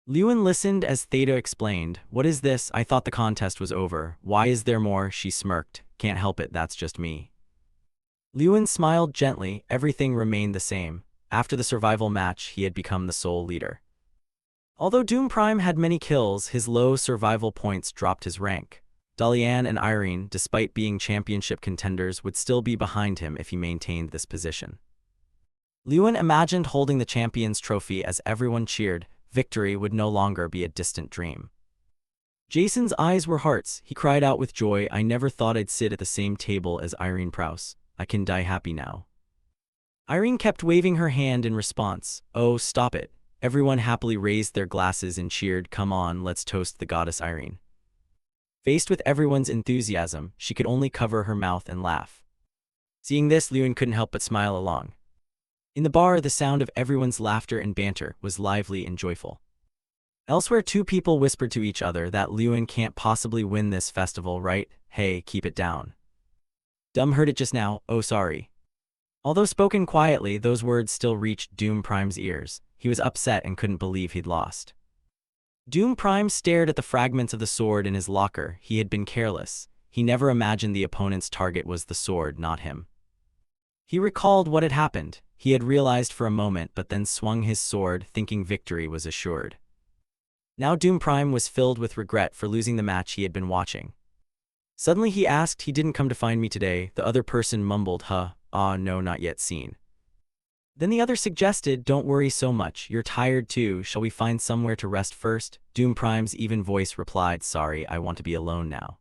Lewin listened as Theta explained. What is this? I thought the contest was over. Why is there more? She smirked. Can't help it, that's just me. Lewin smiled gently. Everything remained the same. After the survival match, he had become the sole leader. Although Doom Prime had many kills, his low survival points dropped his rank. Dalian and Irene, despite being championship contenders, would still be behind him if he maintained this position. Lewin imagined holding the champion's trophy as everyone cheered. Victory would no longer be a distant dream. Jason's eyes were hearts. He cried out with joy. I never thought I'd sit at the same table as Irene Prouse. I can die happy now. Irene kept waving her hand in response. Oh, stop it. Everyone happily raised their glasses and cheered. Come on, let's toast the goddess Irene. Faced with everyone's enthusiasm, she could only cover her mouth and laugh. Seeing this, Lewin couldn't help but smile along. In the bar, the sound of everyone's laughter and banter was lively and joyful. Elsewhere, 2 people whispered to each other that Lewin can't possibly win this festival, right? Hey, keep it down. Dumb heard it just now. Oh, sorry. Although spoken quietly, those words still reached Doom Prime's ears. He was upset and couldn't believe he'd lost. Doom Prime stared at the fragments of the sword in his locker. He had been careless. He never imagined the opponent's target was the sword, not him. He recalled what had happened. He had realized for a moment but then swung his sword, thinking victory was assured. Now Doom Prime was filled with regret for losing the match he had been watching. Suddenly he asked, "He didn't come to find me today." The other person mumbled, no, not yet seen. Then the other suggested, "Don't worry so much, you're tired too, shall we find somewhere to rest first?" Doom Prime's even voice replied, "Sorry, I want to be alone now."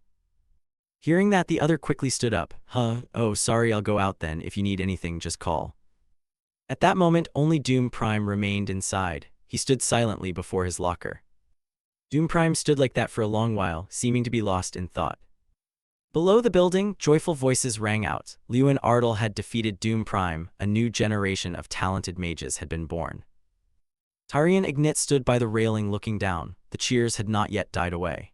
Hearing that, the other quickly stood up. Oh, sorry, I'll go out then. If you need anything, just call." At that moment, only Doom Prime remained inside. He stood silently before his locker. Doom Prime stood like that for a long while, seeming to be lost in thought. Below the building, joyful voices rang out. Lewin Ardal had defeated Doom Prime. A new generation of talented mages had been born. Tyrion Ignit stood by the railing looking down. The cheers had not yet died away.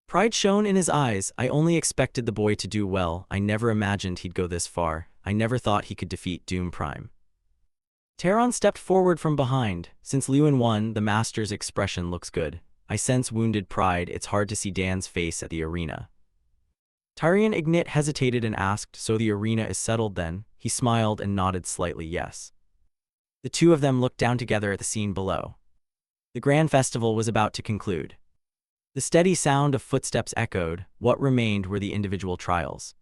Pride shone in his eyes. "I only expected the boy to do well. I never imagined he'd go this far. I never thought he could defeat Doom Prime." Taron stepped forward from behind. "Since Lewin won, the master's expression looks good. I sense wounded pride. It's hard to see Dan's face at the arena." Tyrion Ignit hesitated and asked, "So the arena is settled then?" He smiled and nodded slightly yes. The two of them looked down together at the scene below. The grand festival was about to conclude. The steady sound of footsteps echoed. What remained were the individual trials.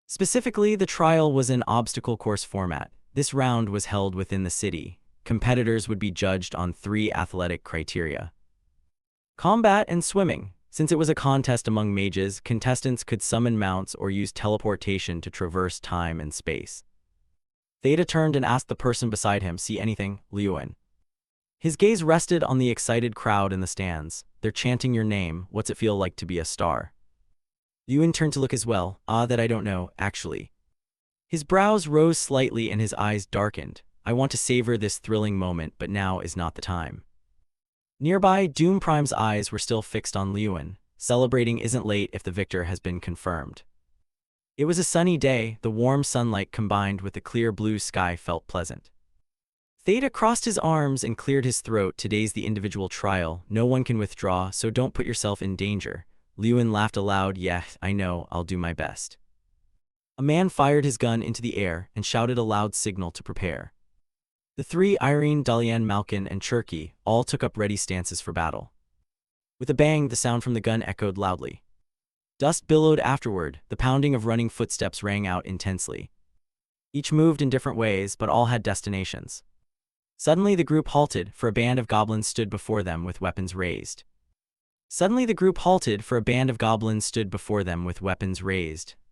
Specifically, the trial was an obstacle course format. This round was held within the city. Competitors would be judged on 3 athletic criteria: combat and swimming. Since it was a contest among mages, contestants could summon mounts or use teleportation to traverse time and space. Theta turned and asked the person beside him, "See anything, Lewin?" His gaze rested on the excited crowd in the stands. "They're chanting your name. What's it feel like to be a star?" Lewin turned to look as well. That I don't know, actually." His brows rose slightly and his eyes darkened. "I want to savor this thrilling moment, but now is not the time." Nearby, Doom Prime's eyes were still fixed on Lewin. Celebrating isn't late if the victor has been confirmed. It was a sunny day. The warm sunlight combined with the clear blue sky felt pleasant. Theta crossed his arms and cleared his throat. "Today's the individual trial. No one can withdraw, so don't put yourself in danger." Lewin laughed aloud. "Yeah, I know. I'll do my best." A man fired his gun into the air and shouted a loud signal to prepare. The 3, Irene, Dalian, Malkin, and Cherky, all took up ready stances for battle. With a bang, the sound from the gun echoed loudly. Dust billowed afterward. The pounding of running footsteps rang out intensely. Each moved in different ways, but all had destinations. Suddenly the group halted, for a band of goblins stood before them with weapons raised.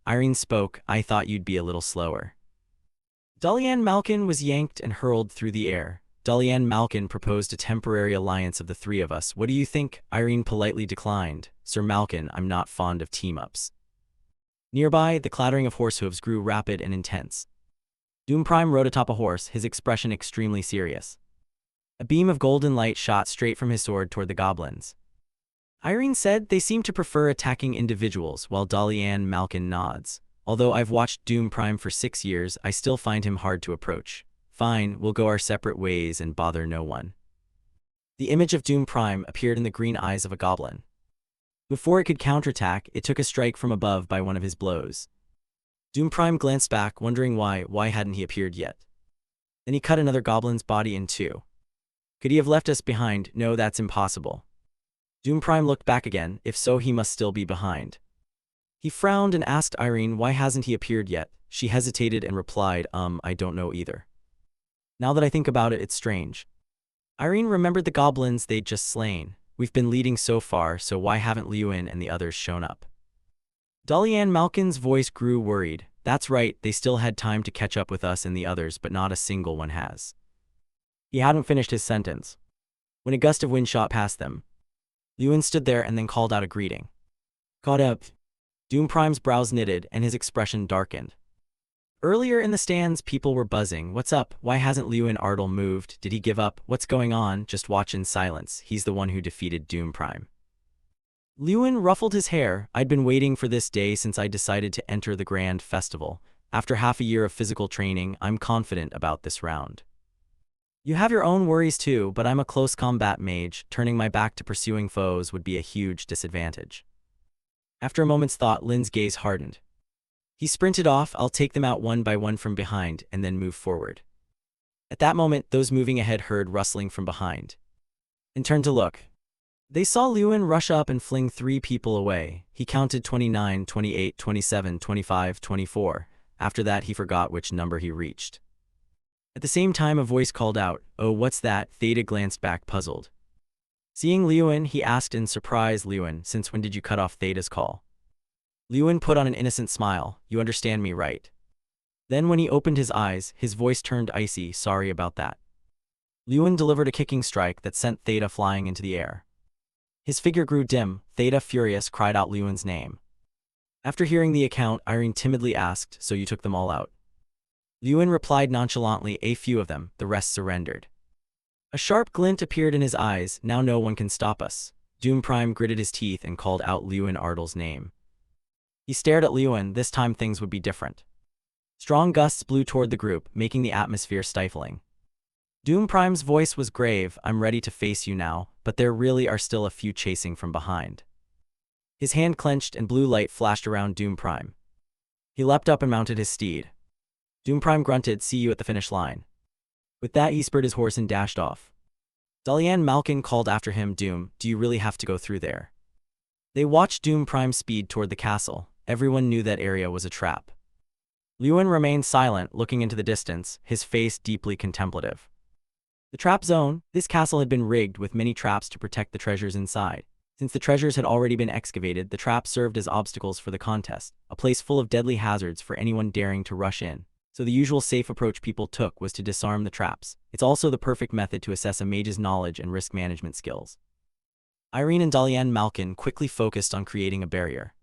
Irene spoke. "I thought you'd be a little slower." Dalian Malkin was yanked and hurled through the air. Dalian Malkin proposed a temporary alliance of the 3 of us. "What do you think?" Irene politely declined. "Sir Malkin, I'm not fond of team-ups." Nearby, the clattering of horse hooves grew rapid and intense. Doom Prime rode atop a horse, his expression extremely serious. A beam of golden light shot straight from his sword toward the goblins. Irene said, "They seem to prefer attacking individuals," while Dalian Malkin nods. "Although I've watched Doom Prime for 6 years, I still find him hard to approach." "Fine, we'll go our separate ways and bother no one." The image of Doom Prime appeared in the green eyes of a goblin. Before it could counterattack, it took a strike from above by one of his blows. Doom Prime glanced back, wondering why hadn't he appeared yet. Then he cut another goblin's body in 2. Could he have left us behind? No, that's impossible. Doom Prime looked back again. If so, he must still be behind. He frowned and asked Irene, "Why hasn't he appeared yet?" She hesitated and replied, I don't know either. Now that I think about it, it's strange." Irene remembered the goblins they'd just slain. "We've been leading so far, so why haven't Lewin and the others shown up?" Dalian Malkin's voice grew worried. "That's right, they still had time to catch up with us and the others, but not a single one has." He hadn't finished his sentence when a gust of wind shot past them. Lewin stood there and then called out a greeting. "Caught up." Doom Prime's brows knitted and his expression darkened. Earlier in the stands, people were buzzing. "What's up? Why hasn't Lewin Ardal moved? Did he give up? What's going on?" "Just watch in silence. He's the one who defeated Doom Prime." Lewin ruffled his hair. "I'd been waiting for this day since I decided to enter the grand festival. After half a year of physical training, I'm confident about this round." "You have your own worries too, but I'm a close combat mage. Turning my back to pursuing foes would be a huge disadvantage." After a moment's thought, Lin's gaze hardened. He sprinted off. I'll take them out one by one from behind and then move forward. At that moment, those moving ahead heard rustling from behind and turned to look. They saw Lewin rush up and fling 3 people away. He counted 29, 28, 27, 25, 24. After that, he forgot which number he reached. At the same time, a voice called out, "Oh, what's that?" Theta glanced back, puzzled. Seeing Lewin, he asked in surprise, "Lewin, since when did you cut off Theta's call?" Lewin put on an innocent smile. "You understand me, right?" Then when he opened his eyes, his voice turned icy. "Sorry about that." Lewin delivered a kicking strike that sent Theta flying into the air. His figure grew dim. Theta, furious, cried out Lewin's name. After hearing the account, Irene timidly asked, "So you took them all out?" Lewin replied nonchalantly, "A few of them, the rest surrendered." A sharp glint appeared in his eyes. "Now no one can stop us." Doom Prime gritted his teeth and called out Lewin Ardle's name. He stared at Lewin. This time things would be different. Strong gusts blew toward the group, making the atmosphere stifling. Doom Prime's voice was grave. "I'm ready to face you now, but there really are still a few chasing from behind." His hand clenched and blue light flashed around Doom Prime. He leapt up and mounted his steed. Doom Prime grunted, "See you at the finish line." With that, he spurred his horse and dashed off. Dalian Malkin called after him, "Doom, do you really have to go through there?" They watched Doom Prime speed toward the castle. Everyone knew that area was a trap. Lewin remained silent, looking into the distance, his face deeply contemplative. The trap zone. This castle had been rigged with many traps to protect the treasures inside. Since the treasures had already been excavated, the traps served as obstacles for the contest, a place full of deadly hazards for anyone daring to rush in. So the usual safe approach people took was to disarm the traps. It's also the perfect method to assess a mage's knowledge and risk management skills. Irene and Dalian Malkin quickly focused on creating a barrier.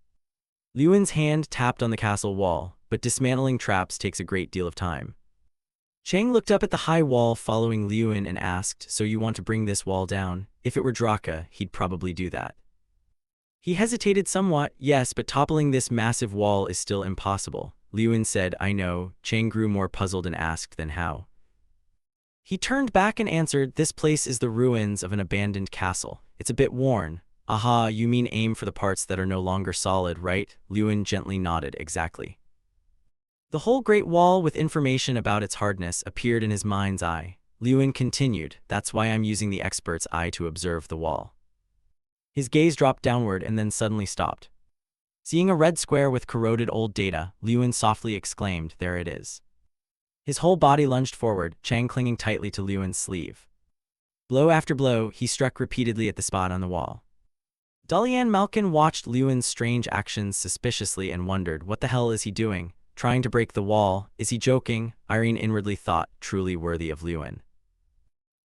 Lewin's hand tapped on the castle wall, but dismantling traps takes a great deal of time. Chang looked up at the high wall following Lewin and asked, "So you want to bring this wall down?" If it were Draka, he'd probably do that. He hesitated somewhat. "Yes, but toppling this massive wall is still impossible." Lewin said, "I know." Chang grew more puzzled and asked, "Then how?" He turned back and answered, "This place is the ruins of an abandoned castle. It's a bit worn." "Aha, you mean aim for the parts that are no longer solid, right?" Lewin gently nodded. "Exactly." The whole Great Wall with information about its hardness appeared in his mind's eye. Lewin continued, "That's why I'm using the expert's eye to observe the wall." His gaze dropped downward and then suddenly stopped. Seeing a red square with corroded old data, Lewin softly exclaimed, "There it is." His whole body lunged forward, Chang clinging tightly to Lewin's sleeve. Blow after blow, he struck repeatedly at the spot on the wall. Dalian Malkin watched Lewin's strange actions suspiciously and wondered, what the hell is he doing? Trying to break the wall? Is he joking? Irene inwardly thought, truly worthy of Lewin.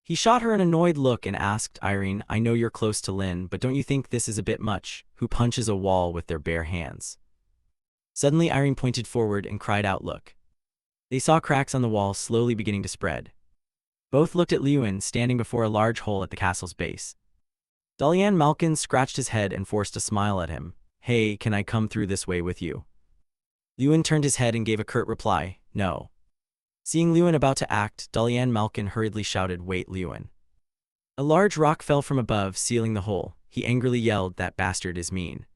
He shot her an annoyed look and asked, "Irene, I know you're close to Lin, but don't you think this is a bit much? Who punches a wall with their bare hands?" Suddenly Irene pointed forward and cried out, "Look." They saw cracks on the wall slowly beginning to spread. Both looked at Lewin standing before a large hole at the castle's base. Dalian Malkin scratched his head and forced a smile at him. "Hey, can I come through this way with you?" Lewin turned his head and gave a curt reply, "No." Seeing Lewin about to act, Dalian Malkin hurriedly shouted, "Wait, Lewin." A large rock fell from above, sealing the hole. He angrily yelled, "That bastard is mean."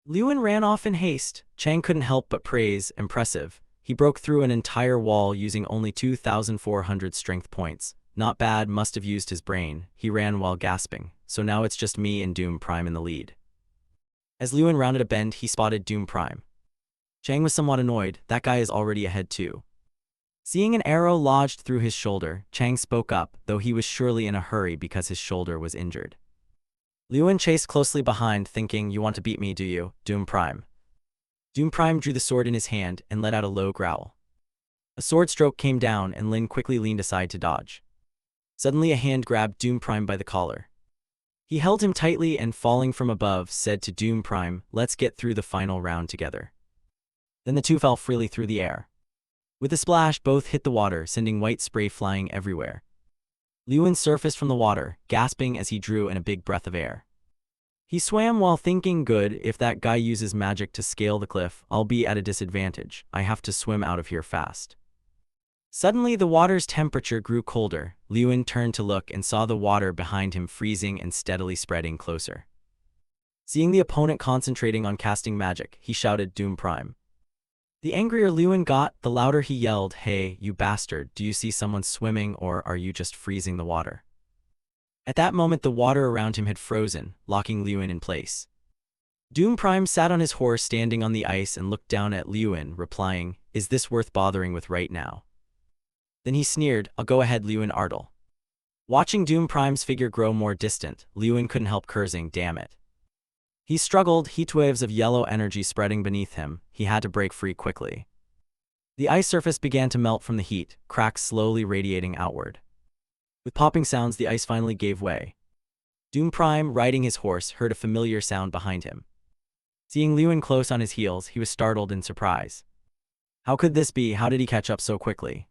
Lewin ran off in haste. Chang couldn't help but praise, "Impressive." He broke through an entire wall using only 2,400 strength points. "Not bad, must have used his brain." He ran while gasping. "So now it's just me and Doom Prime in the lead." As Lewin rounded a bend, he spotted Doom Prime. Chang was somewhat annoyed. That guy is already ahead too. Seeing an arrow lodged through his shoulder, Chang spoke up, though he was surely in a hurry because his shoulder was injured. Lewin chased closely behind, thinking, "You want to beat me, do you, Doom Prime?" Doom Prime drew the sword in his hand and let out a low growl. A sword stroke came down and Lin quickly leaned aside to dodge. Suddenly a hand grabbed Doom Prime by the collar. He held him tightly and, falling from above, said to Doom Prime, "Let's get through the final round together." Then the two fell freely through the air. With a splash, both hit the water, sending white spray flying everywhere. Lewin surfaced from the water, gasping as he drew in a big breath of air. He swam while thinking, "Good, if that guy uses magic to scale the cliff, I'll be at a disadvantage. I have to swim out of here fast." Suddenly the water's temperature grew colder. Lewin turned to look and saw the water behind him freezing and steadily spreading closer. Seeing the opponent concentrating on casting magic, he shouted, "Doom Prime." The angrier Lewin got, the louder he yelled, "Hey, you bastard, do you see someone swimming or are you just freezing the water?" At that moment the water around him had frozen, locking Lewin in place. Doom Prime sat on his horse standing on the ice and looked down at Lewin, replying, "Is this worth bothering with right now?" Then he sneered, "I'll go ahead, Lewin Ardle." Watching Doom Prime's figure grow more distant, Lewin couldn't help cursing, "Damn it." He struggled, heat waves of yellow energy spreading beneath him. He had to break free quickly. The ice surface began to melt from the heat, cracks slowly radiating outward. With popping sounds, the ice finally gave way. Doom Prime, riding his horse, heard a familiar sound behind him. Seeing Lewin close on his heels, he was startled in surprise. How could this be? How did he catch up so quickly?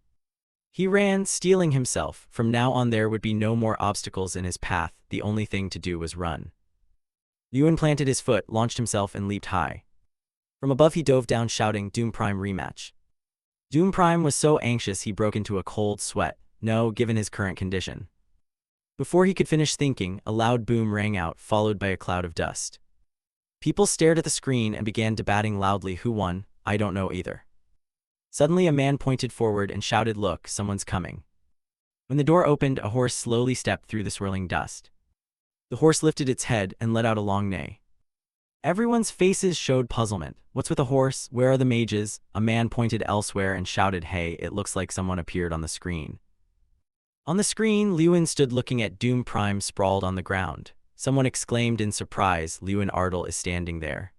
He ran, steeling himself. From now on there would be no more obstacles in his path, the only thing to do was run. Lewin planted his foot, launched himself, and leaped high. From above he dove down, shouting, "Doom Prime rematch." Doom Prime was so anxious he broke into a cold sweat, given his current condition. Before he could finish thinking, a loud boom rang out, followed by a cloud of dust. People stared at the screen and began debating loudly who won. "I don't know either." Suddenly a man pointed forward and shouted, "Look, someone's coming." When the door opened, a horse slowly stepped through the swirling dust. The horse lifted its head and let out a long neigh. Everyone's faces showed puzzlement. "What's with a horse? Where are the mages?" A man pointed elsewhere and shouted, "Hey, it looks like someone appeared on the screen." On the screen, Lewin stood looking at Doom Prime sprawled on the ground. Someone exclaimed in surprise, "Lewin Ardle is standing there."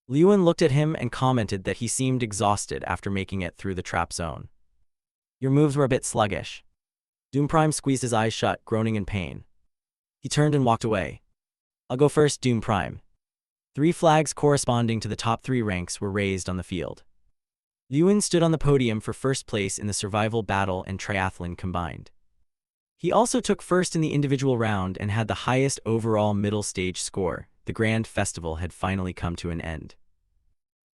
Lewin looked at him and commented that he seemed exhausted after making it through the trap zone. "Your moves were a bit sluggish." Doom Prime squeezed his eyes shut, groaning in pain. He turned and walked away. "I'll go first, Doom Prime." 3 flags corresponding to the top 3 ranks were raised on the field. Lewin stood on the podium for first place in the survival battle and triathlon combined. He also took first in the individual round and had the highest overall middle stage score. The grand festival had finally come to an end.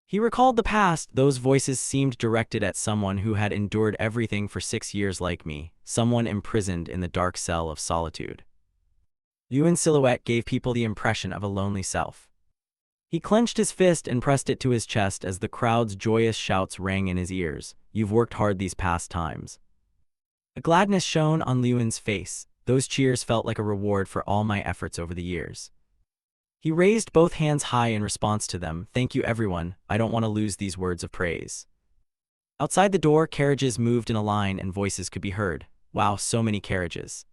He recalled the past. Those voices seemed directed at someone who had endured everything for 6 years like me, someone imprisoned in the dark cell of solitude. Lewin's silhouette gave people the impression of a lonely self. He clenched his fist and pressed it to his chest as the crowd's joyous shouts rang in his ears. "You've worked hard these past times." A gladness shone on Lewin's face. "Those cheers felt like a reward for all my efforts over the years." He raised both hands high in response to them. "Thank you everyone, I don't want to lose these words of praise." Outside the door, carriages moved in a line and voices could be heard. "Wow, so many carriages."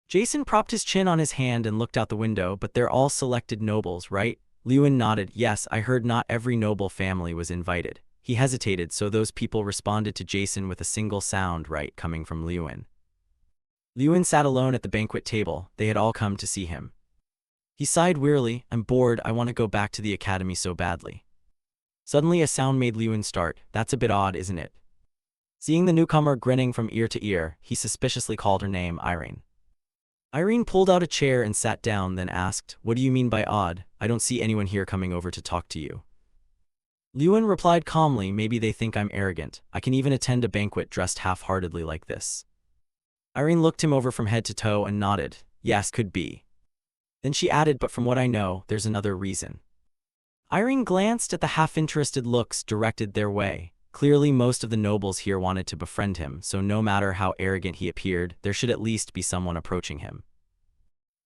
Jason propped his chin on his hand and looked out the window. "But they're all selected nobles, right?" Lewin nodded. "Yes, I heard not every noble family was invited." He hesitated, so those people responded to Jason with a single sound, "Right," coming from Lewin. Lewin sat alone at the banquet table. They had all come to see him. He sighed wearily. "I'm bored, I want to go back to the academy so badly." Suddenly a sound made Lewin start. "That's a bit odd, isn't it?" Seeing the newcomer grinning from ear to ear, he suspiciously called her name, Irene. Irene pulled out a chair and sat down, then asked, "What do you mean by odd? I don't see anyone here coming over to talk to you." Lewin replied calmly, "Maybe they think I'm arrogant. I can even attend a banquet dressed half-heartedly like this." Irene looked him over from head to toe and nodded. "Yes, could be." Then she added, "But from what I know, there's another reason." Irene glanced at the half-interested looks directed their way. Clearly most of the nobles here wanted to befriend him, so no matter how arrogant he appeared, there should at least be someone approaching him.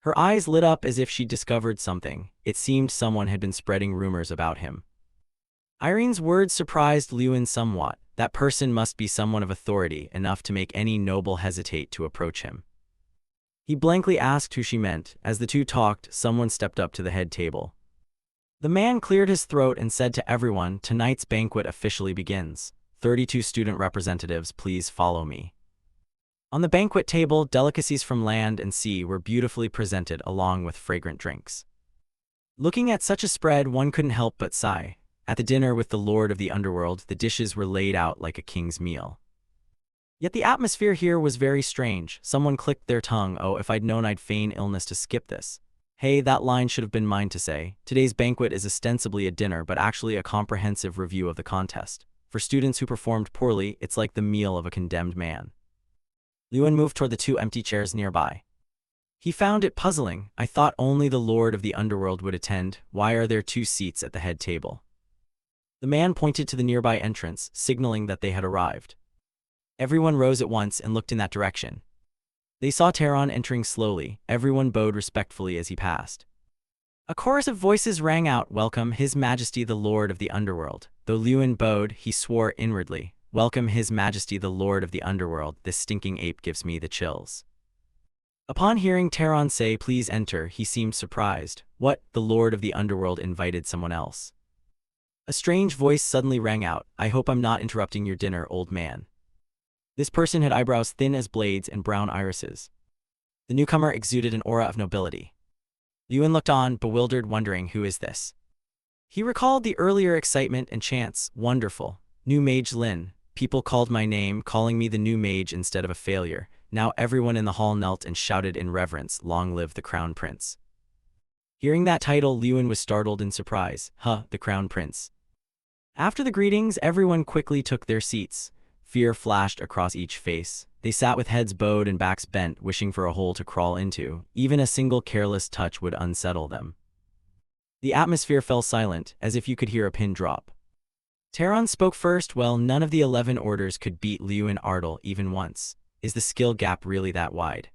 Her eyes lit up as if she discovered something. It seemed someone had been spreading rumors about him. Irene's words surprised Lewin somewhat. That person must be someone of authority, enough to make any noble hesitate to approach him. He blankly asked who she meant. As the two talked, someone stepped up to the head table. The man cleared his throat and said to everyone, "Tonight's banquet officially begins. 32 student representatives, please follow me." On the banquet table, delicacies from land and sea were beautifully presented along with fragrant drinks. Looking at such a spread, one couldn't help but sigh. At the dinner with the Lord of the Underworld, the dishes were laid out like a king's meal. Yet the atmosphere here was very strange. Someone clicked their tongue. "Oh, if I'd known, I'd feign illness to skip this." Hey, that line should have been mine to say. Today's banquet is ostensibly a dinner, but actually a comprehensive review of the contest. For students who performed poorly, it's like the meal of a condemned man. Lewin moved toward the 2 empty chairs nearby. He found it puzzling. "I thought only the Lord of the Underworld would attend. Why are there 2 seats at the head table?" The man pointed to the nearby entrance, signaling that they had arrived. Everyone rose at once and looked in that direction. They saw Taron entering slowly. Everyone bowed respectfully as he passed. A chorus of voices rang out, "Welcome, His Majesty the Lord of the Underworld." Though Lewin bowed, he swore inwardly, "Welcome, His Majesty the Lord of the Underworld. This stinking ape gives me the chills." Upon hearing Taron say, "Please enter," he seemed surprised. What? The Lord of the Underworld invited someone else? A strange voice suddenly rang out, "I hope I'm not interrupting your dinner, old man." This person had eyebrows thin as blades and brown irises. The newcomer exuded an aura of nobility. Lewin looked on, bewildered, wondering, who is this? He recalled the earlier excitement and chants. Wonderful. New mage Lin. People called my name, calling me the new mage instead of a failure. Now everyone in the hall knelt and shouted in reverence, "Long live the Crown Prince." Hearing that title, Lewin was startled in surprise. The Crown Prince. After the greetings, everyone quickly took their seats. Fear flashed across each face. They sat with heads bowed and backs bent, wishing for a hole to crawl into. Even a single careless touch would unsettle them. The atmosphere fell silent, as if you could hear a pin drop. Taron spoke first. "Well, none of the 11 orders could beat Lewin Ardal even once. Is the skill gap really that wide?"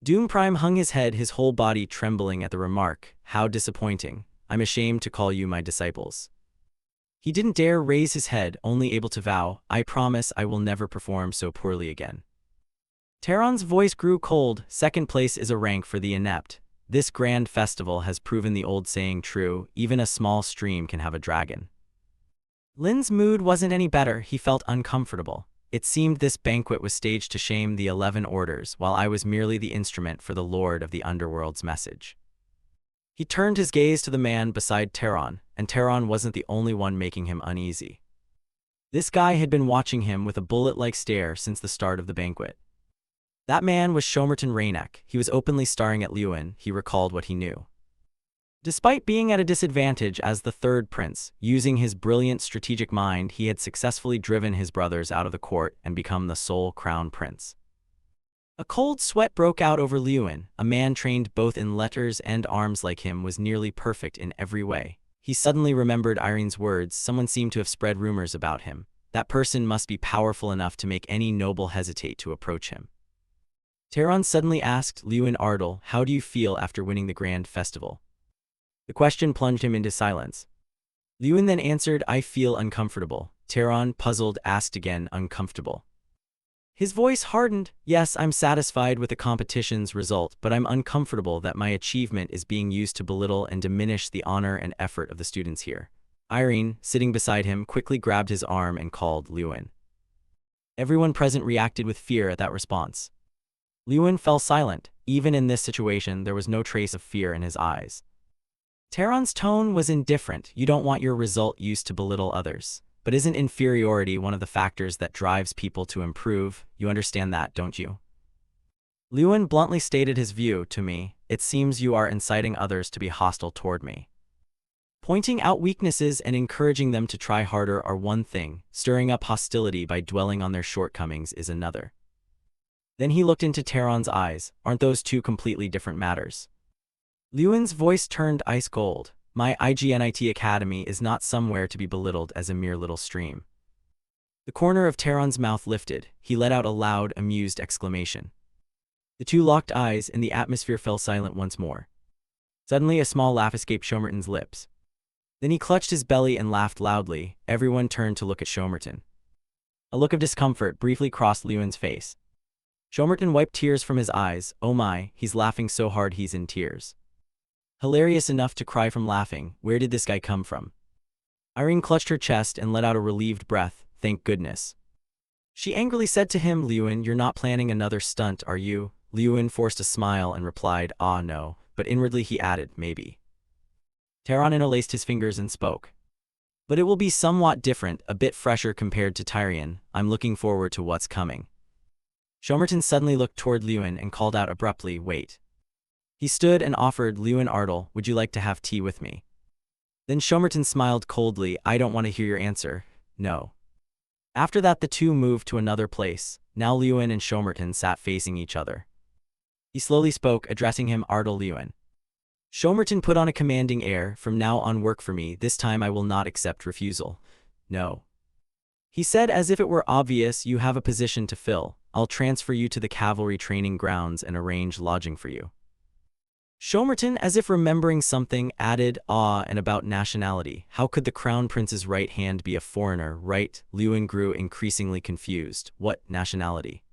Doom Prime hung his head, his whole body trembling at the remark. "How disappointing. I'm ashamed to call you my disciples." He didn't dare raise his head, only able to vow, "I promise I will never perform so poorly again." Taron's voice grew cold. "Second place is a rank for the inept. This grand festival has proven the old saying true, even a small stream can have a dragon." Lin's mood wasn't any better. He felt uncomfortable. It seemed this banquet was staged to shame the 11 orders, while I was merely the instrument for the Lord of the Underworld's message. He turned his gaze to the man beside Taron, and Taron wasn't the only one making him uneasy. This guy had been watching him with a bullet-like stare since the start of the banquet. That man was Shomerton Rainek. He was openly staring at Lewin. He recalled what he knew. Despite being at a disadvantage as the third prince, using his brilliant strategic mind, he had successfully driven his brothers out of the court and become the sole crown prince. A cold sweat broke out over Lewin. A man trained both in letters and arms like him was nearly perfect in every way. He suddenly remembered Irene's words. Someone seemed to have spread rumors about him. That person must be powerful enough to make any noble hesitate to approach him. Taron suddenly asked, "Lewin Ardal, how do you feel after winning the grand festival?" The question plunged him into silence. Lewin then answered, "I feel uncomfortable." Taron, puzzled, asked again, "Uncomfortable?" His voice hardened. "Yes, I'm satisfied with the competition's result, but I'm uncomfortable that my achievement is being used to belittle and diminish the honor and effort of the students here." Irene, sitting beside him, quickly grabbed his arm and called, "Lewin." Everyone present reacted with fear at that response. Lewin fell silent. Even in this situation, there was no trace of fear in his eyes. Taron's tone was indifferent. "You don't want your result used to belittle others. But isn't inferiority one of the factors that drives people to improve? You understand that, don't you?" Lewin bluntly stated his view. "To me, it seems you are inciting others to be hostile toward me. Pointing out weaknesses and encouraging them to try harder are one thing. Stirring up hostility by dwelling on their shortcomings is another." Then he looked into Taron's eyes. "Aren't those two completely different matters?" Lewin's voice turned ice cold. "My IGNIT Academy is not somewhere to be belittled as a mere little stream." The corner of Taron's mouth lifted. He let out a loud, amused exclamation. The two locked eyes, and the atmosphere fell silent once more. Suddenly, a small laugh escaped Shomerton's lips. Then he clutched his belly and laughed loudly. Everyone turned to look at Shomerton. A look of discomfort briefly crossed Lewin's face. Shomerton wiped tears from his eyes. "Oh my, he's laughing so hard he's in tears. Hilarious enough to cry from laughing. Where did this guy come from?" Irene clutched her chest and let out a relieved breath. "Thank goodness." She angrily said to him, "Lewin, you're not planning another stunt, are you?" Lewin forced a smile and replied, "Ah, no," but inwardly he added, "Maybe." Taron interlaced his fingers and spoke. "But it will be somewhat different, a bit fresher compared to Tyrion. I'm looking forward to what's coming." Shomerton suddenly looked toward Lewin and called out abruptly, "Wait." He stood and offered, "Lewin Ardal, would you like to have tea with me?" Then Shomerton smiled coldly. "I don't want to hear your answer. No." After that, the two moved to another place. Now Lewin and Shomerton sat facing each other. He slowly spoke, addressing him, "Ardal Lewin. Shomerton put on a commanding air. From now on, work for me. This time I will not accept refusal. No. He said as if it were obvious. You have a position to fill. I'll transfer you to the cavalry training grounds and arrange lodging for you. Shomerton, as if remembering something, added, and about nationality. How could the crown prince's right hand be a foreigner, right? Lewin grew increasingly confused. What nationality?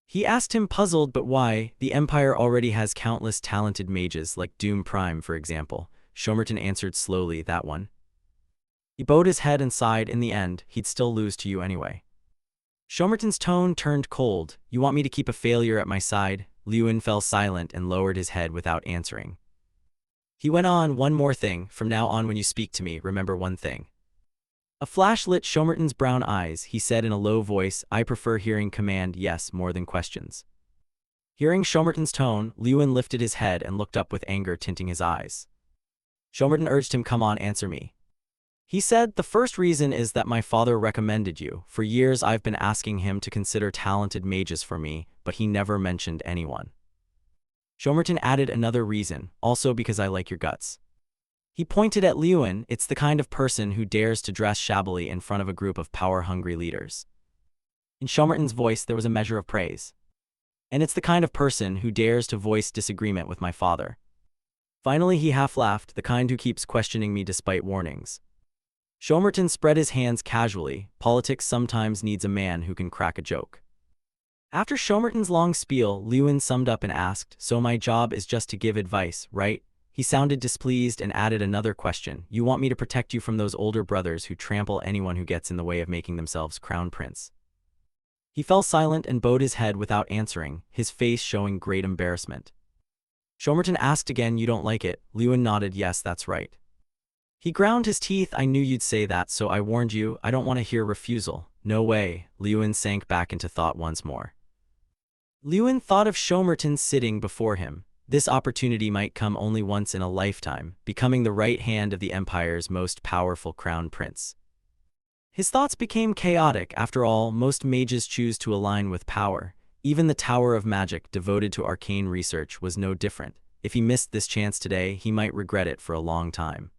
He asked him, puzzled. But why? The Empire already has countless talented mages, like Doom Prime, for example. Shomerton answered slowly, that one. He bowed his head and sighed. In the end, he'd still lose to you anyway. Shomerton's tone turned cold. You want me to keep a failure at my side? Lewin fell silent and lowered his head without answering. He went on, one more thing. From now on, when you speak to me, remember one thing. A flash lit Shomerton's brown eyes. He said in a low voice, I prefer hearing command, yes, more than questions. Hearing Shomerton's tone, Lewin lifted his head and looked up with anger tinting his eyes. Shomerton urged him, come on, answer me. He said, the first reason is that my father recommended you. For years I've been asking him to consider talented mages for me, but he never mentioned anyone. Shomerton added another reason, also because I like your guts. He pointed at Lewin. It's the kind of person who dares to dress shabbily in front of a group of power-hungry leaders. In Shomerton's voice there was a measure of praise. And it's the kind of person who dares to voice disagreement with my father. Finally he half laughed, the kind who keeps questioning me despite warnings. Shomerton spread his hands casually. Politics sometimes needs a man who can crack a joke. After Shomerton's long spiel, Lewin summed up and asked, so my job is just to give advice, right? He sounded displeased and added another question. You want me to protect you from those older brothers who trample anyone who gets in the way of making themselves crown prince? He fell silent and bowed his head without answering, his face showing great embarrassment. Shomerton asked again, you don't like it? Lewin nodded, yes, that's right. He ground his teeth. I knew you'd say that, so I warned you. I don't want to hear refusal. No way. Lewin sank back into thought once more. Lewin thought of Shomerton sitting before him. This opportunity might come only once in a lifetime, becoming the right hand of the Empire's most powerful crown prince. His thoughts became chaotic. After all, most mages choose to align with power. Even the Tower of Magic, devoted to arcane research, was no different. If he missed this chance today, he might regret it for a long time.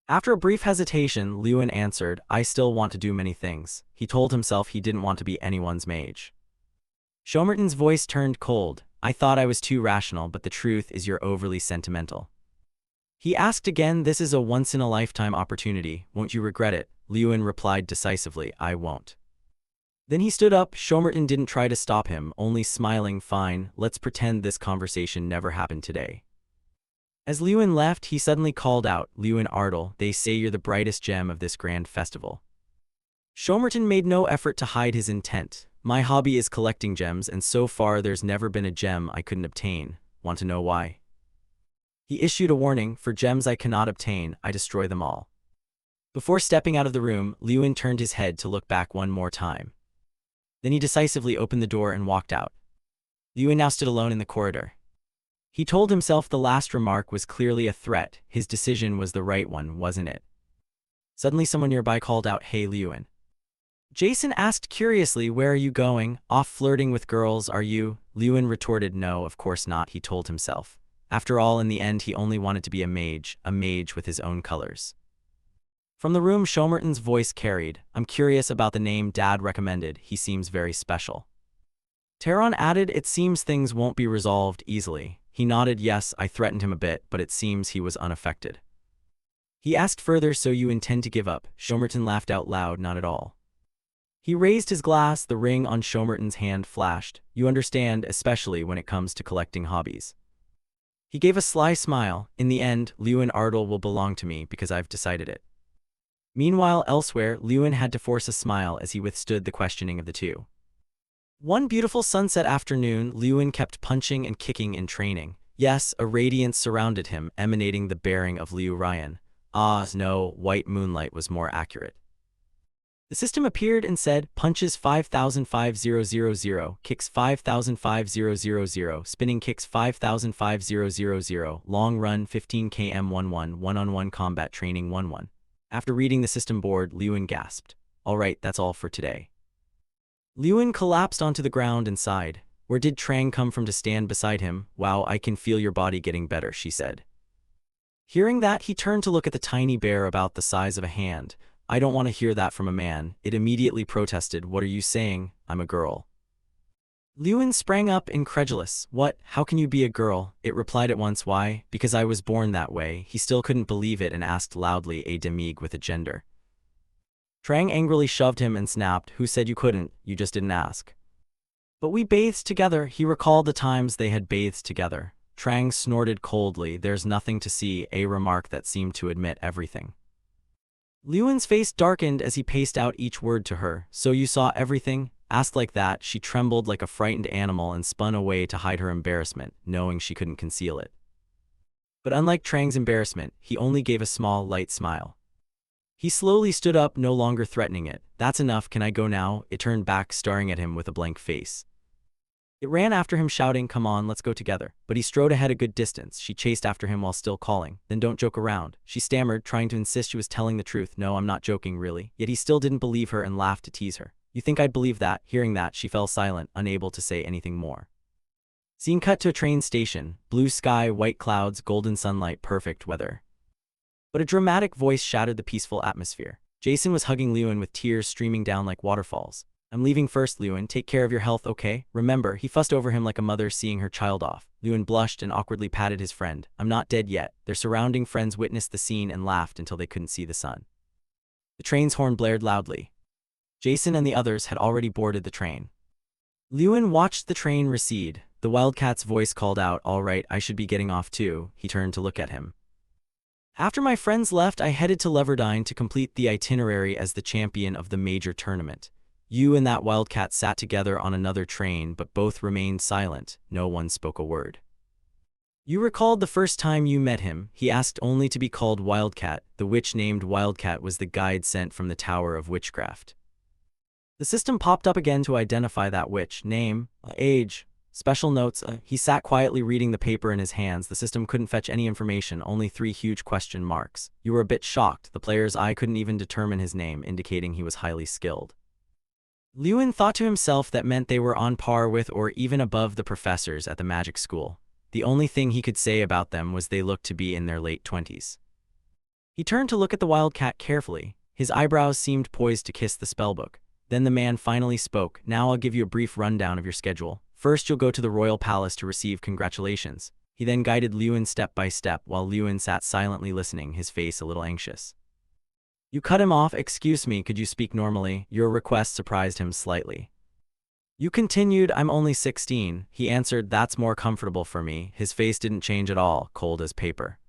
After a brief hesitation, Lewin answered, I still want to do many things. He told himself he didn't want to be anyone's mage. Shomerton's voice turned cold. I thought I was too rational, but the truth is you're overly sentimental. He asked again, this is a once-in-a-lifetime opportunity. Won't you regret it? Lewin replied decisively, I won't. Then he stood up. Shomerton didn't try to stop him, only smiling, fine, let's pretend this conversation never happened today. As Lewin left, he suddenly called out, Lewin Ardle, they say you're the brightest gem of this grand festival. Shomerton made no effort to hide his intent. My hobby is collecting gems, and so far there's never been a gem I couldn't obtain. Want to know why? He issued a warning, for gems I cannot obtain, I destroy them all. Before stepping out of the room, Lewin turned his head to look back one more time. Then he decisively opened the door and walked out. Lewin now stood alone in the corridor. He told himself the last remark was clearly a threat. His decision was the right one, wasn't it? Suddenly someone nearby called out, hey Lewin. Jason asked curiously, where are you going? Off flirting with girls, are you? Lewin retorted, no, of course not, he told himself. After all, in the end he only wanted to be a mage with his own colors. From the room Shomerton's voice carried, I'm curious about the name Dad recommended, he seems very special. Taron added, it seems things won't be resolved easily. He nodded, yes, I threatened him a bit, but it seems he was unaffected. He asked further, so you intend to give up? Shomerton laughed out loud, not at all. He raised his glass, the ring on Shomerton's hand flashed. You understand, especially when it comes to collecting hobbies. He gave a sly smile. In the end, Lewin Ardle will belong to me because I've decided it. Meanwhile, elsewhere, Lewin had to force a smile as he withstood the questioning of the two. One beautiful sunset afternoon, Lewin kept punching and kicking in training. Yes, a radiance surrounded him, emanating the bearing of Liu Ryan. No, white moonlight was more accurate. The system appeared and said, punches 5,500, kicks 5,500, spinning kicks 5,500, long run 15 km 11, one-on-one combat training 11. After reading the system board, Lewin gasped. All right, that's all for today. Lewin collapsed onto the ground and sighed. Where did Trang come from to stand beside him? Wow, I can feel your body getting better, she said. Hearing that, he turned to look at the tiny bear about the size of a hand. I don't want to hear that from a man. It immediately protested. What are you saying? I'm a girl. Lewin sprang up, incredulous. What? How can you be a girl? It replied at once. Why? Because I was born that way. He still couldn't believe it and asked loudly, a demig with a gender. Trang angrily shoved him and snapped. Who said you couldn't? You just didn't ask. But we bathed together. He recalled the times they had bathed together. Trang snorted coldly. There's nothing to see, a remark that seemed to admit everything. Lewin's face darkened as he paced out each word to her. So you saw everything? Asked like that, she trembled like a frightened animal and spun away to hide her embarrassment, knowing she couldn't conceal it. But unlike Trang's embarrassment, he only gave a small, light smile. He slowly stood up, no longer threatening it. That's enough, can I go now? It turned back, staring at him with a blank face. It ran after him, shouting, come on, let's go together. But he strode ahead a good distance. She chased after him while still calling. Then don't joke around. She stammered, trying to insist she was telling the truth. No, I'm not joking, really. Yet he still didn't believe her and laughed to tease her. You think I'd believe that? Hearing that, she fell silent, unable to say anything more. Scene cut to a train station. Blue sky, white clouds, golden sunlight, perfect weather. But a dramatic voice shattered the peaceful atmosphere. Jason was hugging Lewin with tears streaming down like waterfalls. I'm leaving first, Lewin. Take care of your health, okay? Remember, he fussed over him like a mother seeing her child off. Lewin blushed and awkwardly patted his friend. I'm not dead yet. Their surrounding friends witnessed the scene and laughed until they couldn't see the sun. The train's horn blared loudly. Jason and the others had already boarded the train. Lewin watched the train recede. The Wildcat's voice called out, all right, I should be getting off too. He turned to look at him. After my friends left, I headed to Leverdine to complete the itinerary as the champion of the major tournament. You and that Wildcat sat together on another train, but both remained silent. No one spoke a word. You recalled the first time you met him. He asked only to be called Wildcat. The witch named Wildcat was the guide sent from the Tower of Witchcraft. The system popped up again to identify that witch. Name, age, special notes. He sat quietly reading the paper in his hands. The system couldn't fetch any information, only 3 huge question marks. You were a bit shocked. The player's eye couldn't even determine his name, indicating he was highly skilled. Lewin thought to himself that meant they were on par with or even above the professors at the magic school. The only thing he could say about them was they looked to be in their late 20s. He turned to look at the Wildcat carefully. His eyebrows seemed poised to kiss the spellbook. Then the man finally spoke. Now I'll give you a brief rundown of your schedule. First, you'll go to the royal palace to receive congratulations. He then guided Lewin step by step while Lewin sat silently listening, his face a little anxious. You cut him off. Excuse me, could you speak normally? Your request surprised him slightly. You continued, I'm only 16. He answered, that's more comfortable for me. His face didn't change at all, cold as paper.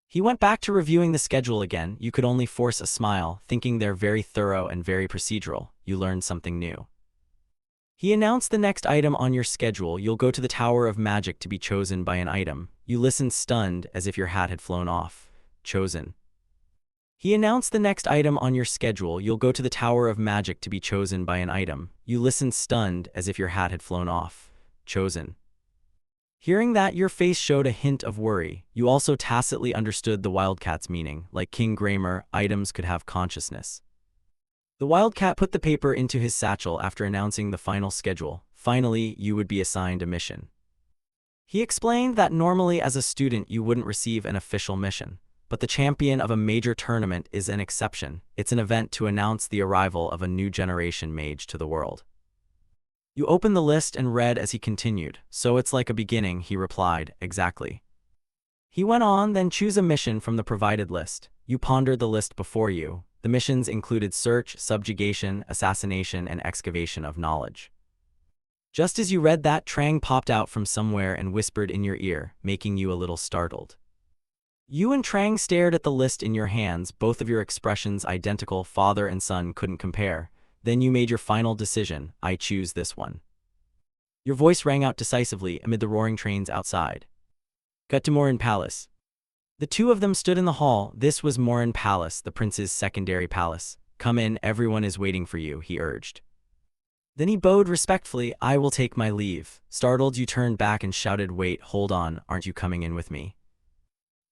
He went back to reviewing the schedule again. You could only force a smile, thinking they're very thorough and very procedural. You learned something new. He announced the next item on your schedule. You'll go to the Tower of Magic to be chosen by an item. You listened stunned, as if your hat had flown off. Chosen. He announced the next item on your schedule. You'll go to the Tower of Magic to be chosen by an item. You listened stunned, as if your hat had flown off. Chosen. Hearing that, your face showed a hint of worry. You also tacitly understood the Wildcat's meaning. Like King Grammar, items could have consciousness. The Wildcat put the paper into his satchel after announcing the final schedule. Finally, you would be assigned a mission. He explained that normally as a student you wouldn't receive an official mission. But the champion of a major tournament is an exception. It's an event to announce the arrival of a new generation mage to the world. You opened the list and read as he continued. So it's like a beginning, he replied. Exactly. He went on, then choose a mission from the provided list. You pondered the list before you. The missions included search, subjugation, assassination, and excavation of knowledge. Just as you read that, Trang popped out from somewhere and whispered in your ear, making you a little startled. You and Trang stared at the list in your hands, both of your expressions identical, father and son couldn't compare. Then you made your final decision. I choose this one. Your voice rang out decisively amid the roaring trains outside. Cut to Morin Palace. The two of them stood in the hall. This was Morin Palace, the prince's secondary palace. Come in, everyone is waiting for you, he urged. Then he bowed respectfully. I will take my leave. Startled, you turned back and shouted, wait, hold on, aren't you coming in with me?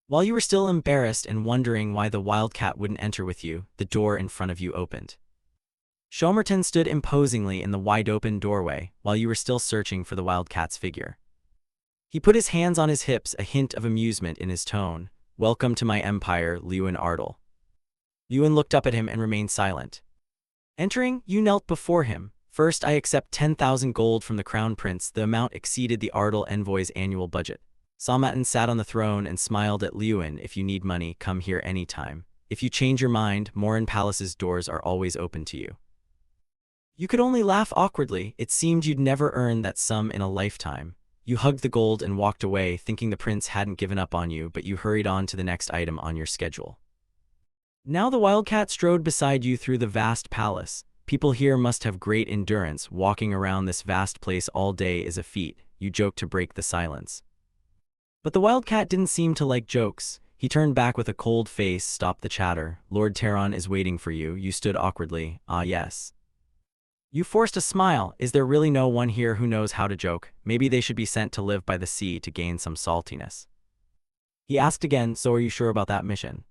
While you were still embarrassed and wondering why the Wildcat wouldn't enter with you, the door in front of you opened. Shomerton stood imposingly in the wide-open doorway while you were still searching for the wildcat's figure. He put his hands on his hips, a hint of amusement in his tone. "Welcome to my empire, Lewin Ardle." Lewin looked up at him and remained silent. Entering, you knelt before him. "First, I accept 10,000 gold from the crown prince." The amount exceeded the Ardle envoy's annual budget. Salmatin sat on the throne and smiled at Lewin. "If you need money, come here anytime. If you change your mind, Morin Palace's doors are always open to you." You could only laugh awkwardly. It seemed you'd never earn that sum in a lifetime. You hugged the gold and walked away, thinking the prince hadn't given up on you, but you hurried on to the next item on your schedule. Now the wildcat strode beside you through the vast palace. "People here must have great endurance. Walking around this vast place all day is a feat," you joked to break the silence. But the wildcat didn't seem to like jokes. He turned back with a cold face. "Stop the chatter. Lord Terran is waiting for you." You stood awkwardly. "Ah, yes." You forced a smile. "Is there really no one here who knows how to joke? Maybe they should be sent to live by the sea to gain some saltiness." He asked again, "So are you sure about that mission?"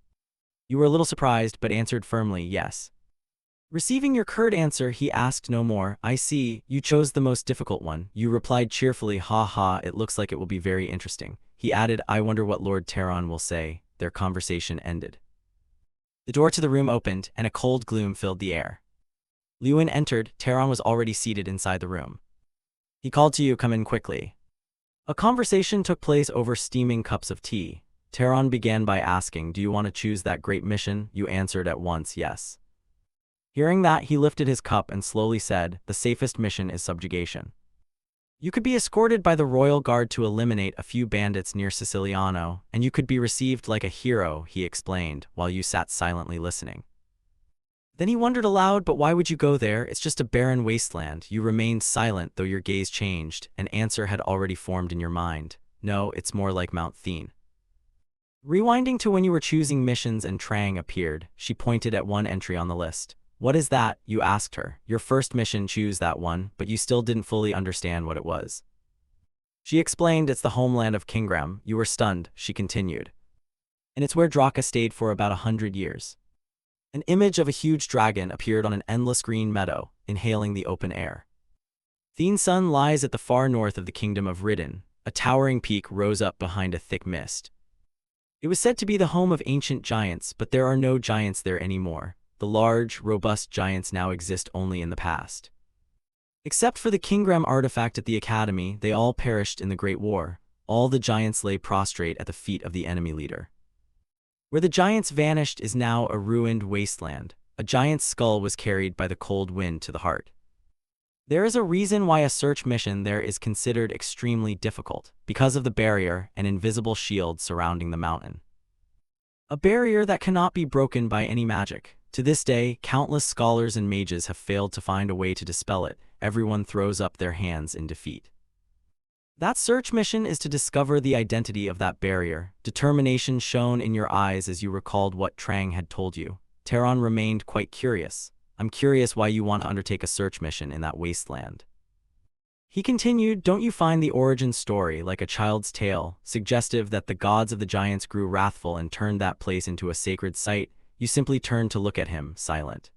You were a little surprised, but answered firmly, "Yes." Receiving your curt answer, he asked no more. "I see, you chose the most difficult one." You replied cheerfully, "Ha ha, it looks like it will be very interesting." He added, "I wonder what Lord Terran will say." Their conversation ended. The door to the room opened, and a cold gloom filled the air. Lewin entered. Terran was already seated inside the room. He called to you, "Come in quickly." A conversation took place over steaming cups of tea. Terran began by asking, "Do you want to choose that great mission?" You answered at once, "Yes." Hearing that, he lifted his cup and slowly said, "The safest mission is subjugation. You could be escorted by the royal guard to eliminate a few bandits near Siciliano, and you could be received like a hero," he explained, while you sat silently listening. Then he wondered aloud, "But why would you go there? It's just a barren wasteland." You remained silent, though your gaze changed. An answer had already formed in your mind. "No, it's more like Mount Thene." Rewinding to when you were choosing missions and Trang appeared, she pointed at one entry on the list. "What is that?" you asked her. "Your first mission, choose that one," but you still didn't fully understand what it was. She explained, "It's the homeland of Kingram." You were stunned. She continued, "And it's where Draka stayed for about 100 years. An image of a huge dragon appeared on an endless green meadow, inhaling the open air. Thene Sun lies at the far north of the kingdom of Ridden. A towering peak rose up behind a thick mist. It was said to be the home of ancient giants, but there are no giants there anymore. The large, robust giants now exist only in the past. Except for the Kingram artifact at the academy, they all perished in the Great War. All the giants lay prostrate at the feet of the enemy leader. Where the giants vanished is now a ruined wasteland. A giant's skull was carried by the cold wind to the heart. There is a reason why a search mission there is considered extremely difficult, because of the barrier and invisible shield surrounding the mountain. A barrier that cannot be broken by any magic. To this day, countless scholars and mages have failed to find a way to dispel it. Everyone throws up their hands in defeat. That search mission is to discover the identity of that barrier. Determination shone in your eyes as you recalled what Trang had told you. Terran remained quite curious. "I'm curious why you want to undertake a search mission in that wasteland." He continued, "Don't you find the origin story like a child's tale, suggestive that the gods of the giants grew wrathful and turned that place into a sacred site?" You simply turned to look at him, silent.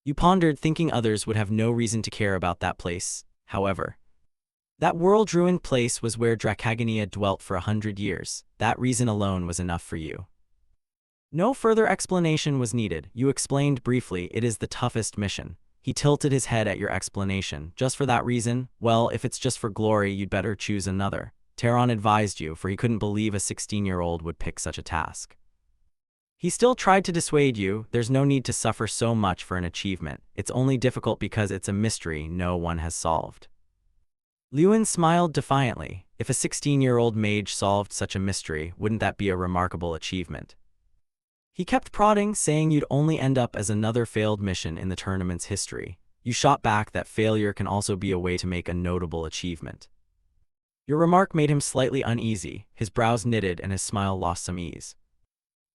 You pondered, thinking others would have no reason to care about that place. However, that world-ruined place was where Drakagania dwelt for 100 years. That reason alone was enough for you. No further explanation was needed. You explained briefly, "It is the toughest mission." He tilted his head at your explanation. "Just for that reason? Well, if it's just for glory, you'd better choose another." Terran advised you, for he couldn't believe a 16-year-old would pick such a task. He still tried to dissuade you. "There's no need to suffer so much for an achievement. It's only difficult because it's a mystery no one has solved." Lewin smiled defiantly. If a 16-year-old mage solved such a mystery, wouldn't that be a remarkable achievement? He kept prodding, saying you'd only end up as another failed mission in the tournament's history. You shot back that failure can also be a way to make a notable achievement. Your remark made him slightly uneasy. His brows knitted and his smile lost some ease.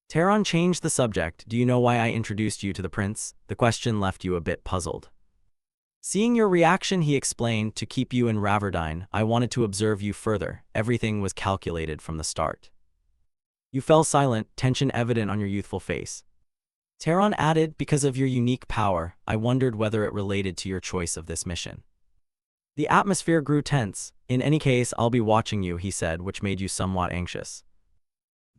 Terran changed the subject. "Do you know why I introduced you to the prince?" The question left you a bit puzzled. Seeing your reaction, he explained, "To keep you in Raverdine, I wanted to observe you further. Everything was calculated from the start." You fell silent, tension evident on your youthful face. Taron added, because of your unique power, I wondered whether it related to your choice of this mission. The atmosphere grew tense. In any case, I'll be watching you, he said, which made you somewhat anxious.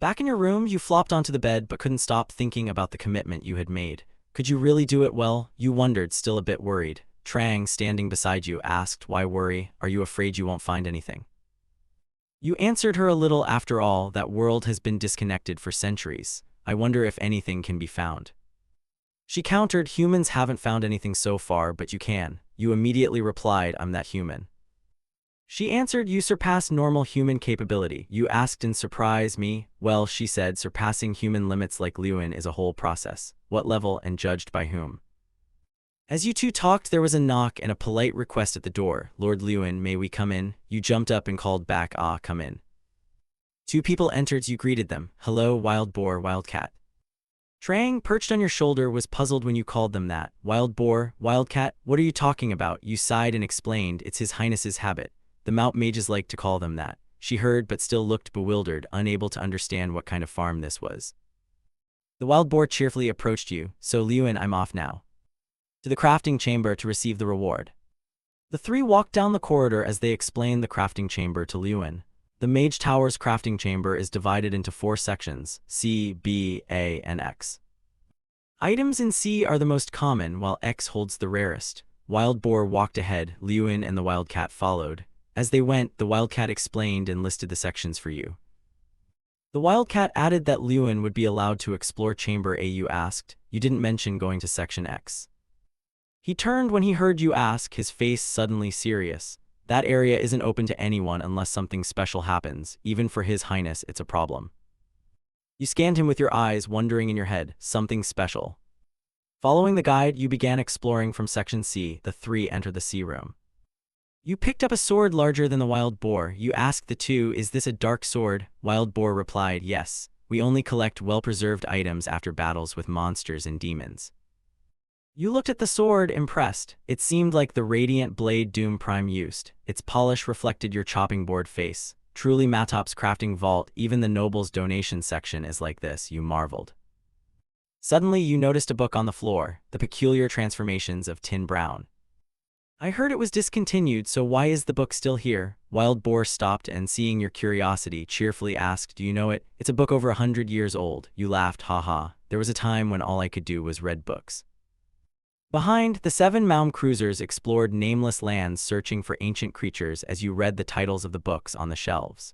Back in your room, you flopped onto the bed but couldn't stop thinking about the commitment you had made. Could you really do it well? You wondered, still a bit worried. Trang, standing beside you, asked, why worry? Are you afraid you won't find anything? You answered her, a little. After all, that world has been disconnected for centuries. I wonder if anything can be found. She countered, humans haven't found anything so far, but you can. You immediately replied, I'm that human. She answered, you surpass normal human capability. You asked in surprise, me? Well, she said, surpassing human limits like Lewin is a whole process. What level and judged by whom? As you two talked, there was a knock and a polite request at the door. Lord Lewin, may we come in? You jumped up and called back, ah, come in. Two people entered. You greeted them. Hello, Wild Boar, Wildcat. Trang, perched on your shoulder, was puzzled when you called them that. Wild Boar, Wildcat, what are you talking about? You sighed and explained, it's His Highness's habit. The Mount Mages like to call them that. She heard but still looked bewildered, unable to understand what kind of farm this was. The Wild Boar cheerfully approached you. So Lewin, I'm off now. To the crafting chamber to receive the reward. The three walked down the corridor as they explained the crafting chamber to Lewin. The Mage Tower's crafting chamber is divided into 4 sections, C, B, A, and X. Items in C are the most common, while X holds the rarest. Wild Boar walked ahead, Lewin and the Wildcat followed. As they went, the Wildcat explained and listed the sections for you. The Wildcat added that Lewin would be allowed to explore Chamber A. You asked, you didn't mention going to Section X. He turned when he heard you ask, his face suddenly serious. That area isn't open to anyone unless something special happens. Even for His Highness, it's a problem. You scanned him with your eyes, wondering in your head, something special. Following the guide, you began exploring from Section C. The three entered the C room. You picked up a sword larger than the Wild Boar. You asked the two, is this a dark sword? Wild Boar replied, yes. We only collect well-preserved items after battles with monsters and demons. You looked at the sword, impressed. It seemed like the radiant blade Doom Prime used. Its polish reflected your chopping board face. Truly Matop's crafting vault, even the noble's donation section is like this, you marveled. Suddenly you noticed a book on the floor, The Peculiar Transformations of Tin Brown. I heard it was discontinued, so why is the book still here? Wild Boar stopped and, seeing your curiosity, cheerfully asked, do you know it? It's a book over 100 years old. You laughed, haha. There was a time when all I could do was read books. Behind, the 7 Maum cruisers explored nameless lands searching for ancient creatures as you read the titles of the books on the shelves.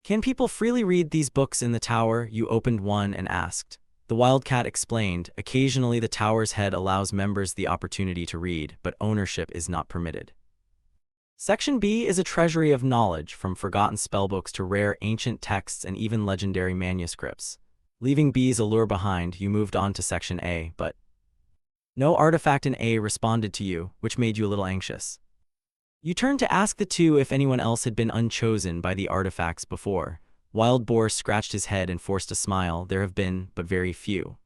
Can people freely read these books in the tower? You opened one and asked. The Wildcat explained, occasionally the tower's head allows members the opportunity to read, but ownership is not permitted. Section B is a treasury of knowledge, from forgotten spellbooks to rare ancient texts and even legendary manuscripts. Leaving B's allure behind, you moved on to Section A, but no artifact in A responded to you, which made you a little anxious. You turned to ask the two if anyone else had been unchosen by the artifacts before. Wild Boar scratched his head and forced a smile. There have been, but very few.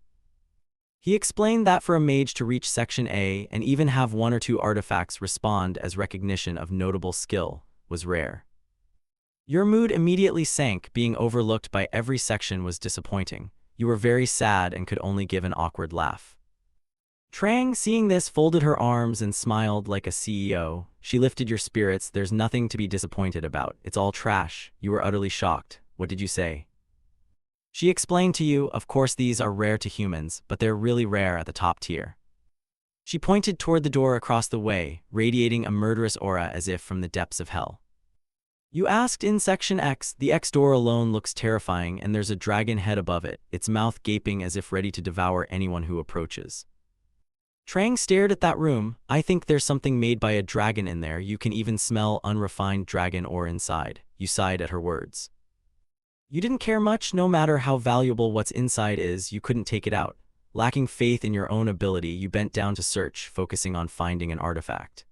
He explained that for a mage to reach Section A and even have 1 or 2 artifacts respond as recognition of notable skill was rare. Your mood immediately sank. Being overlooked by every section was disappointing. You were very sad and could only give an awkward laugh. Trang, seeing this, folded her arms and smiled like a CEO. She lifted your spirits. There's nothing to be disappointed about. It's all trash. You were utterly shocked. What did you say? She explained to you, of course these are rare to humans, but they're really rare at the top tier. She pointed toward the door across the way, radiating a murderous aura as if from the depths of hell. You asked, in Section X, the X door alone looks terrifying and there's a dragon head above it, its mouth gaping as if ready to devour anyone who approaches. Trang stared at that room. I think there's something made by a dragon in there. You can even smell unrefined dragon ore inside. You sighed at her words. You didn't care much. No matter how valuable what's inside is, you couldn't take it out. Lacking faith in your own ability, you bent down to search, focusing on finding an artifact.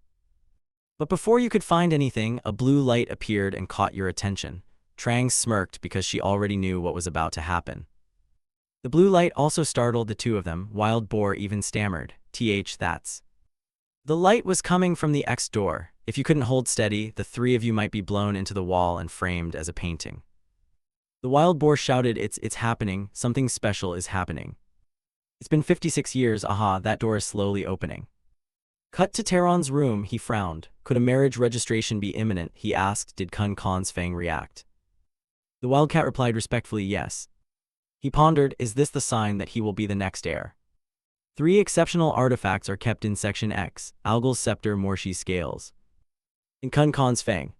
But before you could find anything, a blue light appeared and caught your attention. Trang smirked because she already knew what was about to happen. The blue light also startled the two of them. Wild Boar even stammered, that's. The light was coming from the X door. If you couldn't hold steady, the 3 of you might be blown into the wall and framed as a painting. The Wild Boar shouted, it's happening. Something special is happening. It's been 56 years, aha, that door is slowly opening. Cut to Tehran's room, he frowned. Could a marriage registration be imminent, he asked. Did Kun Khan's fang react? The wildcat replied respectfully, yes. He pondered, is this the sign that he will be the next heir? 3 exceptional artifacts are kept in Section X, Algol's scepter, Morshi's scales, and Kun Khan's fang.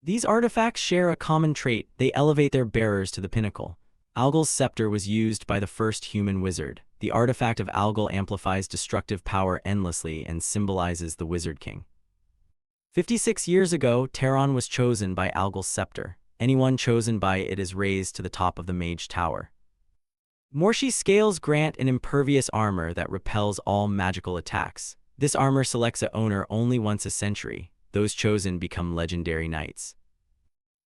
These artifacts share a common trait, they elevate their bearers to the pinnacle. Algol's scepter was used by the first human wizard. The artifact of Algol amplifies destructive power endlessly and symbolizes the Wizard King. 56 years ago, Tehran was chosen by Algol's scepter. Anyone chosen by it is raised to the top of the mage tower. Morshi's scales grant an impervious armor that repels all magical attacks. This armor selects a owner only once a century. Those chosen become legendary knights.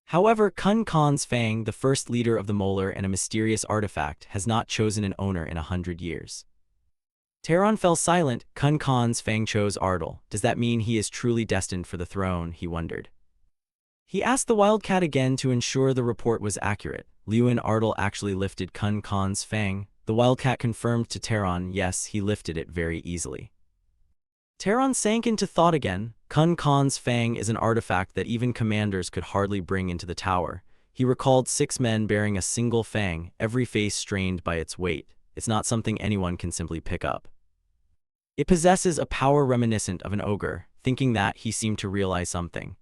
However, Kun Khan's fang, the first leader of the Molar and a mysterious artifact, has not chosen an owner in 100 years. Tehran fell silent. Kun Khan's fang chose Ardal. Does that mean he is truly destined for the throne, he wondered. He asked the wildcat again to ensure the report was accurate. Lewin Ardal actually lifted Kun Khan's fang. The wildcat confirmed to Tehran, yes, he lifted it very easily. Tehran sank into thought again. Kun Khan's fang is an artifact that even commanders could hardly bring into the tower. He recalled 6 men bearing a single fang, every face strained by its weight. It's not something anyone can simply pick up. It possesses a power reminiscent of an ogre. Thinking that, he seemed to realize something.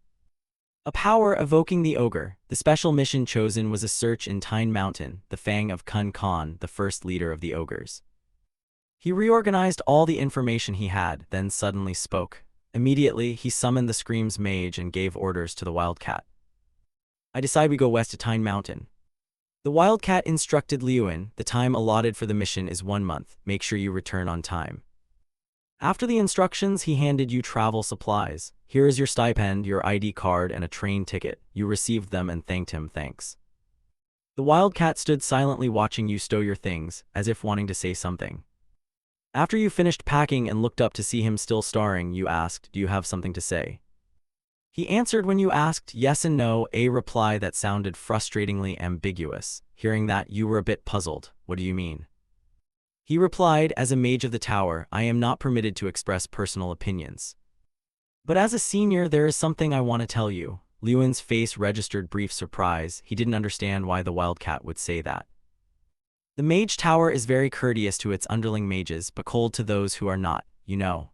A power evoking the ogre. The special mission chosen was a search in Tyne Mountain, the fang of Kun Khan, the first leader of the ogres. He reorganized all the information he had, then suddenly spoke. Immediately, he summoned the Scream's mage and gave orders to the wildcat. I decide we go west to Tyne Mountain. The wildcat instructed Lewin, the time allotted for the mission is 1 month. Make sure you return on time. After the instructions, he handed you travel supplies. Here is your stipend, your ID card, and a train ticket. You received them and thanked him. Thanks. The wildcat stood silently watching you stow your things, as if wanting to say something. After you finished packing and looked up to see him still staring, you asked, do you have something to say? He answered when you asked, yes and no, a reply that sounded frustratingly ambiguous. Hearing that, you were a bit puzzled. What do you mean? He replied, as a mage of the tower, I am not permitted to express personal opinions. But as a senior, there is something I want to tell you. Lewin's face registered brief surprise. He didn't understand why the wildcat would say that. The mage tower is very courteous to its underling mages, but cold to those who are not, you know.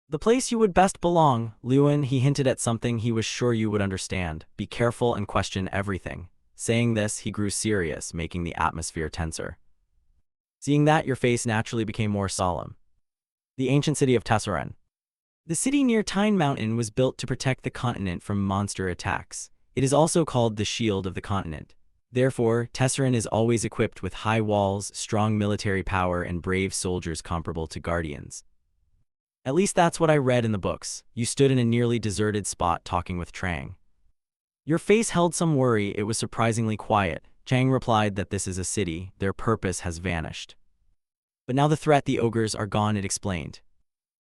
The place you would best belong, Lewin, he hinted at something he was sure you would understand. Be careful and question everything. Saying this, he grew serious, making the atmosphere tenser. Seeing that, your face naturally became more solemn. The ancient city of Tesseran. The city near Tyne Mountain was built to protect the continent from monster attacks. It is also called the Shield of the Continent. Therefore, Tesseran is always equipped with high walls, strong military power, and brave soldiers comparable to guardians. At least that's what I read in the books. You stood in a nearly deserted spot talking with Trang. Your face held some worry. It was surprisingly quiet. Chang replied that this is a city, their purpose has vanished. But now the threat, the ogres are gone, it explained.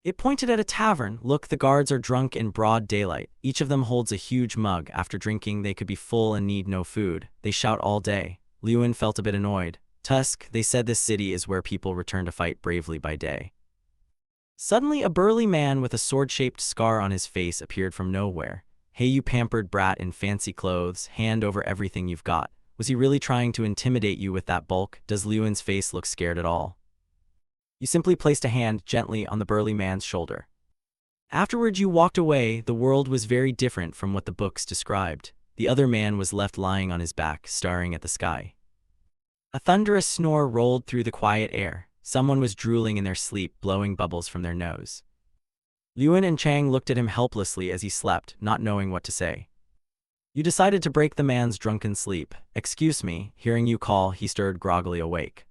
It pointed at a tavern. Look, the guards are drunk in broad daylight. Each of them holds a huge mug. After drinking, they could be full and need no food. They shout all day. Lewin felt a bit annoyed. Tusk, they said this city is where people return to fight bravely by day. Suddenly, a burly man with a sword-shaped scar on his face appeared from nowhere. Hey, you pampered brat in fancy clothes, hand over everything you've got. Was he really trying to intimidate you with that bulk? Does Lewin's face look scared at all? You simply placed a hand gently on the burly man's shoulder. Afterward, you walked away. The world was very different from what the books described. The other man was left lying on his back, staring at the sky. A thunderous snore rolled through the quiet air. Someone was drooling in their sleep, blowing bubbles from their nose. Lewin and Chang looked at him helplessly as he slept, not knowing what to say. You decided to break the man's drunken sleep. Excuse me, hearing you call, he stirred groggily awake.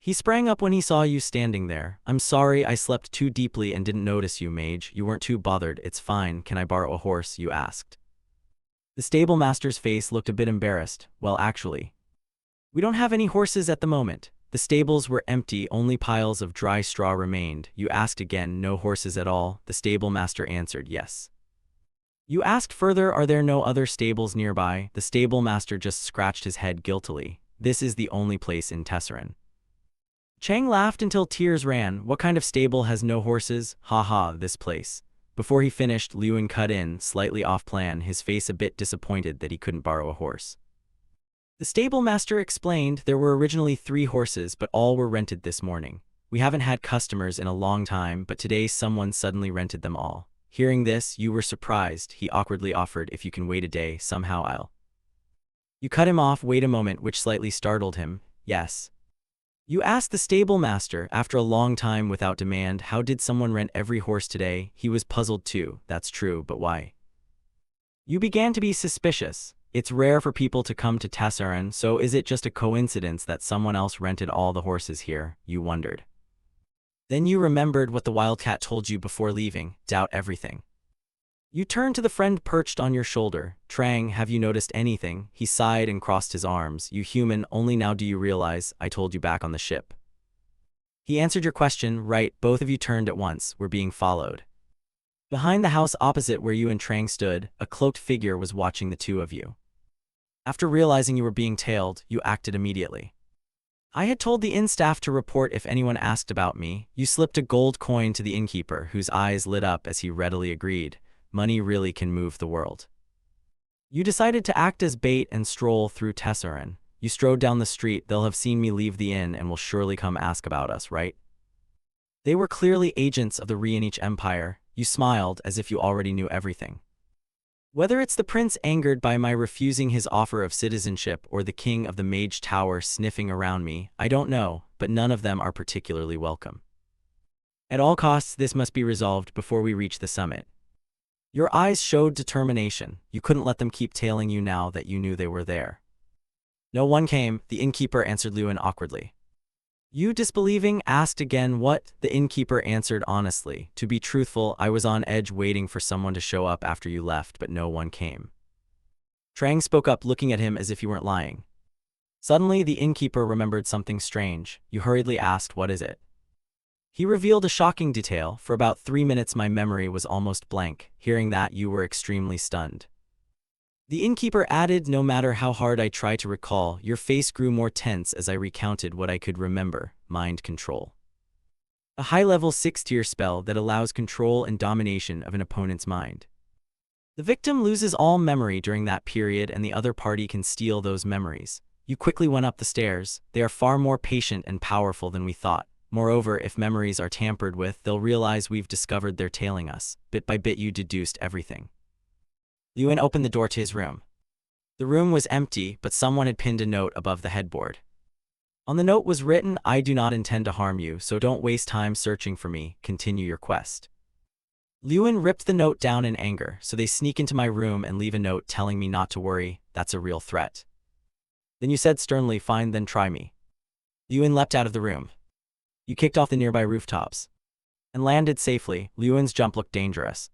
He sprang up when he saw you standing there. I'm sorry, I slept too deeply and didn't notice you, mage. You weren't too bothered. It's fine. Can I borrow a horse? You asked. The stable master's face looked a bit embarrassed. Well, actually, we don't have any horses at the moment. The stables were empty, only piles of dry straw remained. You asked again, no horses at all? The stable master answered, yes. You asked further, are there no other stables nearby? The stable master just scratched his head guiltily. This is the only place in Tesseran. Chang laughed until tears ran. What kind of stable has no horses? Ha ha, this place. Before he finished, Lewin cut in, slightly off plan, his face a bit disappointed that he couldn't borrow a horse. The stable master explained there were originally 3 horses, but all were rented this morning. We haven't had customers in a long time, but today someone suddenly rented them all. Hearing this, you were surprised. He awkwardly offered, if you can wait a day, somehow I'll. You cut him off, wait a moment, which slightly startled him. Yes. You asked the stable master, after a long time without demand, how did someone rent every horse today? He was puzzled too. That's true, but why? You began to be suspicious. It's rare for people to come to Tesseran, so is it just a coincidence that someone else rented all the horses here? You wondered. Then you remembered what the wildcat told you before leaving. Doubt everything. You turned to the friend perched on your shoulder. Trang, have you noticed anything? He sighed and crossed his arms. You human, only now do you realize I told you back on the ship. He answered your question, right, both of you turned at once. We're being followed. Behind the house opposite where you and Trang stood, a cloaked figure was watching the two of you. After realizing you were being tailed, you acted immediately. I had told the inn staff to report if anyone asked about me. You slipped a gold coin to the innkeeper, whose eyes lit up as he readily agreed. Money really can move the world. You decided to act as bait and stroll through Tesseran. You strode down the street. They'll have seen me leave the inn and will surely come ask about us, right? They were clearly agents of the Rianich Empire. You smiled as if you already knew everything. Whether it's the prince angered by my refusing his offer of citizenship or the king of the Mage Tower sniffing around me, I don't know, but none of them are particularly welcome. At all costs, this must be resolved before we reach the summit. Your eyes showed determination. You couldn't let them keep tailing you now that you knew they were there. No one came, the innkeeper answered Lewin awkwardly. You, disbelieving, asked again what? The innkeeper answered honestly. To be truthful, I was on edge waiting for someone to show up after you left, but no one came. Trang spoke up, looking at him as if you weren't lying. Suddenly, the innkeeper remembered something strange. You hurriedly asked, what is it? He revealed a shocking detail. For about 3 minutes my memory was almost blank. Hearing that, you were extremely stunned. The innkeeper added, no matter how hard I try to recall, your face grew more tense as I recounted what I could remember. Mind control. A high-level 6-tier spell that allows control and domination of an opponent's mind. The victim loses all memory during that period and the other party can steal those memories. You quickly went up the stairs. They are far more patient and powerful than we thought. Moreover, if memories are tampered with, they'll realize we've discovered they're tailing us. Bit by bit you deduced everything. Lewin opened the door to his room. The room was empty, but someone had pinned a note above the headboard. On the note was written, I do not intend to harm you, so don't waste time searching for me. Continue your quest. Lewin ripped the note down in anger. So they sneak into my room and leave a note telling me not to worry. That's a real threat. Then you said sternly, fine, then try me. Lewin leapt out of the room. You kicked off the nearby rooftops and landed safely. Lewin's jump looked dangerous.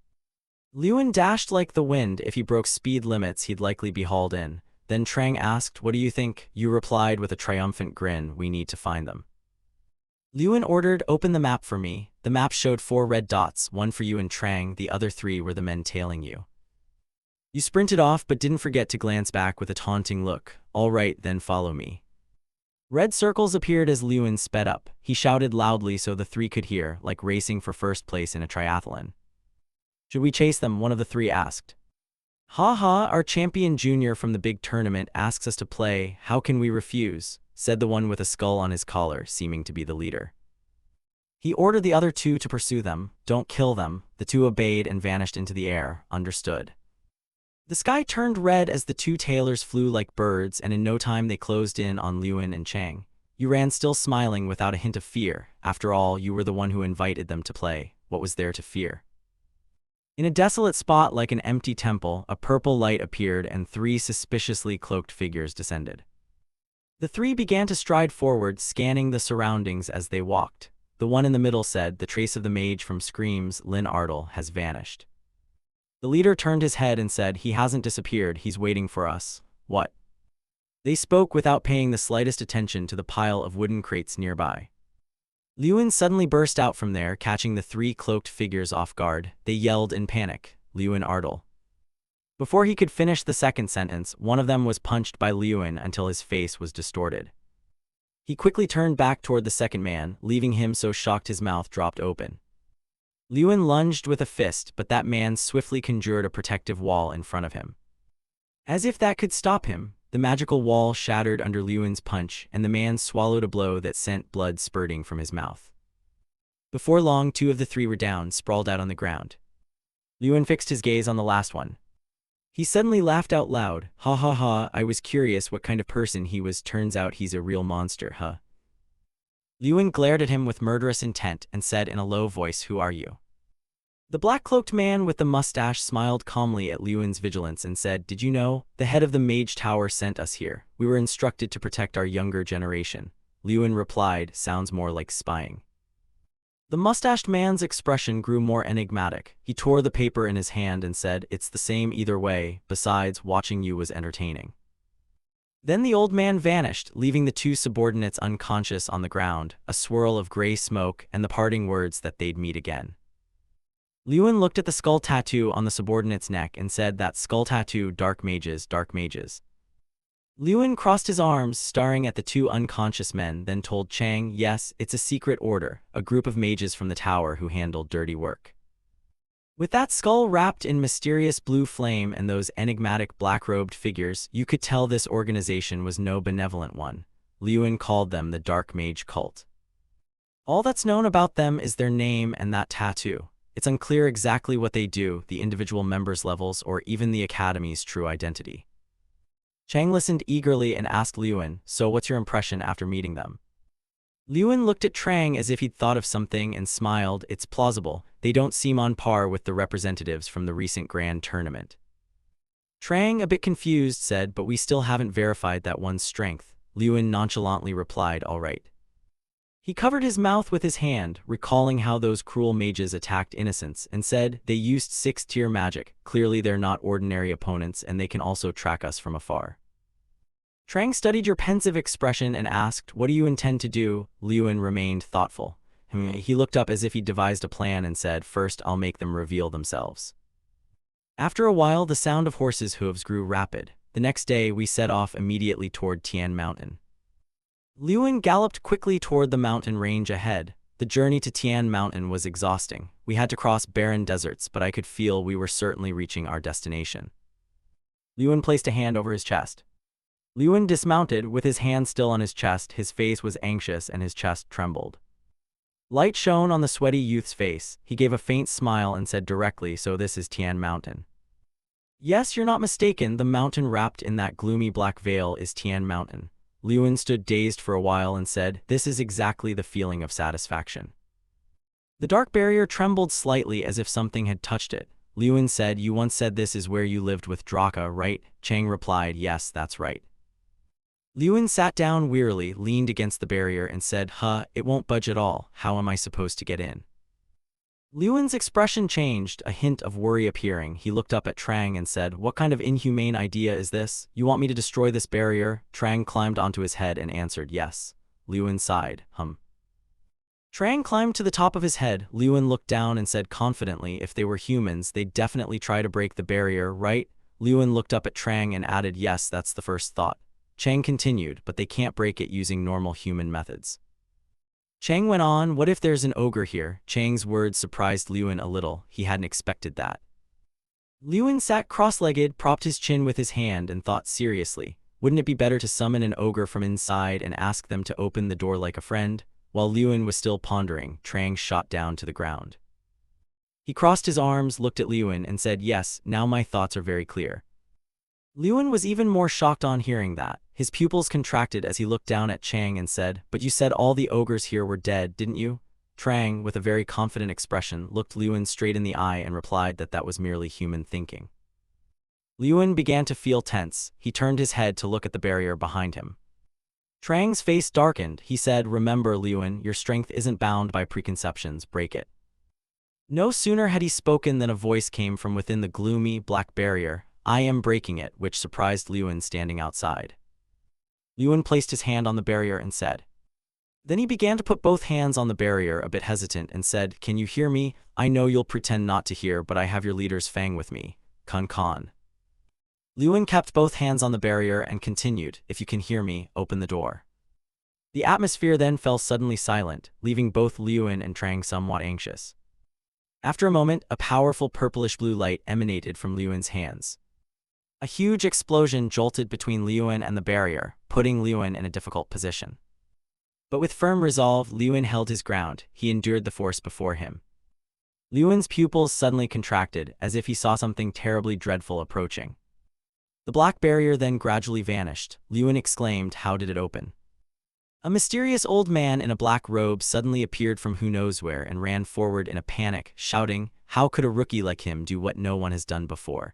Lewin dashed like the wind. If he broke speed limits, he'd likely be hauled in. Then Trang asked, what do you think? You replied with a triumphant grin, we need to find them. Lewin ordered, open the map for me. The map showed 4 red dots, one for you and Trang, the other 3 were the men tailing you. You sprinted off but didn't forget to glance back with a taunting look. All right, then follow me. Red circles appeared as Lewin sped up. He shouted loudly so the 3 could hear, like racing for first place in a triathlon. Should we chase them? One of the 3 asked. Ha ha, our champion junior from the big tournament asks us to play. How can we refuse? Said the one with a skull on his collar, seeming to be the leader. He ordered the other 2 to pursue them. Don't kill them. The 2 obeyed and vanished into the air. Understood. The sky turned red as the 2 tailors flew like birds, and in no time they closed in on Lewin and Chang. You ran still smiling without a hint of fear. After all, you were the one who invited them to play. What was there to fear? In a desolate spot like an empty temple, a purple light appeared and 3 suspiciously cloaked figures descended. The 3 began to stride forward, scanning the surroundings as they walked. The one in the middle said, the trace of the mage from Scream's, Lin Ardle, has vanished. The leader turned his head and said, he hasn't disappeared, he's waiting for us. What? They spoke without paying the slightest attention to the pile of wooden crates nearby. Lewin suddenly burst out from there, catching the 3 cloaked figures off guard. They yelled in panic, Lewin Ardle. Before he could finish the second sentence, one of them was punched by Lewin until his face was distorted. He quickly turned back toward the second man, leaving him so shocked his mouth dropped open. Lewin lunged with a fist, but that man swiftly conjured a protective wall in front of him. As if that could stop him, the magical wall shattered under Lewin's punch, and the man swallowed a blow that sent blood spurting from his mouth. Before long, two of the three were down, sprawled out on the ground. Lewin fixed his gaze on the last one. He suddenly laughed out loud. Ha ha ha, I was curious what kind of person he was. Turns out he's a real monster, huh? Lewin glared at him with murderous intent and said in a low voice, who are you? The black-cloaked man with the mustache smiled calmly at Lewin's vigilance and said, did you know? The head of the Mage Tower sent us here. We were instructed to protect our younger generation. Lewin replied, sounds more like spying. The mustached man's expression grew more enigmatic. He tore the paper in his hand and said, it's the same either way. Besides, watching you was entertaining. Then the old man vanished, leaving the two subordinates unconscious on the ground, a swirl of gray smoke, and the parting words that they'd meet again. Lewin looked at the skull tattoo on the subordinate's neck and said, that skull tattoo, dark mages, dark mages. Lewin crossed his arms, staring at the two unconscious men, then told Chang, yes, it's a secret order, a group of mages from the tower who handled dirty work. With that skull wrapped in mysterious blue flame and those enigmatic black-robed figures, you could tell this organization was no benevolent one. Lewin called them the Dark Mage Cult. All that's known about them is their name and that tattoo. It's unclear exactly what they do, the individual members' levels, or even the academy's true identity. Chang listened eagerly and asked Lewin, so what's your impression after meeting them? Lewin looked at Trang as if he'd thought of something and smiled. It's plausible. They don't seem on par with the representatives from the recent grand tournament. Trang, a bit confused, said, but we still haven't verified that one's strength. Lewin nonchalantly replied, all right. He covered his mouth with his hand, recalling how those cruel mages attacked innocents, and said, they used 6th-tier magic. Clearly they're not ordinary opponents, and they can also track us from afar. Trang studied your pensive expression and asked, what do you intend to do? Lewin remained thoughtful. He looked up as if he'd devised a plan and said, first I'll make them reveal themselves. After a while, the sound of horses' hooves grew rapid. The next day, we set off immediately toward Tian Mountain. Lewin galloped quickly toward the mountain range ahead. The journey to Tian Mountain was exhausting. We had to cross barren deserts, but I could feel we were certainly reaching our destination. Lewin placed a hand over his chest. Lewin dismounted, with his hand still on his chest. His face was anxious and his chest trembled. Light shone on the sweaty youth's face. He gave a faint smile and said directly, so this is Tian Mountain. Yes, you're not mistaken. The mountain wrapped in that gloomy black veil is Tian Mountain. Lewin stood dazed for a while and said, this is exactly the feeling of satisfaction. The dark barrier trembled slightly as if something had touched it. Lewin said, you once said this is where you lived with Draka, right? Chang replied, yes, that's right. Lewin sat down wearily, leaned against the barrier and said, it won't budge at all. How am I supposed to get in? Lewin's expression changed, a hint of worry appearing. He looked up at Trang and said, what kind of inhumane idea is this? You want me to destroy this barrier? Trang climbed onto his head and answered, yes. Lewin sighed, Trang climbed to the top of his head. Lewin looked down and said confidently, if they were humans, they'd definitely try to break the barrier, right? Lewin looked up at Trang and added, yes, that's the first thought. Chang continued, but they can't break it using normal human methods. Chang went on, what if there's an ogre here? Chang's words surprised Lewin a little. He hadn't expected that. Lewin sat cross-legged, propped his chin with his hand, and thought seriously, wouldn't it be better to summon an ogre from inside and ask them to open the door like a friend? While Lewin was still pondering, Trang shot down to the ground. He crossed his arms, looked at Lewin, and said, yes, now my thoughts are very clear. Lewin was even more shocked on hearing that. His pupils contracted as he looked down at Chang and said, but you said all the ogres here were dead, didn't you? Trang, with a very confident expression, looked Lewin straight in the eye and replied that that was merely human thinking. Lewin began to feel tense. He turned his head to look at the barrier behind him. Trang's face darkened. He said, remember, Lewin, your strength isn't bound by preconceptions. Break it. No sooner had he spoken than a voice came from within the gloomy, black barrier. I am breaking it, which surprised Lewin standing outside. Lewin placed his hand on the barrier and said. Then he began to put both hands on the barrier, a bit hesitant, and said, can you hear me? I know you'll pretend not to hear, but I have your leader's fang with me. Kun. Lewin kept both hands on the barrier and continued, if you can hear me, open the door. The atmosphere then fell suddenly silent, leaving both Liyuan and Trang somewhat anxious. After a moment, a powerful purplish-blue light emanated from Liyuan's hands. A huge explosion jolted between Liyuan and the barrier, putting Liyuan in a difficult position. But with firm resolve, Liyuan held his ground. He endured the force before him. Liyuan's pupils suddenly contracted, as if he saw something terribly dreadful approaching. The black barrier then gradually vanished. Liyuan exclaimed, "How did it open?" A mysterious old man in a black robe suddenly appeared from who knows where and ran forward in a panic, shouting, "How could a rookie like him do what no one has done before?"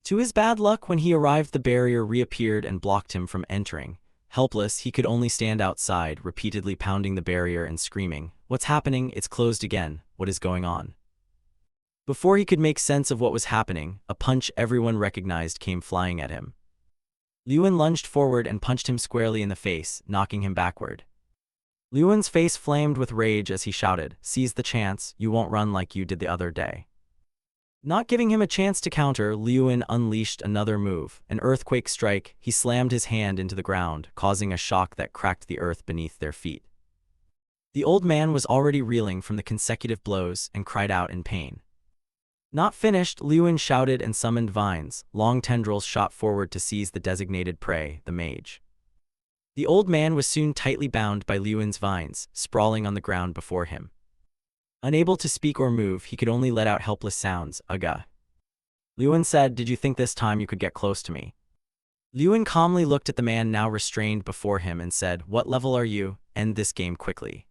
To his bad luck, when he arrived, the barrier reappeared and blocked him from entering. Helpless, he could only stand outside, repeatedly pounding the barrier and screaming, "What's happening? It's closed again. What is going on?" Before he could make sense of what was happening, a punch everyone recognized came flying at him. Liyuan lunged forward and punched him squarely in the face, knocking him backward. Liyuan's face flamed with rage as he shouted, "Seize the chance, you won't run like you did the other day." Not giving him a chance to counter, Liyuan unleashed another move, an earthquake strike. He slammed his hand into the ground, causing a shock that cracked the earth beneath their feet. The old man was already reeling from the consecutive blows and cried out in pain. Not finished, Liyuan shouted and summoned vines. Long tendrils shot forward to seize the designated prey, the mage. The old man was soon tightly bound by Liyuan's vines, sprawling on the ground before him. Unable to speak or move, he could only let out helpless sounds. "Ugh." Liyuan said, "Did you think this time you could get close to me?" Liyuan calmly looked at the man now restrained before him and said, "What level are you? End this game quickly."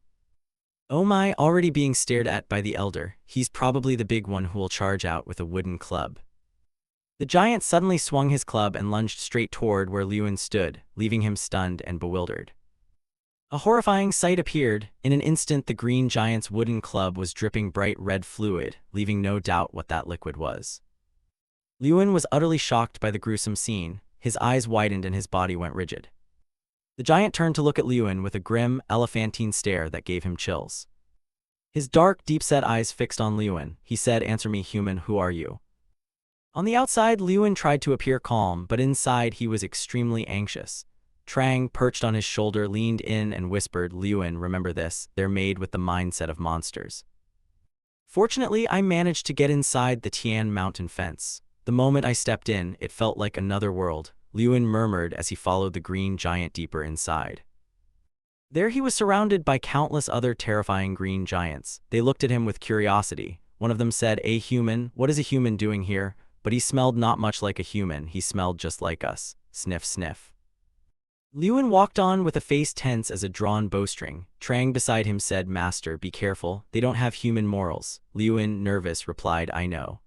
"Oh my," already being stared at by the elder. "He's probably the big one who will charge out with a wooden club." The giant suddenly swung his club and lunged straight toward where Liyuan stood, leaving him stunned and bewildered. A horrifying sight appeared. In an instant, the green giant's wooden club was dripping bright red fluid, leaving no doubt what that liquid was. Liyuan was utterly shocked by the gruesome scene. His eyes widened and his body went rigid. The giant turned to look at Liyuan with a grim, elephantine stare that gave him chills. His dark, deep-set eyes fixed on Liyuan. He said, "Answer me, human, who are you?" On the outside, Liyuan tried to appear calm, but inside he was extremely anxious. Trang, perched on his shoulder, leaned in and whispered, "Liyuan, remember this, they're made with the mindset of monsters." Fortunately, I managed to get inside the Tian mountain fence. The moment I stepped in, it felt like another world, Liyuan murmured as he followed the green giant deeper inside. There he was surrounded by countless other terrifying green giants. They looked at him with curiosity. One of them said, "A human? What is a human doing here?" But he smelled not much like a human. He smelled just like us. Sniff, sniff. Liyuan walked on with a face tense as a drawn bowstring. Trang beside him said, "Master, be careful. They don't have human morals." Liyuan, nervous, replied, "I know."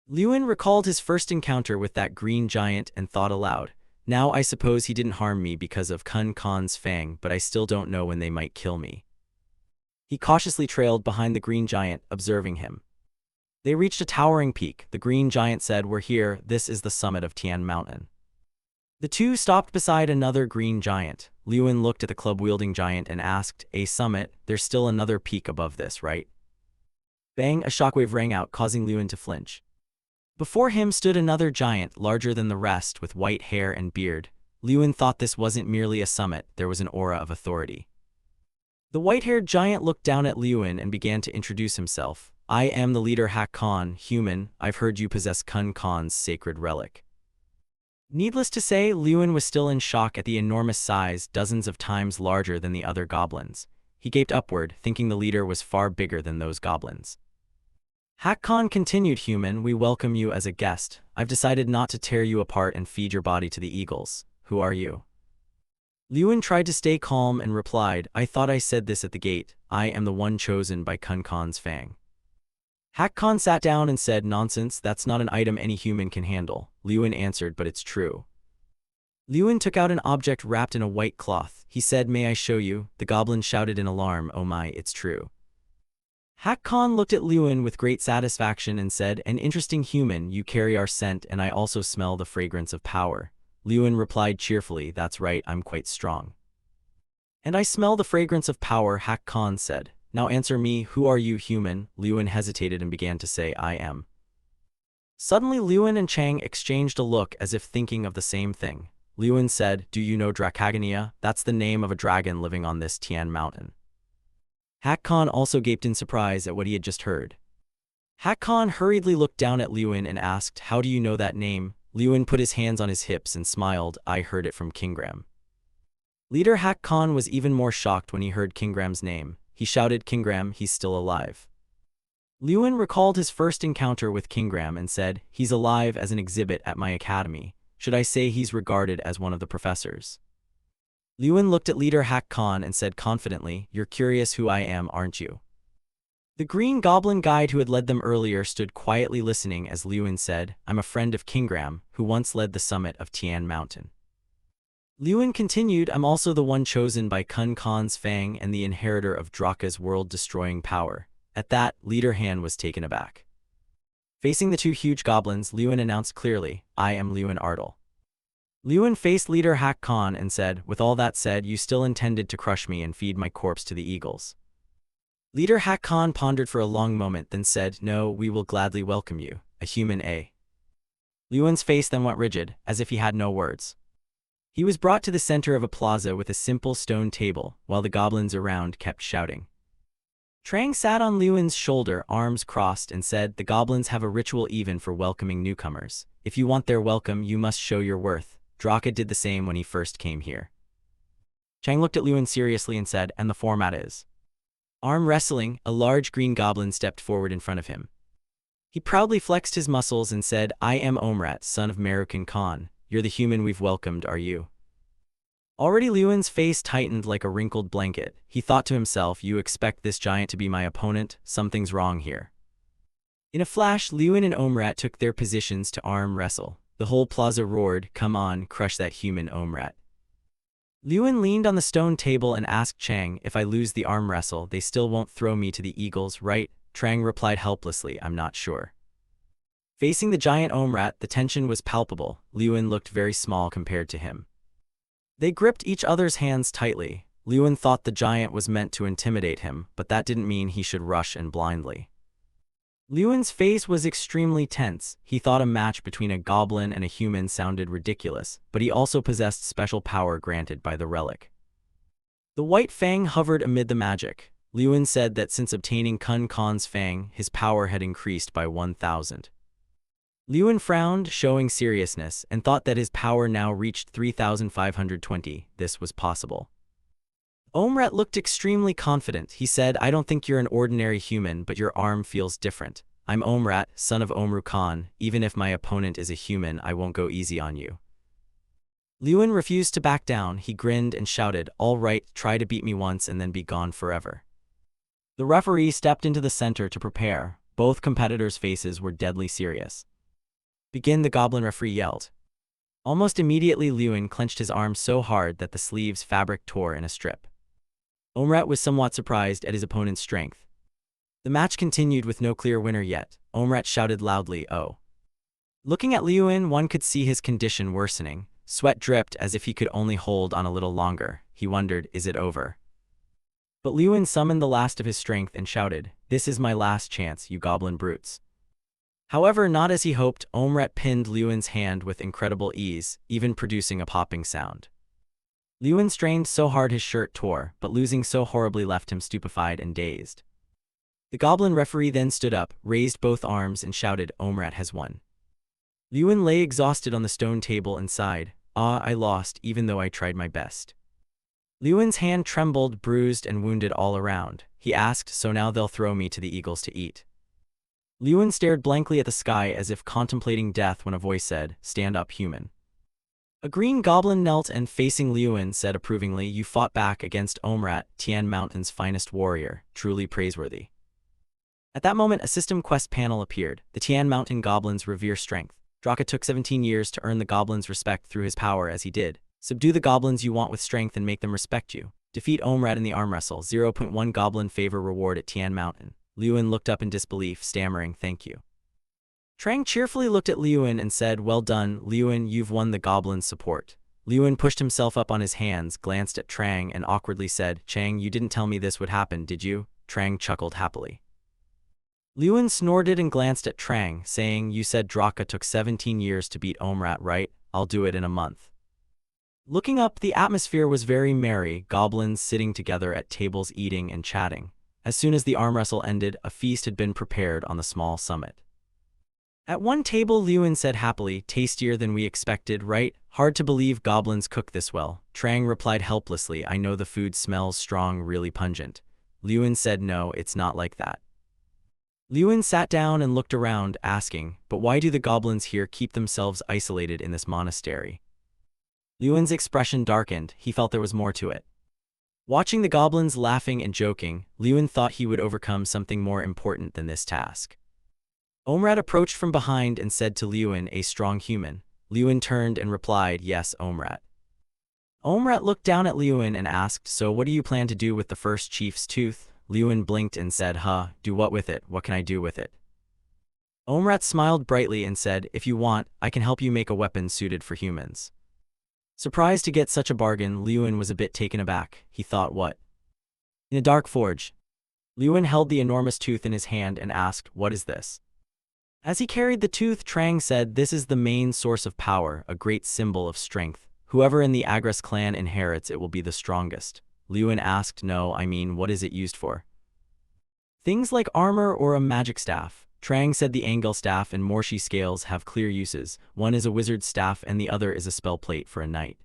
Liyuan recalled his first encounter with that green giant and thought aloud, "Now I suppose he didn't harm me because of Kun Khan's fang, but I still don't know when they might kill me." He cautiously trailed behind the green giant, observing him. They reached a towering peak. The green giant said, "We're here. This is the summit of Tian Mountain." The two stopped beside another green giant. Liyuan looked at the club-wielding giant and asked, "A summit? There's still another peak above this, right?" Bang! A shockwave rang out, causing Liyuan to flinch. Before him stood another giant, larger than the rest, with white hair and beard. Liyuan thought this wasn't merely a summit, there was an aura of authority. The white-haired giant looked down at Liyuan and began to introduce himself. "I am the leader Hak Khan, human. I've heard you possess Kun Khan's sacred relic." Needless to say, Liyuan was still in shock at the enormous size, dozens of times larger than the other goblins. He gaped upward, thinking the leader was far bigger than those goblins. Hak Khan continued, "Human, we welcome you as a guest. I've decided not to tear you apart and feed your body to the eagles. Who are you?" Liyuan tried to stay calm and replied, "I thought I said this at the gate. I am the one chosen by Kun Khan's fang." Hak Khan sat down and said, "Nonsense, that's not an item any human can handle." Liyuan answered, "But it's true." Liyuan took out an object wrapped in a white cloth. He said, "May I show you?" The goblin shouted in alarm, "Oh my, it's true." Hak Khan looked at Liyuan with great satisfaction and said, "An interesting human, you carry our scent and I also smell the fragrance of power." Liyuan replied cheerfully, "That's right, I'm quite strong." "And I smell the fragrance of power," Hak Khan said. "Now answer me, who are you, human?" Liyuan hesitated and began to say, "I am." Suddenly Liyuan and Chang exchanged a look as if thinking of the same thing. Liuan said, do you know Dracagania? That's the name of a dragon living on this Tian mountain. Hakkon also gaped in surprise at what he had just heard. Hakkon hurriedly looked down at Liuan and asked, how do you know that name? Liuan put his hands on his hips and smiled, I heard it from Kingram. Leader Hakkon was even more shocked when he heard Kingram's name. He shouted, Kingram, he's still alive. Liuan recalled his first encounter with Kingram and said, he's alive as an exhibit at my academy. Should I say he's regarded as one of the professors? Liuan looked at Leader Hakkon and said confidently, you're curious who I am, aren't you? The green goblin guide who had led them earlier stood quietly listening as Liuan said, I'm a friend of Kingram, who once led the summit of Tian Mountain. Liuan continued, I'm also the one chosen by Kun Khan's Fang and the inheritor of Draka's world-destroying power. At that, Leader Han was taken aback. Facing the two huge goblins, Liuan announced clearly, I am Liuan Ardal. Liuan faced Leader Hakkon and said, with all that said, you still intended to crush me and feed my corpse to the eagles. Leader Hakkon pondered for a long moment, then said, no, we will gladly welcome you, a human A. Liuan's face then went rigid, as if he had no words. He was brought to the center of a plaza with a simple stone table, while the goblins around kept shouting. Trang sat on Liuan's shoulder, arms crossed, and said, the goblins have a ritual even for welcoming newcomers. If you want their welcome, you must show your worth. Draka did the same when he first came here. Chang looked at Liuan seriously and said, and the format is? Arm wrestling. A large green goblin stepped forward in front of him. He proudly flexed his muscles and said, I am Omrat, son of Merukan Khan. You're the human we've welcomed, are you? Already Liuan's face tightened like a wrinkled blanket. He thought to himself, you expect this giant to be my opponent? Something's wrong here. In a flash, Liuan and Omrat took their positions to arm wrestle. The whole plaza roared, come on, crush that human, Omrat. Liuan leaned on the stone table and asked Chang, if I lose the arm wrestle, they still won't throw me to the eagles, right? Trang replied helplessly, I'm not sure. Facing the giant Omrat, the tension was palpable. Liuan looked very small compared to him. They gripped each other's hands tightly. Liuan thought the giant was meant to intimidate him, but that didn't mean he should rush in blindly. Liuan's face was extremely tense. He thought a match between a goblin and a human sounded ridiculous, but he also possessed special power granted by the relic. The white fang hovered amid the magic. Liuan said that since obtaining Kun Khan's fang, his power had increased by 1,000. Liuan frowned, showing seriousness, and thought that his power now reached 3,520. This was possible. Omrat looked extremely confident. He said, I don't think you're an ordinary human, but your arm feels different. I'm Omrat, son of Omru Khan. Even if my opponent is a human, I won't go easy on you. Liuan refused to back down. He grinned and shouted, all right, try to beat me once and then be gone forever. The referee stepped into the center to prepare. Both competitors' faces were deadly serious. Begin, the goblin referee yelled. Almost immediately, Liuan clenched his arm so hard that the sleeve's fabric tore in a strip. Omrat was somewhat surprised at his opponent's strength. The match continued with no clear winner yet. Omrat shouted loudly, oh. Looking at Liuan, one could see his condition worsening. Sweat dripped as if he could only hold on a little longer. He wondered, is it over? But Liuan summoned the last of his strength and shouted, this is my last chance, you goblin brutes. However, not as he hoped. Omrat pinned Liuan's hand with incredible ease, even producing a popping sound. Liuan strained so hard his shirt tore, but losing so horribly left him stupefied and dazed. The goblin referee then stood up, raised both arms and shouted, Omrat has won. Liuan lay exhausted on the stone table and sighed, ah, I lost, even though I tried my best. Liuan's hand trembled, bruised and wounded all around. He asked, so now they'll throw me to the eagles to eat. Liuan stared blankly at the sky as if contemplating death when a voice said, stand up, human. A green goblin knelt and, facing Liuan, said approvingly, you fought back against Omrat, Tian Mountain's finest warrior, truly praiseworthy. At that moment, a system quest panel appeared. The Tian Mountain goblins revere strength. Draka took 17 years to earn the goblins' respect through his power as he did. Subdue the goblins you want with strength and make them respect you. Defeat Omrat in the arm wrestle. 0.1 goblin favor reward at Tian Mountain. Liuan looked up in disbelief, stammering, thank you. Trang cheerfully looked at Liuan and said, well done, Liuan, you've won the goblin's support. Liuan pushed himself up on his hands, glanced at Trang and awkwardly said, Chang, you didn't tell me this would happen, did you? Trang chuckled happily. Liuan snorted and glanced at Trang, saying, you said Draka took 17 years to beat Omrat, right? I'll do it in a month. Looking up, the atmosphere was very merry, goblins sitting together at tables eating and chatting. As soon as the arm wrestle ended, a feast had been prepared on the small summit. At one table, Lewin said happily, tastier than we expected, right? Hard to believe goblins cook this well. Trang replied helplessly, I know the food smells strong, really pungent. Lewin said no, it's not like that. Lewin sat down and looked around, asking, but why do the goblins here keep themselves isolated in this monastery? Lewin's expression darkened, he felt there was more to it. Watching the goblins laughing and joking, Lewin thought he would overcome something more important than this task. Omrat approached from behind and said to Lewin, a strong human. Lewin turned and replied, yes, Omrat. Omrat looked down at Lewin and asked, so what do you plan to do with the first chief's tooth? Lewin blinked and said, do what with it? What can I do with it? Omrat smiled brightly and said, if you want, I can help you make a weapon suited for humans. Surprised to get such a bargain, Lewin was a bit taken aback. He thought, what? In a dark forge. Lewin held the enormous tooth in his hand and asked, what is this? As he carried the tooth, Trang said, this is the main source of power, a great symbol of strength. Whoever in the Agras clan inherits it will be the strongest. Lewin asked, no, I mean, what is it used for? Things like armor or a magic staff. Trang said the Angel staff and Morshi scales have clear uses. One is a wizard's staff and the other is a spell plate for a knight.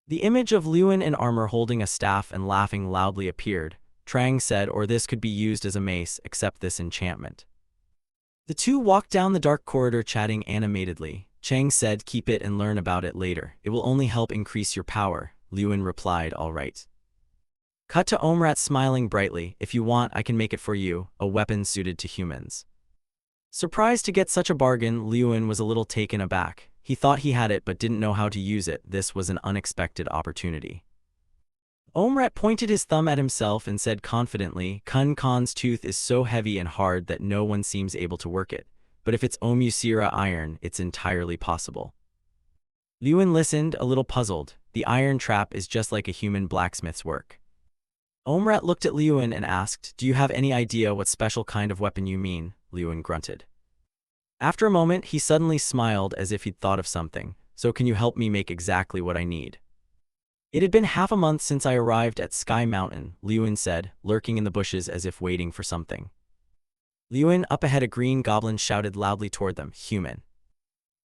The image of Lewin in armor holding a staff and laughing loudly appeared. Trang said, or this could be used as a mace, except this enchantment. The two walked down the dark corridor chatting animatedly. Chang said, keep it and learn about it later. It will only help increase your power. Lewin replied, all right. Cut to Omrat smiling brightly, if you want I can make it for you, a weapon suited to humans. Surprised to get such a bargain, Lewin was a little taken aback. He thought he had it but didn't know how to use it. This was an unexpected opportunity. Omrat pointed his thumb at himself and said confidently, Kun Khan's tooth is so heavy and hard that no one seems able to work it. But if it's Omusira iron, it's entirely possible. Lewin listened, a little puzzled. The iron trap is just like a human blacksmith's work. Omrat looked at Lewin and asked, do you have any idea what special kind of weapon you mean? Lewin grunted. After a moment, he suddenly smiled as if he'd thought of something. So can you help me make exactly what I need? It had been half a month since I arrived at Sky Mountain, Lewin said, lurking in the bushes as if waiting for something. Lewin, up ahead a green goblin shouted loudly toward them, human.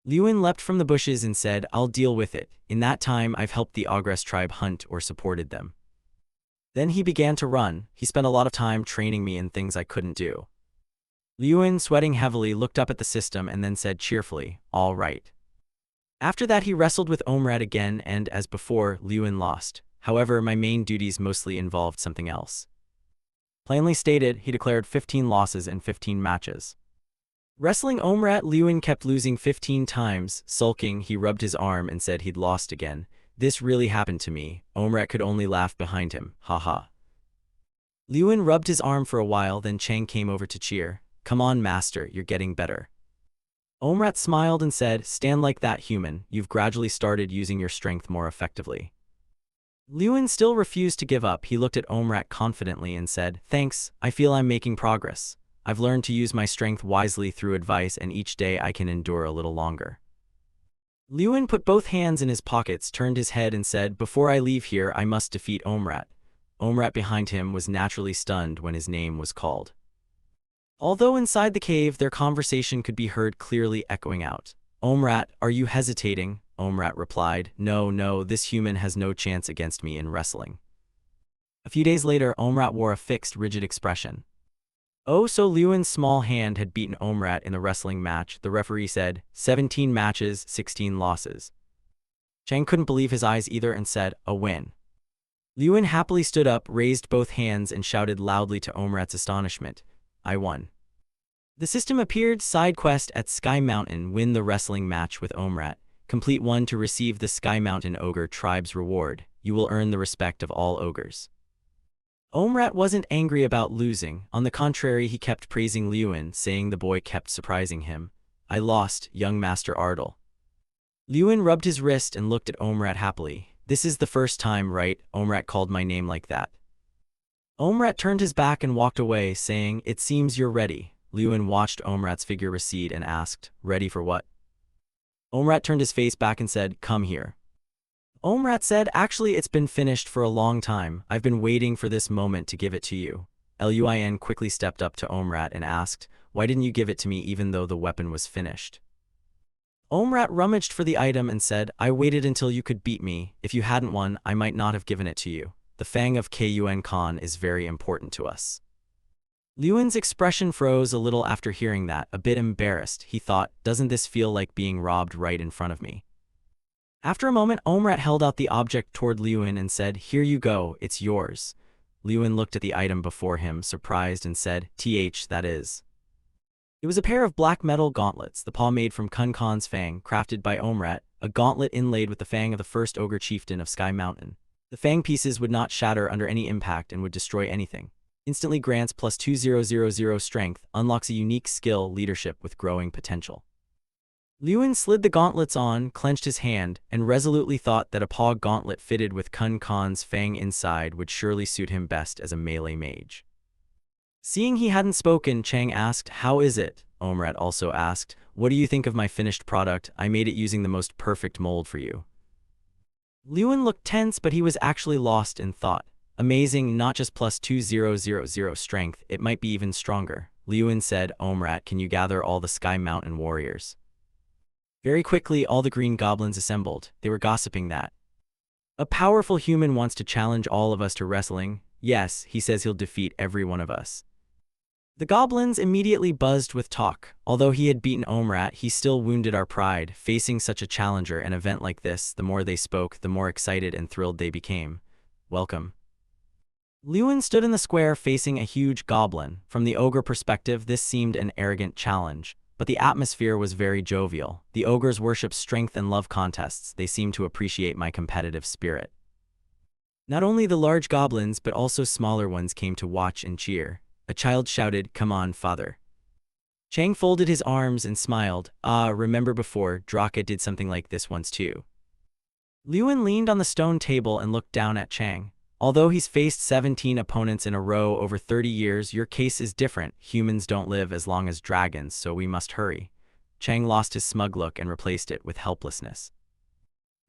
Lewin leapt from the bushes and said, I'll deal with it. In that time I've helped the Agras tribe hunt or supported them. Then he began to run. He spent a lot of time training me in things I couldn't do. Lewin, sweating heavily, looked up at the system and then said cheerfully, all right. After that he wrestled with Omrat again and, as before, Lewin lost. However, my main duties mostly involved something else. Plainly stated, he declared 15 losses in 15 matches. Wrestling Omrat, Lewin kept losing 15 times. Sulking, he rubbed his arm and said he'd lost again. This really happened to me. Omrat could only laugh behind him. Haha. Lewin rubbed his arm for a while, then Chang came over to cheer. Come on, master, you're getting better. Omrat smiled and said, stand like that, human. You've gradually started using your strength more effectively. Lewin still refused to give up. He looked at Omrat confidently and said, thanks, I feel I'm making progress. I've learned to use my strength wisely through advice and each day I can endure a little longer. Lewin put both hands in his pockets, turned his head and said, before I leave here I must defeat Omrat. Omrat behind him was naturally stunned when his name was called. Although inside the cave their conversation could be heard clearly echoing out. Omrat, are you hesitating? Omrat replied, no, this human has no chance against me in wrestling. A few days later, Omrat wore a fixed, rigid expression. Oh, so Lewin's small hand had beaten Omrat in the wrestling match, the referee said, 17 matches, 16 losses. Chang couldn't believe his eyes either and said, a win. Lewin happily stood up, raised both hands and shouted loudly to Omrat's astonishment, I won. The system appeared, side quest at Sky Mountain, win the wrestling match with Omrat. Complete one to receive the Sky Mountain Ogre Tribe's reward. You will earn the respect of all ogres. Omrat wasn't angry about losing. On the contrary, he kept praising Lewin, saying the boy kept surprising him. I lost, young Master Ardal. Lewin rubbed his wrist and looked at Omrat happily. This is the first time, right? Omrat called my name like that. Omrat turned his back and walked away, saying, it seems you're ready. Lewin watched Omrat's figure recede and asked, ready for what? Omrat turned his face back and said, come here. Omrat said, actually it's been finished for a long time. I've been waiting for this moment to give it to you. Luin quickly stepped up to Omrat and asked, why didn't you give it to me even though the weapon was finished? Omrat rummaged for the item and said, I waited until you could beat me. If you hadn't won, I might not have given it to you. The Fang of Kun Khan is very important to us. Luin's expression froze a little after hearing that, a bit embarrassed. He thought, doesn't this feel like being robbed right in front of me? After a moment, Omrat held out the object toward Luin and said, here you go, it's yours. Luin looked at the item before him, surprised, and said, that is. It was a pair of black metal gauntlets, the paw made from Kun Khan's fang, crafted by Omrat, a gauntlet inlaid with the fang of the first ogre chieftain of Sky Mountain. The fang pieces would not shatter under any impact and would destroy anything. Instantly grants plus 2000 strength, unlocks a unique skill, leadership with growing potential. Luin slid the gauntlets on, clenched his hand, and resolutely thought that a paw gauntlet fitted with Kun Khan's fang inside would surely suit him best as a melee mage. Seeing he hadn't spoken, Chang asked, how is it? Omrat also asked, what do you think of my finished product? I made it using the most perfect mold for you. Luin looked tense, but he was actually lost in thought. Amazing, not just plus 2000 strength, it might be even stronger. Luin said, Omrat, can you gather all the Sky Mountain warriors? Very quickly, all the green goblins assembled. They were gossiping that a powerful human wants to challenge all of us to wrestling. Yes, he says he'll defeat every one of us. The goblins immediately buzzed with talk. Although he had beaten Omrat, he still wounded our pride. Facing such a challenger, an event like this, the more they spoke, the more excited and thrilled they became. Welcome. Luin stood in the square facing a huge goblin. From the ogre perspective, this seemed an arrogant challenge, but the atmosphere was very jovial. The ogres worship strength and love contests. They seemed to appreciate my competitive spirit. Not only the large goblins, but also smaller ones came to watch and cheer. A child shouted, come on, father. Chang folded his arms and smiled. Remember before, Draka did something like this once too. Luin leaned on the stone table and looked down at Chang. Although he's faced 17 opponents in a row over 30 years, your case is different. Humans don't live as long as dragons, so we must hurry. Chang lost his smug look and replaced it with helplessness.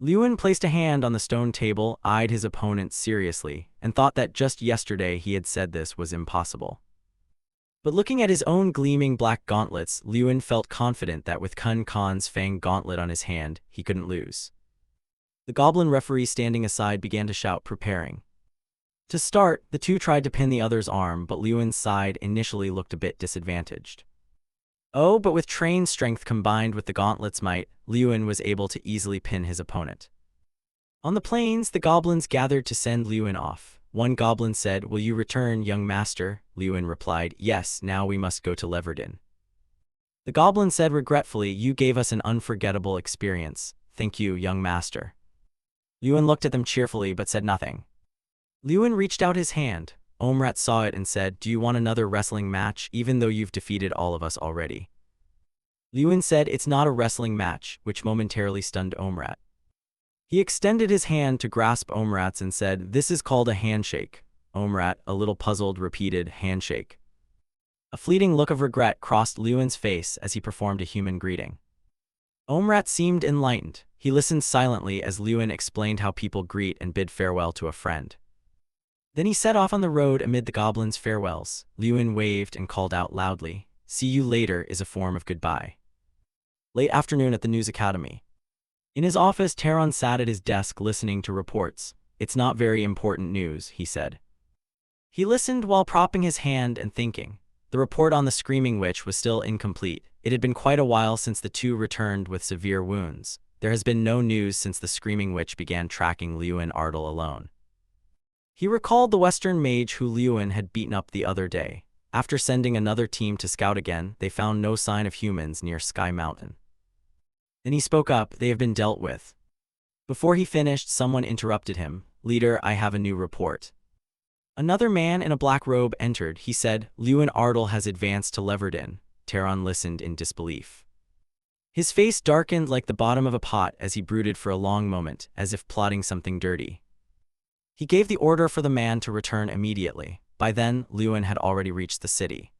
Luin placed a hand on the stone table, eyed his opponent seriously, and thought that just yesterday he had said this was impossible. But looking at his own gleaming black gauntlets, Luin felt confident that with Kun Khan's fang gauntlet on his hand, he couldn't lose. The goblin referee standing aside began to shout, preparing. To start, the two tried to pin the other's arm, but Luin's side initially looked a bit disadvantaged. But with trained strength combined with the gauntlet's might, Luin was able to easily pin his opponent. On the plains, the goblins gathered to send Luin off. One goblin said, will you return, young master? Luin replied, yes, now we must go to Leverdin. The goblin said regretfully, you gave us an unforgettable experience. Thank you, young master. Luin looked at them cheerfully but said nothing. Luin reached out his hand. Omrat saw it and said, do you want another wrestling match, even though you've defeated all of us already? Luin said, it's not a wrestling match, which momentarily stunned Omrat. He extended his hand to grasp Omrat's and said, this is called a handshake. Omrat, a little puzzled, repeated, handshake. A fleeting look of regret crossed Luin's face as he performed a human greeting. Omrat seemed enlightened. He listened silently as Luin explained how people greet and bid farewell to a friend. Then he set off on the road amid the goblins' farewells. Luin waved and called out loudly, see you later is a form of goodbye. Late afternoon at the News Academy. In his office, Taron sat at his desk listening to reports. It's not very important news, he said. He listened while propping his hand and thinking. The report on the Screaming Witch was still incomplete. It had been quite a while since the two returned with severe wounds. There has been no news since the Screaming Witch began tracking Luin Ardal alone. He recalled the Western mage who Luin had beaten up the other day. After sending another team to scout again, they found no sign of humans near Sky Mountain. Then he spoke up, they have been dealt with. Before he finished, someone interrupted him. Leader, I have a new report. Another man in a black robe entered. He said, Luin Ardal has advanced to Leverdin. Taron listened in disbelief. His face darkened like the bottom of a pot as he brooded for a long moment, as if plotting something dirty. He gave the order for the man to return immediately. By then, Luin had already reached the city.